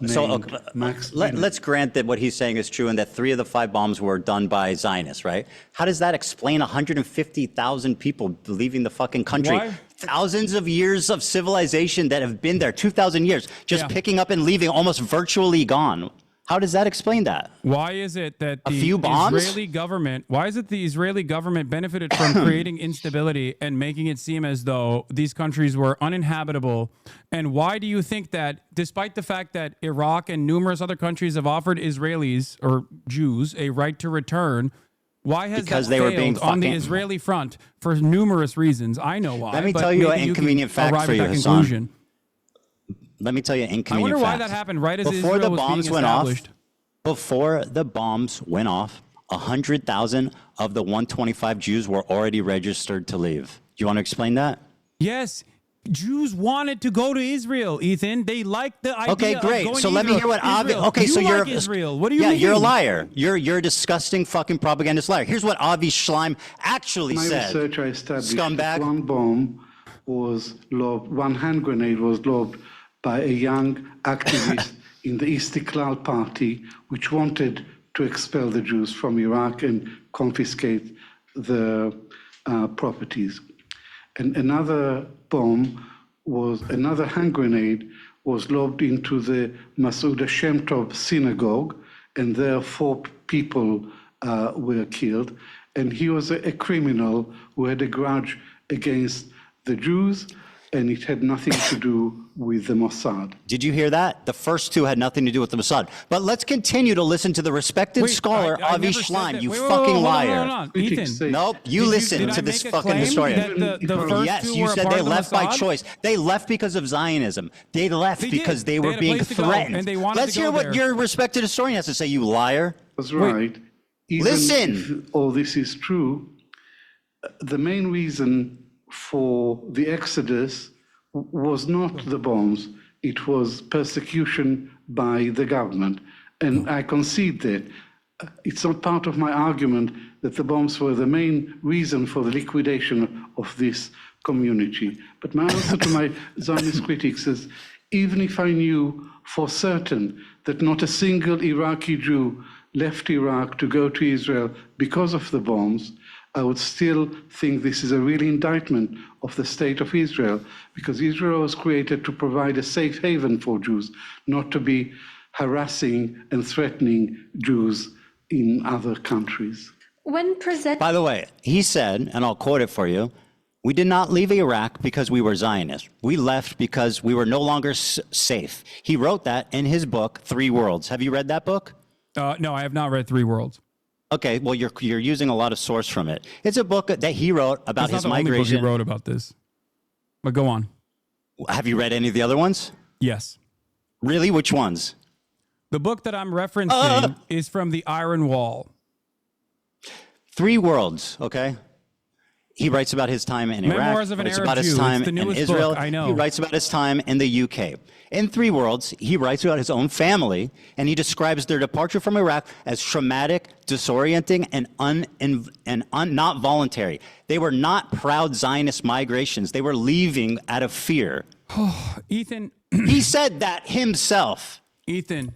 Max let's grant that what he's saying is true and that 3 of the 5 bombs were done by Zionists, right? How does that explain 150,000 people leaving the fucking country? Why? Thousands of years of civilization that have been there, 2,000 years, just picking up and leaving, almost virtually gone. How does that explain that? Why is it that A the few bombs? Israeli government? Why is it the Israeli government benefited from creating instability and making it seem as though these countries were uninhabitable? And why do you think that, despite the fact that Iraq and numerous other countries have offered Israelis or Jews a right to return, why has Because that they were failed being on the fucking- Israeli front for numerous reasons? I know why. Let me but tell you an maybe inconvenient can fact arrive for at you, that Hasan. conclusion. Let me tell you an I inconvenient wonder why fact. that happened right as Before Israel the was bombs being went off, established. Before the bombs went off, 100,000 of the 125 Jews were already registered to leave. Do you want to explain that? Yes. Jews wanted to go to Israel, Ethan. They liked the idea Okay, of great. going So to let me Israel. hear what Avi. Israel. Okay, you so you're like Israel. What do you yeah, mean? you're a liar. You're a disgusting fucking propagandist liar. Here's what Avi Schleim actually My said. research, I established Scumbag. that one bomb was lobbed, one hand grenade was lobbed by a young activist in the Istiklal Party, which wanted to expel the Jews from Iraq and confiscate the properties. And another hand grenade was lobbed into the Masuda Shem Tov synagogue, and there 4 people were killed. And he was a criminal who had a grudge against the Jews, and it had nothing to do with the Mossad. Did you hear that? The first 2 had nothing to do with the Mossad. But let's continue to listen to the respected scholar I Avi never said Schleim. that. You Wait, fucking hold on, liar. hold on. Ethan. Nope, you listen did I to this make a fucking claim historian. that the first Yes, 2 you were a said part they of the left by Mossad? choice. They left because of Zionism. They left They because did. they They were had a being place to go, threatened. and they wanted Let's to go hear what there. your respected historian has to say, you liar. That's right. Even Listen. if all this is true, the main reason for the exodus was not the bombs, it was persecution by the government. And I concede that. It's not part of my argument that the bombs were the main reason for the liquidation of this community. But my answer to my Zionist critics is, even if I knew for certain that not a single Iraqi Jew left Iraq to go to Israel because of the bombs, I would still think this is a real indictment of the state of Israel, because Israel was created to provide a safe haven for Jews, not to be harassing and threatening Jews in other countries. By the way, he said, and I'll quote it for you, we did not leave Iraq because we were Zionists. We left because we were no longer safe. He wrote that in his book, 3 Worlds. Have you read that book? No, I have not read 3 Worlds. Okay, well, you're using a lot of source from it. It's a book that he wrote about That's his not the only book migration. he wrote about this. But go on. Have you read any of the other ones? Yes. Really? Which ones? The book that I'm referencing is from the Iron Wall. Three Worlds, okay? He writes about his time in Iraq. Memoirs of an writes Arab about his Jew. time It's the in newest Israel. book, I know. He writes about his time in the UK. In Three Worlds, he writes about his own family, and he describes their departure from Iraq as traumatic, disorienting, and not voluntary. They were not proud Zionist migrations. They were leaving out of fear. Ethan. He said that himself. Ethan.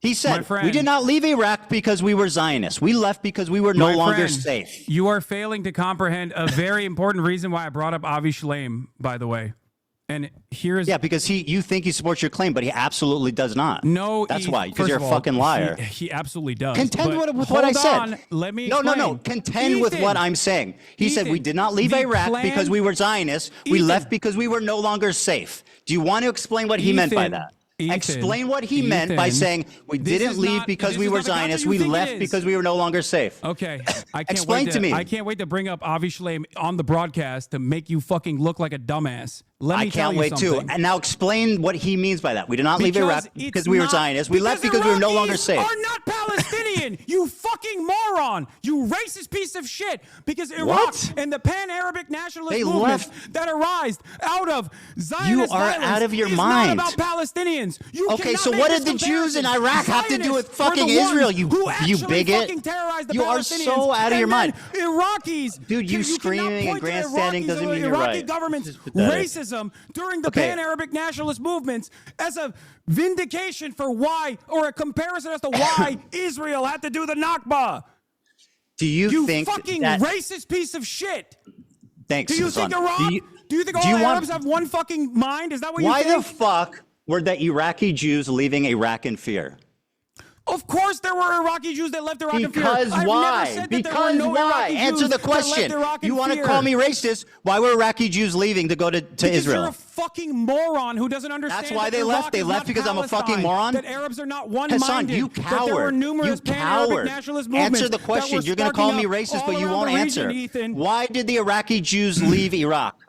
He said, we did not leave Iraq because we were Zionists. We left because we were no longer safe. You are failing to comprehend a very important reason why I brought up Avi Shlaim, by the way. And here's... Yeah, because you think he supports your claim, but he absolutely does not. No, that's why, because you're a fucking liar. He absolutely does. Contend with what I said. On, let me No. explain. Contend with what I'm saying. He said we did not leave Iraq because we were Zionists. We left because we were no longer safe. Do you want to explain what he meant by that? Explain what he meant by saying we didn't leave because we were Zionists. We left because we were no longer safe. Okay. Explain to me. I can't wait to bring up Avi Shlaim on the broadcast to make you fucking look like a dumbass. Let me tell you something. I can't wait too. And now explain what he means by that. We did not leave Iraq because we were Zionists. We left because we were no longer safe. Are not Palestinian, you fucking moron. You racist piece of shit. Because Iraq and the pan-Arabic nationalist movement that arise out of Zionist violence out of your is mind. not about Palestinians. You okay, so what did the Jews in Iraq have to do with fucking Israel, you bigot? You are so out of your mind. Iraqis. Dude, you screaming and grandstanding doesn't mean you're right. Iraqi government's racism during the pan-Arabic nationalist movements as a vindication for why, or a comparison as to why Israel had to do the Nakba. Do you think fucking racist piece of shit? Thanks, Do you Hasan. think Iraq? Do you think all Arabs have one fucking mind? Is that what you think? Why the fuck were the Iraqi Jews leaving Iraq in fear? Of course there were Iraqi Jews that left Iraq in fear. Because why? Because why? Answer the question. You want to call me racist? Why were Iraqi Jews leaving to go to Israel? You're a fucking moron who doesn't understand. That's why they left. They left because I'm a fucking moron. That Arabs are not one-minded. Hasan, you coward. That there were numerous pan-Arabic nationalist movements. Answer the question. You're going to call me racist, but you won't answer. Why did the Iraqi Jews leave Iraq?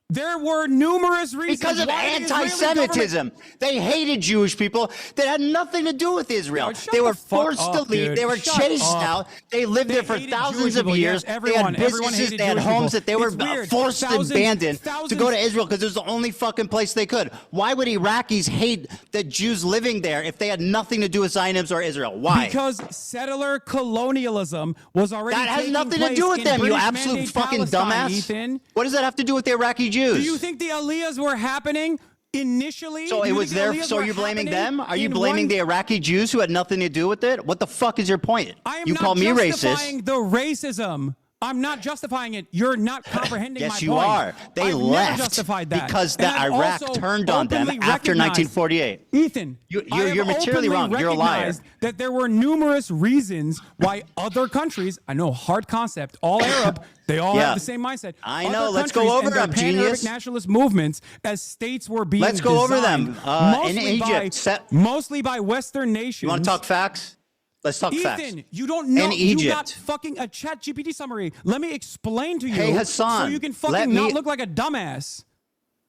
There were numerous reasons. Because of anti-Semitism. They hated Jewish people that had nothing to do with Israel. They were forced to leave. They were chased out. They lived there for thousands of years. They had businesses. They had homes that they were forced to abandon to go to Israel because it was the only fucking place they could. Why would Iraqis hate the Jews living there if they had nothing to do with Zionism or Israel? Why? Because settler colonialism was already that has nothing to do with them, you absolute fucking dumbass. Ethan. What does that have to do with the Iraqi Jews? Do you think the Aliyahs were happening initially? So it was there. So you're blaming them? Are you blaming the Iraqi Jews who had nothing to do with it? What the fuck is your point? You call me racist. I'm not justifying the racism. I'm not justifying it. You're not comprehending my point. Yes, you are. They left because the Iraq turned on them after 1948. Ethan, you're materially wrong. You're a liar. That there were numerous reasons why other countries, I know, hard concept, all Arab, they all have the same mindset. I know. Let's go over them, genius. Nationalist movements as states were being Let's go over them. In Egypt. Mostly by Western nations. You want to talk facts? Let's talk facts. Ethan, you don't know. In Egypt. You got fucking a chat GPT summary. Let me explain to you. Hey, Hasan, so you can fucking not look like a dumbass.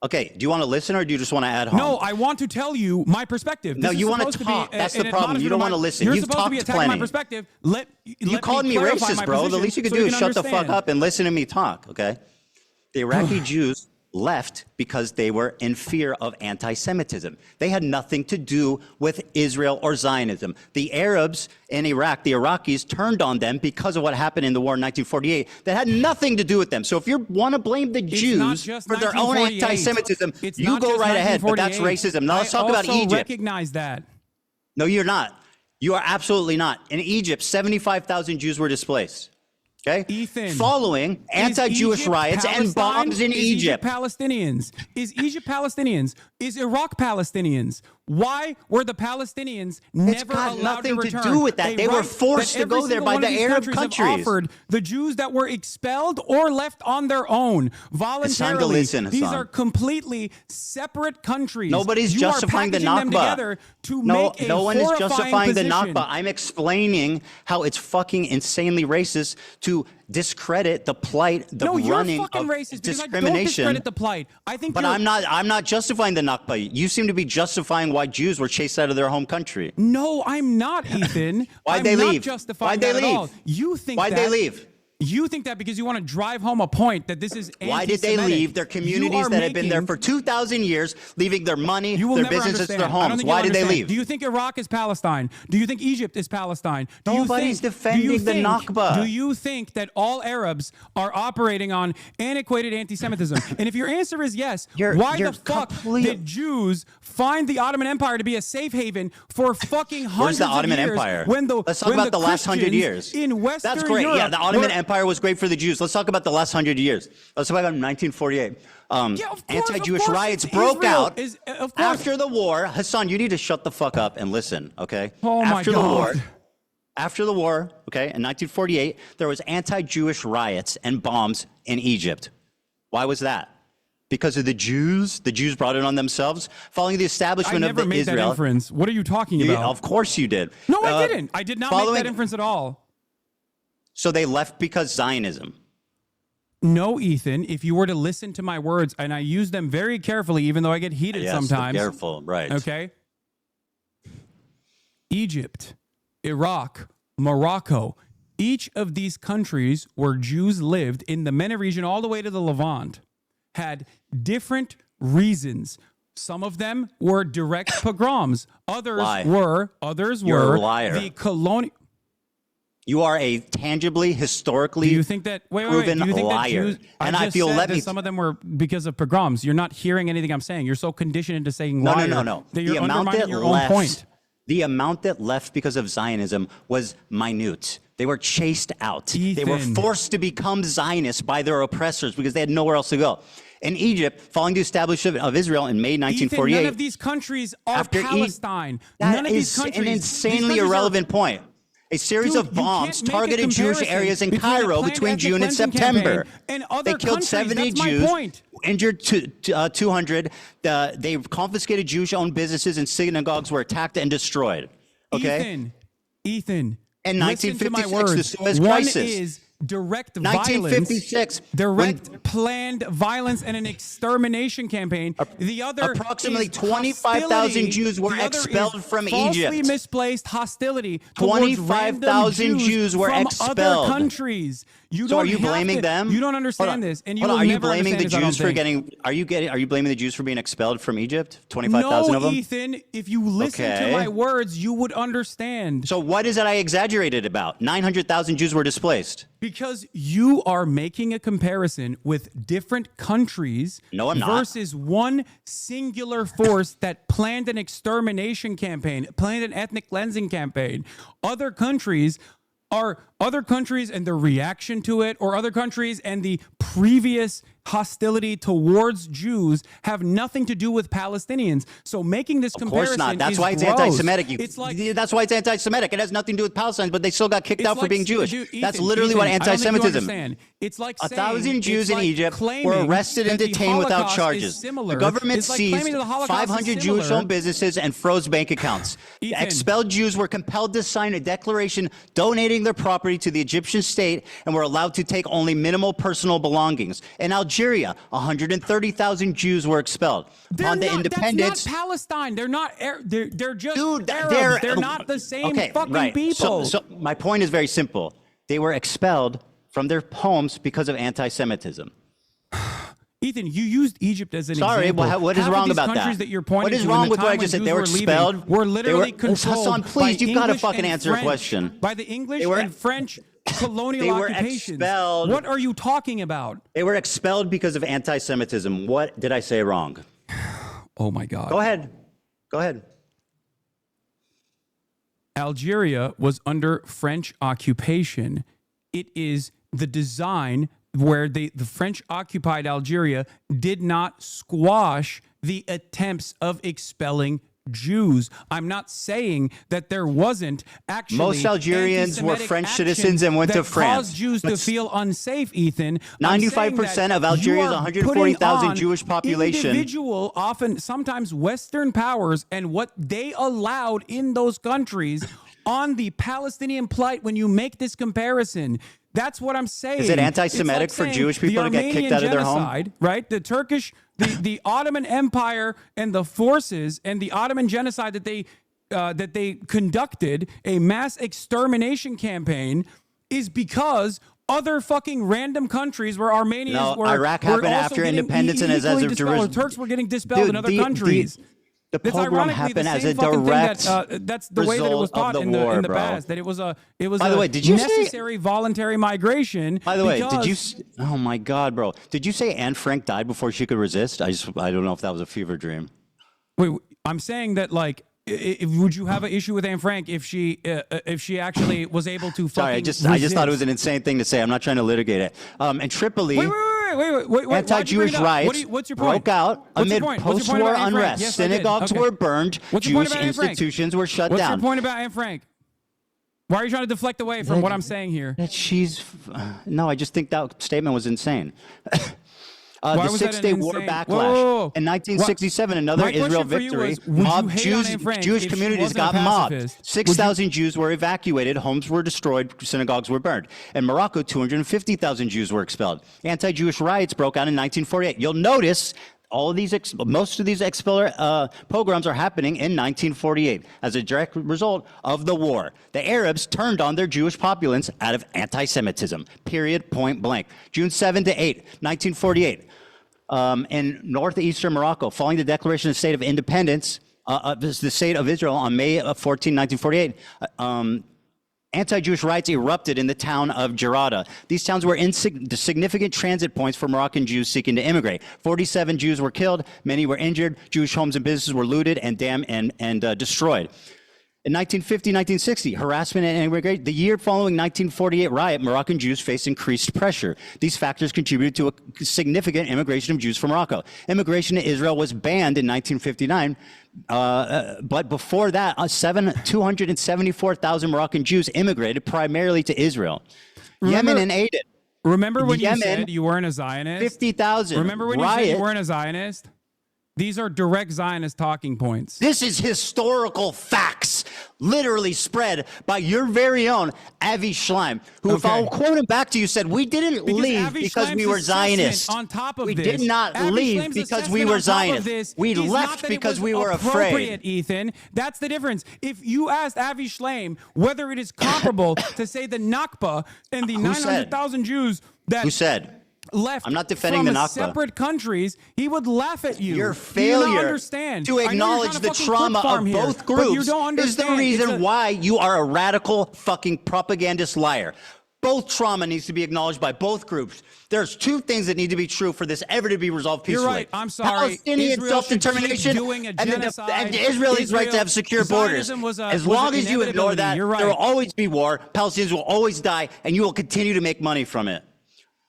Okay, do you want to listen or do you just want to add home? No, I want to tell you my perspective. No, you want to talk. That's the problem. You don't want to listen. You've talked plenty. You're supposed to be attacking my perspective. You called me racist, bro. The least you could do is shut the fuck up and listen to me talk, okay? The Iraqi Jews left because they were in fear of anti-Semitism. They had nothing to do with Israel or Zionism. The Arabs in Iraq, the Iraqis, turned on them because of what happened in the war in 1948. That had nothing to do with them. So if you want to blame the Jews for their own anti-Semitism, you go right ahead, but that's racism. Now let's talk about Egypt. I recognize that. No, you're not. You are absolutely not. In Egypt, 75,000 Jews were displaced. Okay? Ethan, following anti-Jewish riots and bombs in Egypt. Palestinians. Is Egypt Palestinians? Is Iraq Palestinians? Why were the Palestinians never allowed to return? It's got nothing to do with that. They were forced to go there by the Arab countries. Offered the Jews that were expelled or left on their own voluntarily. It's time to listen, Hasan. These are completely separate countries. Nobody's justifying the Nakba. No one is justifying the Nakba. I'm explaining how it's fucking insanely racist to discredit the plight, the No, you're running fucking of racist because I don't discrimination. discredit the plight. I think But I'm not justifying the Nakba. You seem to be justifying why Jews were chased out of their home country. No, I'm not, Ethan. Why'd I'm they not leave? justifying Why'd they that at leave? all. You think Why'd that, they leave? You think that because you want to drive home a point that this is Why did they anti-Semitic. leave their communities that have been there for 2,000 years, leaving their money, You will their never businesses, understand. their I don't homes? think Why you'll did they understand. leave? Do you think Iraq is Palestine? Do you think Egypt is Palestine? Do Nobody's defending the Nakba. Do you think that all Arabs are operating on antiquated anti-Semitism? And if your answer is yes, why the fuck did Jews find the Ottoman Empire to be a safe haven for fucking hundreds Where's the Ottoman of years? Empire? Let's talk about the last 100 years. In Western That's great. Europe Yeah, the Ottoman were- Empire was great for the Jews. Let's talk about the last 100 years. Let's talk about 1948. Anti-Jewish riots broke out after the war. Hassan, you need to shut the fuck up and listen, okay? Oh my God. After the war, okay, in 1948, there was anti-Jewish riots and bombs in Egypt. Why was that? Because of the Jews? The Jews brought it on themselves? Following the establishment I of never the made Israel. that inference. What are you talking about? Of course you did. No, I didn't. I did not make following- that inference at all. So they left because Zionism. No, Ethan, if you were to listen to my words, and I use them very carefully, even though I get heated Yes, sometimes. careful, right. Okay. Egypt, Iraq, Morocco, each of these countries where Jews lived in the MENA region all the way to the Levant had different reasons. Some of them were direct pogroms. Others were You're a liar. the colonial. You are a tangibly, historically Do you think that proven Do you think liar. That Jews, And I I feel, said let that me... some of them were because of pogroms. You're not hearing anything I'm saying. You're so conditioned into saying No, liar no. that you're The amount undermining that your own left, point. the amount that left because of Zionism was minute. They were chased out. They were Ethan. forced to become Zionists by their oppressors because they had nowhere else to go. In Egypt, following the establishment of Israel in May 1948, Ethan, none of these countries are Palestine. That None of these is countries. an these insanely countries are- irrelevant point. A series Dude, of you bombs can't make a targeted Jewish comparison areas in between a Cairo planned between ethnic June and cleansing September. campaign and other They killed countries. 70 That's my Jews, point. injured 200. They confiscated Jewish-owned businesses and synagogues were attacked and destroyed. Okay? Ethan. In listen to my 1956, words. the Suez One Crisis. is direct 1956, violence, direct planned violence and an extermination campaign. The other approximately is 25,000 hostility. Jews were The other expelled is from falsely Egypt. misplaced hostility towards 25,000 random Jews were from expelled. other countries. You So don't are you have blaming to- them? You don't Hold understand on. this, and you Hold will on. Are you never blaming the understand this, I don't Jews for think. getting? Are you blaming the Jews for being expelled from Egypt? 25,000 No, of them. Ethan. If you listen Okay. to my words, you would understand. So what is it I exaggerated about? 900,000 Jews were displaced. Because you are making a comparison with different countries No, I'm not. versus one singular force that planned an extermination campaign, planned an ethnic cleansing campaign. Other countries and their reaction to it, or other countries and the previous hostility towards Jews have nothing to do with Palestinians. So making this Of comparison course not. That's is why it's gross. anti-Semitic. It's like That's why it's anti-Semitic. It has nothing to do with Palestine, but they still got kicked It's out for like- being Jewish. dude, That's Ethan, literally what Ethan, I don't think you anti-Semitism. understand. It's like 1,000 saying- Jews it's in like Egypt were claiming arrested and that the detained without Holocaust is charges. similar. The government It's like claiming seized that the Holocaust is 500 similar. Jewish-owned businesses and froze bank accounts. Ethan. Expelled Jews were compelled to sign a declaration donating their property to the Egyptian state and were allowed to take only minimal personal belongings. In Algeria, 130,000 Jews were expelled. Upon the independence, That's not Palestine. They're not. They're just Dude, Arabs. They're not the same fucking people. So my point is very simple. They were expelled from their homes because of anti-Semitism. Ethan, you used Egypt as an Sorry, example. what is Half of wrong these about countries that? that you're pointing What is to in wrong the with what time I when just said? Jews They were leaving expelled. Were literally They were- controlled Hassan, please, by you've gotta English fucking and answer a French- question. By the English They were- and French colonial They were occupations. expelled. What are you talking about? They were expelled because of anti-Semitism. What did I say wrong? Oh my God. Go ahead. Go ahead. Algeria was under French occupation. It is the design where the French occupied Algeria did not squash the attempts of expelling Jews. I'm not saying that there wasn't actually Most Algerians were anti-Semitic French action citizens and went to that France. caused Jews to That's- feel unsafe, Ethan. 95% of Algeria's 140,000 Jewish population. Individual, often, sometimes Western powers and what they allowed in those countries on the Palestinian plight when you make this comparison. That's what I'm saying. Is it anti-Semitic for Jewish people to get kicked out of their home? Right? The Turkish, the Ottoman Empire and the forces and the Ottoman genocide that they conducted, a mass extermination campaign, is because other fucking random countries where Armenians were Iraq happened after independence and as a Jerusalem. Turks were getting dispelled in other countries. The pogrom happened as a direct that's the way that it was taught in the past. That it was a By the way, did you necessary voluntary migration. By the way, did you? Oh my God, bro! Did you say Anne Frank died before she could resist? I don't know if that was a fever dream. Wait, I'm saying that like. Would you have an issue with Anne Frank if she actually was able to? Sorry, I just thought it was an insane thing to say. I'm not trying to litigate it. And Tripoli, wait, anti-Jewish riots what's your point? broke out amid post-war unrest. Yes, synagogues were burned. Jewish institutions were shut down. What's your point about Anne Frank? Why are you trying to deflect away from what I'm saying here? That she's no, I just think that statement was insane. The Six-Day War backlash. In 1967, another Israel victory. Mob Jewish communities got mobbed. 6,000 Jews were evacuated. Homes were destroyed. Synagogues were burned. In Morocco, 250,000 Jews were expelled. Anti-Jewish riots broke out in 1948. You'll notice all of these, most of these pogroms are happening in 1948 as a direct result of the war. The Arabs turned on their Jewish populace out of anti-Semitism, period, point blank. June 7 to 8, 1948, in northeastern Morocco, following the declaration of the State of Independence, the State of Israel on May 14, 1948, anti-Jewish riots erupted in the town of Jarada. These towns were significant transit points for Moroccan Jews seeking to immigrate. 47 Jews were killed, many were injured. Jewish homes and businesses were looted and damaged and destroyed. In 1950, 1960, harassment and immigration. The year following 1948 riot, Moroccan Jews faced increased pressure. These factors contributed to a significant immigration of Jews from Morocco. Immigration to Israel was banned in 1959, but before that, 274,000 Moroccan Jews immigrated primarily to Israel. Yemen and Aden. Remember when you said you weren't a Zionist? 50,000. Remember when you said you weren't a Zionist? These are direct Zionist talking points. This is historical facts, literally spread by your very own Avi Schleim, who, if I'll quote him back to you, said, we didn't leave because we were Zionists. On top of we did not leave because we were Zionists. We left because we were afraid. Ethan, that's the difference. If you asked Avi Schleim whether it is comparable to say the Nakba and the 900,000 Jews that... Who said? Left I'm not defending from the Nakba. Separate countries, he would laugh at you. Your failure to acknowledge the trauma of both groups is the reason why you are a radical fucking propagandist liar. Both trauma needs to be acknowledged by both groups. There's two things that need to be true for this ever to be resolved peacefully. You're right. I'm sorry. Palestinian self-determination and the Israelis' right to have secure borders. As long as you ignore that, there will always be war. Palestinians will always die, and you will continue to make money from it.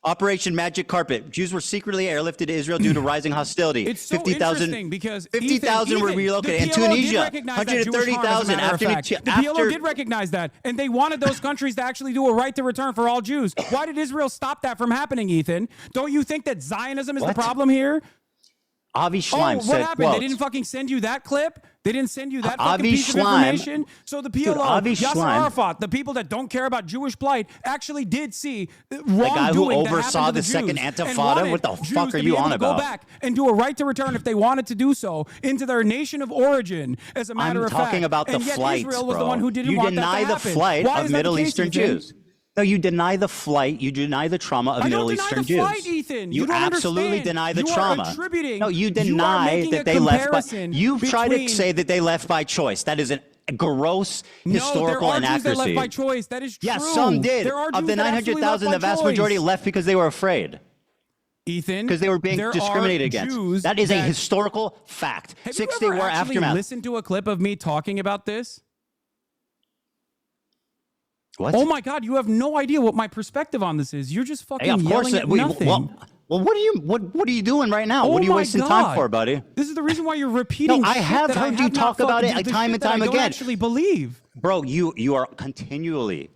Operation Magic Carpet. Jews were secretly airlifted to Israel due to rising hostility. It's so interesting because 50,000 were relocated. In Tunisia, 130,000 after the PLO did recognize that, and they wanted those countries to actually do a right to return for all Jews. Why did Israel stop that from happening, Ethan? Don't you think that Zionism is the problem here? Avi Schleim said, what happened? They didn't fucking send you that clip? They didn't send you that fucking piece of information? So the PLO, Yasser Arafat, the people that don't care about Jewish plight, actually did see wrongdoing. The guy who oversaw the second Intifada? What the fuck are you on about? Go back and do a right to return if they wanted to do so into their nation of origin. As a matter of fact, I'm talking about the flights, Israel was the one who didn't you want deny that to the flight of Middle Eastern Jews. No, you deny the flight. You deny the trauma of Middle Eastern Jews. I don't deny the flight, Ethan. You absolutely deny the trauma. No, you deny that they left by. You try to say that they left by choice. That is a gross historical inaccuracy. That left by choice. That is true. Yes, some did. Of the 900,000, the vast majority left because they were afraid. Ethan, because they were being discriminated against. That is a historical fact. 6-Day War aftermath. Listen to a clip of me talking about this. What? Oh my God! You have no idea what my perspective on this is. You're just fucking yelling at nothing. Well, what are you doing right now? What are you wasting time for, buddy? This is the reason why you're repeating. No, I have heard you talk about it time and time again. I don't actually believe, bro. You are continually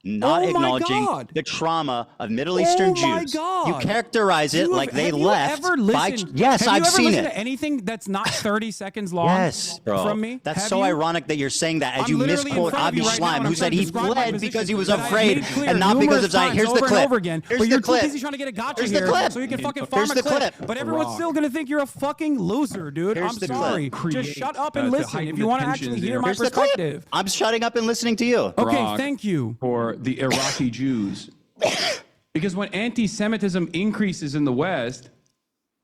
not Oh my acknowledging God. the trauma of Middle Eastern Oh my Jews. God. You characterize it like they left. Have you ever listened, Yes, have you I've ever seen listened it. to anything that's not 30 seconds long Yes, bro. from me? That's Have so you? ironic that you're saying that as I'm you literally in misquote front of Avi you right now, Schleim, and who I'm said trying to he describe my fled position because he was that I have afraid made clear and not because numerous of Zion. times Here's the over clip. and over again, Here's but the you're clip. too busy trying to get a gotcha Here's the here clip. so you can fucking Here's farm a the clip. clip. But everyone's still going to think you're a fucking loser, dude. Here's I'm the sorry. clip. Just shut up and to listen heighten if the you want to tensions actually there. hear my Here's the clip. perspective. I'm shutting up and listening to you. Okay, Brock, thank you. For the Iraqi Jews. Because when anti-Semitism increases in the West,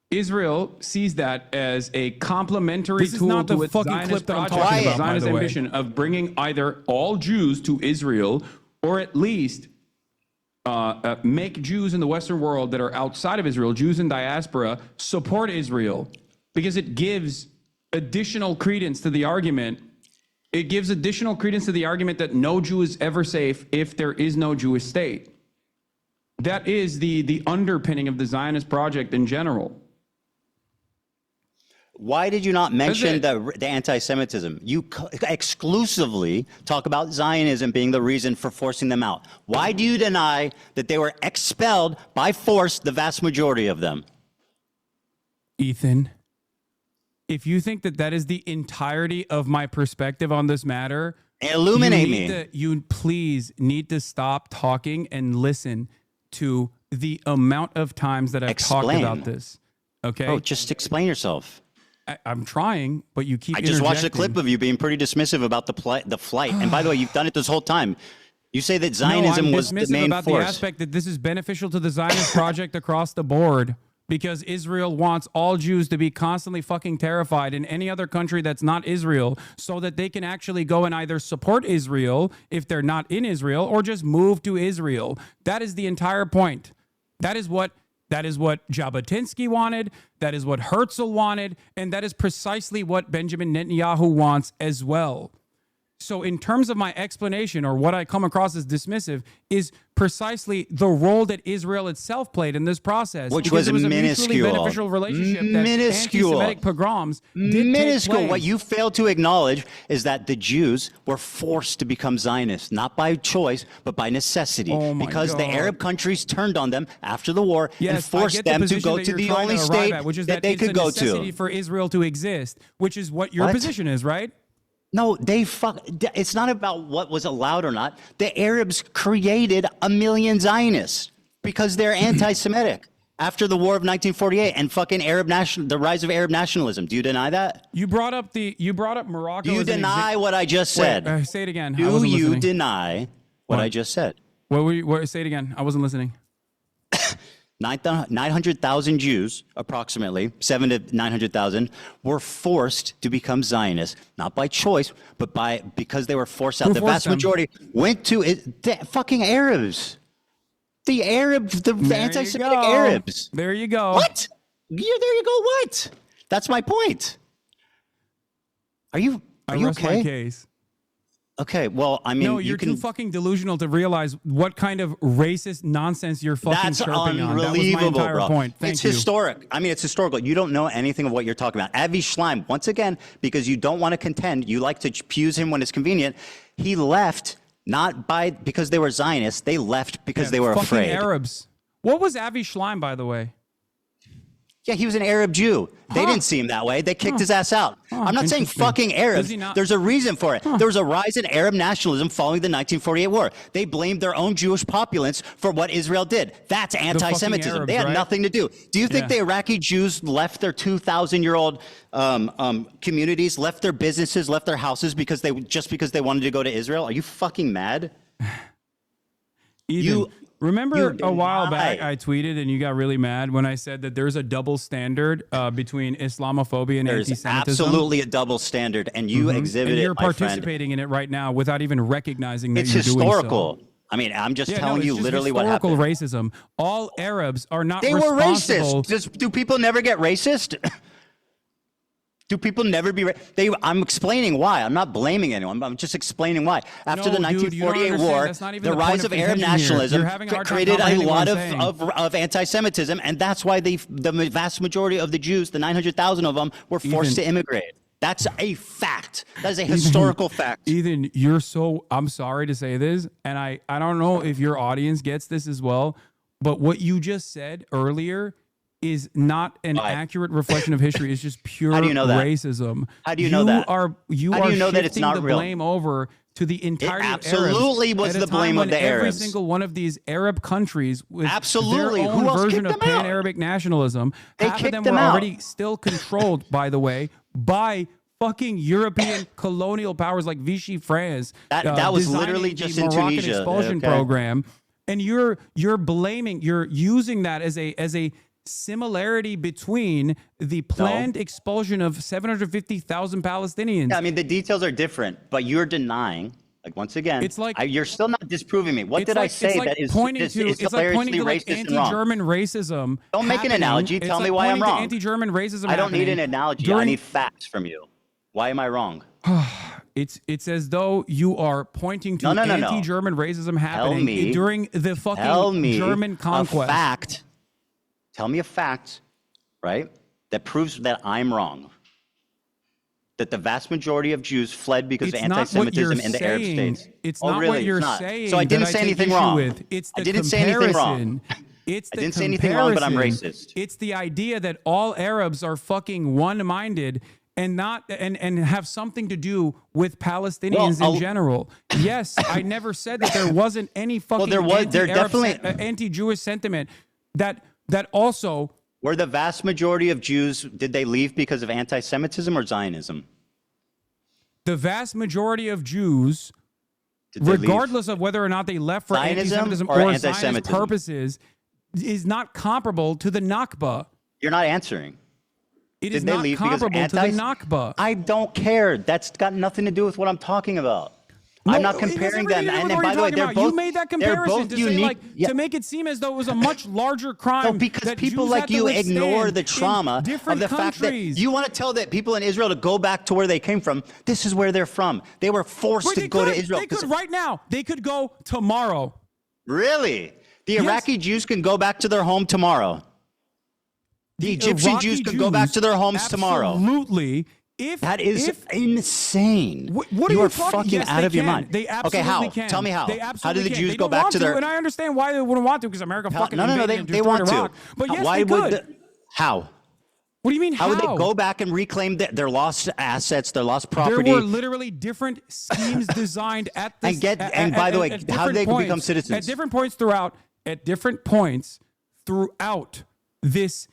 Israel sees that as a complementary This is tool not the to its fucking Zionist clip that I'm project, talking its about, by Zionist the way. ambition of bringing either all Jews to Israel or at least make Jews in the Western world that are outside of Israel, Jews in diaspora, support Israel because it gives additional credence to the argument. It gives additional credence to the argument that no Jew is ever safe if there is no Jewish state. That is the underpinning of the Zionist project in general. Why did you not mention the anti-Semitism? You exclusively talk about Zionism being the reason for forcing them out. Why do you deny that they were expelled by force, the vast majority of them? Ethan, if you think that that is the entirety of my perspective on this matter, illuminate me. You please need to stop talking and listen to the amount of times that I've talked about this. Okay? Oh, just explain yourself. I'm trying, but you keep I just watched a interjecting. clip of you being pretty dismissive about the flight. And by the way, you've done it this whole time. You say that Zionism no, I'm was the dismissive main about force. the aspect that this is beneficial to the Zionist project across the board because Israel wants all Jews to be constantly fucking terrified in any other country that's not Israel so that they can actually go and either support Israel if they're not in Israel or just move to Israel. That is the entire point. That is what Jabotinsky wanted. That is what Herzl wanted. And that is precisely what Benjamin Netanyahu wants as well. So in terms of my explanation or what I come across as dismissive is precisely the role that Israel itself played in this process. Which because was it was minuscule. a mutually beneficial relationship that anti-Semitic pogroms did minuscule. take place. What you fail to acknowledge is that the Jews were forced to become Zionists, not by choice, but by necessity. Oh my because the God. Arab countries turned on them after the war and Yes, I forced get the them to position go that to you're the trying only to arrive state at, which is that they it's could a go necessity to. for Israel to exist, which is what your What? position is, right? No, it's not about what was allowed or not. The Arabs created a million Zionists because they're anti-Semitic after the war of 1948 and fucking the rise of Arab nationalism. Do you deny that? You brought up Morocco. Do you as an deny what I just said? Wait, say it again. I Do wasn't you listening. deny what I just said? Say it again. I wasn't listening. 900,000 Jews, approximately 700 to 900,000, were forced to become Zionists, not by choice, but because they were forced out. Who The forced vast them? majority went to the fucking Arabs. The Arabs, the anti-Semitic Arabs. There you go. What? There you go. What? That's my point. Are you rest okay? my case. Okay, well, I mean, No, you're too fucking delusional to realize what kind of racist nonsense you're fucking That's chirping on. That was my unbelievable, entire bro. point. Thank It's you. historic. I mean, it's historical. You don't know anything of what you're talking about. Avi Schleim, once again, because you don't want to contend, you like to accuse him when it's convenient. He left not because they were Zionists. They left because they were fucking afraid. Arabs. What was Avi Schleim, by the way? Yeah, he was an Arab Jew. They didn't see him that way. They kicked his ass out. I'm not saying interesting. fucking Arabs. Does he not- There's a reason for it. There was a rise in Arab nationalism following the 1948 war. They blamed their own Jewish populace for what Israel did. That's anti-Semitism. Arabs, They had right? nothing to do. Do you think Yeah. the Iraqi Jews left their 2,000-year-old communities, left their businesses, left their houses because they wanted to go to Israel? Are you fucking mad? Ethan, remember you a while deny. back I tweeted and you got really mad when I said that there's a double standard between Islamophobia and There's anti-Semitism? absolutely a double standard, and you exhibit and it, you're my friend. participating in it right now without even recognizing that It's you're historical. doing so. I mean, I'm just Yeah, telling no, you it's just literally what historical happened. racism. All Arabs are not They were responsible. racist. Do people never get racist? Do people never be? I'm explaining why. I'm not blaming anyone. I'm just explaining why. After No, the dude, you don't 1948 understand. war, That's not even the the point rise of of Arab contention here. nationalism You're having a hard time created a comprehending what lot I'm saying. of anti-Semitism, and that's why the vast majority of the Jews, the 900,000 of them, were forced to immigrate. That's a fact. That is a historical fact. Ethan, I'm sorry to say this, and I don't know if your audience gets this as well, but what you just said earlier is not an accurate reflection of history. It's just pure racism. How do you know that? You How are do you know that it's shifting not the real? blame over to the entirety of Arabs. Absolutely was at a the blame time of when the every Arabs. single one of these Arab countries with Absolutely. their Who own else version kicked of them out? pan-Arabic nationalism, They half of kicked them them were out. already still controlled, by the way, by fucking European colonial powers like Vichy France. That was designing literally the just in Moroccan Tunisia. expulsion Okay. program, and you're using that as a similarity between the planned expulsion of 750,000 Palestinians. Yeah, I mean, the details are different, but you're denying. Like, once again, It's like you're still not disproving me. What did I say that is hilariously racist and wrong? Anti-German racism. Don't make an analogy. Tell me why I'm wrong. Anti-German racism. I don't need an happening analogy. I need facts from you. Why am I wrong? It's as though you are pointing to No. anti-German racism happening me- during the fucking Tell me German conquest. a fact. Tell me a fact, right, that proves that I'm wrong. That the vast majority of Jews fled because It's of not what you're anti-Semitism in the Arab saying. states. It's Oh, not really? what you're It's not. saying. So I didn't that say take anything issue wrong. with. It's the I didn't say anything wrong. comparison. It's I the didn't say anything wrong, but I'm comparison. racist. It's the idea that all Arabs are fucking one-minded and not and have something to do with Palestinians in general. Yes, I never said that there wasn't any fucking there definitely anti-Jewish sentiment that also. Were the vast majority of Jews, did they leave because of anti-Semitism or Zionism? The vast majority of Jews, Did they regardless of whether or not they left for Zionism anti-Semitism or or Zionist anti-Semitism? purposes, is not comparable to the Nakba. You're not answering. It is Did they not leave because of comparable to the Nakba. I don't care. That's got nothing to do with what I'm talking about. No, I'm not it has comparing everything them. to do And with then, what by you're the way, talking they're about. both You made that they're comparison both to unique. say like to make it seem as though it was a much larger crime. No, because that people Jews like had to you withstand ignore the in trauma of different the fact that countries. you want to tell that people in Israel to go back to where they came from. This is where they're from. They were forced Wait, to they go could. to Israel. They could right now. They could go tomorrow. Really? The Iraqi Jews can go back to their home tomorrow. The Egyptian Iraqi Jews can go back to their homes tomorrow. Absolutely. That is insane. What are you you are talking? fucking Yes, out they of your can. mind. They absolutely okay, how? can. Tell me how. They How absolutely did the can. Jews They go don't back want to their? And I understand why they wouldn't want to because America fucking No, invaded and they destroyed want Iraq. to. But yes, Why they would could. how? What do you mean How would they go back and reclaim their lost assets, their lost property? There were literally different schemes designed at this. And by the way, how did they become citizens? At different points throughout this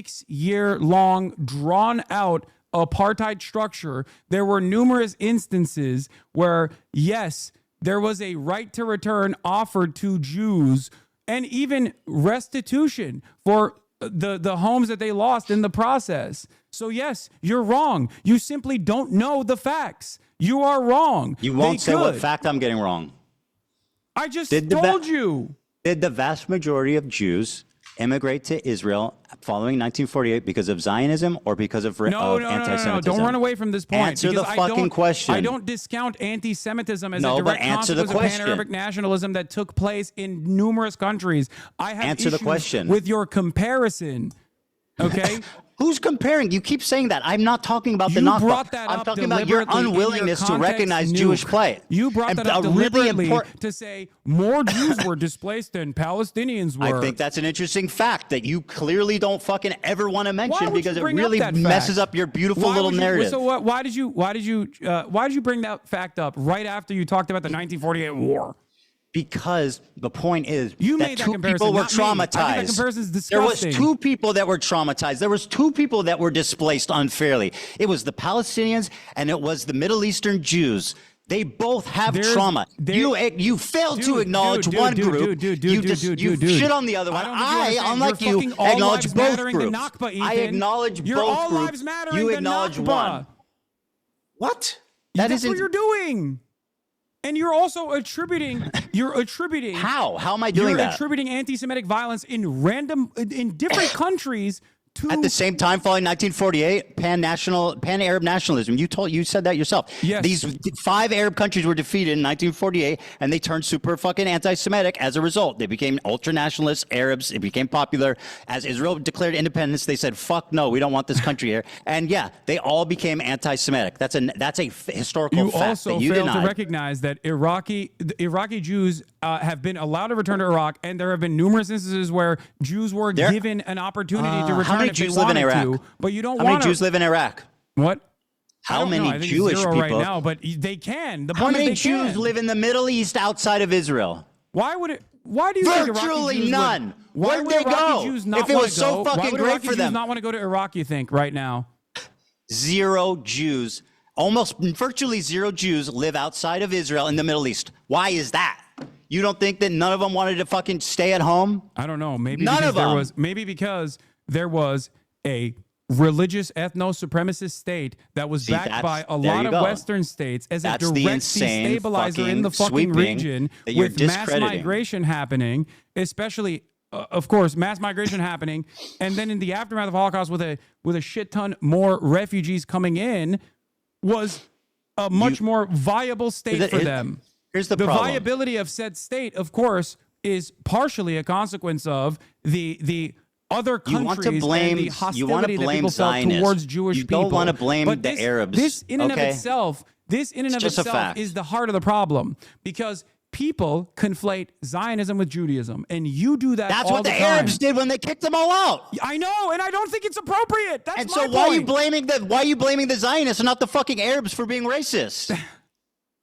76-year-long, drawn-out apartheid structure, there were numerous instances where, yes, there was a right to return offered to Jews and even restitution for the homes that they lost in the process. So yes, you're wrong. You simply don't know the facts. You are wrong. You won't They say what could. fact I'm getting wrong. I just told you. Did the vast majority of Jews immigrate to Israel following 1948 because of Zionism or because of anti-Semitism? No. Don't run away from this point. Answer the because fucking question. I don't discount anti-Semitism as No, a but direct answer the consequence of question. pan-Arabic nationalism that took place in numerous countries. I have Answer the issues question. with your comparison. Okay? Who's comparing? You keep saying that. I'm not talking about the You Nakba. brought that I'm up talking about your deliberately in your unwillingness to context recognize nuke. Jewish play. You brought And that up a really deliberately important- to say more Jews were displaced than Palestinians were. I think that's an interesting fact that you clearly don't fucking ever want to Why mention would because you it bring up really that fact? messes up your beautiful Why little would you- narrative. So why did you bring that fact up right after you talked about the 1948 war? Because the point is You that made that two comparison, people were not me. I think that traumatized. comparison's There was disgusting. two people that were traumatized. There was two people that were displaced unfairly. It was the Palestinians and it was the Middle Eastern Jews. They both have trauma. You failed to acknowledge one group. You shit on the other one. I, unlike you, acknowledge both groups. I acknowledge You're both all groups. lives mattering You the acknowledge Nakba. one. What? That's what you're doing. And you're also attributing. How? How am I doing you're that? attributing anti-Semitic violence in different countries At the same time, following 1948, pan-Arab nationalism. You said that yourself. Yes. These 5 Arab countries were defeated in 1948, and they turned super fucking anti-Semitic as a result. They became ultra-nationalist Arabs. It became popular. As Israel declared independence, they said, "Fuck no, we don't want this country here." And yeah, they all became anti-Semitic. That's a historical fact also that you failed denied. to recognize that Iraqi Jews have been allowed to return to Iraq, and there have been numerous instances where Jews were given an opportunity to return. How many Jews live in Iraq? But you don't How want many Jews live in Iraq? What? How many I think Jewish it's 0 people? right now, but they can. The How point is many they Jews can. live in the Middle East outside of Israel? Why would it? Why do you think Iraqi Virtually Jews none. Would, why Where'd would they Iraqi go? Jews not If it wanna was so go? fucking Why would great Iraqi for Jews them? not want to go to Iraq? You think right now? 0 Jews, almost virtually 0 Jews live outside of Israel in the Middle East. Why is that? You don't think that none of them wanted to fucking stay at home? I don't know. Maybe None because of there them. was because there was a religious ethno-supremacist state that was backed by a lot of Western states as That's a the direct insane destabilizer in the fucking sweeping region that you're with mass discrediting. migration happening, especially of course mass migration happening, and then in the aftermath of the Holocaust with a shit ton more refugees coming in was a much more viable state for them. Here's the The problem. viability of said state, of course, is partially a consequence of the other You want countries to blame, and the you want hostility to that blame people felt Zionists. towards Jewish you people. don't want to blame But the Arabs. This in and okay? of itself, It's just a fact. is the heart of the problem because people conflate Zionism with Judaism, and you do that. That's all what the time. Arabs did when they kicked them all out. I know, and I don't think it's appropriate. That's And my so point. why are you blaming the Zionists and not the fucking Arabs for being racist?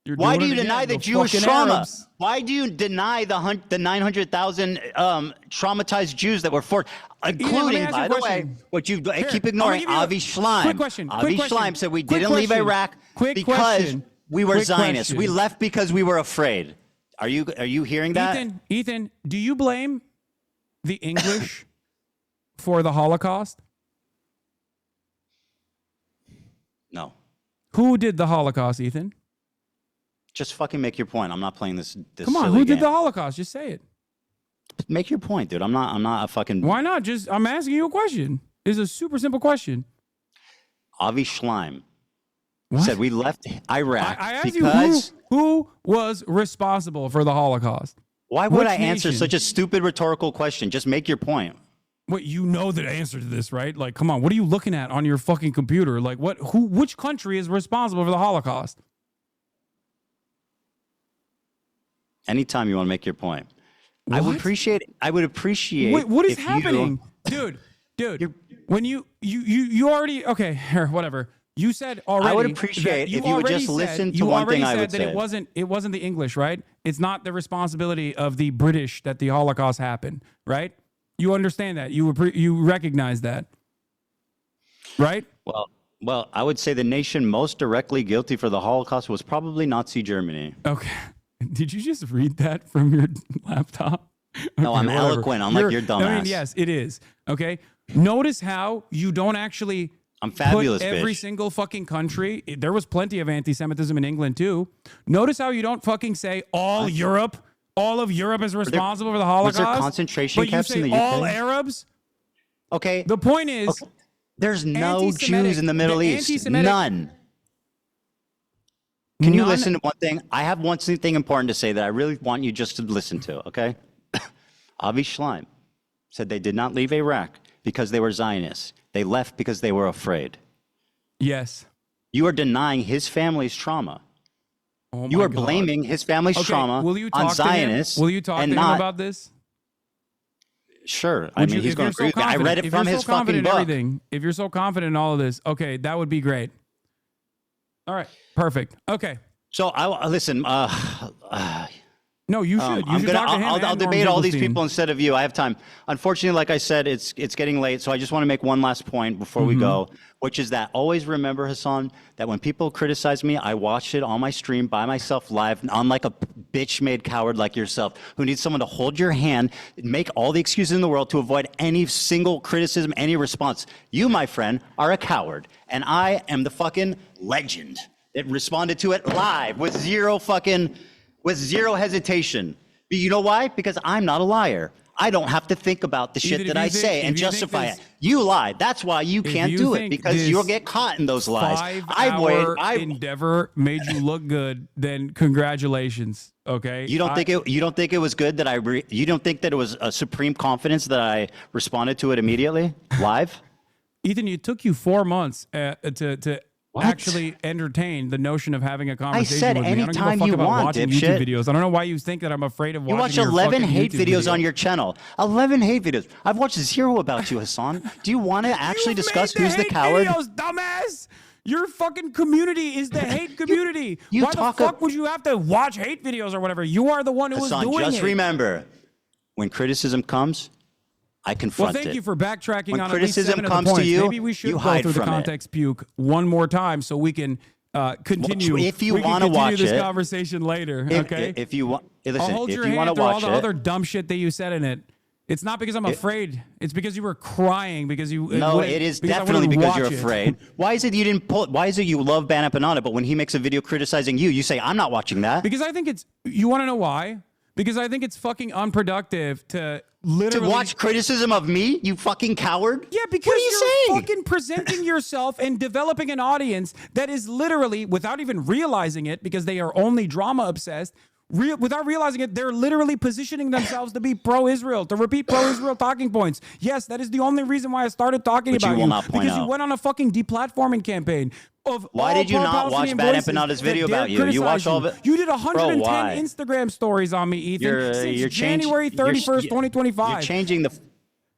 You're Why do doing you it deny again, the Jewish fucking trauma? Arabs. Why do you deny the 900,000 traumatized Jews that were forced, including, ask you by a the way, question. what you Here, keep I'm ignoring, gonna give Avi Schleim. quick question, Avi quick question, Schleim said we quick didn't leave question, Iraq quick because question, we were quick Zionists. question. We left because we were afraid. Are you hearing that? Ethan, do you blame the English for the Holocaust? No. Who did the Holocaust, Ethan? Just fucking make your point. I'm not playing this Come on, silly who did game. the Holocaust? Just say it. Make your point, dude. I'm not a fucking... Why not? I'm asking you a question. It's a super simple question. Avi Schleim said we left Iraq I asked because... you who was responsible for the Holocaust. Why would Which I answer nation? such a stupid rhetorical question? Just make your point. Wait, you know the answer to this, right? Like, come on, what are you looking at on your fucking computer? Like, which country is responsible for the Holocaust? Anytime you want to make your point. I would appreciate Wait, what is if you- happening? Dude, when you already, okay, here, whatever. You said already. I would appreciate that you if you would already just said- listen to you one already thing I said would that say. it wasn't the English, right? It's not the responsibility of the British that the Holocaust happened, right? You understand that. You recognize that, right? Well, I would say the nation most directly guilty for the Holocaust was probably Nazi Germany. Okay. Did you just read that from your laptop? No, I'm Okay, whatever. eloquent, unlike your dumbass. I mean, yes, it is. Okay. Notice how you don't actually I'm fabulous, put every bitch. single fucking country. There was plenty of anti-Semitism in England too. Notice how you don't fucking say all Europe. All of Europe is responsible for the Holocaust. Was there concentration but camps you say in the UK? all Arabs. Okay. The point is, there's no anti-Semitic- Jews in the Middle East. anti-Semitic- None. Can you None- listen to one thing? I have one thing important to say that I really want you just to listen to, okay? Avi Schleim said they did not leave Iraq because they were Zionists. They left because they were afraid. Yes. You are denying his family's trauma. Oh You my are God. blaming his family's Okay, trauma will you on talk to him? Zionists. Will you talk to and him not, about this? Sure. I Would mean, you- he's if going you're to agree with me. I read it if from you're his so fucking confident book. in everything, if you're so confident in all of this, okay, that would be great. All right, perfect. Okay. So I listen. No, you should. You should talk to him. I'll and Norm debate all these Finkelstein. people instead of you. I have time. Unfortunately, like I said, it's getting late, so I just want to make one last point before we go, which is that always remember, Hasan, that when people criticize me, I watch it on my stream by myself live, unlike a bitch-made coward like yourself, who needs someone to hold your hand, make all the excuses in the world to avoid any single criticism, any response. You, my friend, are a coward, and I am the fucking legend that responded to it live with zero hesitation. But you know why? Because I'm not a liar. I don't have to think about the shit that I say and justify it. You lied. That's why you can't do it, because you'll get caught in those lies. 5-hour endeavor made you look good, then congratulations. Okay. You don't think it was good that you don't think that it was a supreme confidence that I responded to it immediately live? Ethan, it took you 4 months to actually entertain the notion of having a conversation said with me. anytime I don't give a fuck you about want, watching dipshit. YouTube videos. I don't know why you think that I'm afraid of watching You watch your 11 fucking hate YouTube videos video. on your channel. 11 hate videos. I've watched 0 about you, Hasan. Do you want to actually discuss who's the coward? Videos, dumbass. Your fucking community is the hate community. Why the fuck would you have to watch hate videos or whatever? You are the one who was Hasan, doing it. just remember, when criticism comes, I confront it. Well, thank you for backtracking when on criticism at least 7 comes of the points. to you, Maybe we should you go hide through the from it. context puke one more time so we can continue. If you want wanna to watch this it- conversation later, okay? If you want, I'll listen, hold if your you want hand to through all watch the it, other dumb shit that you said in it. It's not because I'm afraid. It's because you were crying because you. no, it is definitely because you're afraid. Why is it you didn't pull? Why is it you love Ban Empanada, but when he makes a video criticizing you, you say I'm not watching that? Because I think it's. You want to know why? Because I think it's fucking unproductive to literally watch criticism of me, you fucking coward. Yeah, because what are you you're saying? fucking presenting yourself and developing an audience that is literally, without even realizing it, because they are only drama obsessed. Without realizing it, they're literally positioning themselves to be pro-Israel, to repeat pro-Israel talking points. Yes, that is the only reason why I started talking Which about you will not point because you out. went on a fucking deplatforming campaign. Why did you not watch Bad Empanada's video about you? You watched all of it? You did 110 Bro, why? Instagram stories on me, Ethan, since January 31st, 2025. You're changing the.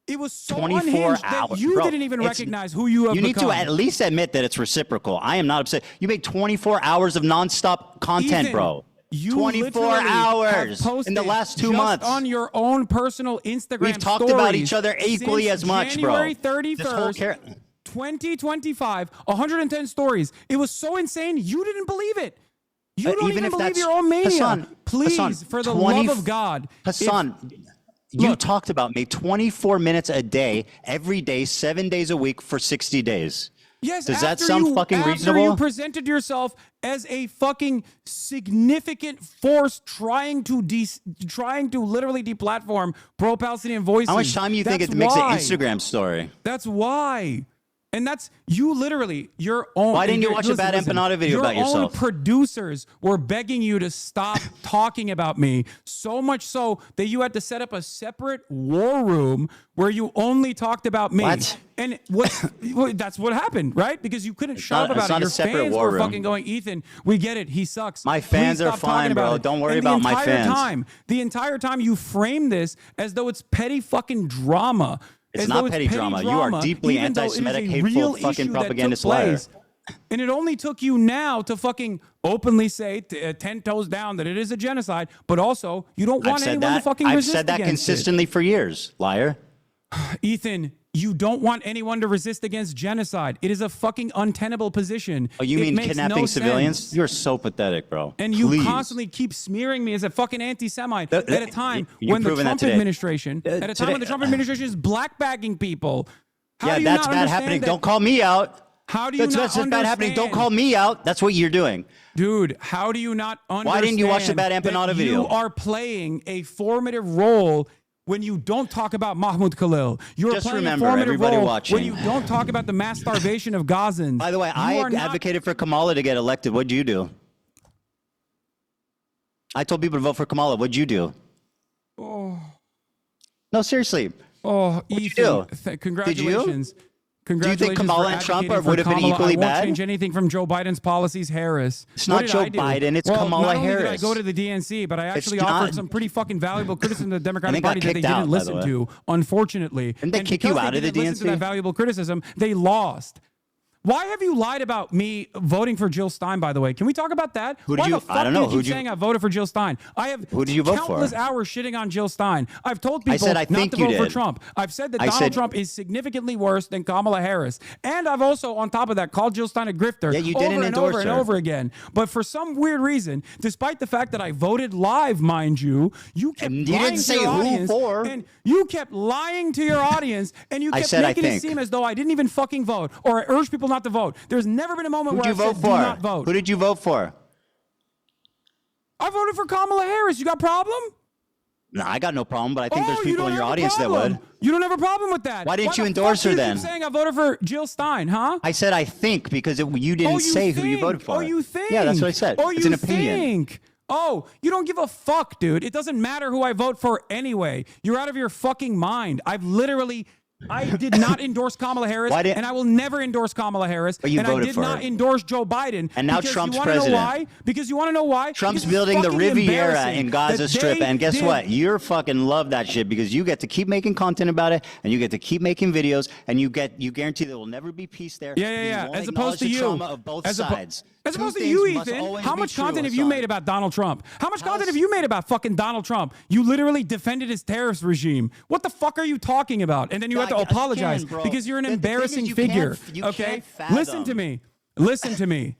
It was so 24 unhinged hours. that you Bro, didn't even it's- recognize who you have You need become. to at least admit that it's reciprocal. I am not upset. You made 24 hours of nonstop content, Ethan, bro. You 24 literally hours have posted in the last 2 just months. on your own personal Instagram We've talked about stories each other equally since as much, bro. January This whole 31st, 2025, 110 stories. It was so insane, you didn't believe it. You don't even believe your own mania. Hassan, Please, Hassan, for the 20 love of God. Hassan, you talked about me 24 minutes a day, every day, 7 days a week for 60 days. Yes, Does that after sound fucking after reasonable? you presented yourself as a fucking significant force trying to literally deplatform pro-Palestinian voices. How much time do you think That's it makes an why. Instagram story? That's why. And that's you literally, your own. Why didn't you watch a Bad Empanada video about Your own yourself? producers were begging you to stop talking about me, so much so that you had to set up a separate war room where you only talked about me. What? And that's what happened, right? Because you couldn't shut up it's about not it. a Your separate fans war were room. fucking going, Ethan, we get it. He sucks. My fans Please are stop talking fine, about bro. it." Don't worry And about my the entire fans. the entire time you frame this as though it's petty fucking drama. It's As not though petty drama. You are deeply even though it is a anti-Semitic, real hateful, fucking issue that took propagandist liar. place. And it only took you now to fucking openly say 10 toes down that it is a genocide, but also you don't want anyone to fucking I've resist said that against consistently for years, liar. it. Ethan, you don't want anyone to resist against genocide. It is a fucking untenable position. Oh, you It mean makes kidnapping no civilians? sense. You're so pathetic, bro. And you Please. constantly keep smearing me as a fucking anti-Semite at a time you've when the proven that Trump today. administration, at a time when the Trump administration is blackbagging people. How Yeah, do you that's not bad understand happening. that- Don't call me out. How do you That's not understand? bad happening. Don't call me out. That's what you're doing. Dude, how do you not understand? Why didn't you watch the Bad that Empanada video? You are playing a formative role when you don't talk about Mahmoud Khalil. You're Just playing remember, a formative everybody role watching. when you don't talk about the mass starvation of Gazans. By the way, You I are not- advocated for Kamala to get elected. What'd you do? I told people to vote for Kamala. What'd you do? Oh, No, seriously. oh, What'd you Ethan, do? congratulations. Congratulations. Do you think Kamala for and Trump advocating would have for been Kamala. equally I won't bad? change anything from Joe Biden's policies, Harris. It's What not did Joe I do? Biden, it's well, Kamala not only did I Harris. go to the DNC, but I actually not- offered some pretty fucking valuable criticism to the Democratic And they got Party that they kicked out, didn't by listen the way. to, unfortunately. Didn't they And kick you because out of they the didn't listen to that DNC? valuable criticism, they lost. Why have you lied about me voting for Jill Stein, by the way? Can we talk about that? Who did Why you- the fuck I don't know. do you Who'd keep you- saying I voted for Jill Stein? I have Who did you vote for? countless hours shitting on Jill Stein. I've told people I said I not think to you vote for did. Trump. I've said that I Donald said- Trump is significantly worse than Kamala Harris. And I've also, on top of that, called Jill Stein a grifter Yeah, you over didn't and endorse over and her. over again. But for some weird reason, despite the fact that I voted live, mind you, you kept And you lying didn't to say your who audience. for. And you kept lying to your audience, and you I kept said I making it think. seem as though I didn't even fucking vote, or I urged people not to vote. There's never been a moment Who'd where you I vote said, for? do not vote. Who did you vote for? I voted for Kamala Harris. You got a problem? No, I got no problem, but I think there's you people don't in your have a audience that problem. would. You don't have a problem with that. Why didn't you the endorse fuck her do you then? keep saying I voted for Jill Stein, huh? I said I think because you didn't say who you voted for. Oh, you think? Yeah, that's what I said. Oh, it's you an opinion. think? Oh, you don't give a fuck, dude. It doesn't matter who I vote for anyway. You're out of your fucking mind. I did not endorse Kamala Harris, and I will never endorse Kamala Harris. But you and voted I did for not her. endorse Joe Biden. And now because Trump's you wanna president. Know why? Because you want to know why? Trump's Because it's building the fucking Riviera embarrassing in Gaza that Strip, they and guess did- what? You're fucking love that shit because you get to keep making content about it, and you get to keep making videos, and you guarantee there will never be peace there. Yeah, because yeah. you won't As acknowledge opposed to the you, trauma of both sides. As Two opposed to things you, must Ethan, always how be much true, content have you Hasan. made about Donald Trump? How much content have you made about fucking Donald Trump? You literally defended his terrorist regime. What the fuck are you talking about? And then you have to apologize again, bro, because you're an the thing is embarrassing you can't- figure. you Okay, can't fathom. listen to me. Listen to me.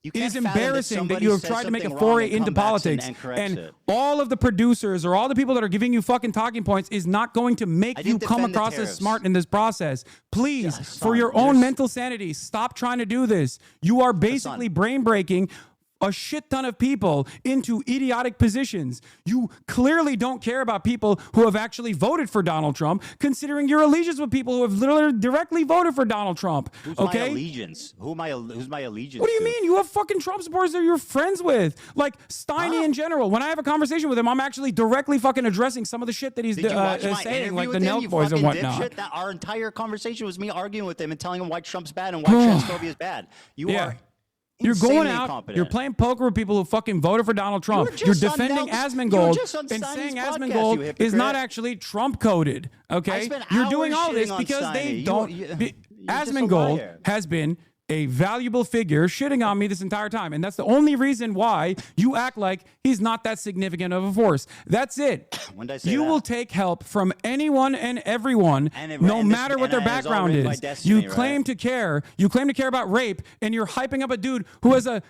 It can't is fathom that embarrassing that somebody you have says tried to make a something wrong foray and into come back politics, and corrects it. all of the producers or all the people that are giving you fucking talking points is not going to make you didn't come defend the across as tariffs. smart in this process. Please, for Hasan, your own mental sanity, stop trying to do this. You are basically brain breaking a shit ton of people into idiotic positions. You clearly don't care about people who have actually voted for Donald Trump, considering your allegiance with people who have literally directly voted for Donald Trump. Who's okay? my allegiance? Who's my allegiance? What do you to? mean? You have fucking Trump supporters that you're friends with. Like Steiny in general. When I have a conversation with him, I'm actually directly fucking addressing some of the shit that he's Did you watch my saying, interview like the with him, Nelk you boys and fucking whatnot. dipshit? Our entire conversation was me arguing with him and telling him why Trump's bad and why transphobia is bad. You are You're going insanely out, incompetent. you're playing poker with people who fucking voted for Donald Trump. were You're just on defending Nelk's- Asmongold you were just on and Steiny's saying podcast, Asmongold you is not hypocrite. actually Trump coded. Okay? spent You're doing hours all this shitting on because they Steiny. don't. You're just a Asmongold liar. has been a valuable figure shitting on me this entire time. And that's the only reason why you act like he's not that significant of a force. That's it. When did I say You that? will take help from anyone and everyone, no and this- matter what their and it is all background written by is. destiny, You claim to care. You claim to care about rape, and you're hyping up a dude who has a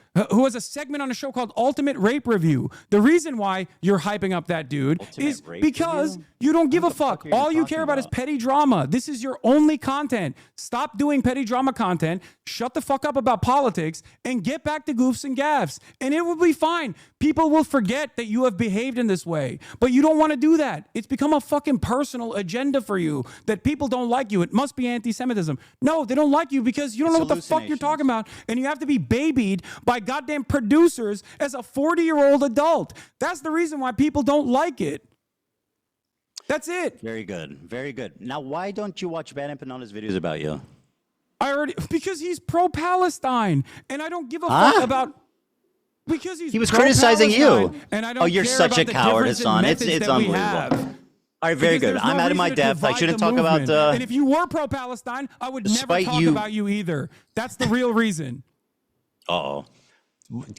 segment on a show called Ultimate Rape Review. The reason why you're hyping up that dude is Rape because Review? you don't give a What the fuck fuck. are you All you talking care about is about? petty drama. This is your only content. Stop doing petty drama content. Shut the fuck up about politics and get back to goofs and gaffs. And it will be fine. People will forget that you have behaved in this way. But you don't want to do that. It's become a fucking personal agenda for you that people don't like you. It must be anti-Semitism. No, they don't like you because you don't know what the fuck you're talking about. And you have to be babied by goddamn producers as a 40-year-old adult. That's the reason why people don't like it. That's it. Very good. Very good. Now, why don't you watch Bad Empanada's videos about you? Because he's pro-Palestine, and I don't give a fuck about. Because he was criticizing you. And I don't Oh, you're care such about a the coward, difference in Hasan. It's methods that we unbelievable. have. All right, very Because good. there's no I'm out of my reason to depth. I divide shouldn't the talk about. movement. And if you were pro-Palestine, I would never Despite talk you- about you either. That's the real reason. Uh-oh.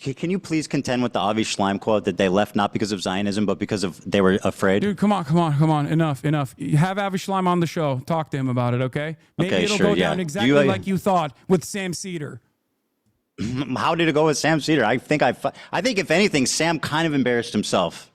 Can you please contend with the Avi Schleim quote that they left not because of Zionism, but because of they were afraid? Dude, come on. Enough. You have Avi Schleim on the show. Talk to him about it, okay? Maybe Okay, it'll sure, go yeah. down Do exactly you, like you thought with Sam Cedar. How did it go with Sam Cedar? I think if anything, Sam kind of embarrassed himself.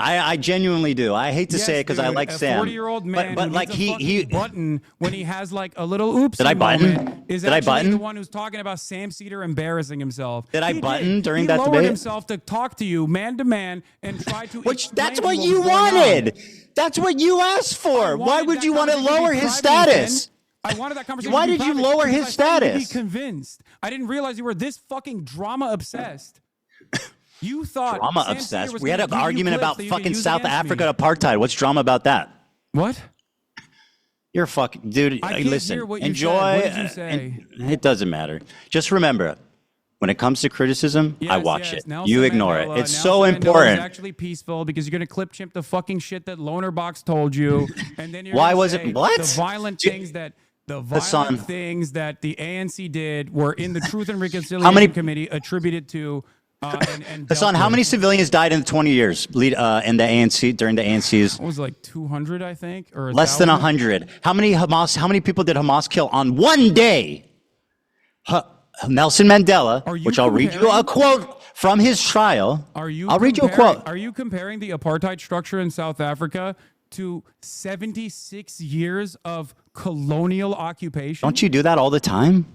I genuinely do. I hate to say it because I like Sam. 40-year-old man but who like needs a fucking he button when he has like a little oops Did I button? moment is Did I actually button? the one who's talking about Sam Cedar embarrassing himself. Did I He button during he that lowered debate? himself to talk to you man to man and try to That's explain what what you was going on. wanted. That's what you asked for. Why would you want to lower his status? I wanted that conversation. Why to be did you private lower because his I thought you'd status? Be convinced. I didn't realize you were this fucking drama obsessed. You thought Drama Sam Cedar obsessed. was We had gonna an give you argument clips about that you could fucking use South against Africa me. apartheid. What's drama about that? What? You're fucking dude. I can't Listen, hear what you enjoy. said. What did you say? It doesn't matter. Just remember, when it comes to criticism, I watch it. Nelson You ignore Mandela. it. It's so Nelson Mandela important. is actually peaceful because you're going to clip chimp the fucking shit that Loner Box told you, and then you're Why gonna was say it- what? the violent things that the Hasan. violent things that the ANC did were in the Truth and Reconciliation Committee attributed to. And Hasan, how many civilians died in the 20 years in the ANC during the ANC's? It was like 200, I think, or Less than 1,000. 100. How many people did Hamas kill on one day? Nelson Mandela, which I'll read you a quote from his trial. I'll read you a quote. Are you comparing the apartheid structure in South Africa to 76 years of colonial occupation? Don't you do that all the time?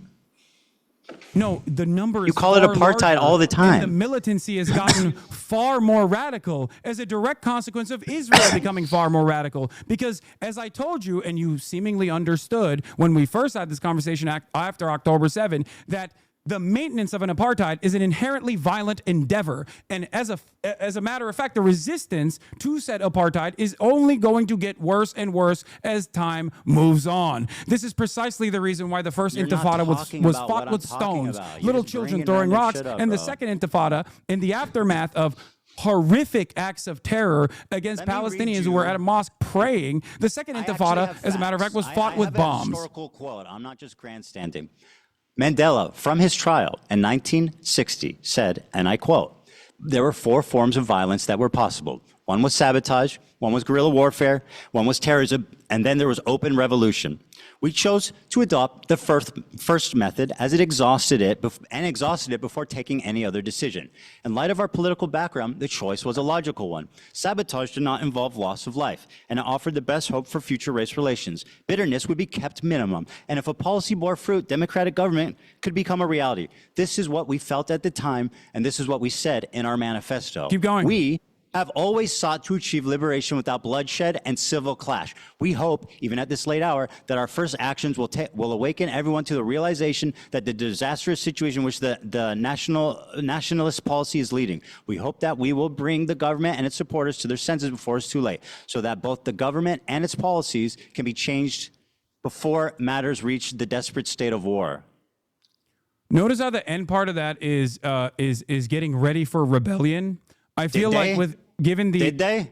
No, the number is You call it far apartheid larger, all the time. and the militancy has gotten far more radical as a direct consequence of Israel becoming far more radical. Because as I told you, and you seemingly understood when we first had this conversation after October 7, that the maintenance of an apartheid is an inherently violent endeavor. And as a matter of fact, the resistance to said apartheid is only going to get worse and worse as time moves on. This is precisely the reason why the first intifada was fought with stones, little children throwing rocks, and the second intifada in the aftermath of horrific acts of terror against Palestinians who were at a mosque praying. The second intifada, as a matter of fact, was fought with bombs. Historical quote. I'm not just grandstanding. Mandela, from his trial in 1960, said, and I quote, "There were 4 forms of violence that were possible. One was sabotage, one was guerrilla warfare, one was terrorism, and then there was open revolution. We chose to adopt the first method as it exhausted it before taking any other decision. In light of our political background, the choice was a logical one. Sabotage did not involve loss of life, and it offered the best hope for future race relations. Bitterness would be kept minimum, and if a policy bore fruit, democratic government could become a reality. This is what we felt at the time, and this is what we said in our manifesto. Keep going. We have always sought to achieve liberation without bloodshed and civil clash. We hope, even at this late hour, that our first actions will awaken everyone to the realization that the disastrous situation which the nationalist policy is leading. We hope that we will bring the government and its supporters to their senses before it's too late, so that both the government and its policies can be changed before matters reach the desperate state of war." Notice how the end part of that is getting ready for rebellion. I feel like given the... Did they?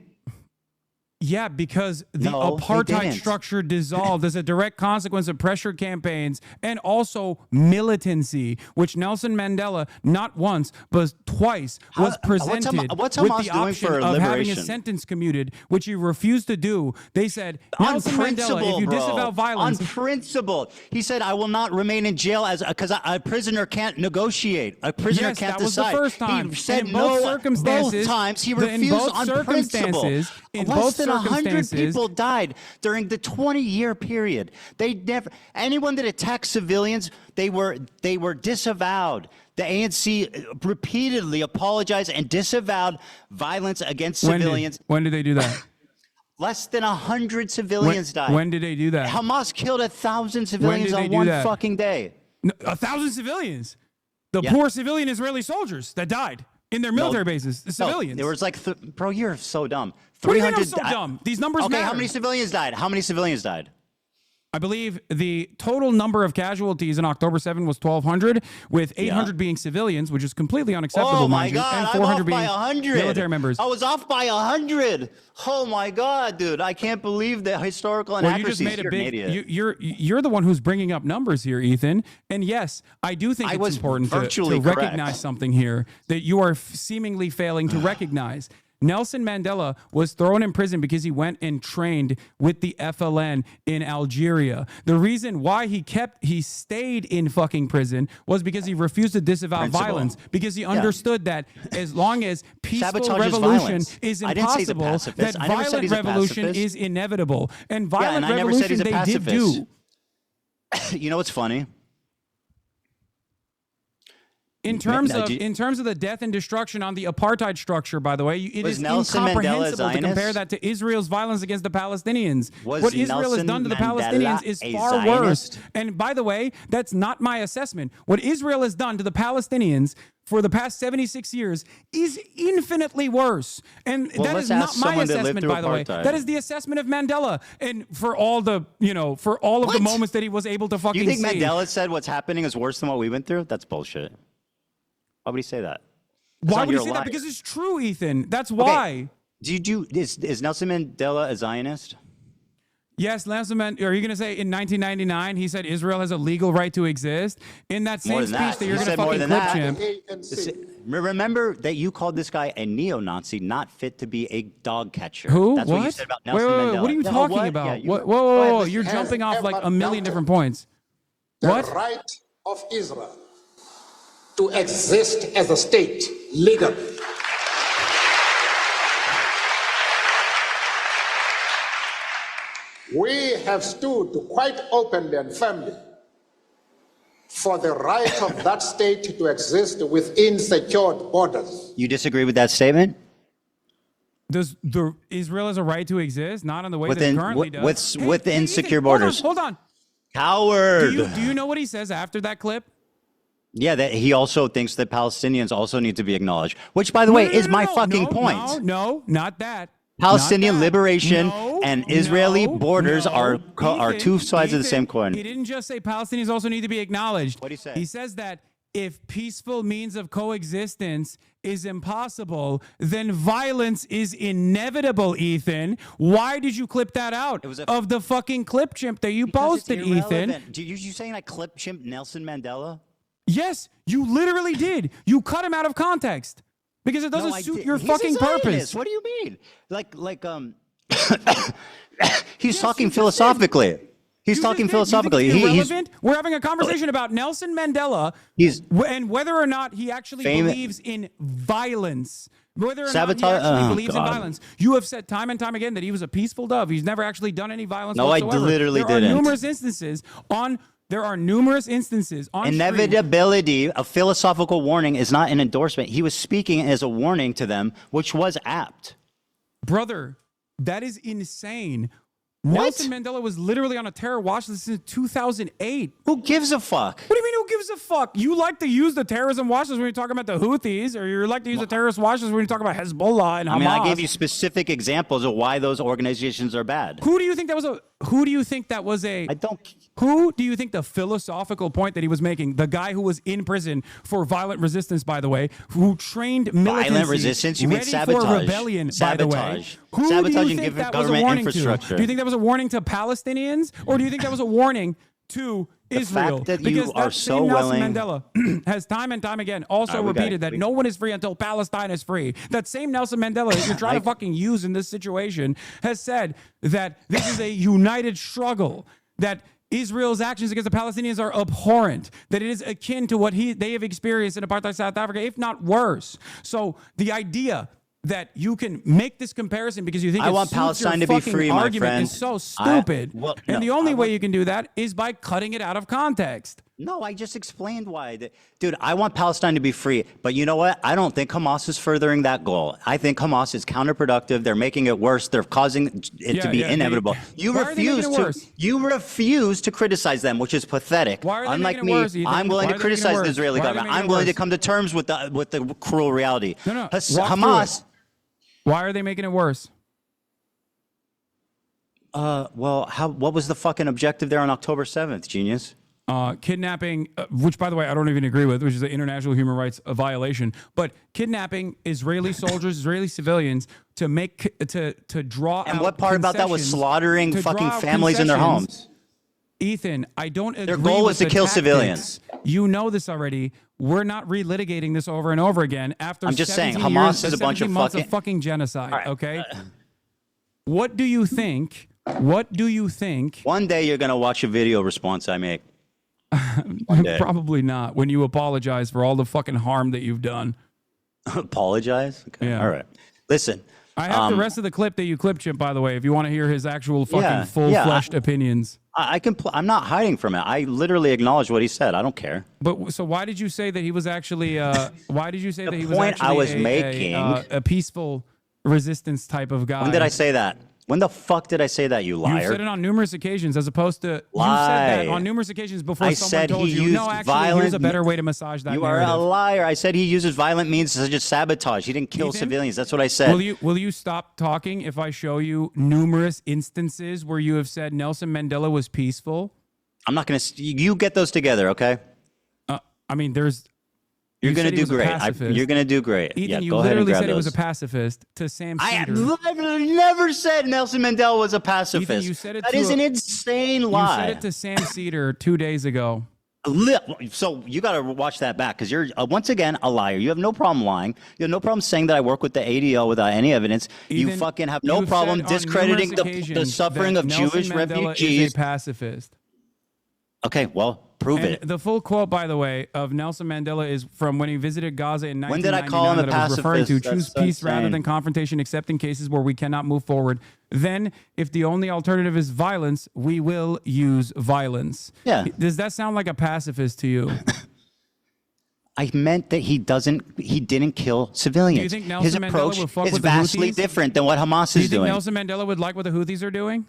Yeah, because the No, they apartheid didn't. structure dissolved as a direct consequence of pressure campaigns and also militancy, which Nelson Mandela not once but twice was presented what's with Hamas the doing option for of having a liberation? sentence commuted, which he refused to do. They said, Nelson Mandela, if you disavow violence... On principle. He said, I will not remain in jail because a prisoner can't negotiate. A prisoner Yes, can't that was the decide. first time. He said And in both no circumstances, both times. He in refused both on circumstances, principle. in Less both than 100 circumstances, people died during the 20-year period. They never, anyone that attacked civilians, they were disavowed. The ANC repeatedly apologized and disavowed violence against civilians. When did they do that? Less than 100 civilians died. When did they do that? Hamas killed 1,000 civilians on one fucking day. No, 1,000 civilians. The Yeah. poor civilian Israeli soldiers that died in their military bases. The civilians. There was like, bro, you're so dumb. What do you mean I'm so dumb? These numbers Okay, matter. how many civilians died? How many civilians died? I believe the total number of casualties in October 7 was 1,200, with 800 being civilians, which is completely unacceptable, Oh my mind you, God, and I'm 400 off being by 100. military members. I was off by 100. Oh my God, dude. I can't believe the historical Well, you inaccuracies. just made a You're an big. idiot. You're the one who's bringing up numbers here, Ethan. And yes, I do think I it's was important to virtually correct. recognize something here that you are seemingly failing to recognize. Nelson Mandela was thrown in prison because he went and trained with the FLN in Algeria. The reason why he stayed in fucking prison was because he refused to disavow Principle. violence, because he understood that as long as peaceful Sabotage is revolution violence. is I didn't say he's a impossible, pacifist. that I never said violent he's a revolution pacifist. is inevitable. And Yeah, violent and I never said revolution he's a they did pacifist. do. You know what's funny? In terms of the death and destruction on the apartheid structure, by the way, it Was is Nelson Mandela a incomprehensible to compare Zionist? that to Israel's violence against the Palestinians. Was What Israel has Nelson done to the Mandela Palestinians is a far worse. Zionist? And by the way, that's not my assessment. What Israel has done to the Palestinians for the past 76 years is infinitely worse. And Well, that let's is not ask my someone that lived assessment, through by the way. apartheid. That is the assessment of Mandela. And for all the, for all of the moments that he was able to fucking You think see. Mandela said what's happening is worse than what we went through? That's bullshit. Why would he say that? Why would he say that? Because it's true, Ethan. That's why. Is Nelson Mandela a Zionist? Yes, Nelson Mandela. Are you going to say in 1999 he said Israel has a legal right to exist? In that More same than speech that you're He going to said more fucking than clip, that. champ. Remember that you called this guy a neo-Nazi, not fit to be a dog catcher. Who? That's what you said about Nelson wait, Mandela. what are you No, talking what? about? Yeah, you- What? Whoa. Has You're jumping off like ever a million doubted different points. The What? right of Israel to exist as a state legally. We have stood quite openly and firmly for the right of that state to exist within secured borders. You disagree with that statement? Does Israel has a right to exist? Not in the way Within, that it currently does. within secure Ethan, borders. Hold on. Coward. Do you know what he says after that clip? Yeah, that he also thinks that Palestinians also need to be acknowledged, which, by the way, is my fucking point. No, not that. Palestinian liberation and Israeli borders are Ethan, two sides of the Ethan, same coin. He didn't just say Palestinians also need to be acknowledged. What did he say? He says that if peaceful means of coexistence is impossible, then violence is inevitable, Ethan. Why did you clip that out of the fucking clip chimp that you posted, Ethan? You saying I clip chimp Nelson Mandela? Yes, you literally did. You cut him out of context because it doesn't suit your fucking purpose. What do you mean? He's talking philosophically. He's talking philosophically. Irrelevant. We're having a conversation about Nelson Mandela and whether or not he actually believes in violence. Whether or not he actually believes in violence. You have said time and time again that he was a peaceful dove. He's never actually done any violence whatsoever. No, I literally didn't. There are numerous instances on Inevitability, a philosophical warning, is not an endorsement. He was speaking as a warning to them, which was apt. Brother, that is insane. What? Nelson Mandela was literally on a terror watch list since 2008. Who gives a fuck? What do you mean who gives a fuck? You like to use the terrorism watch list when you're talking about the Houthis, or you like to use the terrorist watch list when you talk about Hezbollah and Hamas. I mean, I gave you specific examples of why those organizations are bad. Who do you think that was I don't. Who do you think the philosophical point that he was making? The guy who was in prison for violent resistance, by the way, who trained militancy. Violent resistance? You mean ready sabotage? for rebellion, by the way. Sabotage. Who Sabotaging do you think that was a government warning infrastructure. to? Do you think that was a warning to Palestinians, or do you think that was a warning to Israel? Fact that because you are that so same willing. Nelson Mandela has time and time again also repeated that no one is free until Palestine is free. That same Nelson Mandela that you're trying to fucking use in this situation has said that this is a united struggle, that Israel's actions against the Palestinians are abhorrent, that it is akin to what they have experienced in apartheid South Africa, if not worse. So the idea that you can make this comparison because you think I want Palestine to be free, my friend. is so stupid. And the only way you can do that is by cutting it out of context. No, I just explained why. Dude, I want Palestine to be free. But you know what? I don't think Hamas is furthering that goal. I think Hamas is counterproductive. They're making it worse. They're causing it to be inevitable. You refuse to criticize them, which is pathetic. Why are they Unlike making me, it worse, Ethan? I'm willing Why to are they making it criticize the worse? Israeli Why are they government. making I'm it willing to worse? come to terms with the cruel reality. No. Hamas. Why are they making it worse? Well, what was the fucking objective there on October 7th, genius? Kidnapping, which by the way I don't even agree with, which is an international human rights violation. But kidnapping Israeli soldiers, Israeli civilians to draw. And out what part about that was slaughtering fucking families in their homes? Ethan, I don't agree. Their goal was with to kill tactics. civilians. You know this already. We're not relitigating this over and over again after. I'm just saying, 17 Hamas years, is a bunch 17 of months fucking- fucking genocide. Right. Okay. What do you think? What do you think? One day you're gonna watch a video response I make. One day. Probably not. When you apologize for all the fucking harm that you've done. Apologize? Okay. Yeah. All right. Listen. I have the rest of the clip that you clip, Chip, by the way, if you want to hear his actual fucking full-fleshed opinions. I can. I'm not hiding from it. I literally acknowledge what he said. I don't care. But so why did you say that he was actually? Why did you say that he was point actually I was making a peaceful resistance type of guy? When did I say that? When the fuck did I say that, you liar? You said it on numerous occasions, as opposed to Lie. you said that on numerous occasions before I someone said told he you. used No, actually, violent. here's a better way to massage that. You narrative. are a liar. I said he uses violent means such as sabotage. He didn't kill Ethan, civilians. That's what I said. Will you stop talking if I show you numerous instances where you have said Nelson Mandela was peaceful? I'm not gonna. You get those together, okay? I mean, there's. You're going said to he do was a great. pacifist. You're going to do great. Ethan, Yeah, you go ahead and literally grab said he was a those. pacifist to Sam Cedar. I never said Nelson Mandela was a pacifist. Ethan, you said it That to is an insane lie. You said it to Sam Cedar 2 days ago. So you got to watch that back because you're once again a liar. You have no problem lying. You have no problem saying that I work with the ADL without any evidence. Ethan, you fucking have no you've problem said on discrediting numerous the occasions suffering that of Nelson Jewish Mandela refugees. is a pacifist. Okay, well, Prove And it. the full quote, by the way, of Nelson Mandela is from when he visited Gaza in 1999. When did I call him a that I was referring to pacifist? choose That's peace rather insane. than confrontation, except in cases where we cannot move forward. Then, if the only alternative is violence, we will use violence. Yeah. Does that sound like a pacifist to you? I meant that he didn't kill civilians. Do you think Nelson His Mandela approach would fuck is with the vastly Houthis? different than what Hamas Do you is think doing. Nelson Mandela would like what the Houthis are doing?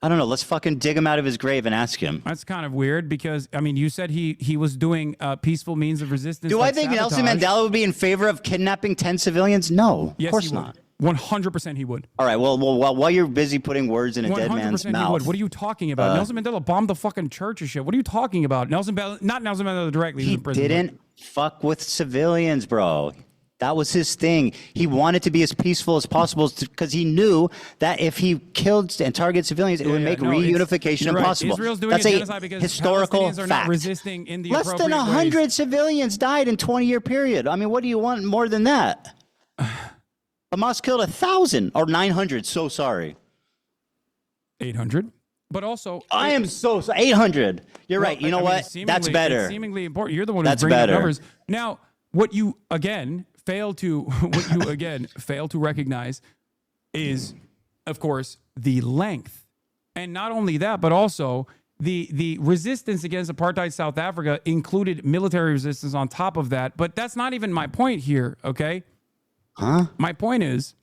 I don't know. Let's fucking dig him out of his grave and ask him. That's kind of weird because, I mean, you said he was doing peaceful means of resistance. Do I like think Nelson sabotage. Mandela would be in favor of kidnapping 10 civilians? No, Yes, of course he would. not. 100% he would. All right. Well, while you're busy putting words in a dead man's 100% he mouth, would. What are you talking about? Nelson Mandela bombed the fucking church and shit. What are you talking about? Not Nelson Mandela directly. he was in prison, didn't fuck with civilians, bro. That was his thing. He wanted to be as peaceful as possible because he knew that if he killed and targeted civilians, it would make reunification you're right. impossible. Israel's doing That's a a genocide because historical Palestinians are not fact. resisting in the Less than appropriate 100 ways. civilians died in 20-year period. I mean, what do you want more than that? Hamas killed 1,000 or 900. So sorry. 800. But also, I am so 800. You're right. You know I mean, what? it's That's better. seemingly important. You're the one That's who's bringing up better. numbers. Now, what you again fail to recognize is, of course, the length, and not only that, but also the resistance against apartheid South Africa included military resistance on top of that. But that's not even my point here. Okay. Huh? My point is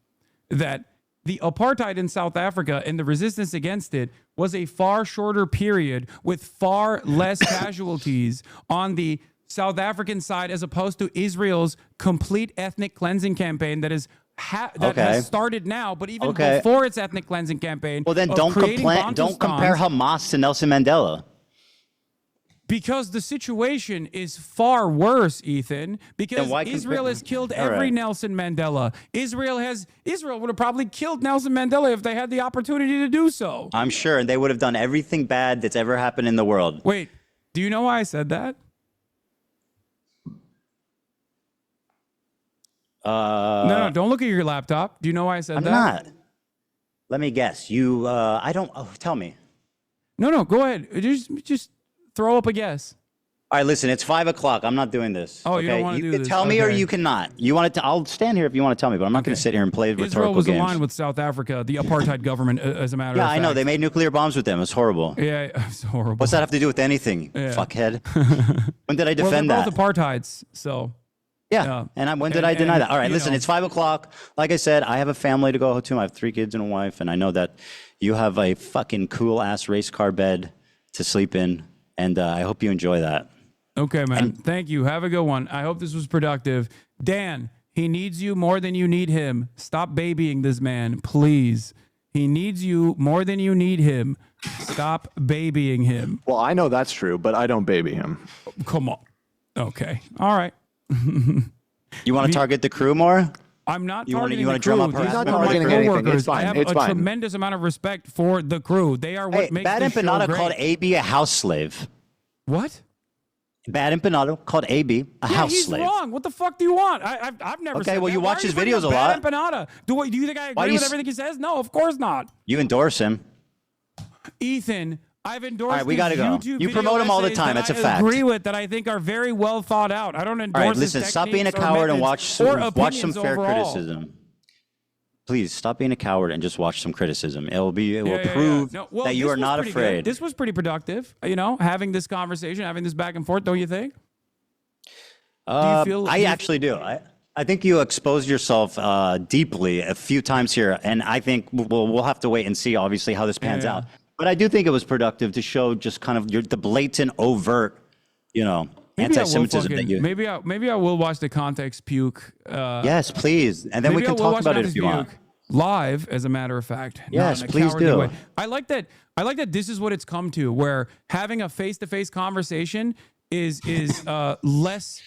that the apartheid in South Africa and the resistance against it was a far shorter period with far less casualties on the South African side as opposed to Israel's complete ethnic cleansing campaign that is has started now, but even before its ethnic cleansing campaign. Well, then of don't creating don't compare Bantustans. Hamas to Nelson Mandela. Because the situation is far worse, Ethan. Because Then why Israel has killed All every right. Nelson Mandela. Israel would have probably killed Nelson Mandela if they had the opportunity to do so. I'm sure, and they would have done everything bad that's ever happened in the world. Wait, do you know why I said that? No, don't look at your laptop. Do you know why I said I'm that? not. Let me guess. You, I don't. Oh, tell me. No, go ahead. Just throw up a guess. All right, listen. It's 5 o'clock. I'm not doing this. Oh, you don't wanna do can this. tell me or Okay. you cannot. You want to? I'll stand here if you want to tell me, but I'm not going to sit here and play Israel rhetorical was games. aligned with South Africa, the apartheid government, as a matter Yeah, of fact. I know. They made nuclear bombs with them. It's horrible. Yeah, it's horrible. What's that have to do with anything, Yeah. fuckhead? When did I defend well, that? they're both apartheids, so. Yeah. When did I deny that? All right, you listen, know. it's 5 o'clock. Like I said, I have a family to go to. I have 3 kids and a wife, and I know that you have a fucking cool ass race car bed to sleep in, and I hope you enjoy that. Okay, man. Thank you. Have a good one. I hope this was productive. Dan, he needs you more than you need him. Stop babying this man, please. He needs you more than you need him. Stop babying him. Well, I know that's true, but I don't baby him. Come on. Okay. All right. You want to target the crew more? I'm not You wanna- targeting you wanna the drum crew. up These are harassment? my targeting anything. coworkers. It's fine. I have It's a fine. tremendous amount of respect for the crew. They are what Hey, makes Bad this show Empanada great. called AB a house slave. What? Bad Empanada called AB a Yeah, house he's slave. wrong. What the fuck do you want? I've never Okay, said well, that. you Why watch are his bringing videos up a Bad lot. Empanada? Do you think I Why agree do with you everything he says? No, of course not. You endorse him. Ethan, I've endorsed All right, we these gotta go. YouTube You video promote him all the essays time. that That's a I fact. agree with that I think are very well thought out. I don't endorse All right, his listen, stop being a techniques or coward and methods watch or watch some opinions fair overall. criticism. Please stop being a coward and just watch some criticism. It will Yeah. prove No, well, that you this are was not pretty afraid. good. This was pretty productive, having this conversation, having this back and forth, don't you think? I actually do. I think you exposed yourself deeply a few times here, and I think we'll have to wait and see, obviously, how this pans out. But I do think it was productive to show just kind of the blatant, overt, Maybe I will anti-Semitism that you. maybe I will watch the Context Puke. Yes, please, and then we maybe can I will talk watch about it Context if you want. Puke live, as a matter of fact. not Yes, in a please cowardly do. way. I like that this is what it's come to, where having a face-to-face conversation is less.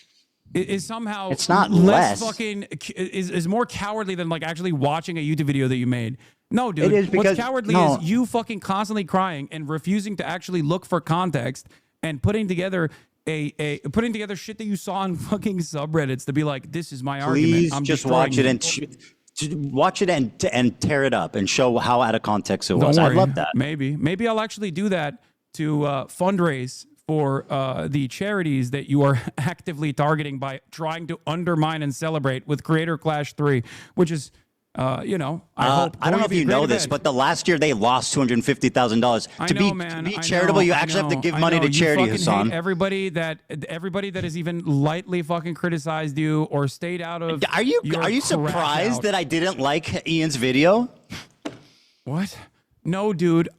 Is somehow It's not less less. fucking is more cowardly than like actually watching a YouTube video that you made. No, dude. It is What's because- cowardly no. is you fucking constantly crying and refusing to actually look for context and putting together putting together shit that you saw on fucking subreddits to be like, this is my argument. Please I'm just destroying watch it you. and watch it and tear it up and show how out of context it was. Don't I worry. love that. Maybe I'll actually do that fundraise for the charities that you are actively targeting by trying to undermine and celebrate with Creator Clash 3, which is, you know, I hope. I don't know if you know this, event. but the last year they lost $250,000. I To know, be man. to be I charitable, know, you I actually have to know, give I money know. to You charity, fucking Hasan. hate everybody that has even lightly fucking criticized you or stayed out of. Are you your surprised out. that I didn't like Ian's video? What? No, dude.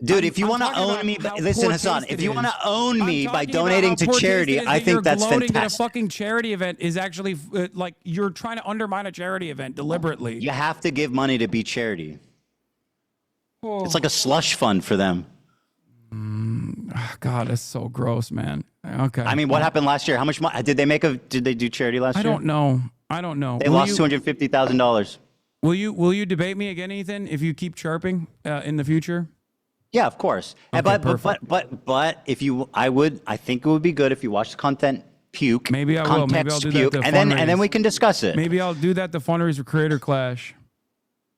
Dude, if you want to own me, listen, Hasan. If you want to own me by donating to charity, I think that's fantastic. That a fucking charity event is actually like you're trying to undermine a charity event deliberately. You have to give money to be charity. Oh. It's like a slush fund for them. God, that's so gross, man. Okay. I mean, what happened last year? How much money did they make? Did they do charity last year? I don't know. They lost $250,000. Will you debate me again, Ethan, if you keep chirping in the future? Yeah, of course. Okay, but if you, I think it would be good if you watch the content puke. Maybe I will. Maybe I'll do that. And then we can discuss it. Maybe I'll do that. The fundraiser for Creator Clash.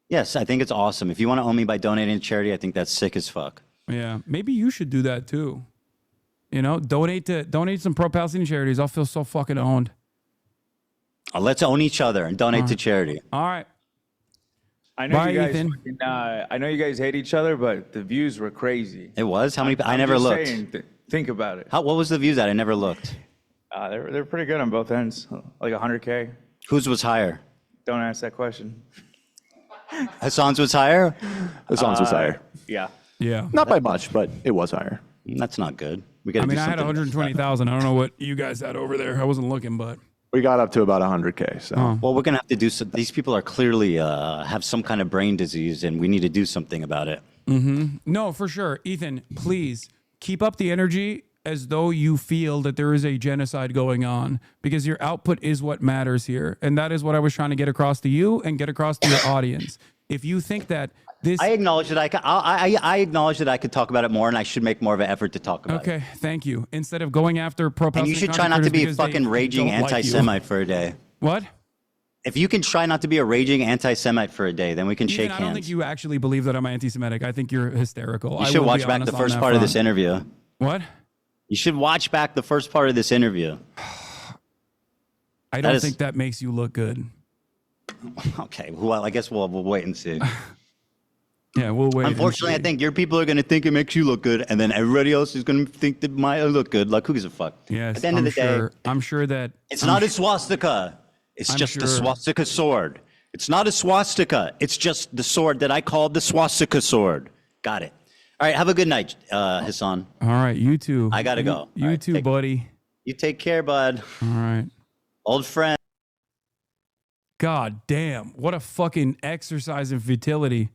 Yes, I think it's awesome. If you want to own me by donating to charity, I think that's sick as fuck. Yeah, maybe you should do that too. You know, donate some pro-Palestinian charities. I'll feel so fucking owned. Let's own each other and donate to charity. All right. I know Bye, you guys. Ethan. Fucking, I know you guys hate each other, but the views were crazy. It was? How many? I I'm never just looked. saying, think about it. What was the views at? I never looked. They're pretty good on both ends, like 100K. Whose was higher? Don't ask that question. Hasan's was higher? Hasan's was higher. Yeah. Yeah. Not by much, but it was higher. That's not good. We got. I mean, I had 120,000. I don't know what you guys had over there. I wasn't looking, but we got up to about 100K. So, well, we're gonna have to do. These people are clearly have some kind of brain disease, and we need to do something about it. Mm-hmm. No, for sure, Ethan. Please keep up the energy as though you feel that there is a genocide going on, because your output is what matters here, and that is what I was trying to get across to you and get across to your audience. If you think that this, I acknowledge that I acknowledge that I could talk about it more, and I should make more of an effort to talk about it. Okay, thank you. Instead of going after pro-Palestinian, and you should try not to be a fucking raging anti-Semite for a day. What? If you can try not to be a raging anti-Semite for a day, then we can shake I hands. don't think you actually believe that I'm anti-Semitic. I think you're hysterical. You should watch back the first part of this interview. What? You should watch back the first part of this interview. I don't think that makes you look good. Okay, well, I guess we'll wait and see. Yeah, we'll wait. Unfortunately, I think your people are going to think it makes you look good, and then everybody else is going to think that might look good. Like, who gives a fuck? Yes, At the end of the day, I'm sure that it's not a swastika. It's just a swastika sword. It's not a swastika. It's just the sword that I called the swastika sword. Got it. All right, have a good night, Hasan. All right, you too. I got to go. You too, buddy. You take care, bud. All right. Old friend. God damn, what a fucking exercise in futility.